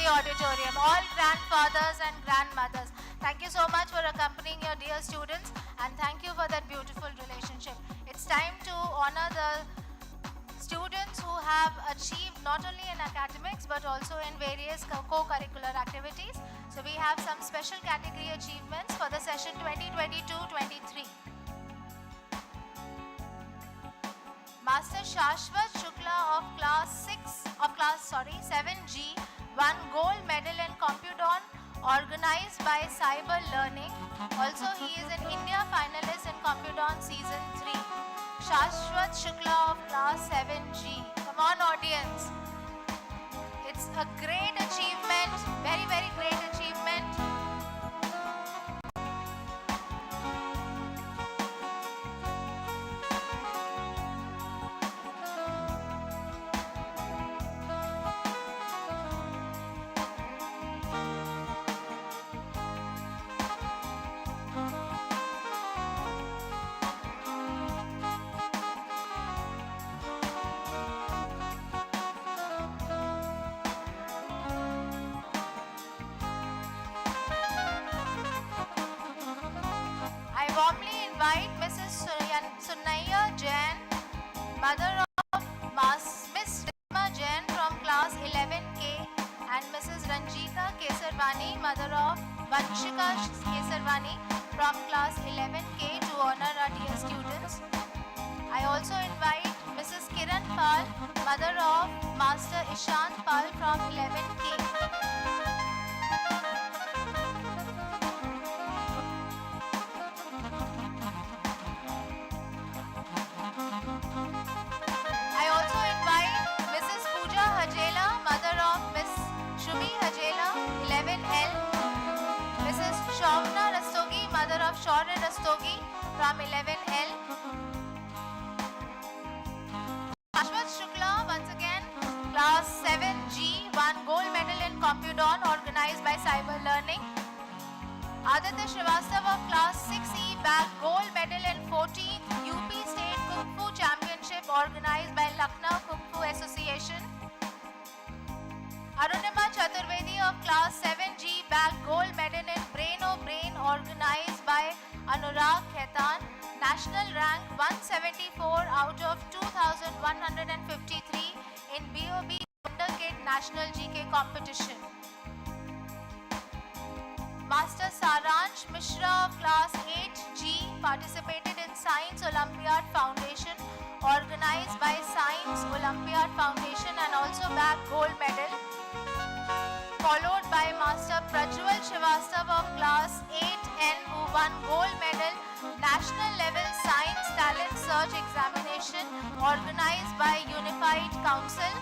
auditorium, all grandfathers and grandmothers. Thank you so much for accompanying your dear students, and thank you for that beautiful relationship. It's time to honor the students who have achieved not only in academics but also in various co-curricular activities. So we have some special category achievements for the session 2022-23. Master Shashwat Shukla of class 7G won gold medal in Compudon organized by Cyber Learning. Also, he is an India finalist in Compudon season 3. Shashwat Shukla of class 7G. Come on, audience. It's a great achievement, very, very great achievement. Invite Mrs. Sunaya Jain, mother of Miss Rima Jain from class 11K, and Mrs. Ranjita Kesarwani, mother of Vanshika Kesarwani from class 11K to honor our dear students. I also invite Mrs. Kiran Pal, mother of Master Ishant Pal from 11K. Mother of Miss Shumi Hajela, 11L. Mrs. Shavna Rastogi, mother of Shaurya Rastogi from 11L. Shashwat Shukla, once again, class 7G, won gold medal in Compudon organized by Cyber Learning. Aditya Srivastava of class 6E bagged gold medal in 14th UP State Kung Fu Championship organized by Lucknow Kung Fu Association. Arunima Chaturvedi of class 7G bagged gold medal in Brain-O-Brain organized by Anurag Khaitan, national rank 174 out of 2,153 in BOB Wonder Kid National GK competition. Master Saransh Mishra of class 8G participated in Science Olympiad Foundation organized by Science Olympiad Foundation and also bagged gold medal. Followed by Master Prajwal Srivastava of class 8N who won gold medal National Level Science Talent Search Examination organized by Unified Council.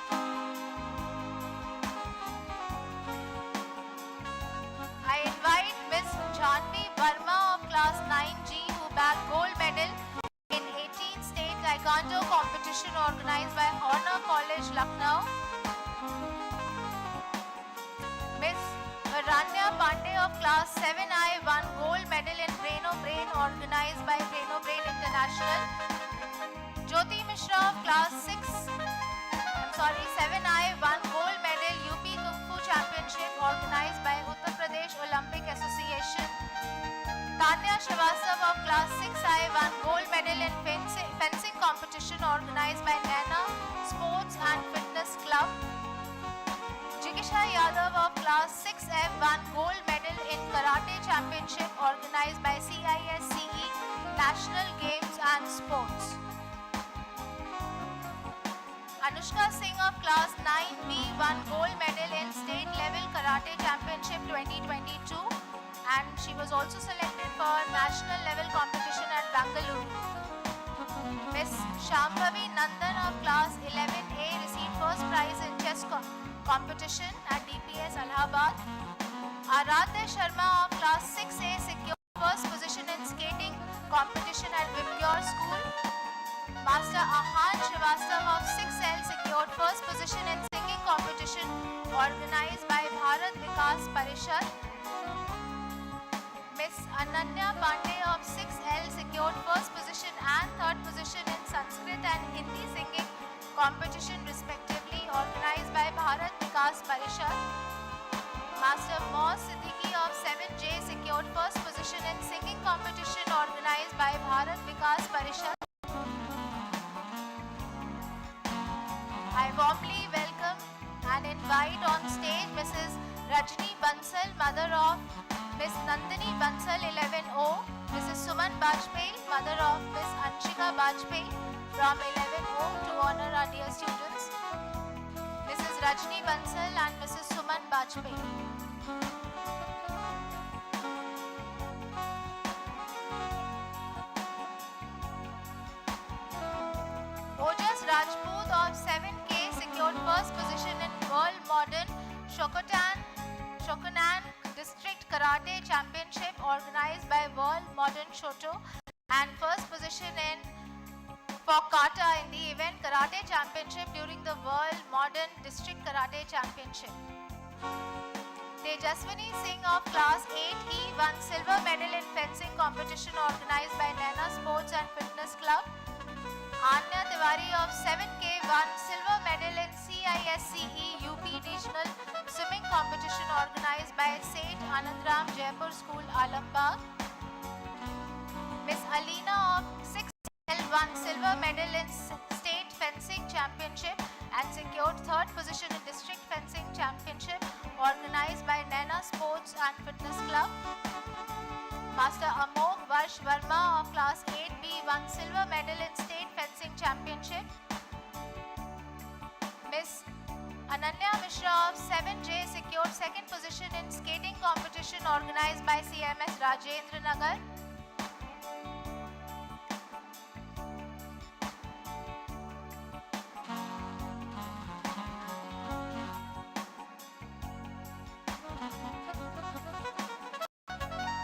I invite Miss Janvi Verma of class 9G who bagged gold medal in 18th State Taekwondo competition organized by Honor College, Lucknow. Miss Rania Pandey of class 7I won gold medal in Brain-O-Brain organized by Brain-O-Brain International. Jyoti Mishra of class 7I won gold medal UP Kung Fu Championship organized by Uttar Pradesh Olympic Association. Tanya Srivastava of class 6I won gold medal in fencing competition organized by Naina Sports and Fitness Club. Jikisha Yadav of class 6F won gold medal in Karate Championship organized by CISCE National Games and Sports. Anushka Singh of class 9B won gold medal in State Level Karate Championship 2022 and she was also selected for National Level competition at Bangalore. Miss Shambhavi Nandan of class 11A received first prize in chess competition at DPS Allahabad. Aradhya Sharma of class 6A secured first position in skating competition at Vipure School. Master Ahan Srivastava of 6L secured first position in singing competition organized by Bharat Vikas Parishad. Miss Ananya Pandey of 6L secured first position and third position in Sanskrit and Hindi singing competition respectively organized by Bharat Vikas Parishad. Master Moz Siddiqui of 7J secured first position in singing competition organized by Bharat Vikas Parishad. I warmly welcome and invite on stage Mrs. Rajni Bansal, mother of Miss Nandini Bansal 11O, Mrs. Suman Bajpayee, mother of Miss Anshika Bajpayee from 11O to honor our dear students, Mrs. Rajni Bansal and Mrs. Suman Bajpayee. Ojas Rajput of 7K secured first position in World Modern Shokunan District Karate Championship organized by World Modern Shoto and first position for kata in the event Karate Championship during the World Modern District Karate Championship. Tejaswini Singh of Class 8E won silver medal in fencing competition organized by Naina Sports and Fitness Club. Anya Tiwari of 7K won silver medal in CISCE UP Regional Swimming Competition organized by Saint Anandram Jaipur School, Alambagh. Miss Alina of 6L won silver medal in State Fencing Championship and secured third position in District Fencing Championship organized by Naina Sports and Fitness Club. Master Amok Varsh Verma of Class 8B won silver medal in State Fencing Championship. Miss Ananya Mishra of 7J secured second position in skating competition organized by CMS Rajendra Nagar.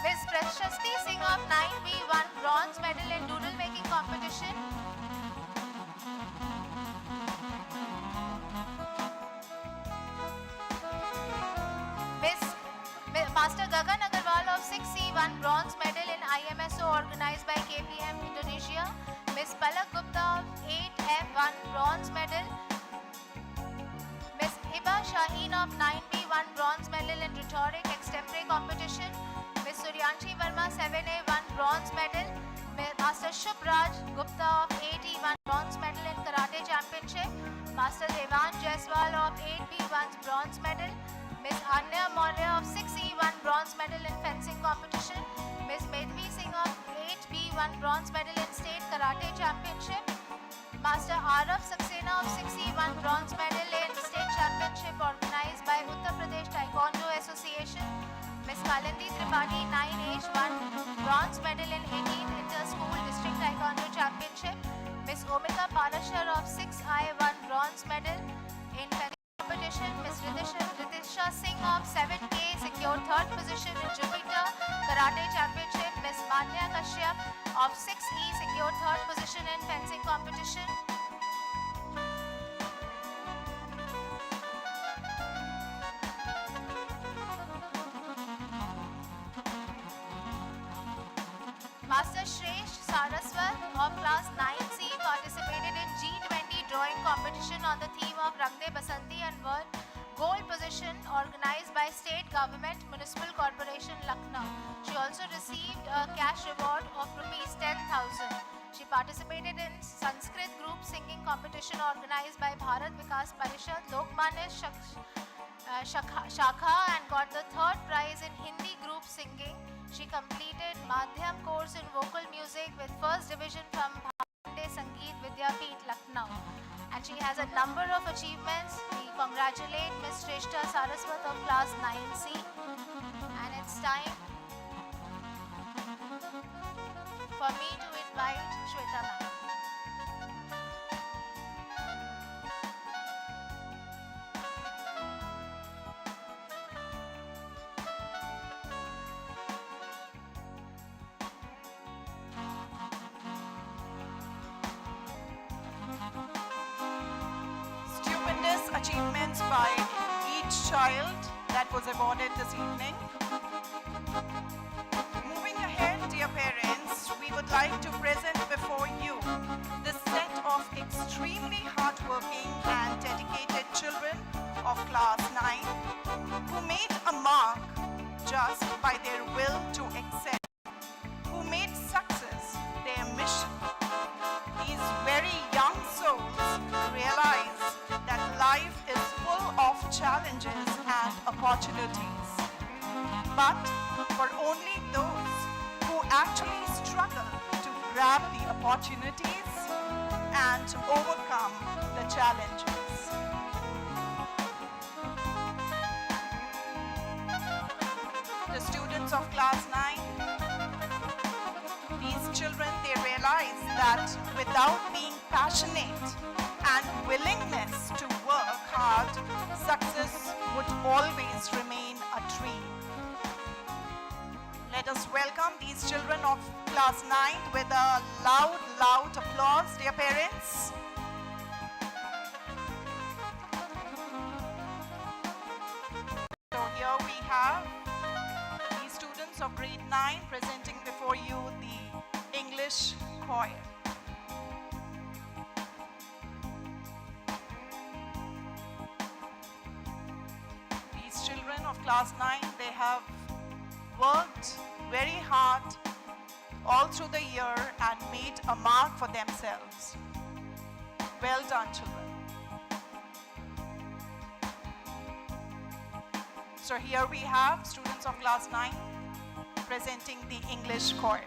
Miss Prashasti Singh of 9B won bronze medal in doodle making competition. Master Gagan Agarwal of 6C won bronze medal in IMSO organized by KPM Indonesia. Miss Palak Gupta of 8F won bronze medal. Miss Hiba Shaheen of 9B won bronze medal in rhetoric extempore competition. Miss Suryanshi Verma 7A won bronze medal. Master Shubhraj Gupta of 8E won bronze medal in karate championship. Master Devan Jaiswal of 8B won bronze medal. Miss Anya Maurya of 6E won bronze medal in fencing competition. Miss Medvi Singh of 8B won bronze medal in state karate championship. Master Araf Saxena of 6E won bronze medal in state championship organized by Uttar Pradesh Taekwondo Association. Miss Kalindi Tripathi 9H won bronze medal in 18th Inter-School District Taekwondo Championship. Miss Omita Parashar of 6I won bronze medal in fencing competition. Miss Ritisha Singh of 7K secured third position in Jupiter Karate Championship. Miss Manya Kashyap of 6E secured third position in fencing competition. Master Shresh Saraswat of class 9C participated in G20 drawing competition on the theme of Rang De Basanti and won gold position organized by State Government Municipal Corporation Lucknow. She also received a cash reward of rupees 10,000. She participated in Sanskrit group singing competition organized by Bharat Vikas Parishad Lokmanya Shakha and got the third prize in Hindi group singing. She completed Madhyam course in vocal music with first division from Bhante Sangeet Vidyapeeth, Lucknow. And she has a number of achievements. We congratulate Ms. Shrestha Saraswat of class 9C. And it's time for me to invite Shweta ma'am. Stupendous achievements by each child that was awarded this evening. Moving ahead, dear parents, we would like to present before you the set of extremely hardworking and dedicated children of class 9 who made a mark just by their will to excel, who made success their mission. These very young souls realize that life is full of challenges and opportunities. But for only those who actually struggle to grab the opportunities and overcome the challenges. The students of class 9, these children, they realize that without being passionate and willingness to work hard, success would always remain a dream. Let us welcome these children of class 9 with a loud, loud applause, dear parents. So here we have these students of grade 9 presenting before you the English choir. These children of class 9, they have worked very hard all through the year and made a mark for themselves. Well done, children. So here we have students of class 9 presenting the English choir.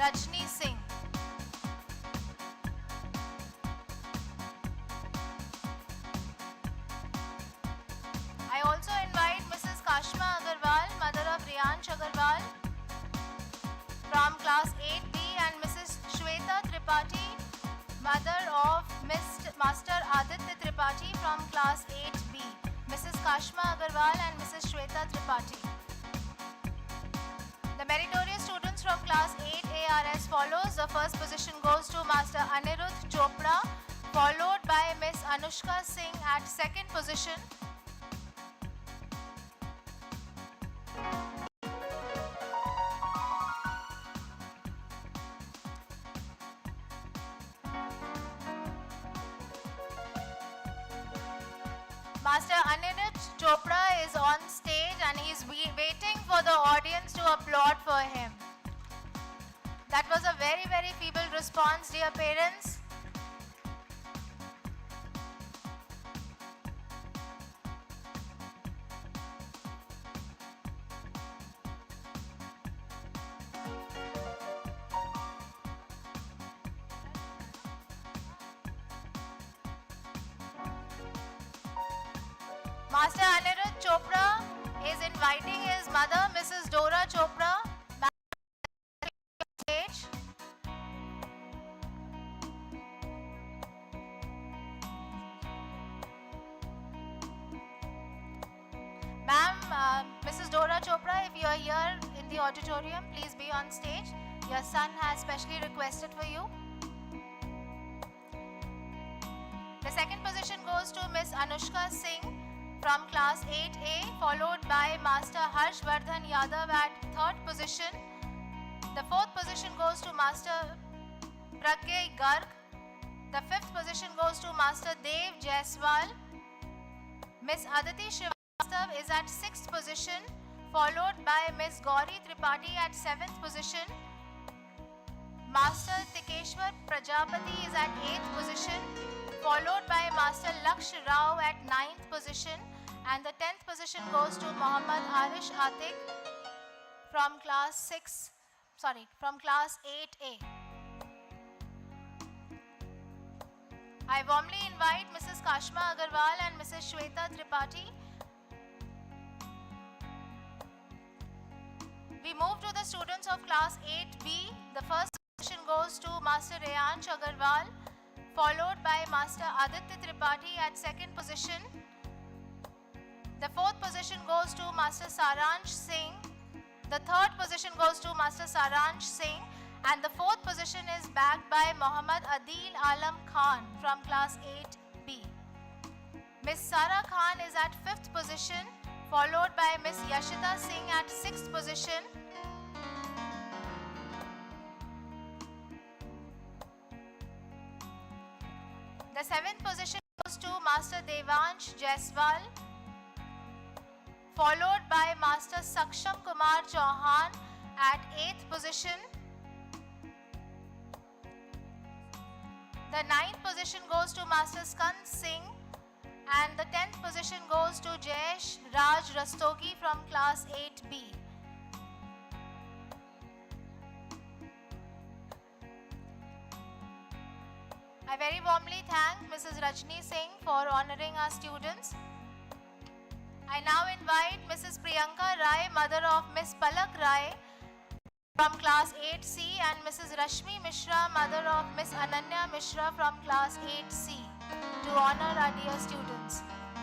Rajni Singh. I also invite Mrs. Kashma Agarwal, mother of Riyansh Agarwal from class 8B, and Mrs. Shweta Tripathi, mother of Master Aditya Tripathi from class 8B. Mrs. Kashma Agarwal and Mrs. Shweta Tripathi. The meritorious students from class 8A are as follows. The first position goes to Master Anirudh Chopra, followed by Miss Anushka Singh at second position. Master Anirudh Chopra is on stage and he is waiting for the audience to applaud for him. That was a very, very feeble response, dear parents. Master Anirudh Chopra is inviting his mother, Mrs. Dora Chopra, back to the stage. Ma'am, Mrs. Dora Chopra, if you are here in the auditorium, please be on stage. Your son has specially requested for you. The second position goes to Miss Anushka Singh from class 8A, followed by Master Harshvardhan Yadav at third position. The fourth position goes to Master Pragyay Garg. The fifth position goes to Master Dev Jaiswal. Miss Aditi Srivastav is at sixth position, followed by Miss Gauri Tripathi at seventh position. Master Tikeshwar Prajapati is at eighth position, followed by Master Laksh Rao at 9th position, and the 10th position goes to Muhammad Arish Atik from class 8A. I warmly invite Mrs. Kashma Agarwal and Mrs. Shweta Tripathi. We move to the students of class 8B. The first position goes to Master Riyansh Agarwal, followed by Master Aditya Tripathi at second position. The fourth position goes to Master Saransh Singh. The third position goes to Master Saransh Singh, and the fourth position is bagged by Muhammad Adil Alam Khan from class 8B. Miss Sara Khan is at fifth position, followed by Miss Yashita Singh at sixth position. The seventh position goes to Master Devansh Jaiswal, followed by Master Saksham Kumar Chauhan at 8th position. The 9th position goes to Master Skand Singh, and the 10th position goes to Jayesh Raj Rastogi from class 8B. I very warmly thank Mrs. Rajni Singh for honoring our students. I now invite Mrs. Priyanka Rai, mother of Miss Palak Rai from class 8C, and Mrs. Rashmi Mishra, mother of Miss Ananya Mishra from class 8C, to honor our dear students.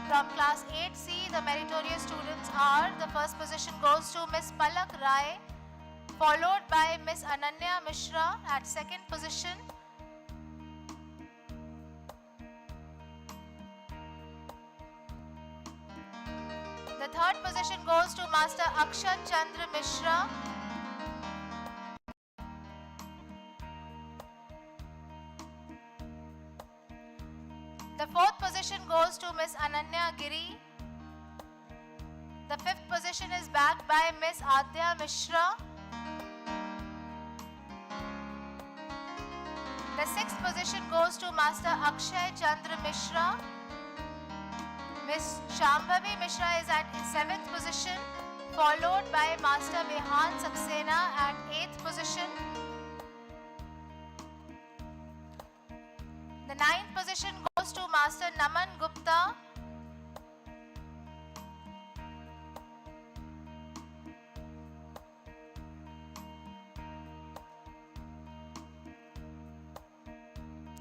From class 8C, the meritorious students are: the first position goes to Miss Palak Rai, followed by Miss Ananya Mishra at second position. The third position goes to Master Akshat Chandra Mishra. The fourth position goes to Miss Ananya Giri. The fifth position is bagged by Miss Adya Mishra. The sixth position goes to Master Akshay Chandra Mishra. Miss Shambhavi Mishra is at 7th position, followed by Master Vihan Saxena at 8th position. The 9th position goes to Master Naman Gupta.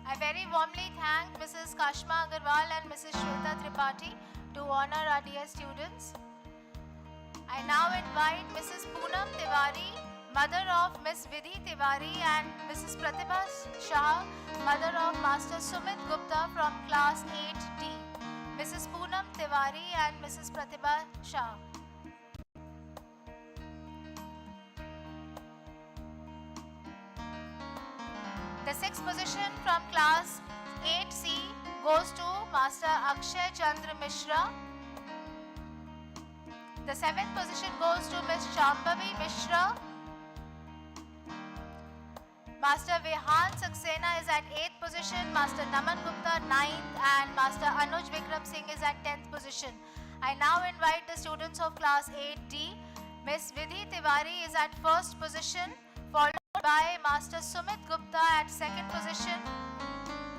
I very warmly thank Mrs. Kashma Agarwal and Mrs. Shweta Tripathi to honor our dear students. I now invite Mrs. Poonam Tiwari, mother of Miss Vidhi Tiwari, and Mrs. Pratibha Shah, mother of Master Sumit Gupta from class 8D. Mrs. Poonam Tiwari and Mrs. Pratibha Shah. The 6th position from class 8C goes to Master Akshay Chandra Mishra. The 7th position goes to Miss Shambhavi Mishra. Master Vihan Saxena is at 8th position, Master Naman Gupta 9th, and Master Anuj Vikram Singh is at 10th position. I now invite the students of class 8D. Miss Vidhi Tiwari is at 1st position, followed by Master Sumit Gupta at 2nd position,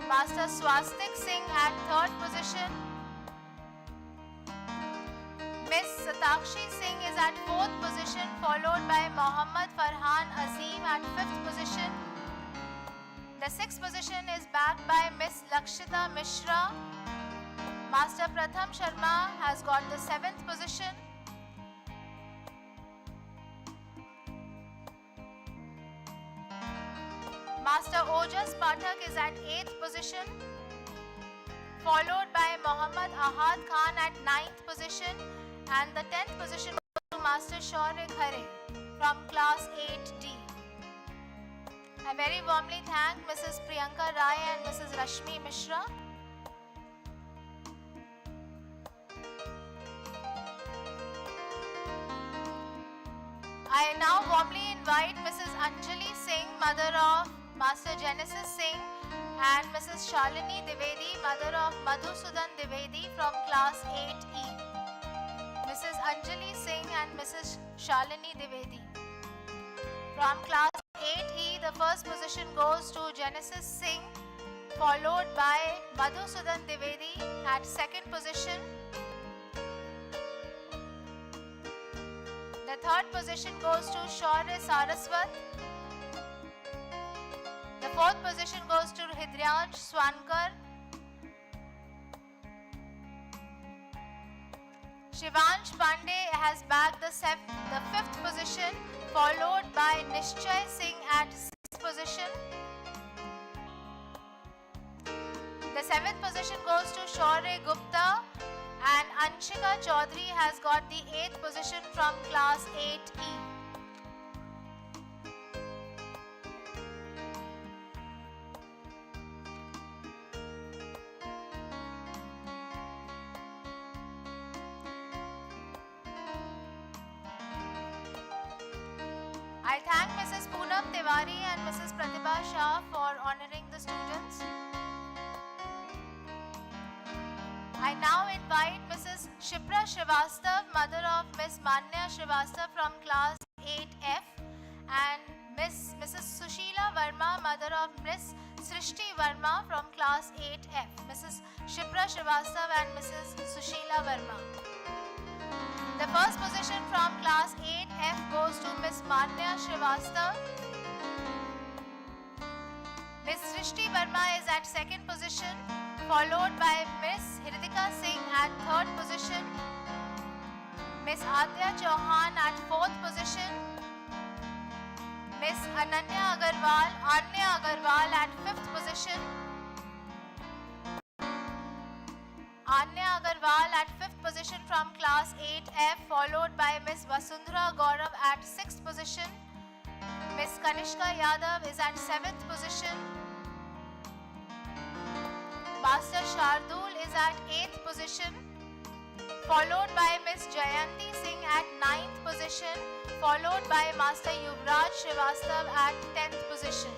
Master Swastik Singh at 3rd position, Miss Satakshi Singh is at 4th position, followed by Mohammad Farhan Azim at 5th position. The 6th position is backed by Miss Lakshita Mishra. Master Pratham Sharma has got the 7th position. Master Ojas Pathak is at 8th position, followed by Mohammad Ahad Khan at 9th position, and the 10th position goes to Master Shaurya Khare from class 8D. I very warmly thank Mrs. Priyanka Rai and Mrs. Rashmi Mishra. I now warmly invite Mrs. Anjali Singh, mother of Master Genesis Singh, and Mrs. Shalini Dwivedi, mother of Madhusudan Dwivedi from class 8E. Mrs. Anjali Singh and Mrs. Shalini Dwivedi. From class 8E, the 1st position goes to Genesis Singh, followed by Madhusudan Dwivedi at 2nd position. The 3rd position goes to Shaurya Saraswat. The 4th position goes to Hridraj Swankar. Shivansh Pandey has bagged the 5th position, followed by Nishchay Singh at 6th position. The 7th position goes to Shaurya Gupta, and Anshika Chaudhary has got the 8th position from class 8E. I thank Mrs. Poonam Tiwari and Mrs. Pratibha Shah for honoring the students. I now invite Mrs. Shipra Srivastav, mother of Miss Manya Srivastav from class 8F, and Mrs. Sushila Verma, mother of Miss Srishti Verma from class 8F. Mrs. Shipra Srivastav and Mrs. Sushila Verma. The 1st position from class 8F goes to Miss Manya Srivastav. Miss Srishti Verma is at 2nd position, followed by Miss Hritika Singh at 3rd position, Miss Adya Chauhan at 4th position, Miss Anya Agarwal at 5th position, Anya Agarwal at 5th position from class 8F, followed by Miss Vasundhara Gaurav at 6th position, Miss Kanishka Yadav is at 7th position, Master Shardul is at 8th position, followed by Miss Jayanti Singh at 9th position, followed by Master Yuvraj Srivastav at 10th position.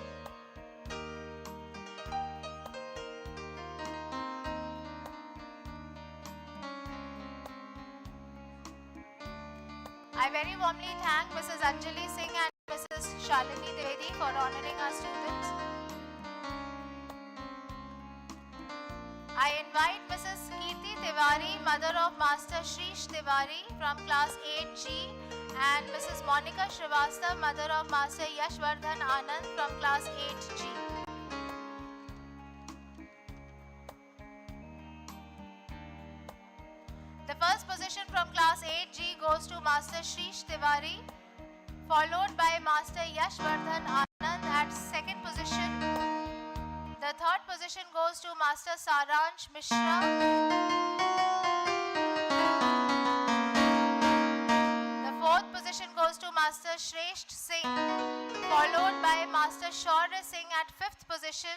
I very warmly thank Mrs. Anjali Singh and Mrs. Shalini Dwivedi for honoring our students. I invite Mrs. Kirti Tiwari, mother of Master Shrish Tiwari from class 8G, and Mrs. Monica Srivastava, mother of Master Yashvardhan Anand from class 8G. The first position from class 8G goes to Master Shrish Tiwari, followed by Master Yashvardhan Anand at second position. The third position goes to Master Saransh Mishra. The fourth position goes to Master Shresht Singh, followed by Master Shaurya Singh at fifth position.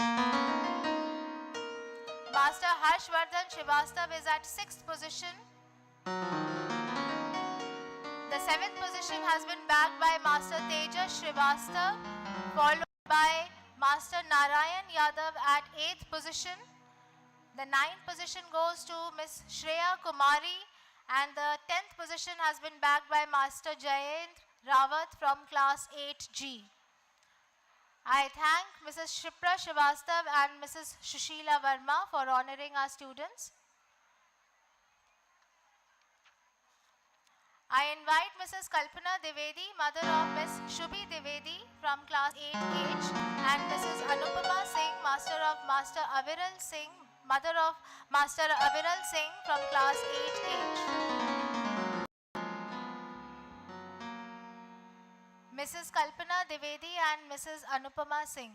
Master Harshvardhan Srivastava is at sixth position. The seventh position has been bagged by Master Tejas Srivastava, followed by Master Narayan Yadav at 8th position. The 9th position goes to Miss Shreya Kumari, and the 10th position has been bagged by Master Jayendra Rawat from class 8G. I thank Mrs. Shipra Srivastava and Mrs. Shushila Verma for honoring our students. I invite Mrs. Kalpana Dwivedi, mother of Miss Shubhi Dwivedi from class 8H, and Mrs. Anupama Singh, master of Master Aviral Singh, mother of Master Aviral Singh from class 8H. Mrs. Kalpana Dwivedi and Mrs. Anupama Singh.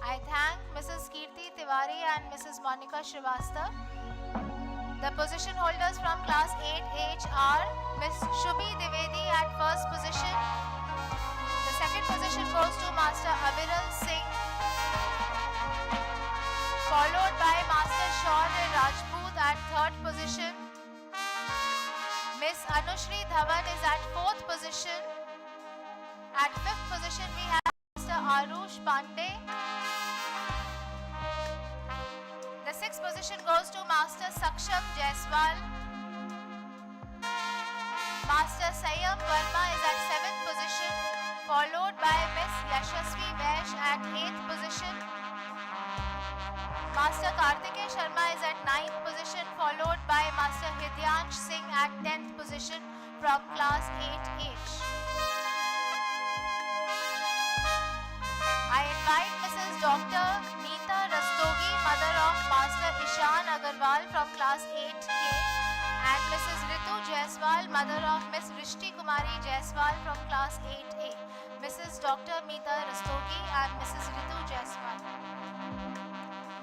I thank Mrs. Kirti Tiwari and Mrs. Monica Srivastava. The position holders from class 8H are Miss Shubhi Dwivedi at first position. The second position goes to Master Aviral Singh, followed by Master Shaurya Rajput at third position. Miss Anushri Dhawan is at fourth position. At fifth position we have Master Arush Pandey. The sixth position goes to Master Saksham Jaiswal. Master Sayam Verma is at 7th position, followed by Miss Yashasvi Vaish at 8th position. Master Kartikeya Sharma is at 9th position, followed by Master Hridyansh Singh at 10th position from class 8H. I invite Mrs. Dr. Neeta Rastogi, mother of Master Ishan Agarwal from class 8K, and Mrs. Ritu Jaiswal, mother of Miss Rishti Kumari Jaiswal from class 8A. Mrs. Dr. Neeta Rastogi and Mrs. Ritu Jaiswal.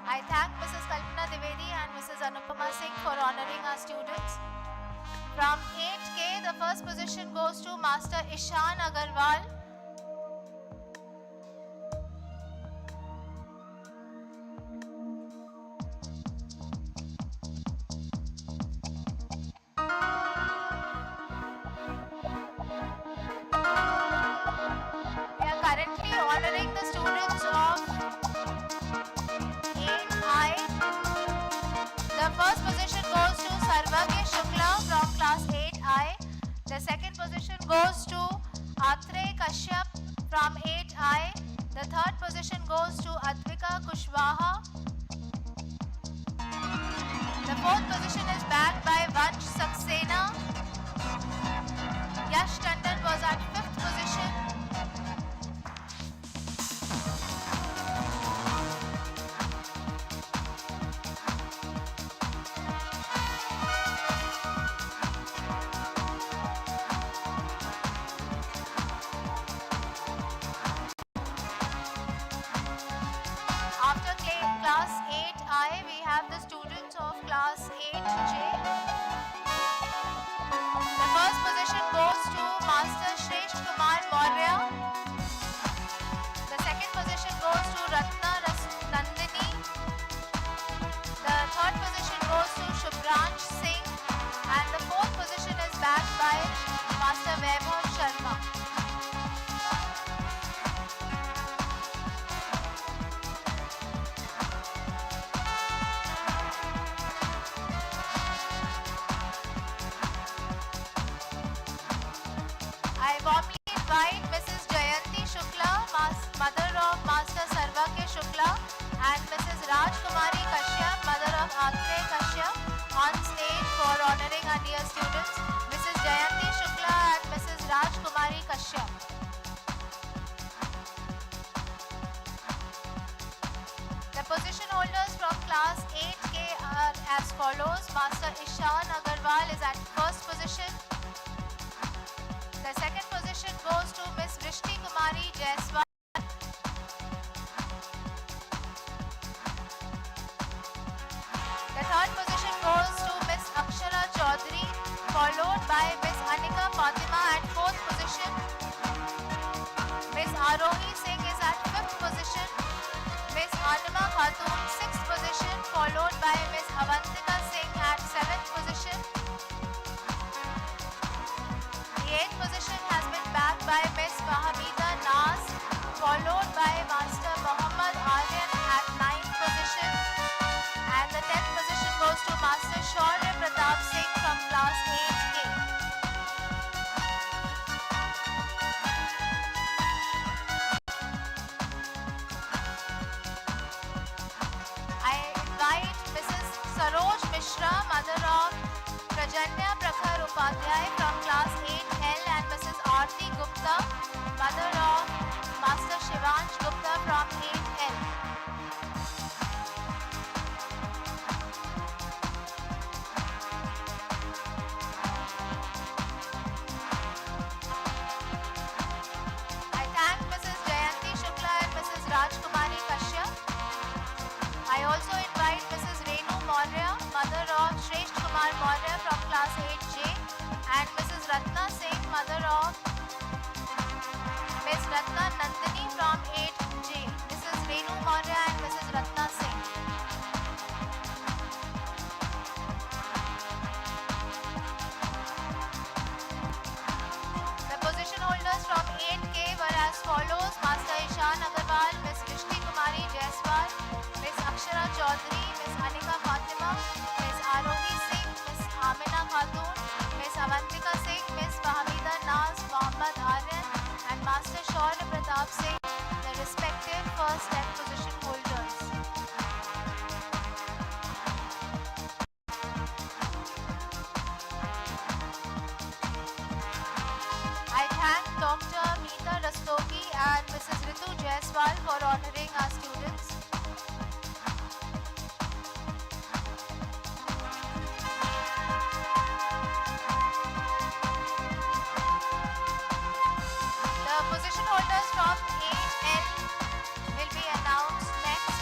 I thank Mrs. Kalpana Dwivedi and Mrs. Anupama Singh for honoring our students. From 8K, the first position goes to Master Ishan Agarwal. Honoring the students of 8I. The first position goes to Sarvagya Shukla from class 8I. The second position goes to Atrey Kashyap from 8I. The third position goes to Advika Kushwaha. The fourth position is bagged by Vansh Saxena. Yash Tandon was at 5th position. Class 8I, we have the students of class 8J. The first position goes to Master Shresht Kumar Maurya. The second position goes to Ratna Nandini. The third position goes to Shubhransh Singh. And the fourth position is backed by Master Vaibhav Sharma. Warmly invite Mrs. Jayanti Shukla, mother of Master Sarvakya Shukla, and Mrs. Rajkumari Kashyap, mother Anurag Athre Kashyap on stage for honoring our dear students, Mrs. Jayanti Shukla and Mrs. Rajkumari Kashyap. The position holders from class 8K are as follows. Master Ishan Agarwal is at first position. The second position goes to Miss Vrishti Kumari Jaiswal. The third position goes to Miss Akshara Chaudhary, followed by Miss Anika Fatima at fourth position. Miss Arohi Singh is at fifth position. Miss Anima Khatun, sixth position, followed by Miss Avantika Singh at seventh position. The eighth position has been bagged by Miss Fahamida Naz, followed by Master Muhammad Aryan at ninth position. And the 10th position goes to Master Shaurya Pratap Singh from class 8K. I invite Mrs. Saroj Mishra, mother of Prajanya Prakhar Upadhyay from class 8L, and Mrs. Aarti Gupta, mother of Master Shivansh Gupta from 8L. I thank Mrs. Jayanti Shukla and Mrs. Rajkumari Kashyap. I also invite Mrs. Renu Maurya, mother of Shresht Kumar Maurya from class 8J, and Mrs. Ratna Singh, mother of Miss Ratna Nandini from 8J. Mrs. Renu Maurya and Mrs. Ratna Singh. The position holders from 8K were as follows. Master Ishan Agarwal, Miss Vrishti Kumari Jaiswal, Miss Akshara Chaudhary, Miss Anika Fatima, Miss Arohi Singh, Miss Amina Khatun, Miss Avantika Singh, Miss Fahamida Naz, Muhammad Aryan, and Master Shaurya Pratap Singh, the respective first and position holders. I thank Dr. Meeta Rastogi and Mrs. Ritu Jaiswal for honoring our students. The position holders from 8L will be announced next.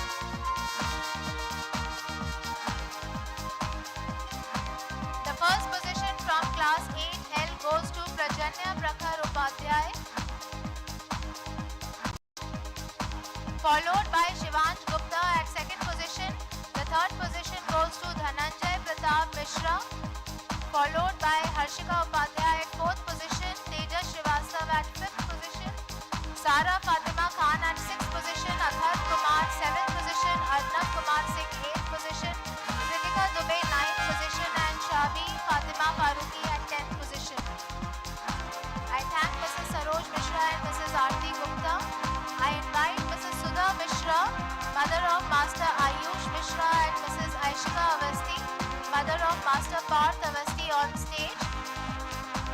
The first position from class 8L goes to Prajanya Prakhar Upadhyay, followed by Shivansh Gupta at second position. The third position goes to Dhananjay Pratap Mishra, followed by Harshika Upadhyay at fourth position, Tejas Srivastava at fifth position, Sara Fatima Khan at sixth position, Adhar Kumar seventh position, Arnab Kumar Singh eighth position, Kritika Dubey ninth position, and Shabi Fatima Faruqi at 10th position. I thank Mrs. Saroj Mishra and Mrs. Aarti Gupta. I invite Mrs. Sudha Mishra, mother of Master Ayush Mishra, and Mrs. Aishika Avasti, mother of Master Parth Avasti, on stage.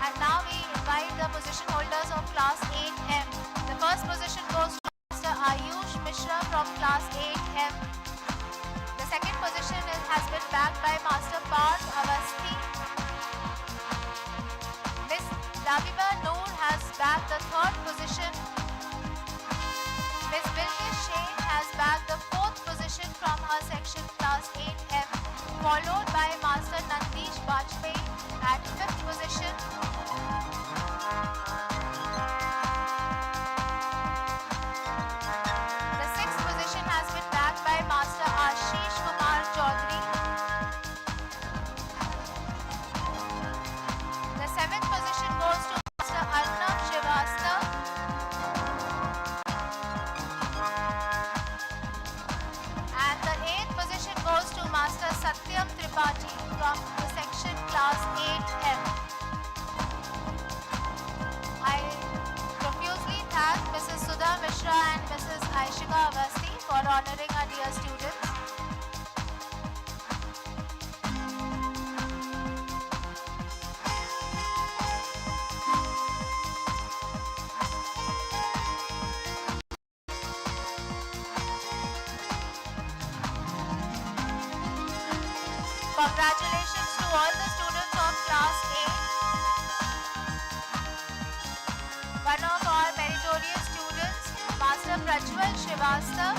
And now we invite the position holders of class 8M. The first position goes to Master Ayush Mishra from class 8M. The second position has been bagged by Master Parth Avasti. Miss Labiba Noor has bagged the third position. Miss Bilkis Sheikh has bagged the fourth position from her section class 8M, followed by Master Nandish Bajpayee at fifth position. The sixth position has been bagged by Master Ashish Kumar Chaudhary. The seventh position goes to Master Arnab Srivastava. And the eighth position goes to Master Satyam Tripathi from the section class 8M. I profusely thank Mrs. Sudha Mishra and Mrs. Aishika Avasti for honoring our dear students. Congratulations to all the students of class 8. One of our meritorious students, Master Prajwal Srivastav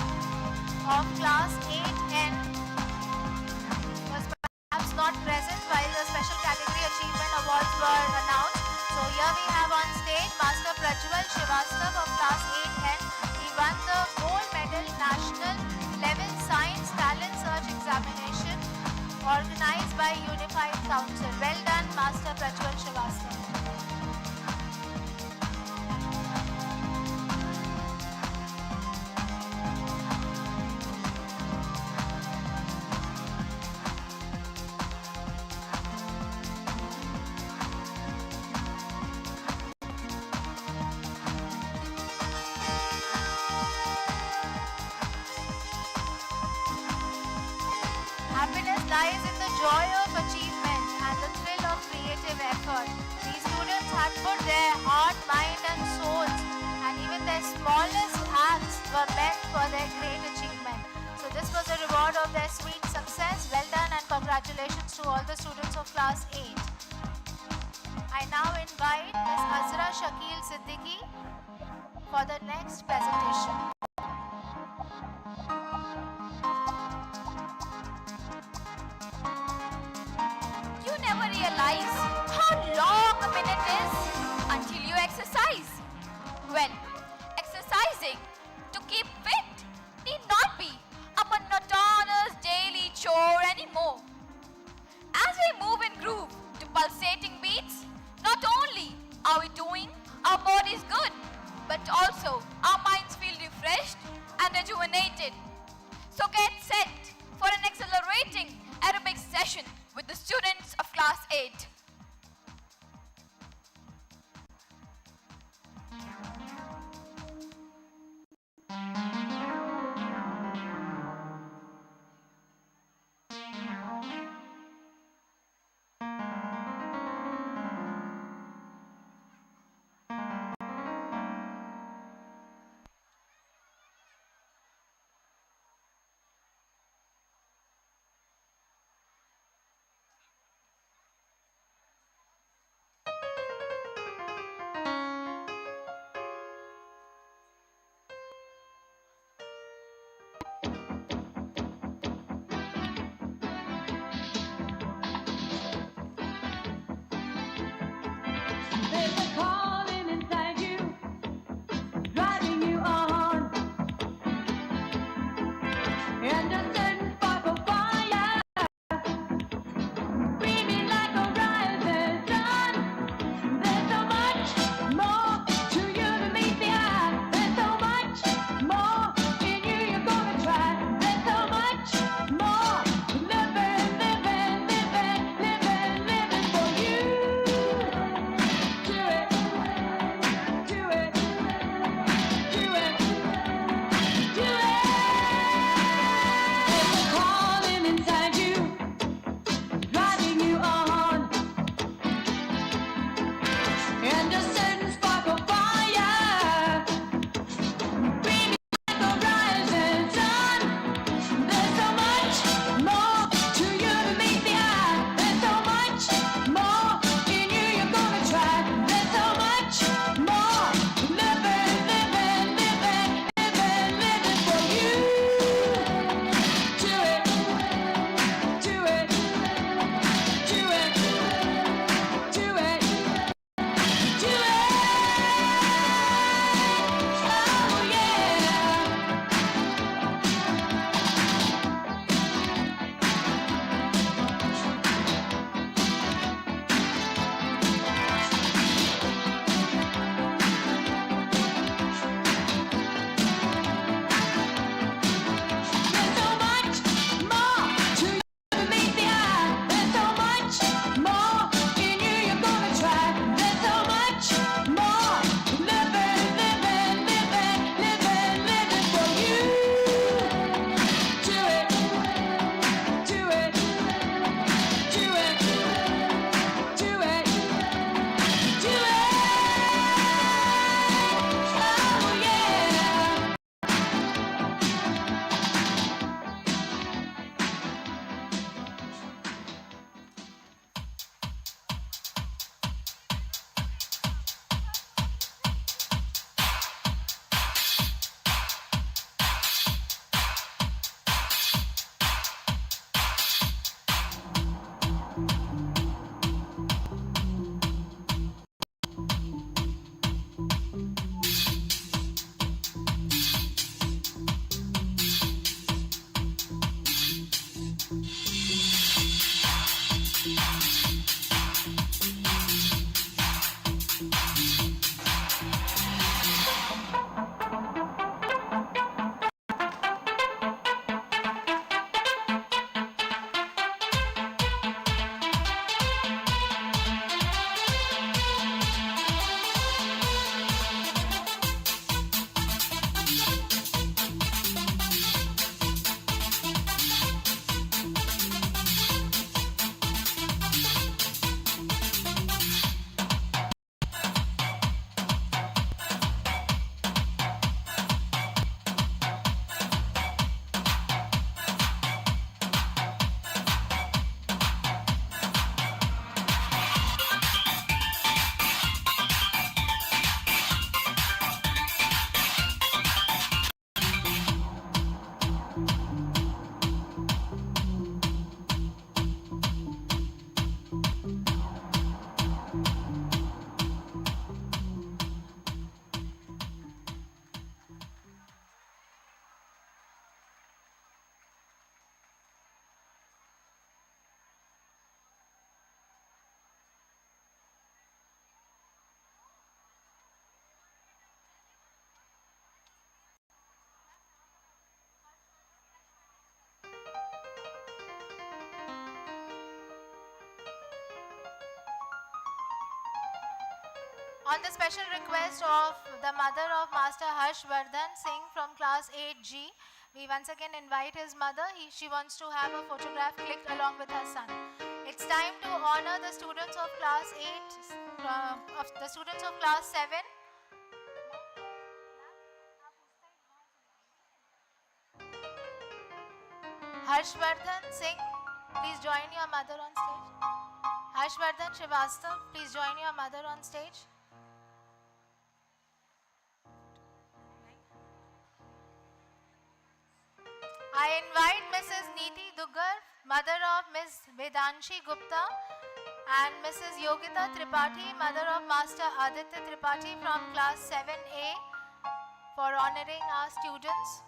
of class 8N, was perhaps not present while the special category achievement awards were announced. So here we have on stage Master Prajwal Srivastav of class 8N. He won the gold medal national level science talent search examination organized by Unified Council. Well done, Master Prajwal Srivastav. Happiness lies in the joy of achievement and the thrill of creative effort. These students had put their heart, mind and souls, and even their smallest acts were meant for their great achievement. So this was a reward of their sweet success. Well done and congratulations to all the students of class 8. I now invite Ms. Azra Shakil Siddiqui for the next presentation. You never realize how long a minute is until you exercise. Well, exercising to keep fit need not be a monotonous daily chore anymore. As we move in groove to pulsating beats, not only are we doing our bodies good, but also our minds feel refreshed and rejuvenated. So get set for an exhilarating aerobic session with the students of class 8. There's a calling inside you, driving you on, and a certain spark of fire, beaming like a rising sun. There's so much more to you than meets the eye. There's so much more in you you're gonna try. There's so much more living, living, living, living, living for you. Do it. On the special request of the mother of Master Harshvardhan Singh from class 8G, we once again invite his mother. She wants to have a photograph clicked along with her son. It's time to honor the students of class 8, of the students of class 7. Harshvardhan Singh, please join your mother on stage. Harshvardhan Srivastav, please join your mother on stage. I invite Mrs. Neeti Duggar, mother of Ms. Vedanshi Gupta, and Mrs. Yogita Tripathi, mother of Master Aditya Tripathi from class 7A, for honoring our students,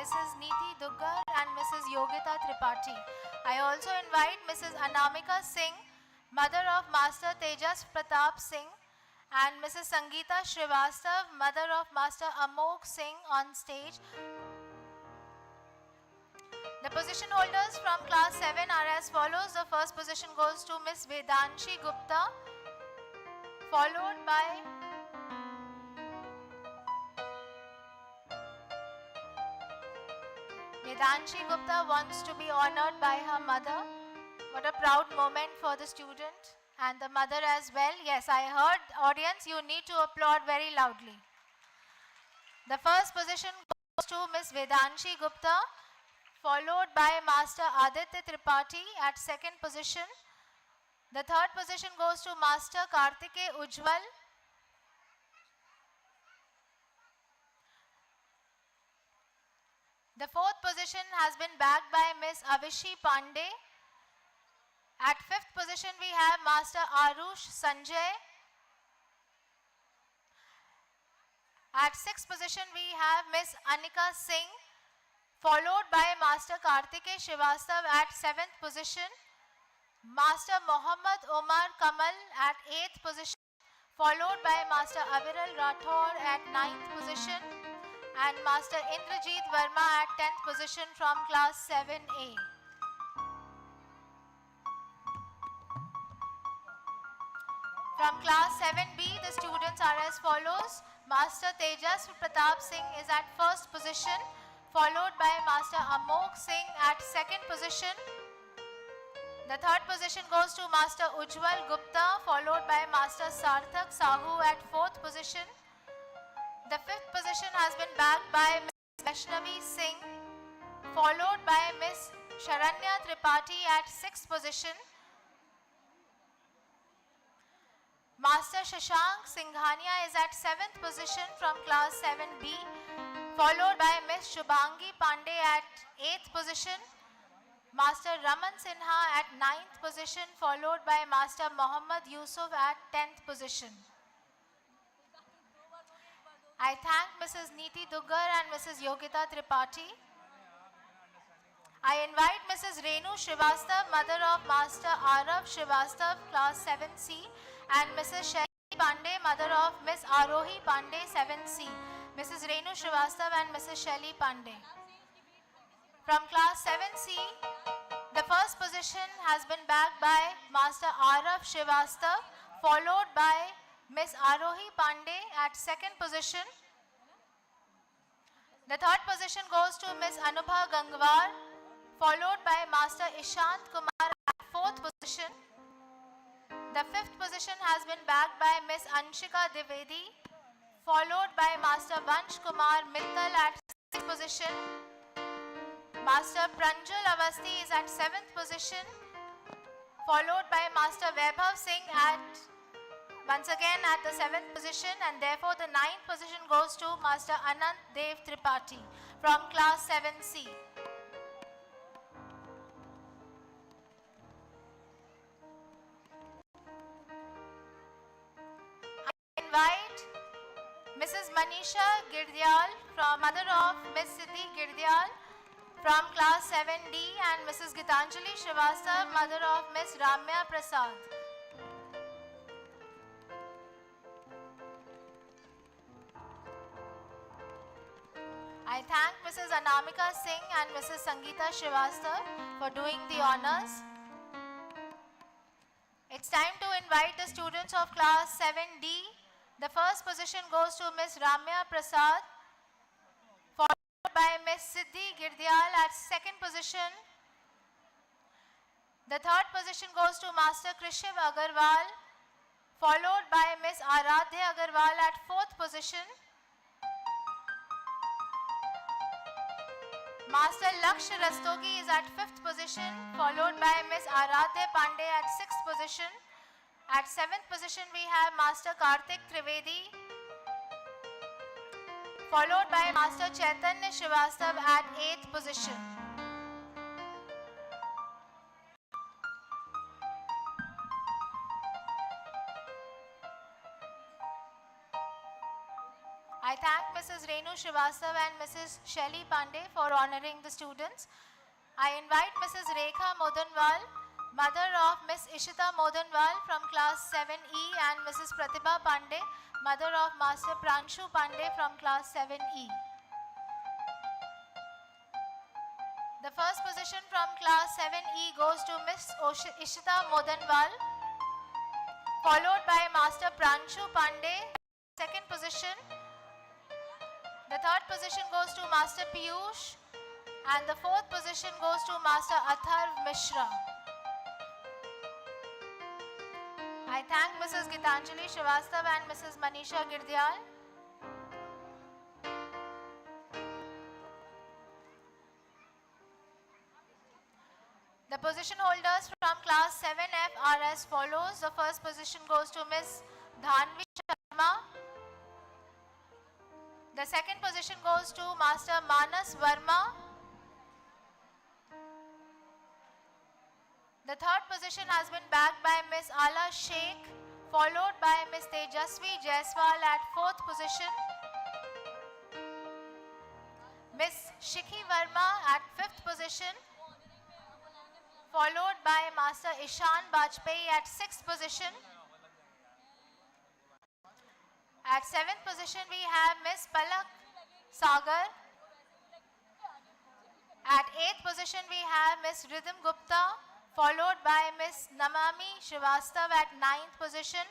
Mrs. Neeti Duggar and Mrs. Yogita Tripathi. I also invite Mrs. Anamika Singh, mother of Master Tejas Pratap Singh, and Mrs. Sangeeta Srivastav, mother of Master Amok Singh, on stage. The position holders from class 7 are as follows. The first position goes to Ms. Vedanshi Gupta, followed by Vedanshi Gupta wants to be honored by her mother. What a proud moment for the student and the mother as well. Yes, I heard, audience, you need to applaud very loudly. The first position goes to Ms. Vedanshi Gupta, followed by Master Aditya Tripathi at second position. The third position goes to Master Kartike Ujjwal. The fourth position has been bagged by Ms. Avishi Pandey. At fifth position we have Master Arush Sanjay. At sixth position we have Ms. Anika Singh, followed by Master Kartike Srivastav at 7th position, Master Mohammad Omar Kamal at 8th position, followed by Master Aviral Rathore at 9th position, and Master Indrajit Verma at 10th position from class 7A. From class 7B, the students are as follows. Master Tejas Pratap Singh is at first position, followed by Master Amok Singh at second position. The third position goes to Master Ujjwal Gupta, followed by Master Sarthak Sahu at fourth position. The fifth position has been bagged by Ms. Vaishnavi Singh, followed by Ms. Sharanya Tripathi at sixth position. Master Shashank Singhania is at 7th position from class 7B, followed by Ms. Shubhangi Pandey at 8th position, Master Raman Sinha at 9th position, followed by Master Muhammad Yusuf at 10th position. I thank Mrs. Neeti Duggar and Mrs. Yogita Tripathi. I invite Mrs. Renu Srivastav, mother of Master Arav Srivastav, class 7C, and Mrs. Shaili Pandey, mother of Ms. Arohi Pandey, 7C. Mrs. Renu Srivastav and Mrs. Shaili Pandey. From class 7C, the first position has been bagged by Master Arav Srivastav, followed by Ms. Arohi Pandey at second position. The third position goes to Ms. Anubha Gangwar, followed by Master Ishant Kumar at fourth position. The fifth position has been bagged by Ms. Anshika Divedi, followed by Master Vansh Kumar Mittal at sixth position. Master Pranjal Avasti is at seventh position, followed by Master Vaibhav Singh at once again at the seventh position, and therefore the ninth position goes to Master Anant Dev Tripathi from class 7C. Invite Mrs. Manisha Girdyal, from mother of Miss Siddhi Girdyal from class 7D, and Mrs. Gitanjali Srivastav, mother of Miss Ramya Prasad. I thank Mrs. Anamika Singh and Mrs. Sangeeta Srivastav for doing the honors. It's time to invite the students of class 7D The first position goes to Miss Ramya Prasad, followed by Miss Siddhi Girdyal at second position. The third position goes to Master Krishiv Agarwal, followed by Miss Aradhya Agarwal at fourth position. Master Laksh Rastogi is at fifth position, followed by Miss Aradhya Pandey at sixth position. At seventh position we have Master Kartik Trivedi, followed by Master Chaitanya Srivastav at eighth position. I thank Mrs. Renu Srivastav and Mrs. Shelly Pandey for honoring the students. I invite Mrs. Rekha Modanwal, mother of Miss Ishita Modanwal from class 7E, and Mrs. Pratibha Pandey, mother of Master Pranshu Pandey from class 7E. The first position from class 7E goes to Miss Ishita Modanwal, followed by Master Pranshu Pandey, second position. The third position goes to Master Piyush, and the fourth position goes to Master Atharv Mishra. I thank Mrs. Gitanjali Srivastav and Mrs. Manisha Girdyal. The position holders from class 7F are as follows. The first position goes to Miss Dhanvi Sharma. The second position goes to Master Manas Verma. The third position has been bagged by Miss Ala Sheikh, followed by Miss Tejasvi Jaiswal at fourth position. Miss Shikhi Verma at fifth position, followed by Master Ishan Bajpayee at sixth position. At seventh position we have Miss Palak Sagar. At eighth position we have Miss Rhythm Gupta, followed by Miss Namami Srivastav at ninth position,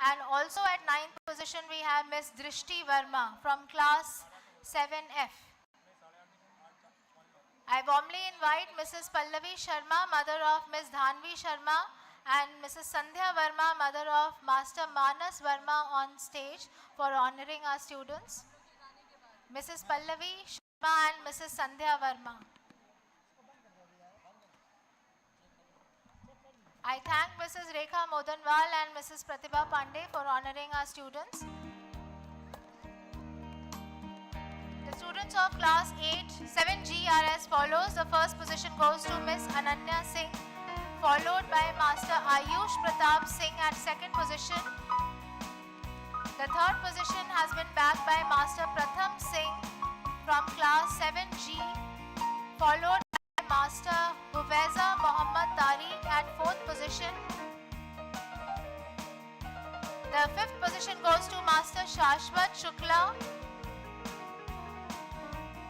and also at ninth position we have Miss Drishti Verma from class 7F. I warmly invite Mrs. Pallavi Sharma, mother of Miss Dhanvi Sharma, and Mrs. Sandhya Verma, mother of Master Manas Verma, on stage for honoring our students. Mrs. Pallavi Sharma and Mrs. Sandhya Verma. I thank Mrs. Rekha Modanwal and Mrs. Pratibha Pandey for honoring our students. The students of class 7G are as follows. The first position goes to Miss Ananya Singh, followed by Master Ayush Pratap Singh at second position. The third position has been bagged by Master Pratham Singh from class 7G, followed by Master Huveza Muhammad Tariq at fourth position. The fifth position goes to Master Shashwat Shukla.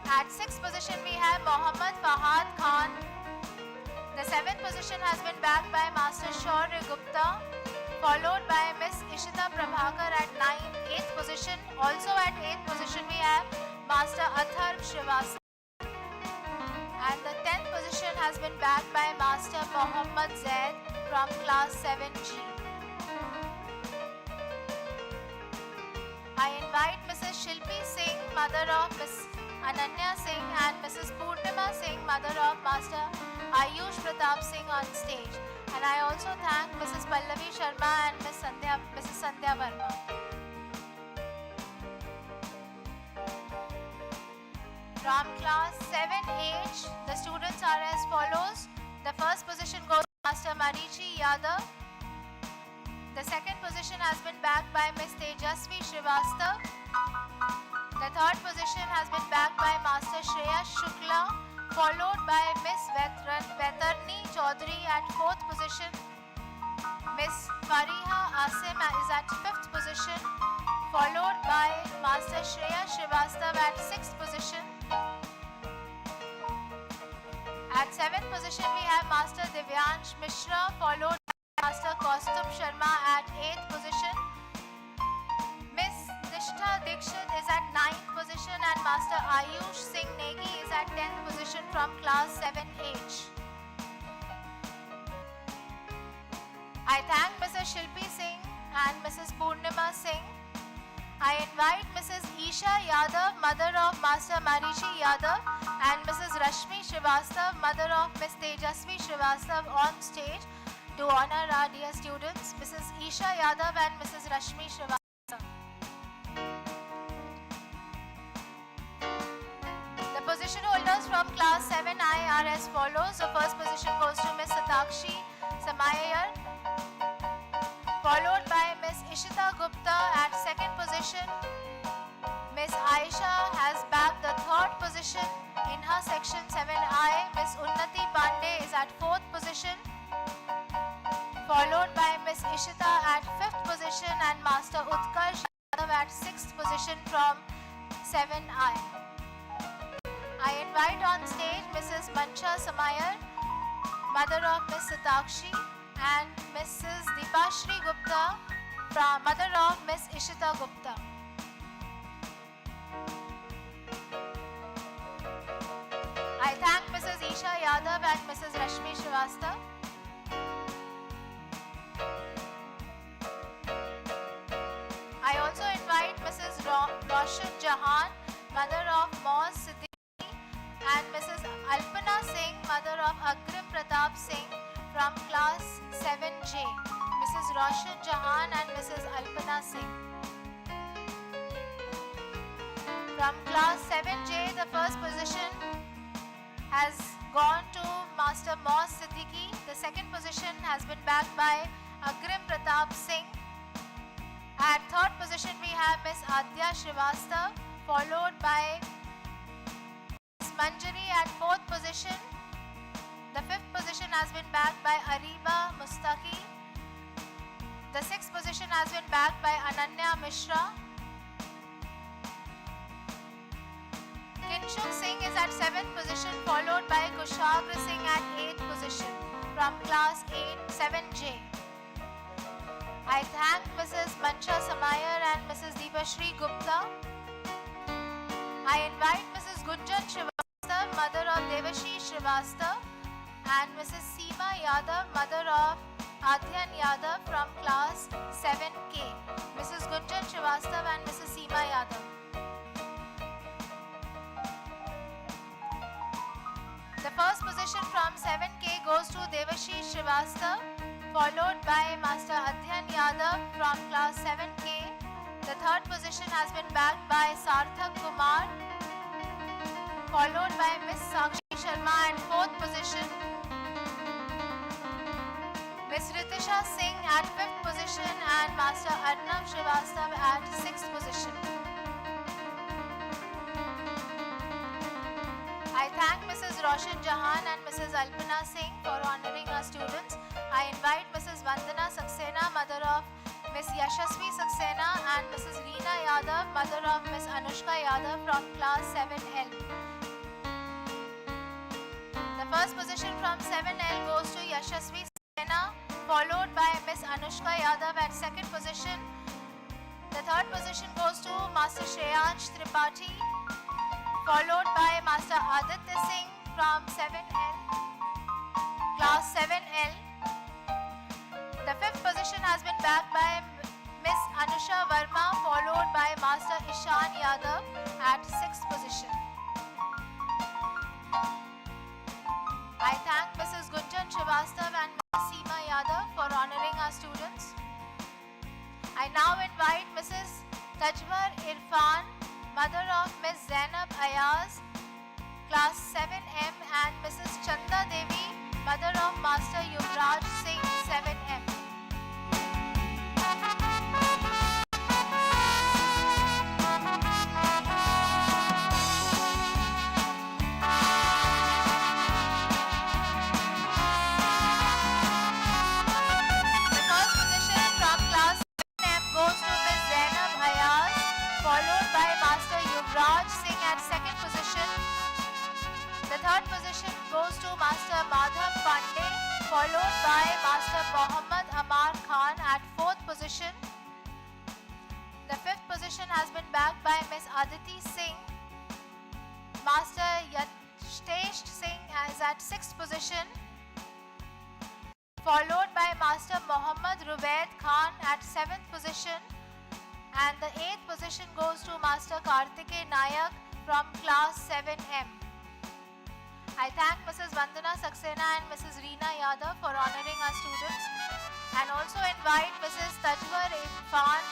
At sixth position we have Mohammad Fahad Khan. The seventh position has been bagged by Master Shaurya Gupta, followed by Miss Ishita Prabhakar at 8th position. Also at 8th position we have Master Atharv Srivastav. And the 10th position has been bagged by Master Mohammad Zaid from class 7G. I invite Mrs. Shilpi Singh, mother of Miss Ananya Singh, and Mrs. Purnima Singh, mother of Master Ayush Pratap Singh, on stage. And I also thank Mrs. Pallavi Sharma and Mrs. Sandhya Verma. From class 7H, the students are as follows. The first position goes to Master Marichi Yadav. The second position has been bagged by Miss Tejasvi Srivastav. The third position has been bagged by Master Shreya Shukla, followed by Miss Vetarni Chaudhary at fourth position. Miss Fariha Asim is at fifth position, followed by Master Shreya Srivastav at sixth position. At seventh position we have Master Divyansh Mishra, followed by Master Kaustubh Sharma at eighth position. Miss Pratisha Dikshit is at 9th position and Master Ayush Singh Negi is at 10th position from class 7H. I thank Mrs. Shilpi Singh and Mrs. Purnima Singh. I invite Mrs. Isha Yadav, mother of Master Marishi Yadav, and Mrs. Rashmi Srivastav, mother of Miss Tejasvi Srivastav, on stage to honor our dear students, Mrs. Isha Yadav and Mrs. Rashmi Srivastav. The position holders from class 7I are as follows. The first position goes to Miss Satakshi Samayar, followed by Miss Ishita Gupta at second position. Miss Aisha has bagged the third position in her section 7I. Miss Unnati Pandey is at fourth position, followed by Miss Ishita at fifth position and Master Utkarsh Yadav at sixth position from 7I. I invite on stage Mrs. Mancha Samayar, mother of Miss Satakshi, and Mrs. Deepashri Gupta, mother of Miss Ishita Gupta. I thank Mrs. Isha Yadav and Mrs. Rashmi Srivastav. I also invite Mrs. Roshan Jahan, mother of Moz Siddiqui, and Mrs. Alpana Singh, mother of Agrim Pratap Singh, from class 7J, Mrs. Roshan Jahan and Mrs. Alpana Singh. From class 7J, the first position has gone to Master Moz Siddiqui. The second position has been bagged by Agrim Pratap Singh. At third position, we have Miss Adya Srivastav, followed by Miss Manjari at fourth position. The fifth position has been bagged by Ariba Mustaki. The sixth position has been bagged by Ananya Mishra. Kinshuk Singh is at seventh position, followed by Kushagra Singh at eighth position from class 7J. I thank Mrs. Mancha Samayar and Mrs. Deepashri Gupta. I invite Mrs. Gunjan Srivastav, mother of Devashi Srivastav, and Mrs. Seema Yadav, mother of Adhyan Yadav, from class 7K. Mrs. Gunjan Srivastav and Mrs. Seema Yadav. The first position from 7K goes to Devashi Srivastav, followed by Master Adhyan Yadav from class 7K. The third position has been bagged by Sarthak Kumar, followed by Miss Sakshi Sharma at fourth position. Miss Ritisha Singh at fifth position and Master Arnav Srivastav at sixth position. I thank Mrs. Roshan Jahan and Mrs. Alpana Singh for honoring our students. I invite Mrs. Vandana Saxena, mother of Miss Yashasvi Saxena, and Mrs. Reena Yadav, mother of Miss Anushka Yadav, from class 7L. The first position from 7L goes to Yashasvi Saxena, followed by Miss Anushka Yadav at second position. The third position goes to Master Shreyansh Tripathi, followed by Master Aditya Singh from 7L, class 7L. The fifth position has been bagged by Miss Anusha Verma, followed by Master Ishan Yadav at sixth position. I thank Mrs. Gunjan Srivastav and Mrs. Seema Yadav for honoring our students. I now invite Mrs. Tajwar Irfan, mother of Miss Zainab Ayaz, class 7M, and Mrs. Chanda Devi, mother of Master Yuvraj Singh, 7M. Third position goes to Master Madhav Pandey, followed by Master Mohammad Amar Khan at fourth position. The fifth position has been bagged by Miss Aditi Singh. Master Yatesht Singh is at 6th position, followed by Master Mohammad Rubaid Khan at 7th position, and the 8th position goes to Master Kartike Nayak from class 7M. I thank Mrs. Vandana Saxena and Mrs. Reena Yadav for honoring our students, and also invite Mrs. Tajwar Irfan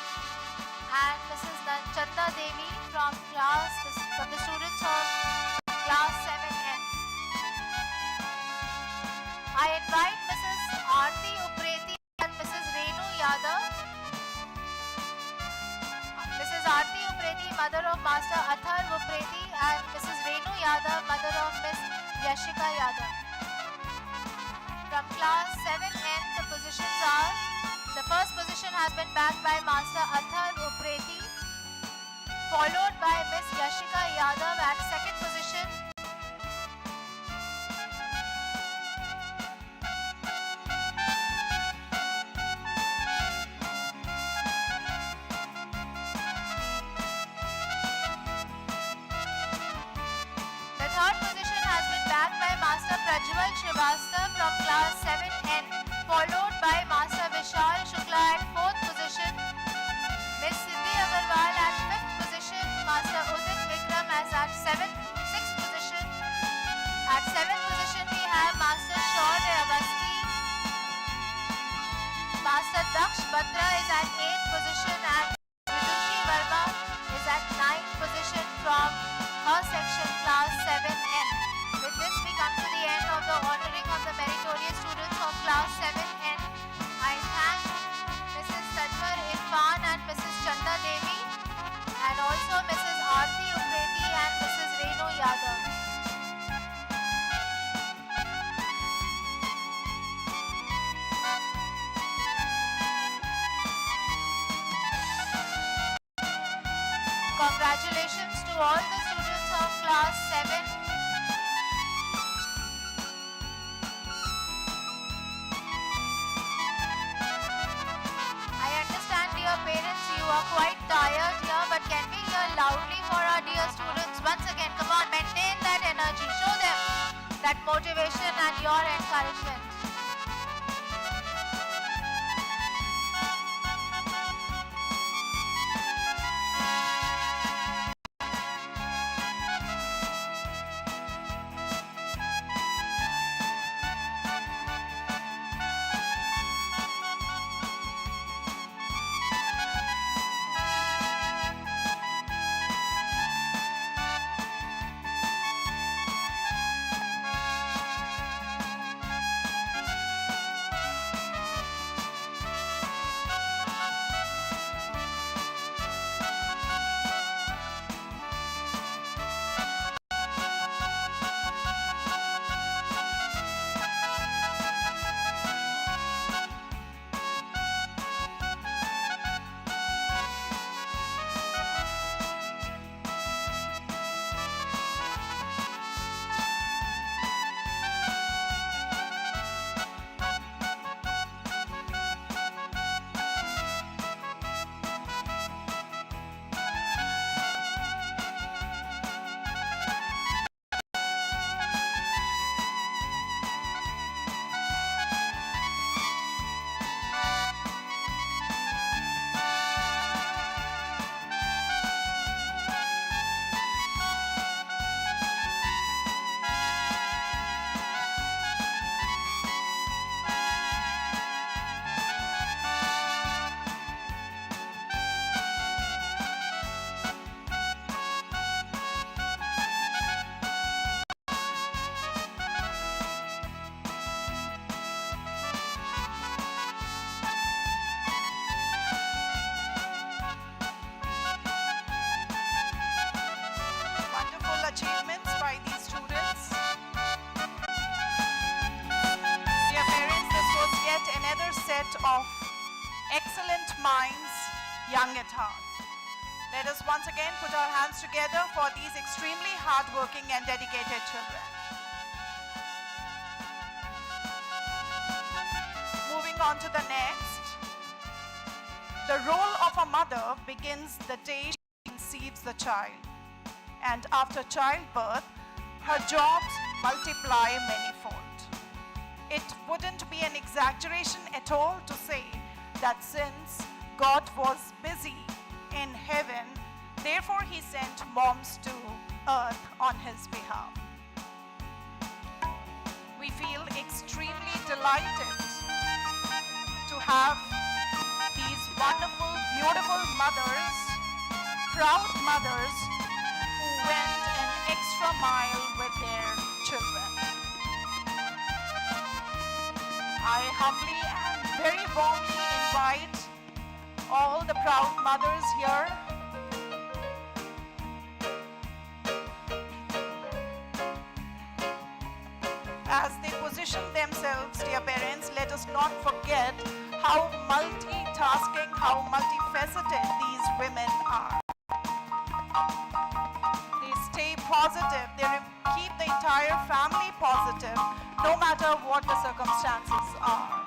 and Mrs. Chanda Devi from the students of class 7M. I invite Mrs. Aarti Upreti and Mrs. Renu Yadav. Mrs. Aarti Upreti, mother of Master Athar Upreti, and Mrs. Renu Yadav, mother of Miss Yashika Yadav. From class 7N, the positions are: the first position has been bagged by Master Athar Upreti, followed by Miss Yashika Yadav at 2nd position. The third position has been bagged by Master Prajwal Shrivastava from class 7N, followed by Master Vishal Shukla at 4th position. Miss Siddhi Agarwal at 5th position. Master Udit Vikram as at 6th position. At 7th position we have Master Shaurya Avasti. Master Daksh Batra is at 8th position, and Vidushi Verma is at 9th position from her section class 7N. With this we come to the end of the honoring of the meritorious students of class 7N. I thank Mrs. Tajwar Irfan and Mrs. Chanda Devi, and also Mrs. Aarti Upreti and Mrs. Renu Yadav. Congratulations to all the students of class 7. I understand, dear parents, you are quite tired here, but can we hear loudly for our dear students? Once again, come on, maintain that energy. Show them that motivation and your encouragement. achievements by these students. Dear parents, this was yet another set of excellent minds, young at heart. Let us once again put our hands together for these extremely hardworking and dedicated children. Moving on to the next. The role of a mother begins the day she conceives the child, and after childbirth, her jobs multiply manifold. It wouldn't be an exaggeration at all to say that since God was busy in heaven, therefore he sent moms to earth on his behalf. We feel extremely delighted to have these wonderful, beautiful mothers, proud mothers who went an extra mile with their children. I humbly and very warmly invite all the proud mothers here as they position themselves, dear parents. Let us not forget how multitasking, how multifaceted these women are. They stay positive, they keep the entire family positive, no matter what the circumstances are.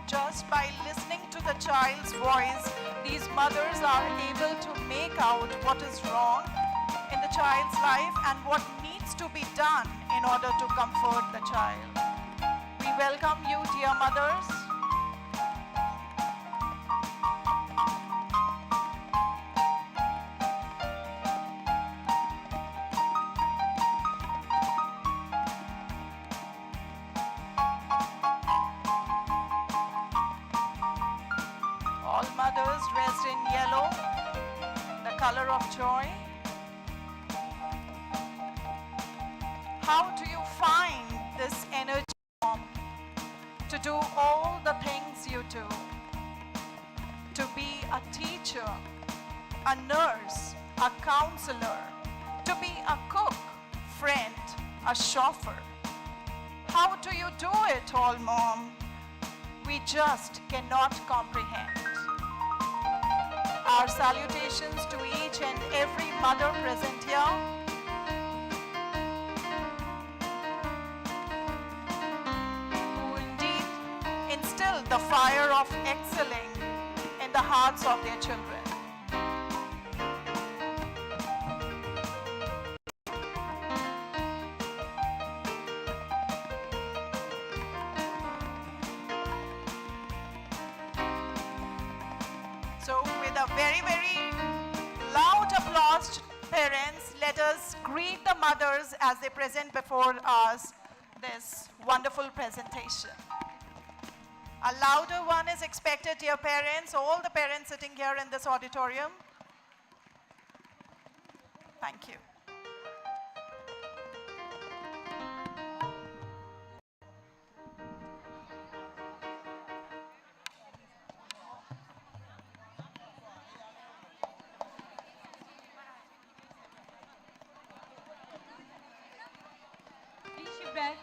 Just by listening to the child's voice, these mothers are able to make out what is wrong in the child's life and what needs to be done in order to comfort the child. We welcome you, dear mothers. All mothers dressed in yellow, the color of joy. How do you find this energy, Mom, to do all the things you do? To be a teacher, a nurse, a counselor, to be a cook, friend, a chauffeur. How do you do it all, Mom? We just cannot comprehend. Our salutations to each and every mother present here. Who indeed instill the fire of excelling in the hearts of their children. So with a very, very loud applause, parents, let us greet the mothers as they present before us this wonderful presentation. A louder one is expected, dear parents, all the parents sitting here in this auditorium. Thank you. Please your breath.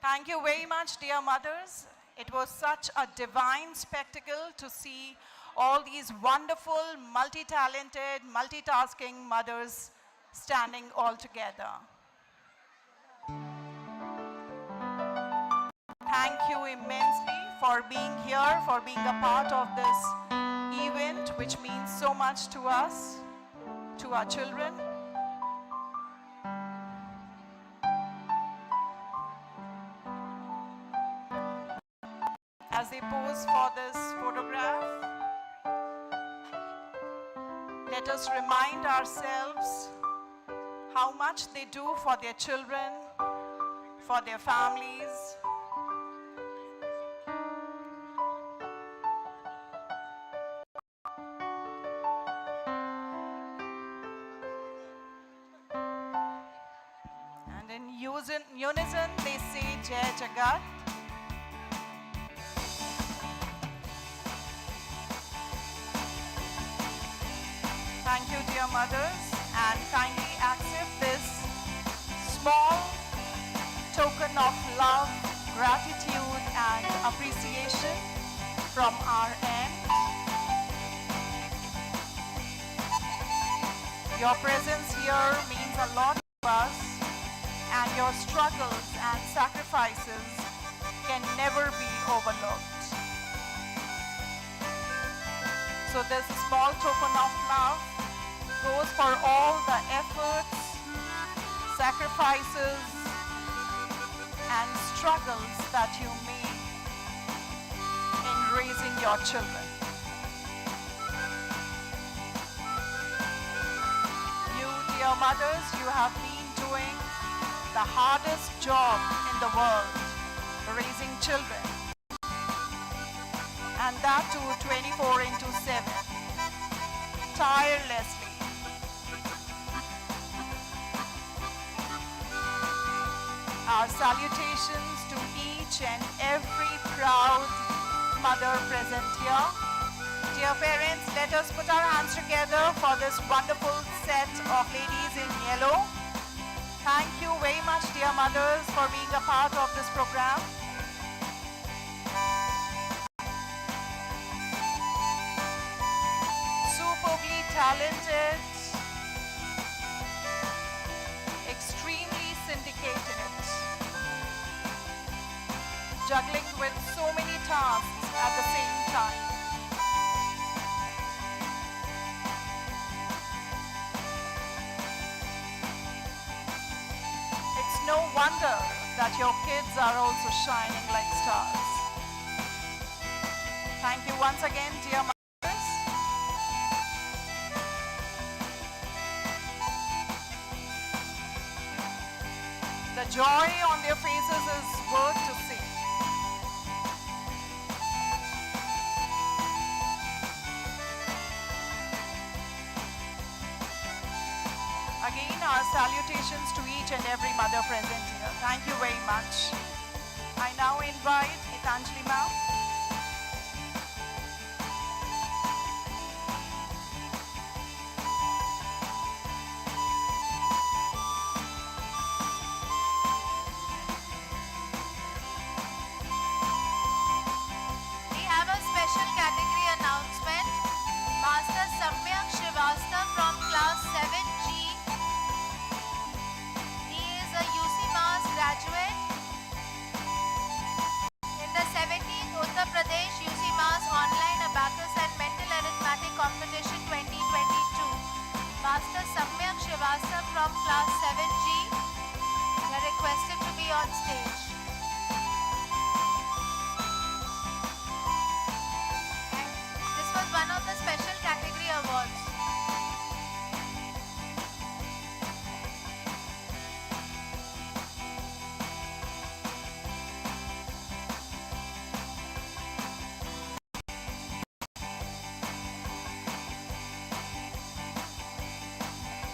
Thank you very much, dear mothers. It was such a divine spectacle to see all these wonderful, multi-talented, multitasking mothers standing all together. Thank you immensely for being here, for being a part of this event, which means so much to us, to our children. As they pose for this photograph, let us remind ourselves how much they do for their children, for their families. And in unison, they say Jai Jagat. Thank you, dear mothers, and kindly accept this small token of love, gratitude, and appreciation from our end. Your presence here means a lot to us, and your struggles and sacrifices can never be overlooked. So this small token of love goes for all the efforts, sacrifices, and struggles that you made in raising your children. You, dear mothers, you have been doing the hardest job in the world, raising children. And that too 24/7, tirelessly. Our salutations to each and every proud mother present here. Dear parents, let us put our hands together for this wonderful set of ladies in yellow. Thank you very much, dear mothers, for being a part of this program. Superbly talented, extremely syndicated, juggling with so many tasks at the same time. It's no wonder that your kids are also shining like stars. Thank you once again, dear mothers. The joy on their faces is worth to see. Again, our salutations to each and every mother present here. Thank you very much. I now invite Gitanjali ma'am. We have a special category announcement. Master Samyak Shrivastava from class 7G. He is a UC Mass graduate in the 17th Uttar Pradesh UC Mass Online Abacus and Mental Arithmetic Competition 2022. Master Samyak Shrivastava from class 7G. You are requested to be on stage. This was one of the special category awards.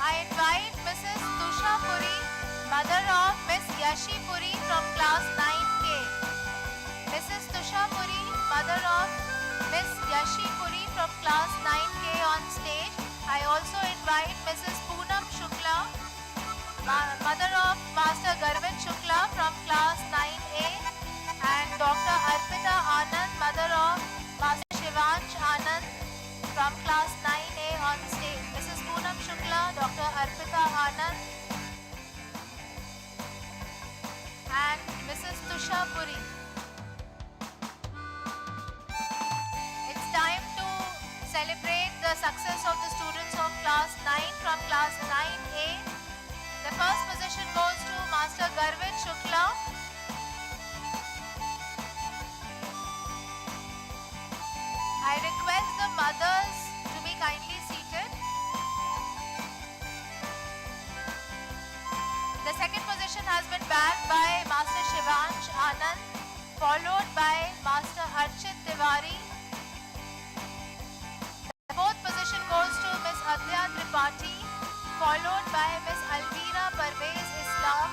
I invite Mrs. Tusha Puri, mother of Miss Yashi Puri from class 9K. Mrs. Tusha Puri, mother of Miss Yashi Puri from class 9K on stage. I also invite Mrs. Poonam Shukla, mother of Master Garvit Shukla from class 9A. Tusha Puri. It's time to celebrate the success of the students of class 9 from class 9A. The first position goes to Master Garvit Shukla. I request the mothers to be kindly seated. The second position has been bagged by Master Shivansh Anand, followed by Master Archit Tiwari. The fourth position goes to Miss Adya Tripathi, followed by Miss Alvira Parvez Islam.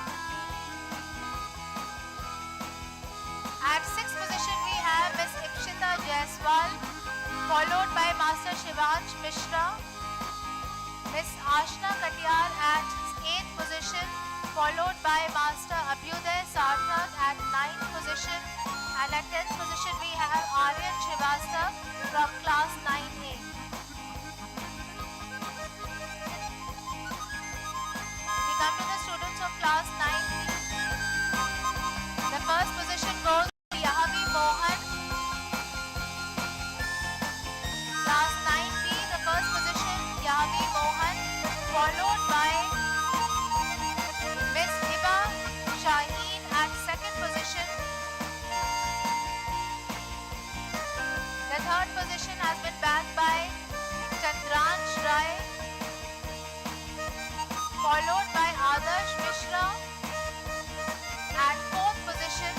At sixth position we have Miss Ikshita Jaiswal, followed by Master Shivansh Mishra. Miss Ashna Katiyar at 8th position, followed by Master Abhyuday Sarthak at 9th position, and at 10th position we have Aryan Srivastav from class 9A. We come to the students of class 9B. The first position goes to Yahavi Mohan. Class 9B, the first position, Yahavi Mohan, followed by Miss Hiba Shaheen at second position. The third position has been bagged by Chandransh Rai, followed by Adarsh Mishra at fourth position.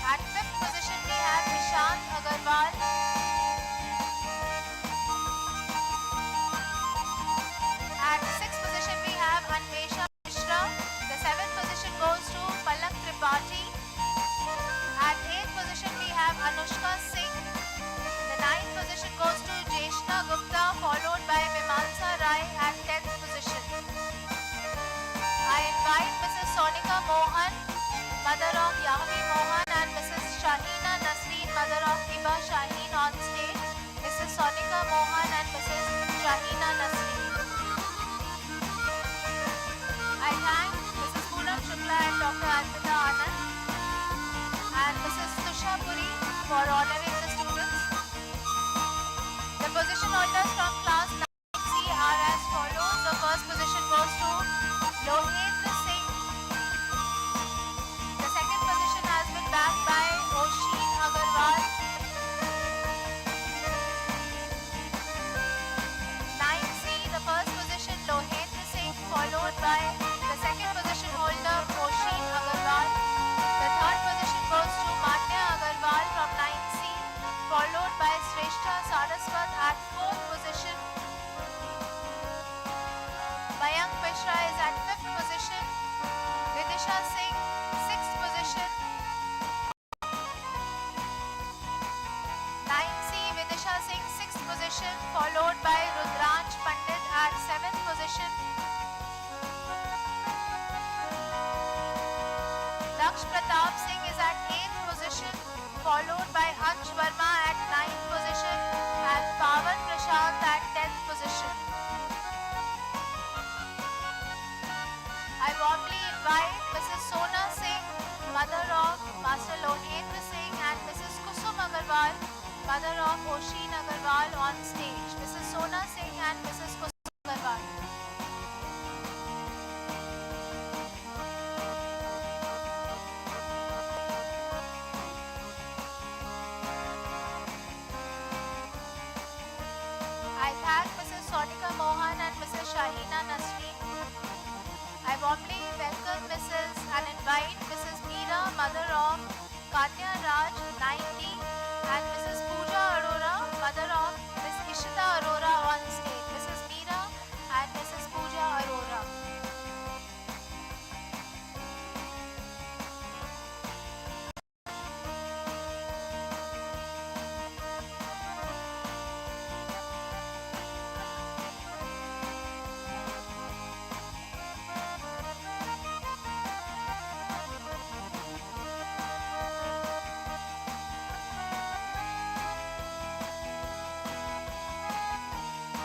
At fifth position we have Nishant Agarwal. At sixth position we have Anvesha Mishra. The seventh position goes to Palak Tripathi. At eighth position we have Anushka Singh. The ninth position goes to Jeshna Gupta, followed by Mimansa Rai at 10th position. I invite Mrs. Sonika Mohan, mother of Yahvi Mohan, and Mrs. Shahina Nasreen, mother of Hiba Shaheen on stage. Mrs. Sonika Mohan and Mrs. Shahina Nasreen. I thank Mrs. Poonam Shukla and Dr. Arpita Anand and Mrs. Tusha Puri for honoring the students. The position holders from class 9C are as follows. The first position goes to Lohendra Singh. The second position has been bagged by Oshin Agarwal. 9C, the first position, Lohendra Singh, followed by the second position holder, Oshin Agarwal. The third position goes to Manya Agarwal from 9C, followed by Shrestha Saraswat at fourth position. Mayank Mishra is at fifth position. Vidisha Singh, sixth position. 9C, Vidisha Singh, sixth position, followed by Rudransh Pandit at seventh position. Laksh Pratap Singh is at 8th position, followed by Ansh Verma at 9th position and Pawan Prashant at 10th position. I warmly invite Mrs. Sona Singh, mother of Master Lohendra Singh, and Mrs. Kusum Agarwal, mother of Oshin Agarwal on stage. Mrs. Sona Singh and Mrs. Kusum Agarwal. I thank Mrs. Sonika Mohan and Mrs. Shahina Nasreen. I warmly welcome Mrs. and invite Mrs. Meera, mother of Kanya Raj 90, and Mrs. Pooja Arora, mother of Miss Ishita Arora on stage. Mrs. Meera and Mrs. Pooja Arora.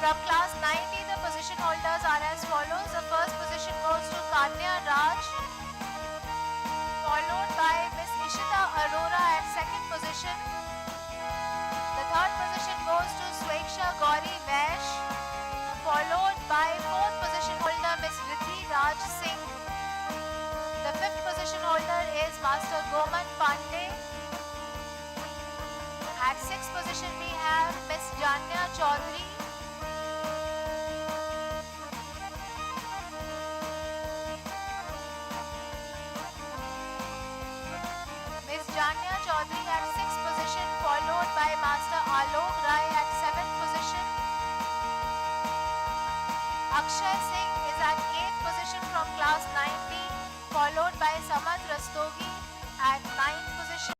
From class 90, the position holders are as follows. The first position goes to Kanya Raj, followed by Miss position. The third position goes to Sweksha Gauri Vaish, followed by fourth position holder Miss Riddhi Raj Singh. The fifth position holder is Master Goman Pandey. At sixth position we have Miss Janya Chaudhary. Miss Janya Chaudhary at sixth position, followed by Master Alok Rai at seventh position. Akshay Singh is at eighth position from class 9B, followed by Samat Rastogi at ninth position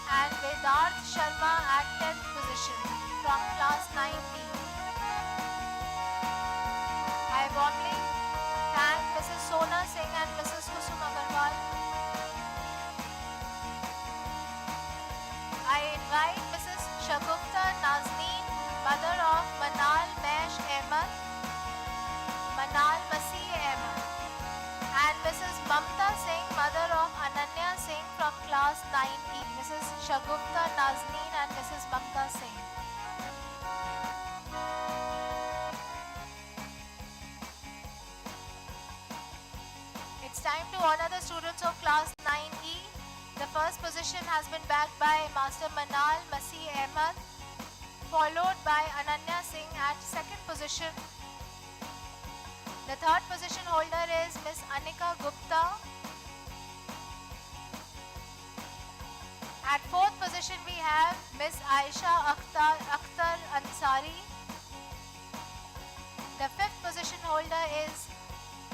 and Vedarth Sharma at 10th position from class 9B. I warmly thank Mrs. Sona Singh and Mrs. Kusum Agarwal. I invite Mrs. Shagufta Nazneen, mother of Manal Mesh Ahmed, Manal Masih Ahmed, and Mrs. Mamta Singh, mother of Ananya Singh from class 9E. Mrs. Shagufta Nazneen and Mrs. Mamta Singh. It's time to honor the students of class 9E. The first position has been bagged by Master Manal Masih Ahmed, followed by Ananya Singh at second position. The third position holder is Miss Anika Gupta. At fourth position we have Miss Aisha Akhtar Ansari. The fifth position holder is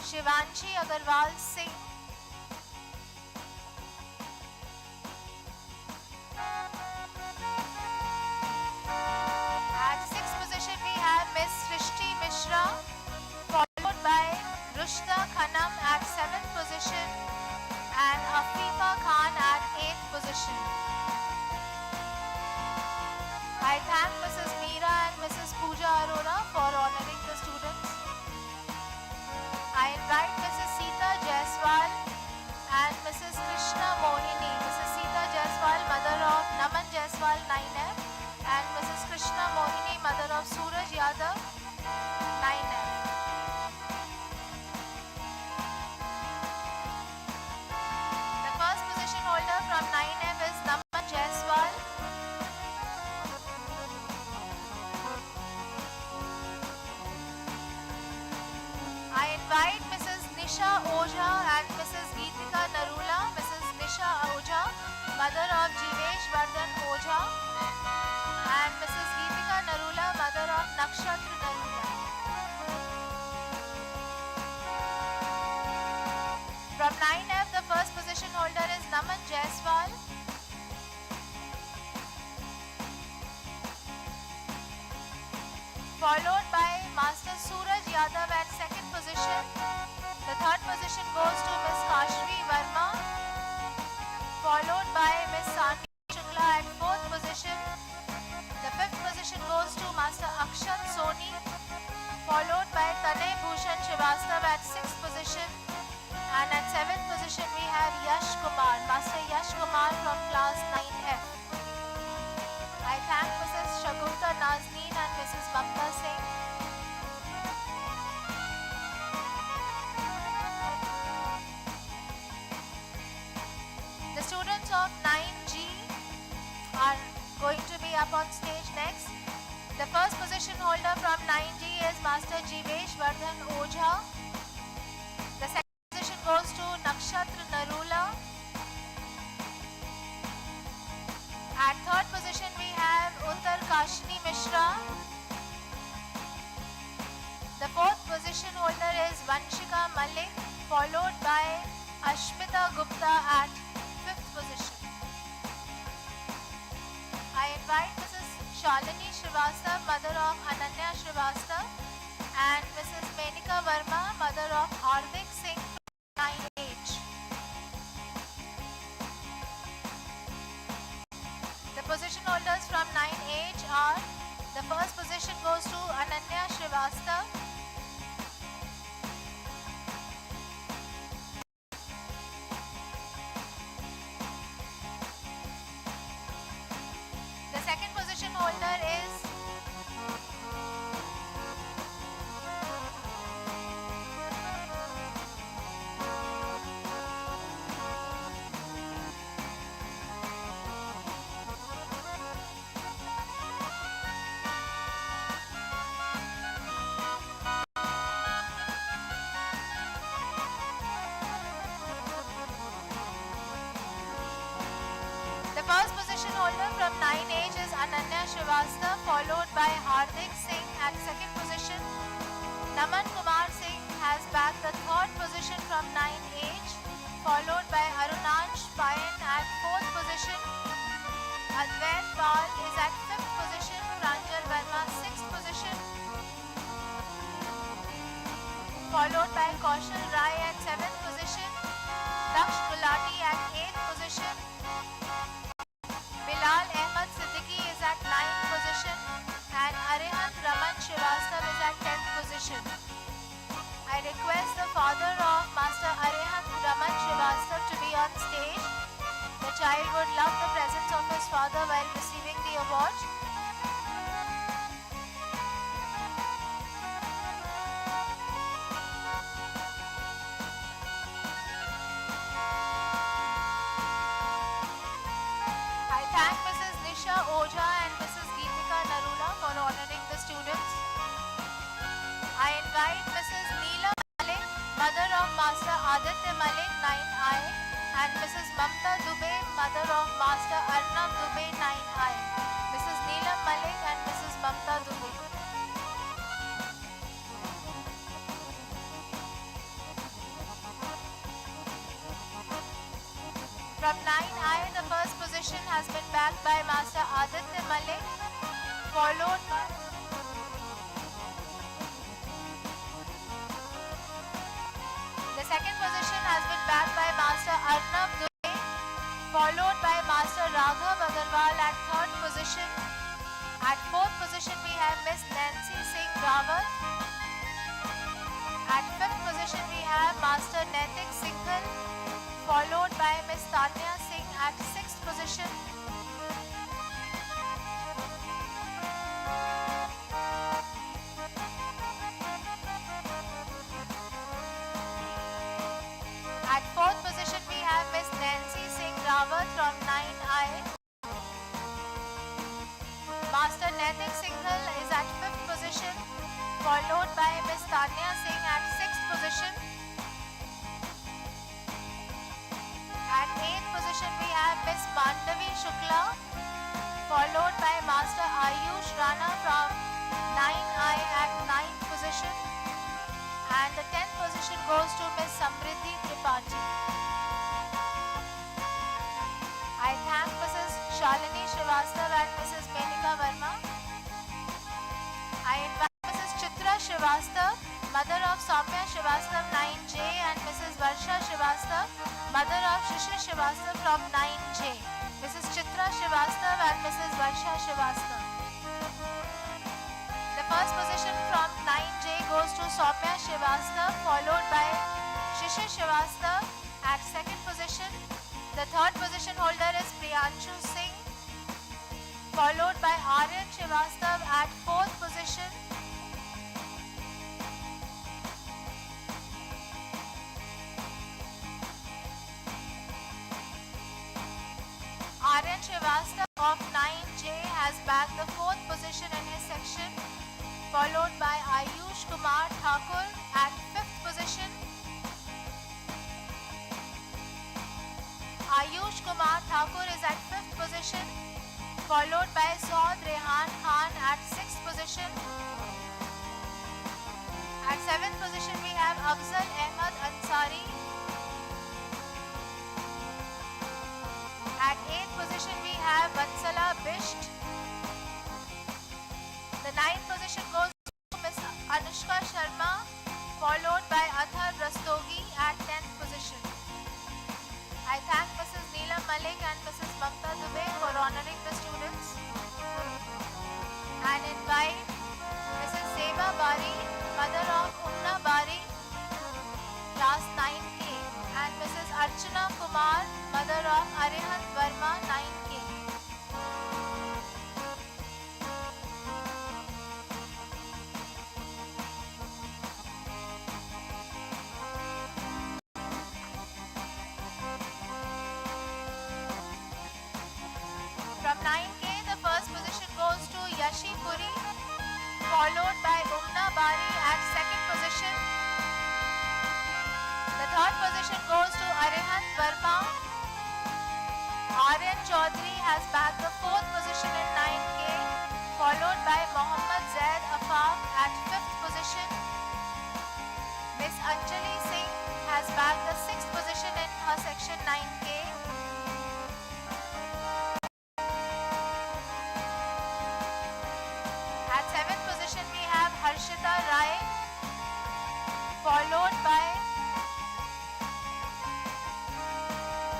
Shivanshi Agarwal Singh. At sixth position we have Miss Srishti Mishra, followed by Rushda Khanam at seventh position and Afifa Khan at eighth position. I thank Mrs. Meera and Mrs. Pooja Arora for honoring the students. I invite Mrs. Sita Jaiswal and Mrs. Krishna Mohini. Mrs. Sita Jaiswal, mother of Naman Jaiswal 9F, and Mrs. Krishna Mohini, mother of Suraj Yadav 9F. The first position holder from 9F is Naman Jaiswal. I invite Mrs. Nisha Ojha and Mrs. Geetika Narula. Mrs. Nisha Ojha, mother of Jivesh Vardhan Ojha, and Mrs. Geetika Narula, mother of Nakshatra Narula. From 9F, the first position holder is Naman Jaiswal. Followed by Master Suraj Yadav at second position. The third position goes to Miss Kashvi Verma, followed by Miss Sani Shukla at fourth position. The fifth position goes to Master Akshat Soni, followed by Tanay Bhushan Srivastav at sixth position. And at seventh position we have Yash Kumar, Master Yash Kumar from class 9F. I thank Mrs. Shagufta Nazneen and Mrs. Mamta Singh. The students of 9G are going to be up on stage next. The first position holder from 9G is Master Jivesh Vardhan Ojha. The second position goes to Nakshatra Narula. At third position we have Uttar Kashini Mishra. The fourth position holder is Vanshika Malik, followed by Ashmita Gupta at fifth position. I invite Mrs. Shalini Srivastav, mother of Ananya Srivastav, and Mrs. Menika Verma, mother of Hardik Singh, 9H. The position holders from 9H are, the first position goes to Ananya Srivastav. first position holder from 9H is Ananya Srivastava, followed by Hardik Singh at second position. Naman Kumar Singh has bagged the third position from 9H, followed by Arunansh Payan at fourth position. Advait Pal is at fifth position. Pranjal Verma sixth position, followed by Kaushal Rai at seventh position. Daksh Gulati at eighth position. Bilal Ahmed Siddiqui is at 9th position and Arihant Raman Srivastava is at 10th position. I request the father of Master Arihant Raman Srivastava to be on stage. The child would love the presence of his father while receiving the award. Oja and Mrs. Geetika Narula for honoring the students. I invite Mrs. Neela Malik, mother of Master Aditya Malik, 9I, and Mrs. Mamta Dubey, mother of Master Arnab Dubey, 9I. Mrs. Neela Malik and Mrs. Mamta Dubey. From 9I, the first position has been bagged by Master Aditya Malik, followed by the second position has been bagged by Master Arnab Dubey, followed by Master Raghav Agarwal at third position. At fourth position, we have Miss Nancy Singh Rawat. At fifth position, we have Master Naitik Singhal, followed by Miss Tanya Singh at sixth position. At fourth position, we have Miss Nancy Singh Rawat from 9I. Master Naitik Singhal is at fifth position, followed by Miss Tanya Singh at sixth position. At 8th position, we have Miss Mandavi Shukla, followed by Master Ayush Rana from 9I at 9th position. And the 10th position goes to Miss Samriddhi Tripathi. I thank Mrs. Shalini Srivastava and Mrs. Menika Verma. I invite Mrs. Chitra Srivastava, mother of Soumya Srivastava 9J, and Mrs. Varsha Srivastava, mother of Shishir Srivastava from 9J. Mrs. Chitra Srivastava and Mrs. Varsha Srivastava. The first position from 9J goes to Soumya Srivastava, followed by Shishir Srivastava at second position. The third position holder is Priyanshu Singh, followed by Aryan Srivastava at fourth position. Aryan Srivastava of 9J has bagged the fourth position in his section, followed by Ayush Kumar Thakur at fifth position. Ayush Kumar Thakur is at fifth position, followed by Saud Rehan Khan at sixth position. At seventh position, we have Afzal Ahmad Ansari. At 8th position, we have Vatsala Bisht. The 9th position goes to Miss Anushka Sharma, followed by Athar Rastogi at 10th position. I thank Mrs. Neela Malik and Mrs. Mamta Dubey for honoring the students and invite Mrs. Seva Bari, mother of Umna Bari, class 9K, and Mrs. Archana Kumar, mother of Arihant Verma, 9K. Aryan Chaudhary has bagged the 4th position in 9K, followed by Mohammad Zaid Afaf at 5th position. Miss Anjali Singh has bagged the 6th position in her section 9K. At 7th position we have Harshita Rai, followed by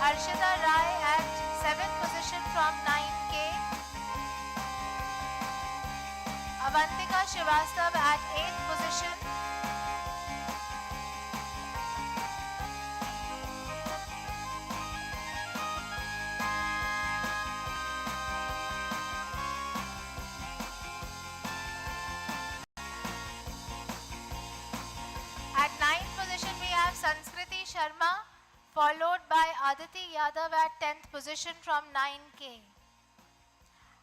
Harshita Rai at 7th position from 9K. Avantika Srivastav at 8th position. At 9th position we have Sanskriti Sharma, followed by Aditi Yadav at 10th position from 9K.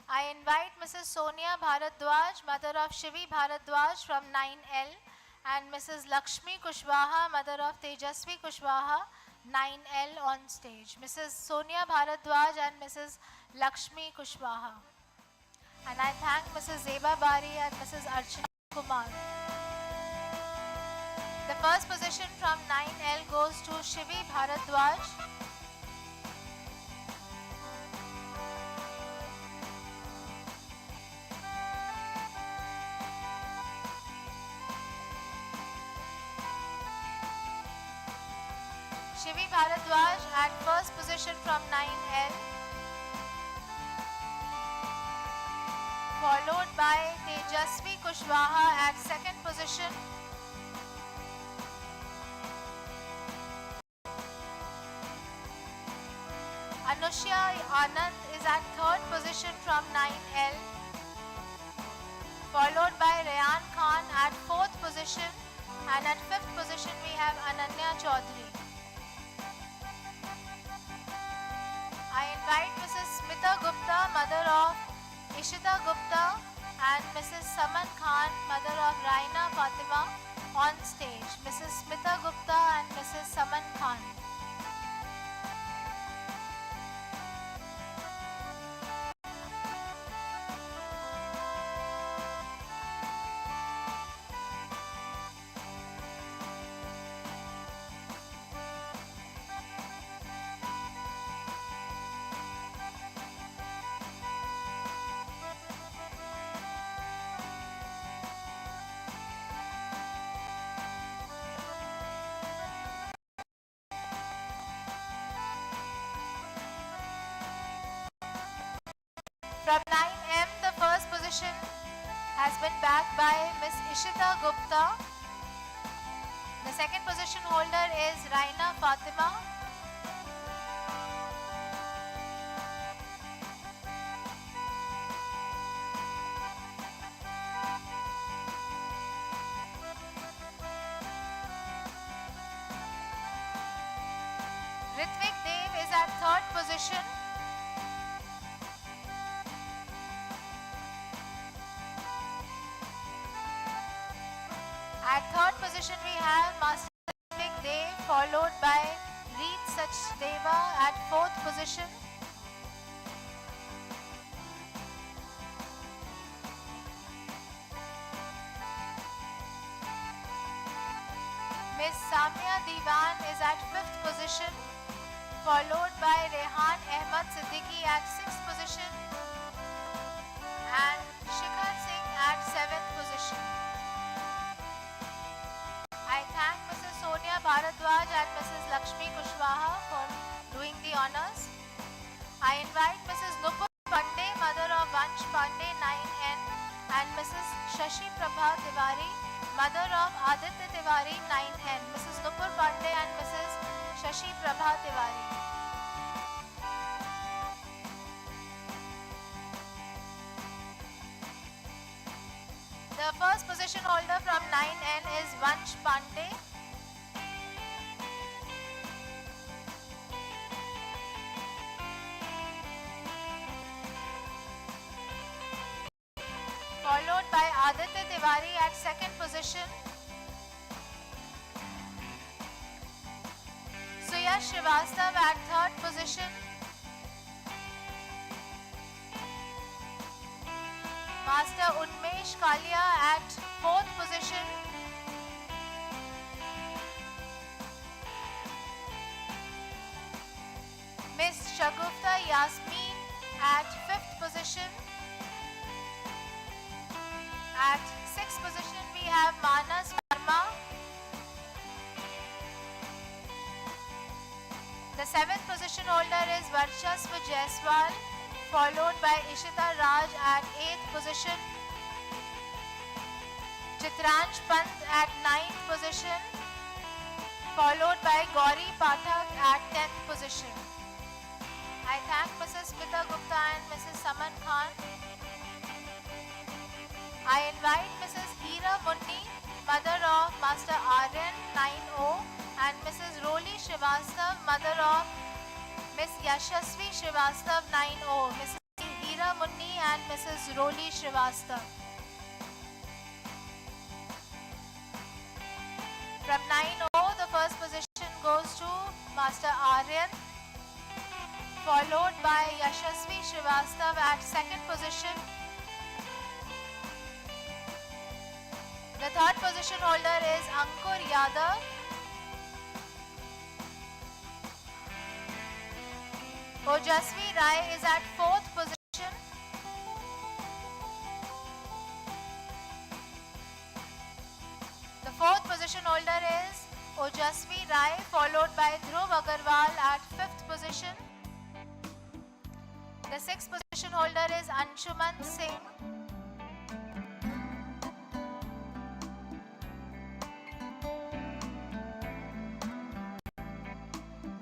I invite Mrs. Sonia Bharadwaj, mother of Shivi Bharadwaj from 9L, and Mrs. Lakshmi Kushwaha, mother of Tejasvi Kushwaha, 9L on stage. Mrs. Sonia Bharadwaj and Mrs. Lakshmi Kushwaha. And I thank Mrs. Zeba Bari and Mrs. Archana Kumar. The first position from 9L goes to Shivi Bharadwaj. Shivi Bharadwaj at first position from 9L, followed by Tejasvi Kushwaha at second position. Anushya Anand is at third position from 9L, followed by Rayan Khan at fourth position, and at fifth position we have Ananya Chaudhary. I invite Mrs. Smita Gupta, mother of Ishita Gupta, and Mrs. Saman Khan, mother of Raina Fatima, on stage. Mrs. Smita Gupta and Mrs. Saman Khan. From 9M, the first position has been bagged by Miss Ishita Gupta. The second position holder is Raina Fatima. Ritvik Dev is at third position. At third position we have Master Ritvik Dev, followed by Reet Sachdeva at fourth position. Miss Samya Diwan is at fifth position, followed by Rehan Ahmad Siddiqui at sixth position, and Shikhar Singh at seventh position. I thank Mrs. Sonia Bharadwaj and Mrs. Lakshmi Kushwaha for doing the honors. I invite Mrs. Nupur Pandey, mother of Vansh Pandey 9N, and Mrs. Shashi Prabha Tiwari, mother of Aditya Tiwari 9N. Mrs. Nupur Pandey and Mrs. Shashi Prabha Tiwari. The first position holder from 9N is Vansh Pandey. Followed by Aditya Tiwari at second position. Suyash Srivastav at third position. Master Unmesh Kalia at 4th position. Miss Shagufta Yasmin at 5th position. At 6th position we have Manas Verma. The 7th position holder is Varchasva Jaiswal, followed by Ishita Raj at 8th position. Chitransh Pant at 9th position, followed by Gauri Pathak at 10th position. I thank Mrs. Smita Gupta and Mrs. Saman Khan. I invite Mrs. Hira Munni, mother of Master Aryan 9O, and Mrs. Roli Srivastav, mother of Miss Yashasvi Srivastav 9O, Mrs. Hira Munni and Mrs. Roli Srivastav. From 9O, the first position goes to Master Aryan, followed by Yashasvi Srivastav at 2nd position. The 3rd position holder is Ankur Yadav. Ojasvi Rai is at 4th position. The 4th position holder is Ojasvi Rai, followed by Dhruv Agarwal at 5th position. The 6th position holder is Anshuman Singh.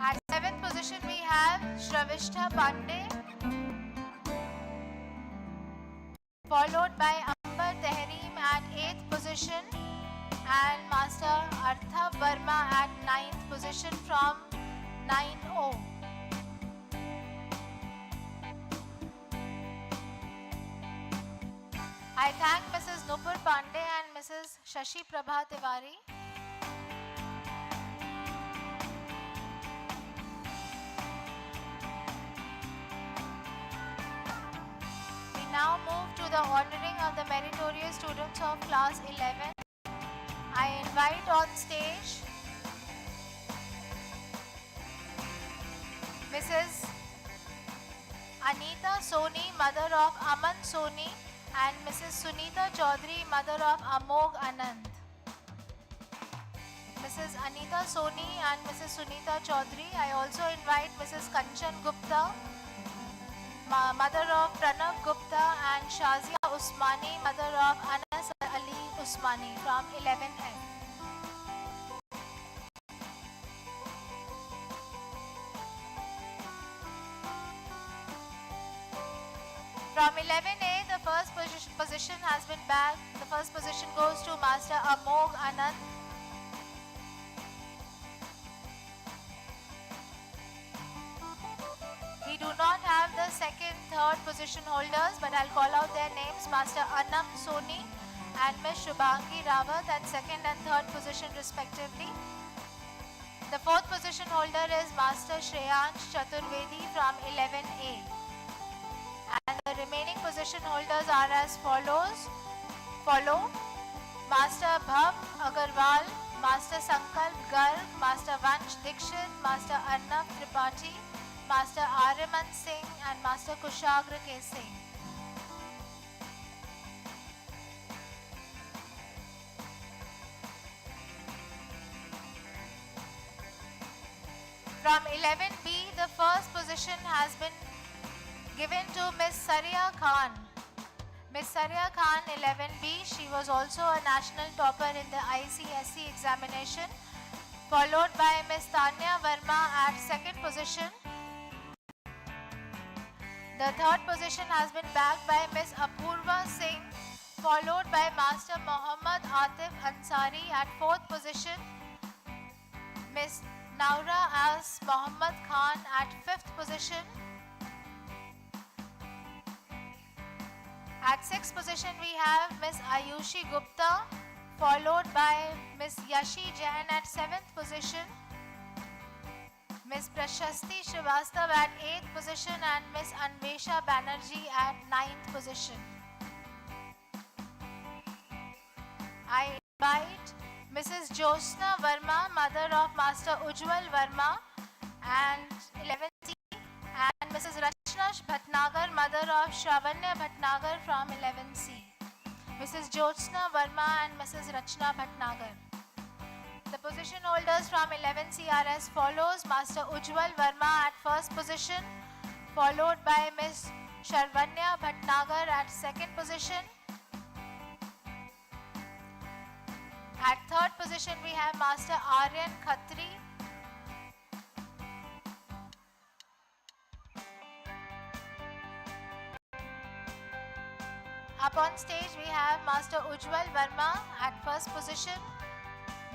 At 7th position we have Shravishta Pandey, followed by Amber Tehreem at 8th position and Master Artha Verma at 9th position from 9O. I thank Mrs. Nupur Pandey and Mrs. Shashi Prabha Tiwari. We now move to the honoring of the meritorious students of class 11. I invite on stage Mrs. Anita Soni, mother of Aman Soni, and Mrs. Sunita Chaudhary, mother of Amog Anand. Mrs. Anita Soni and Mrs. Sunita Chaudhary. I also invite Mrs. Kanchan Gupta, mother of Pranav Gupta, and Shazia Usmani, mother of Anas Ali Usmani from 11F. From 11A, the first position has been bagged. The first position goes to Master Amog Anand. We do not have the second, third position holders, but I'll call out their names. Master Anam Soni and Ms. Shubhangi Rawat at second and third position respectively. The fourth position holder is Master Shreyansh Chaturvedi from 11A. And the remaining position holders are as follow Master Bhav Agarwal, Master Sankalp Garg, Master Vansh Dikshit, Master Arnav Tripathi, Master Aryaman Singh and Master Kushagra K. Singh. From 11B, the first position has been given to Miss Saria Khan. Miss Saria Khan, 11B, she was also a national topper in the ICSE examination, followed by Miss Tanya Verma at second position. The third position has been bagged by Miss Apurva Singh, followed by Master Mohammad Atif Ansari at fourth position, Miss Naura As Mohammad Khan at fifth position. At sixth position we have Miss Ayushi Gupta, followed by Miss Yashi Jain at seventh position, Miss Prashasti Srivastav at 8th position and Miss Anvesha Banerjee at 9th position. I invite Mrs. Josna Verma, mother of Master Ujjwal Verma and 11C, and Mrs. Rachna Bhatnagar, mother of Shravanya Bhatnagar from 11C. Mrs. Josna Verma and Mrs. Rachna Bhatnagar. The position holders from 11C are as follows: Master Ujjwal Verma at first position, followed by Miss Shravanya Bhatnagar at second position. At third position we have Master Aryan Khatri. Up on stage we have Master Ujjwal Verma at first position,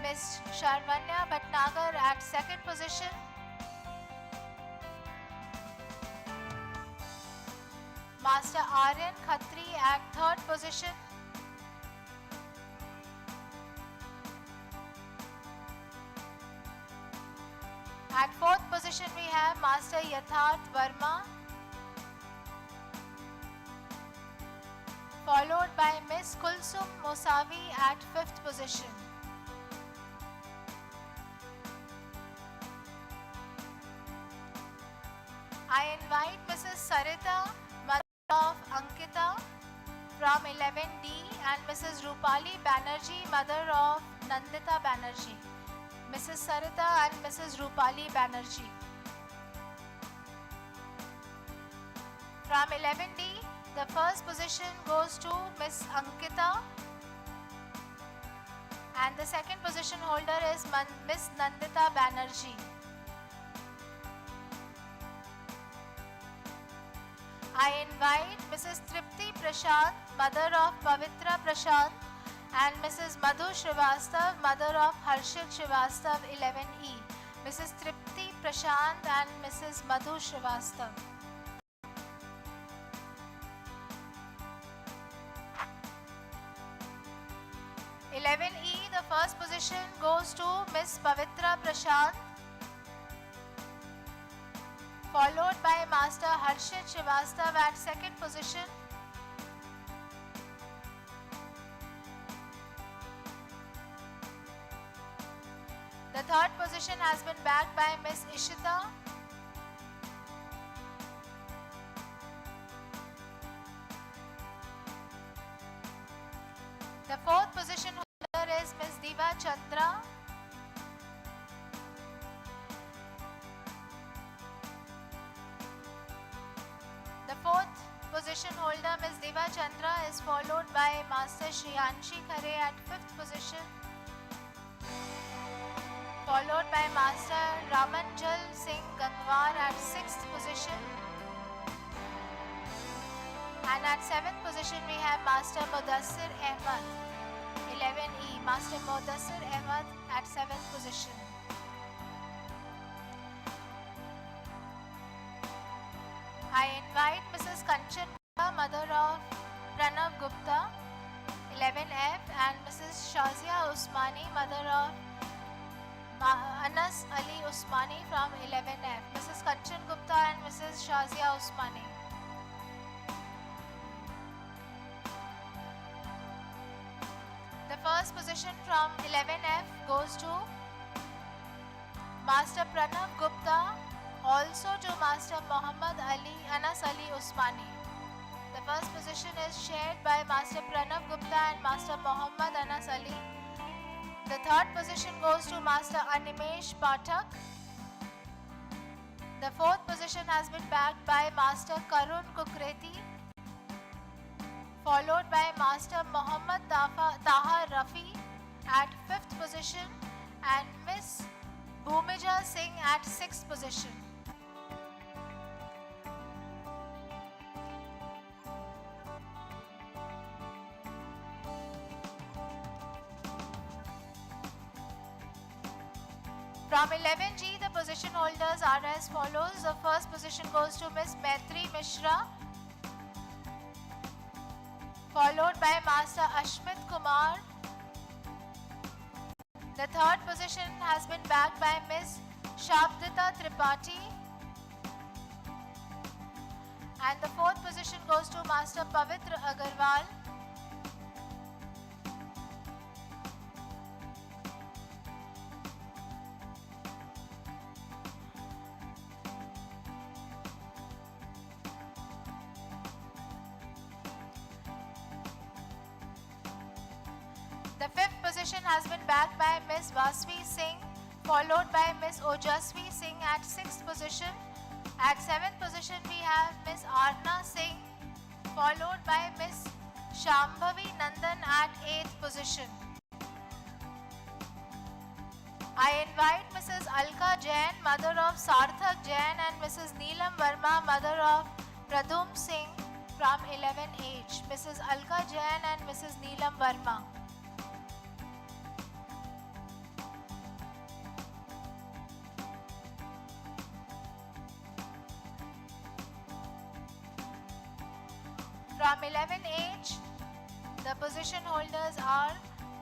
Miss Shravanya Bhatnagar at second position, Master Aryan Khatri at third position, at fourth position we have Master Yatharth Verma, followed by Miss Kulsum Mosavi at fifth position. I invite Mrs. Sarita, mother of Ankita from 11D, and Mrs. Rupali Banerjee, mother of Nandita Banerjee. Mrs. Sarita and Mrs. Rupali Banerjee. From 11D, the first position goes to Miss Ankita, and the second position holder is Miss Nandita Banerjee. I invite Mrs. Tripti Prashant, mother of Pavitra Prashant, and Mrs. Madhu Srivastav, mother of Harshit Srivastav, 11E. Mrs. Tripti Prashant and Mrs. Madhu Srivastav. The first position goes to Miss Pavitra Prashant, followed by Master Harshit Srivastav at second position. The third position has been bagged by Miss Ishita. The fourth position holder is Miss Diva Chandra. The fourth position holder, Miss Diva Chandra, is followed by Master Shriyanshi Khare at fifth position, followed by Master Ramanjal Singh Gangwar at sixth position, and at seventh position we have Master Mudassir Ahmad, 11E. Master Mudassir Ahmad at seventh position. I invite Mrs. Kanchan Gupta, mother of Pranav Gupta, 11F, and Mrs. Shazia Usmani, mother of Anas Ali Usmani from 11F. Mrs. Kanchan Gupta and Mrs. Shazia Usmani. The first position from 11F goes to Master Pranav Gupta, also to Master Muhammad Ali Anas Ali Usmani. The first position is shared by Master Pranav Gupta and Master Muhammad Anas Ali. The third position goes to Master Animesh Pathak. The fourth position has been bagged by Master Karun Kukreti, followed by Master Muhammad Taha Rafi at fifth position and Miss Bhumija Singh at sixth position. From 11G, the position holders are as follows. The first position goes to Miss Maitri Mishra, followed by Master Ashmit Kumar. The third position has been bagged by Miss Shabdita Tripathi. And the fourth position goes to Master Pavitra Agarwal. has been bagged by Miss Vasvi Singh, followed by Miss Ojasvi Singh at 6th position. At 7th position we have Miss Arna Singh, followed by Miss Shambhavi Nandan at 8th position. I invite Mrs. Alka Jain, mother of Sarthak Jain, and Mrs. Neelam Verma, mother of Pradhum Singh from 11H. Mrs. Alka Jain and Mrs. Neelam Verma. From 11H, the position holders are,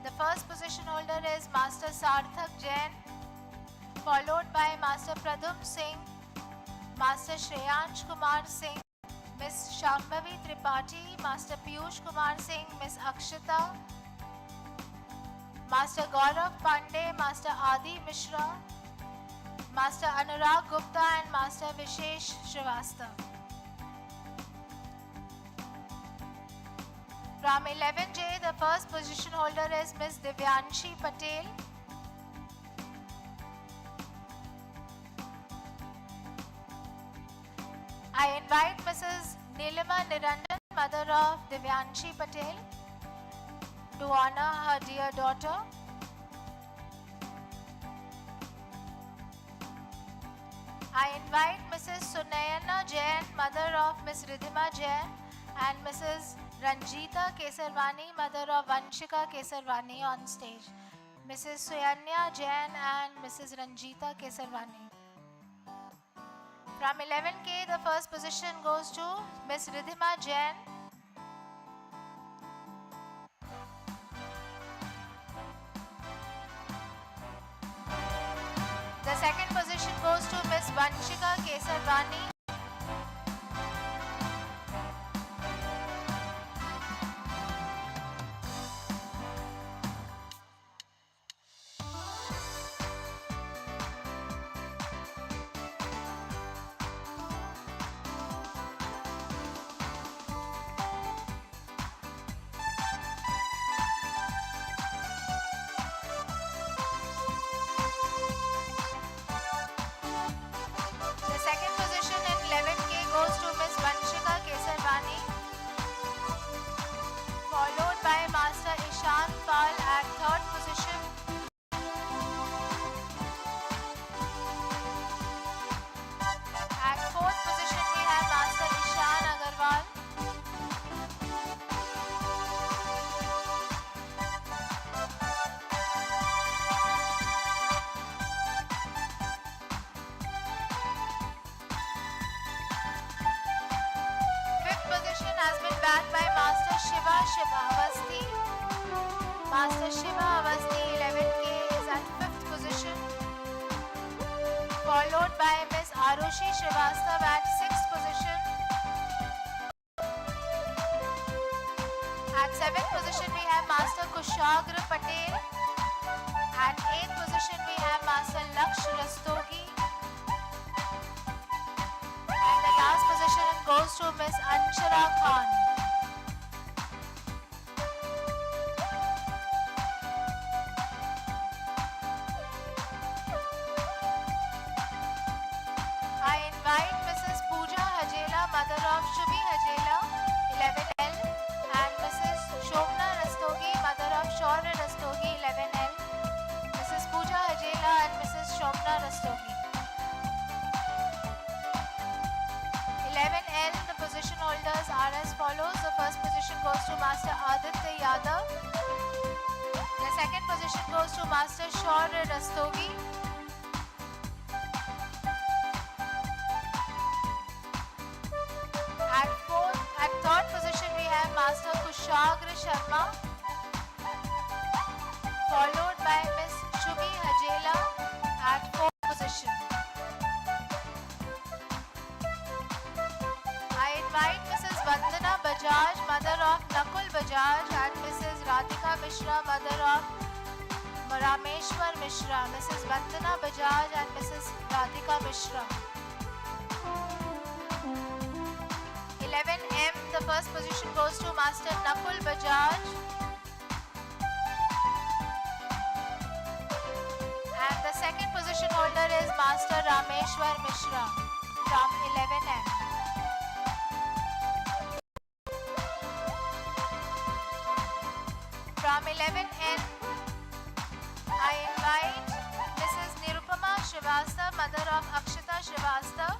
the first position holder is Master Sarthak Jain, followed by Master Pradhum Singh, Master Shreyansh Kumar Singh, Miss Shambhavi Tripathi, Master Piyush Kumar Singh, Miss Akshita, Master Gaurav Pandey, Master Adi Mishra, Master Anurag Gupta and Master Vishesh Srivastava. From 11J, the first position holder is Miss Divyanshi Patel. I invite Mrs. Nilima Niranjan, mother of Divyanshi Patel, to honor her dear daughter. I invite Mrs. Sunayana Jain, mother of Miss Ridhima Jain, and Mrs. Ranjita Kesarwani, mother of Vanshika Kesarwani, on stage. Mrs. Suyanya Jain and Mrs. Ranjita Kesarwani. From 11K, the first position goes to Miss Ridhima Jain. The second position goes to Miss Vanshika Kesarwani. Has been bagged by Master Shiva Avasti. Master Shiva Avasti 11K is at 5th position, followed by Miss Arushi Srivastava at 6th position. At 7th position we have Master Kushagra Patel. At 8th position we have Master Laksh Rastogi. And the last position goes to Miss Anshara Khan. I invite Mrs. Pooja Hajela, mother of Shubhi Hajela, 11L, and Mrs. Shobna Rastogi, mother of Shaurya Rastogi, 11L, Mrs. Pooja Hajela and Mrs. Shobna Rastogi. 11L, the position holders are as follows. The first position goes to Master Aditya Yadav. The second position goes to Master Shaurya Rastogi. At third position we have Master Kushagra Sharma, followed by Miss Shubhi Hajela at 4th position. I invite Mrs. Vandana Bajaj, mother of Nakul Bajaj, and Mrs. Radhika Mishra, mother of Rameshwar Mishra. Mrs. Vandana Bajaj and Mrs. Radhika Mishra. 11M, the first position goes to Master Nakul Bajaj. holder is Master Rameshwar Mishra from 11M. From 11N, I invite Mrs. Nirupama Srivastav, mother of Akshita Srivastav.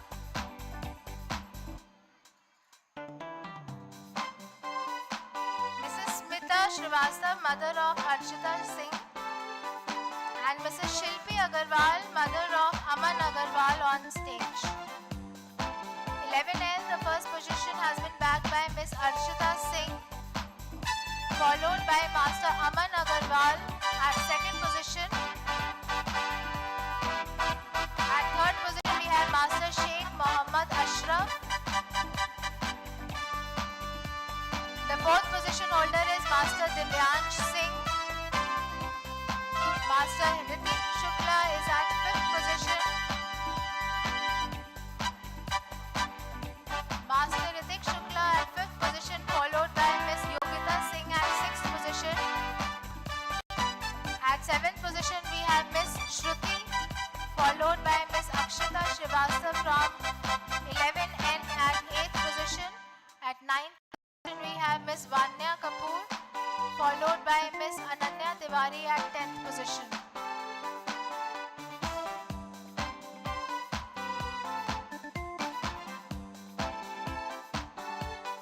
Mrs. Smita Srivastav, mother of Archita Singh. And Mrs. Shilpi Agarwal, mother of Aman Agarwal on stage. 11L, the first position has been bagged by Miss Archita Singh, followed by Master Aman Agarwal at second position. At third position, we have Master Sheikh Mohammad Ashraf. The fourth position holder is Master Divyansh Singh. Master Ritik Shukla is at fifth position. Master Ritik Shukla at fifth position, followed by Miss Yogita Singh at sixth position. At seventh position, we have Miss Shruti, followed by Miss Akshita Srivastav from 11N at eighth position. At ninth position, we have Miss Vanya Kapoor, followed by Miss Ananya Tiwari at 10th position.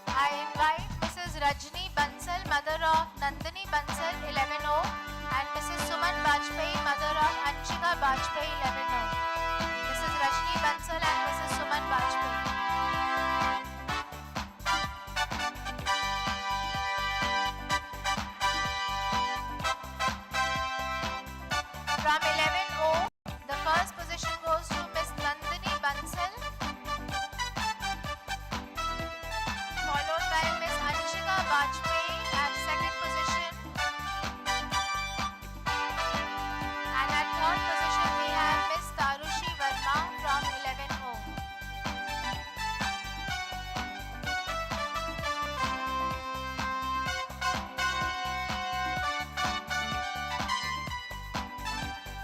I invite Mrs. Rajni Bansal, mother of Nandini Bansal, 11O, and Mrs. Suman Bajpayee, mother of Anshika Bajpayee, 11O. Mrs. Rajni Bansal and Mrs. Suman Bajpayee. From 11O, the first position goes to Miss Nandini Bansal, followed by Miss Anshika Bajpayee at second position. And at third position, we have Miss Tarushi Verma from 11O.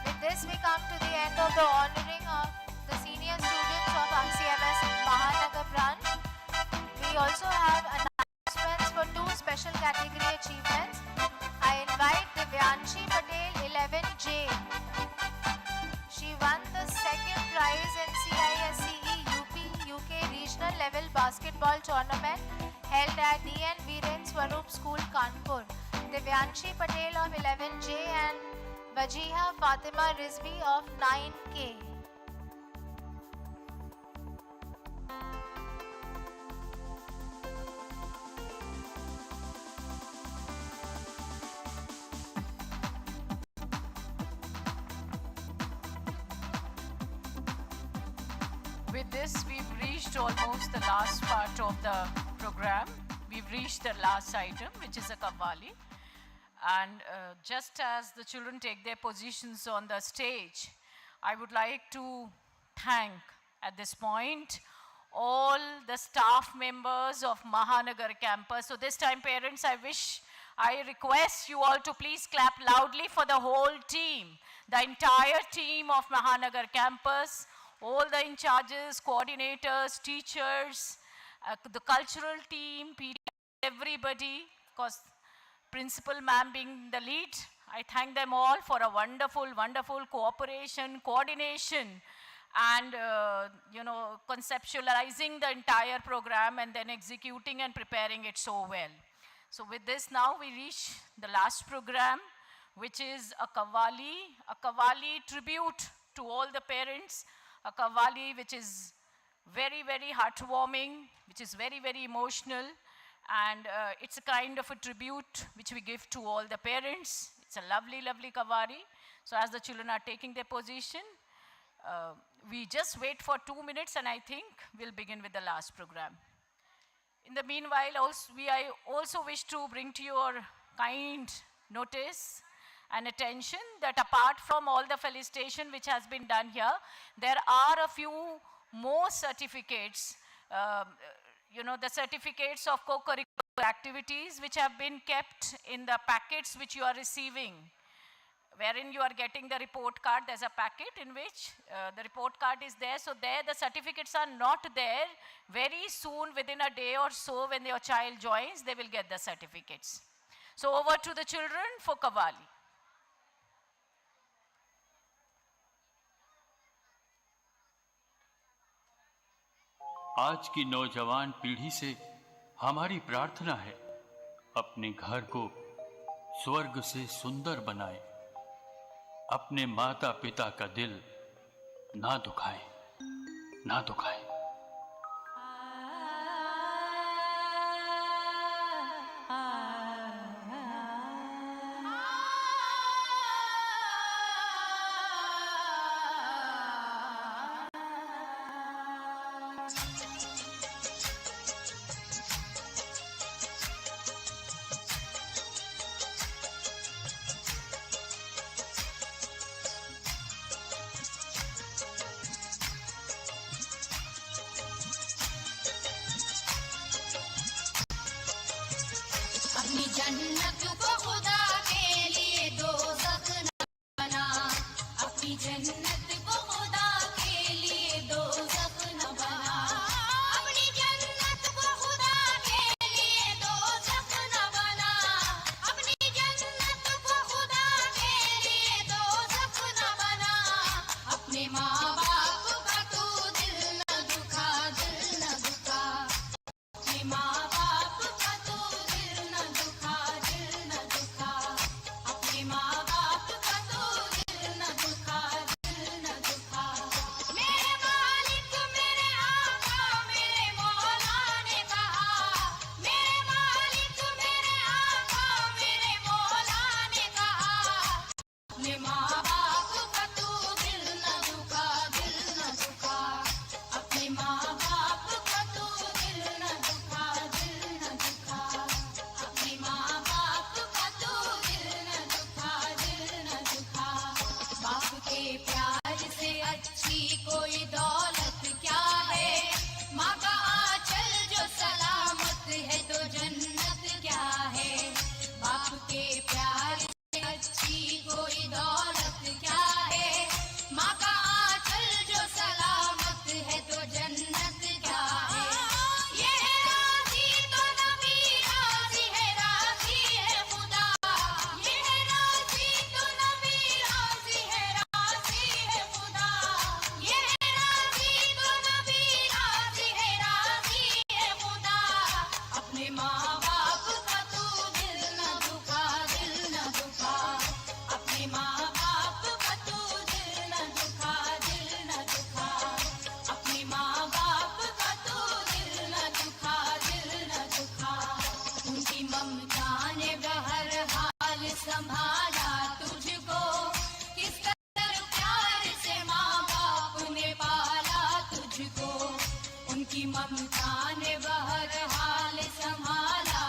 With this, we come to the end of the honoring of the senior students of RCMS Mahanagar branch. We also have announcements for two special category achievements. I invite Divyanshi Patel, 11J. She won the second prize in CISCE UP UK regional level basketball tournament held at DN Viren Swaroop School, Kanpur. Divyanshi Patel of 11J and Wajiha Fatima Rizvi of 9K. With this, we've reached almost the last part of the program. We've reached the last item, which is a kavali. And just as the children take their positions on the stage, I would like to thank at this point all the staff members of Mahanagar campus. So this time, parents, I request you all to please clap loudly for the whole team, the entire team of Mahanagar campus, all the in charges, coordinators, teachers, the cultural team, everybody, of course, principal ma'am being the lead. I thank them all for a wonderful, wonderful cooperation, coordination, and conceptualizing the entire program and then executing and preparing it so well. So with this, now we reach the last program, which is a kavali tribute to all the parents, a kavali which is very, very heartwarming, which is very, very emotional, and it's a kind of a tribute which we give to all the parents. It's a lovely, lovely kavali. So as the children are taking their position, we just wait for 2 minutes, and I think we'll begin with the last program. In the meanwhile, I also wish to bring to your kind notice and attention that apart from all the felicitation which has been done here, there are a few more certificates, the certificates of co-curricular activities which have been kept in the packets which you are receiving. wherein you are getting the report card. There's a packet in which the report card is there. So there the certificates are not there. Very soon, within a day or so, when your child joins, they will get the certificates. So over to the children for Qawwali. आज की नौजवान पीढ़ी से हमारी प्रार्थना है, अपने घर को स्वर्ग से सुंदर बनाएं, अपने माता पिता का दिल ना दुखाएं, ना दुखाएं। अपनी जन्नत को खुदा के लिए दोज़ख न बना, अपनी जन्नत को खुदा के लिए दोज़ख न बना, अपनी जन्नत को खुदा के लिए दोज़ख न बना, अपनी जन्नत को खुदा के लिए दोज़ख न बना, अपने माँ बाप का तू दिल न दुखा, दिल न दुखा, अपने माँ बाप का तू दिल न दुखा, दिल न दुखा, अपने माँ बाप का तू दिल न दुखा, दिल न दुखा। मेरे मालिक मेरे आका मेरे मौला ने कहा, मेरे मालिक मेरे आका मेरे मौला ने कहा, अपने माँ बाप का तू दिल न दुखा, दिल न दुखा, अपने माँ बाप का तू दिल न दुखा, दिल न दुखा, अपने माँ बाप का तू दिल न दुखा, दिल न दुखा। बाप के प्यार से अच्छी कोई दौलत क्या है, माँ का आंचल जो सलामत है तो जन्नत क्या है, बाप के प्यार से अच्छी कोई दौलत क्या है, माँ का आंचल जो सलामत है तो जन्नत क्या है। ये है राज़ी तो नबी राज़ी है, राज़ी है खुदा, ये है राज़ी तो नबी राज़ी है, राज़ी है खुदा, ये है राज़ी तो नबी राज़ी है, राज़ी है खुदा, अपने माँ बाप का तू दिल न दुखा, दिल न दुखा, अपने माँ बाप का तू दिल न दुखा, दिल न दुखा, अपने माँ बाप का तू दिल न दुखा, दिल न दुखा। उनकी ममता ने बहरहाल संभाला तुझको, किस कदर प्यार से माँ बाप ने पाला तुझको, उनकी ममता ने बहरहाल संभाला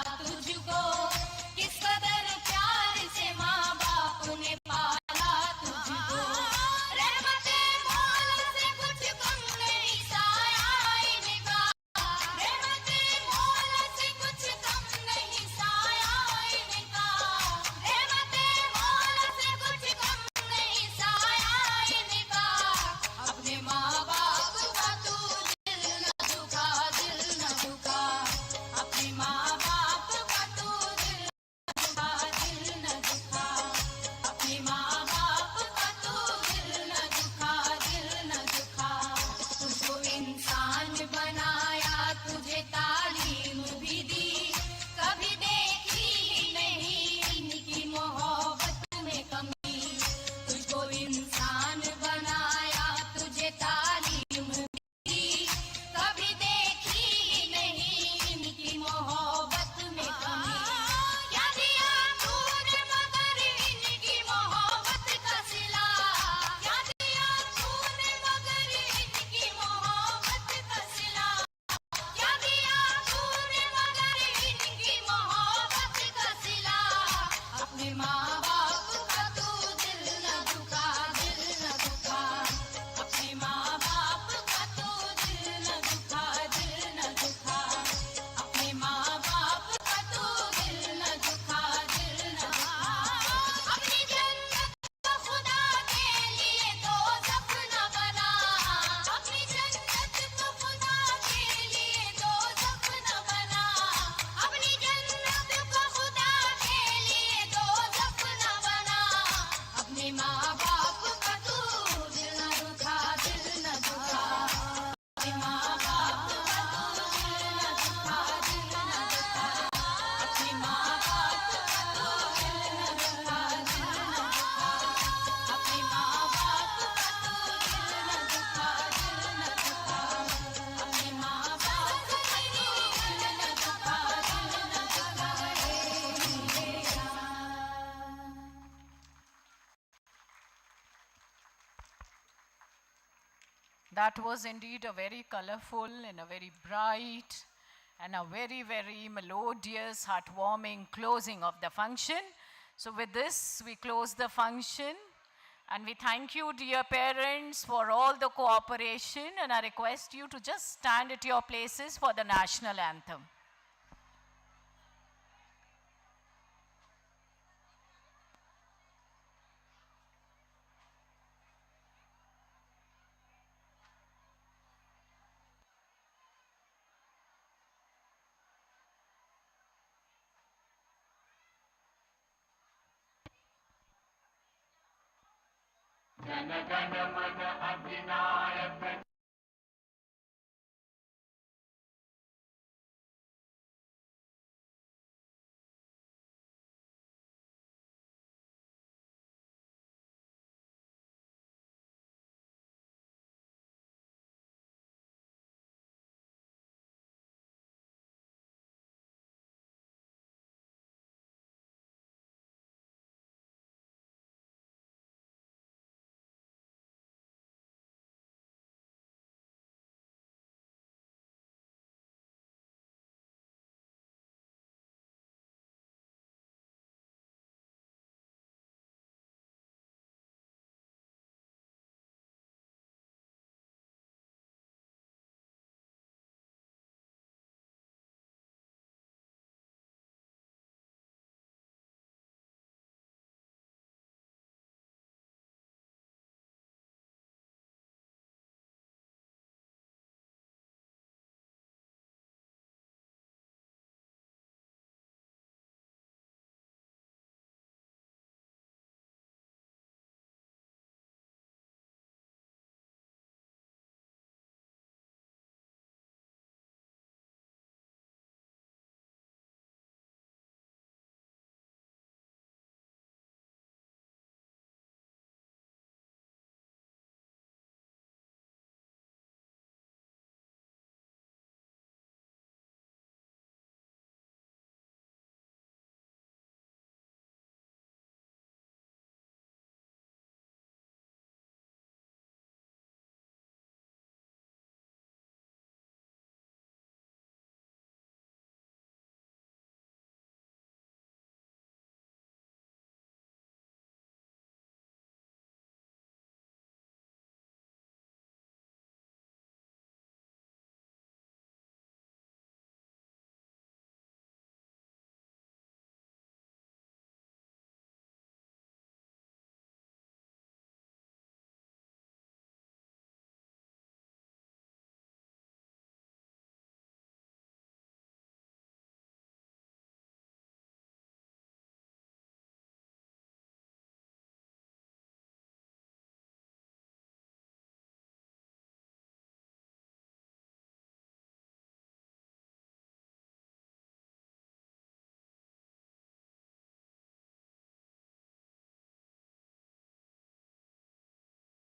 That was indeed a very colorful and a very bright and a very, very melodious, heartwarming closing of the function. So with this, we close the function. And we thank you, dear parents, for all the cooperation. And I request you to just stand at your places for the national anthem. Jana Gana मन अधिनायक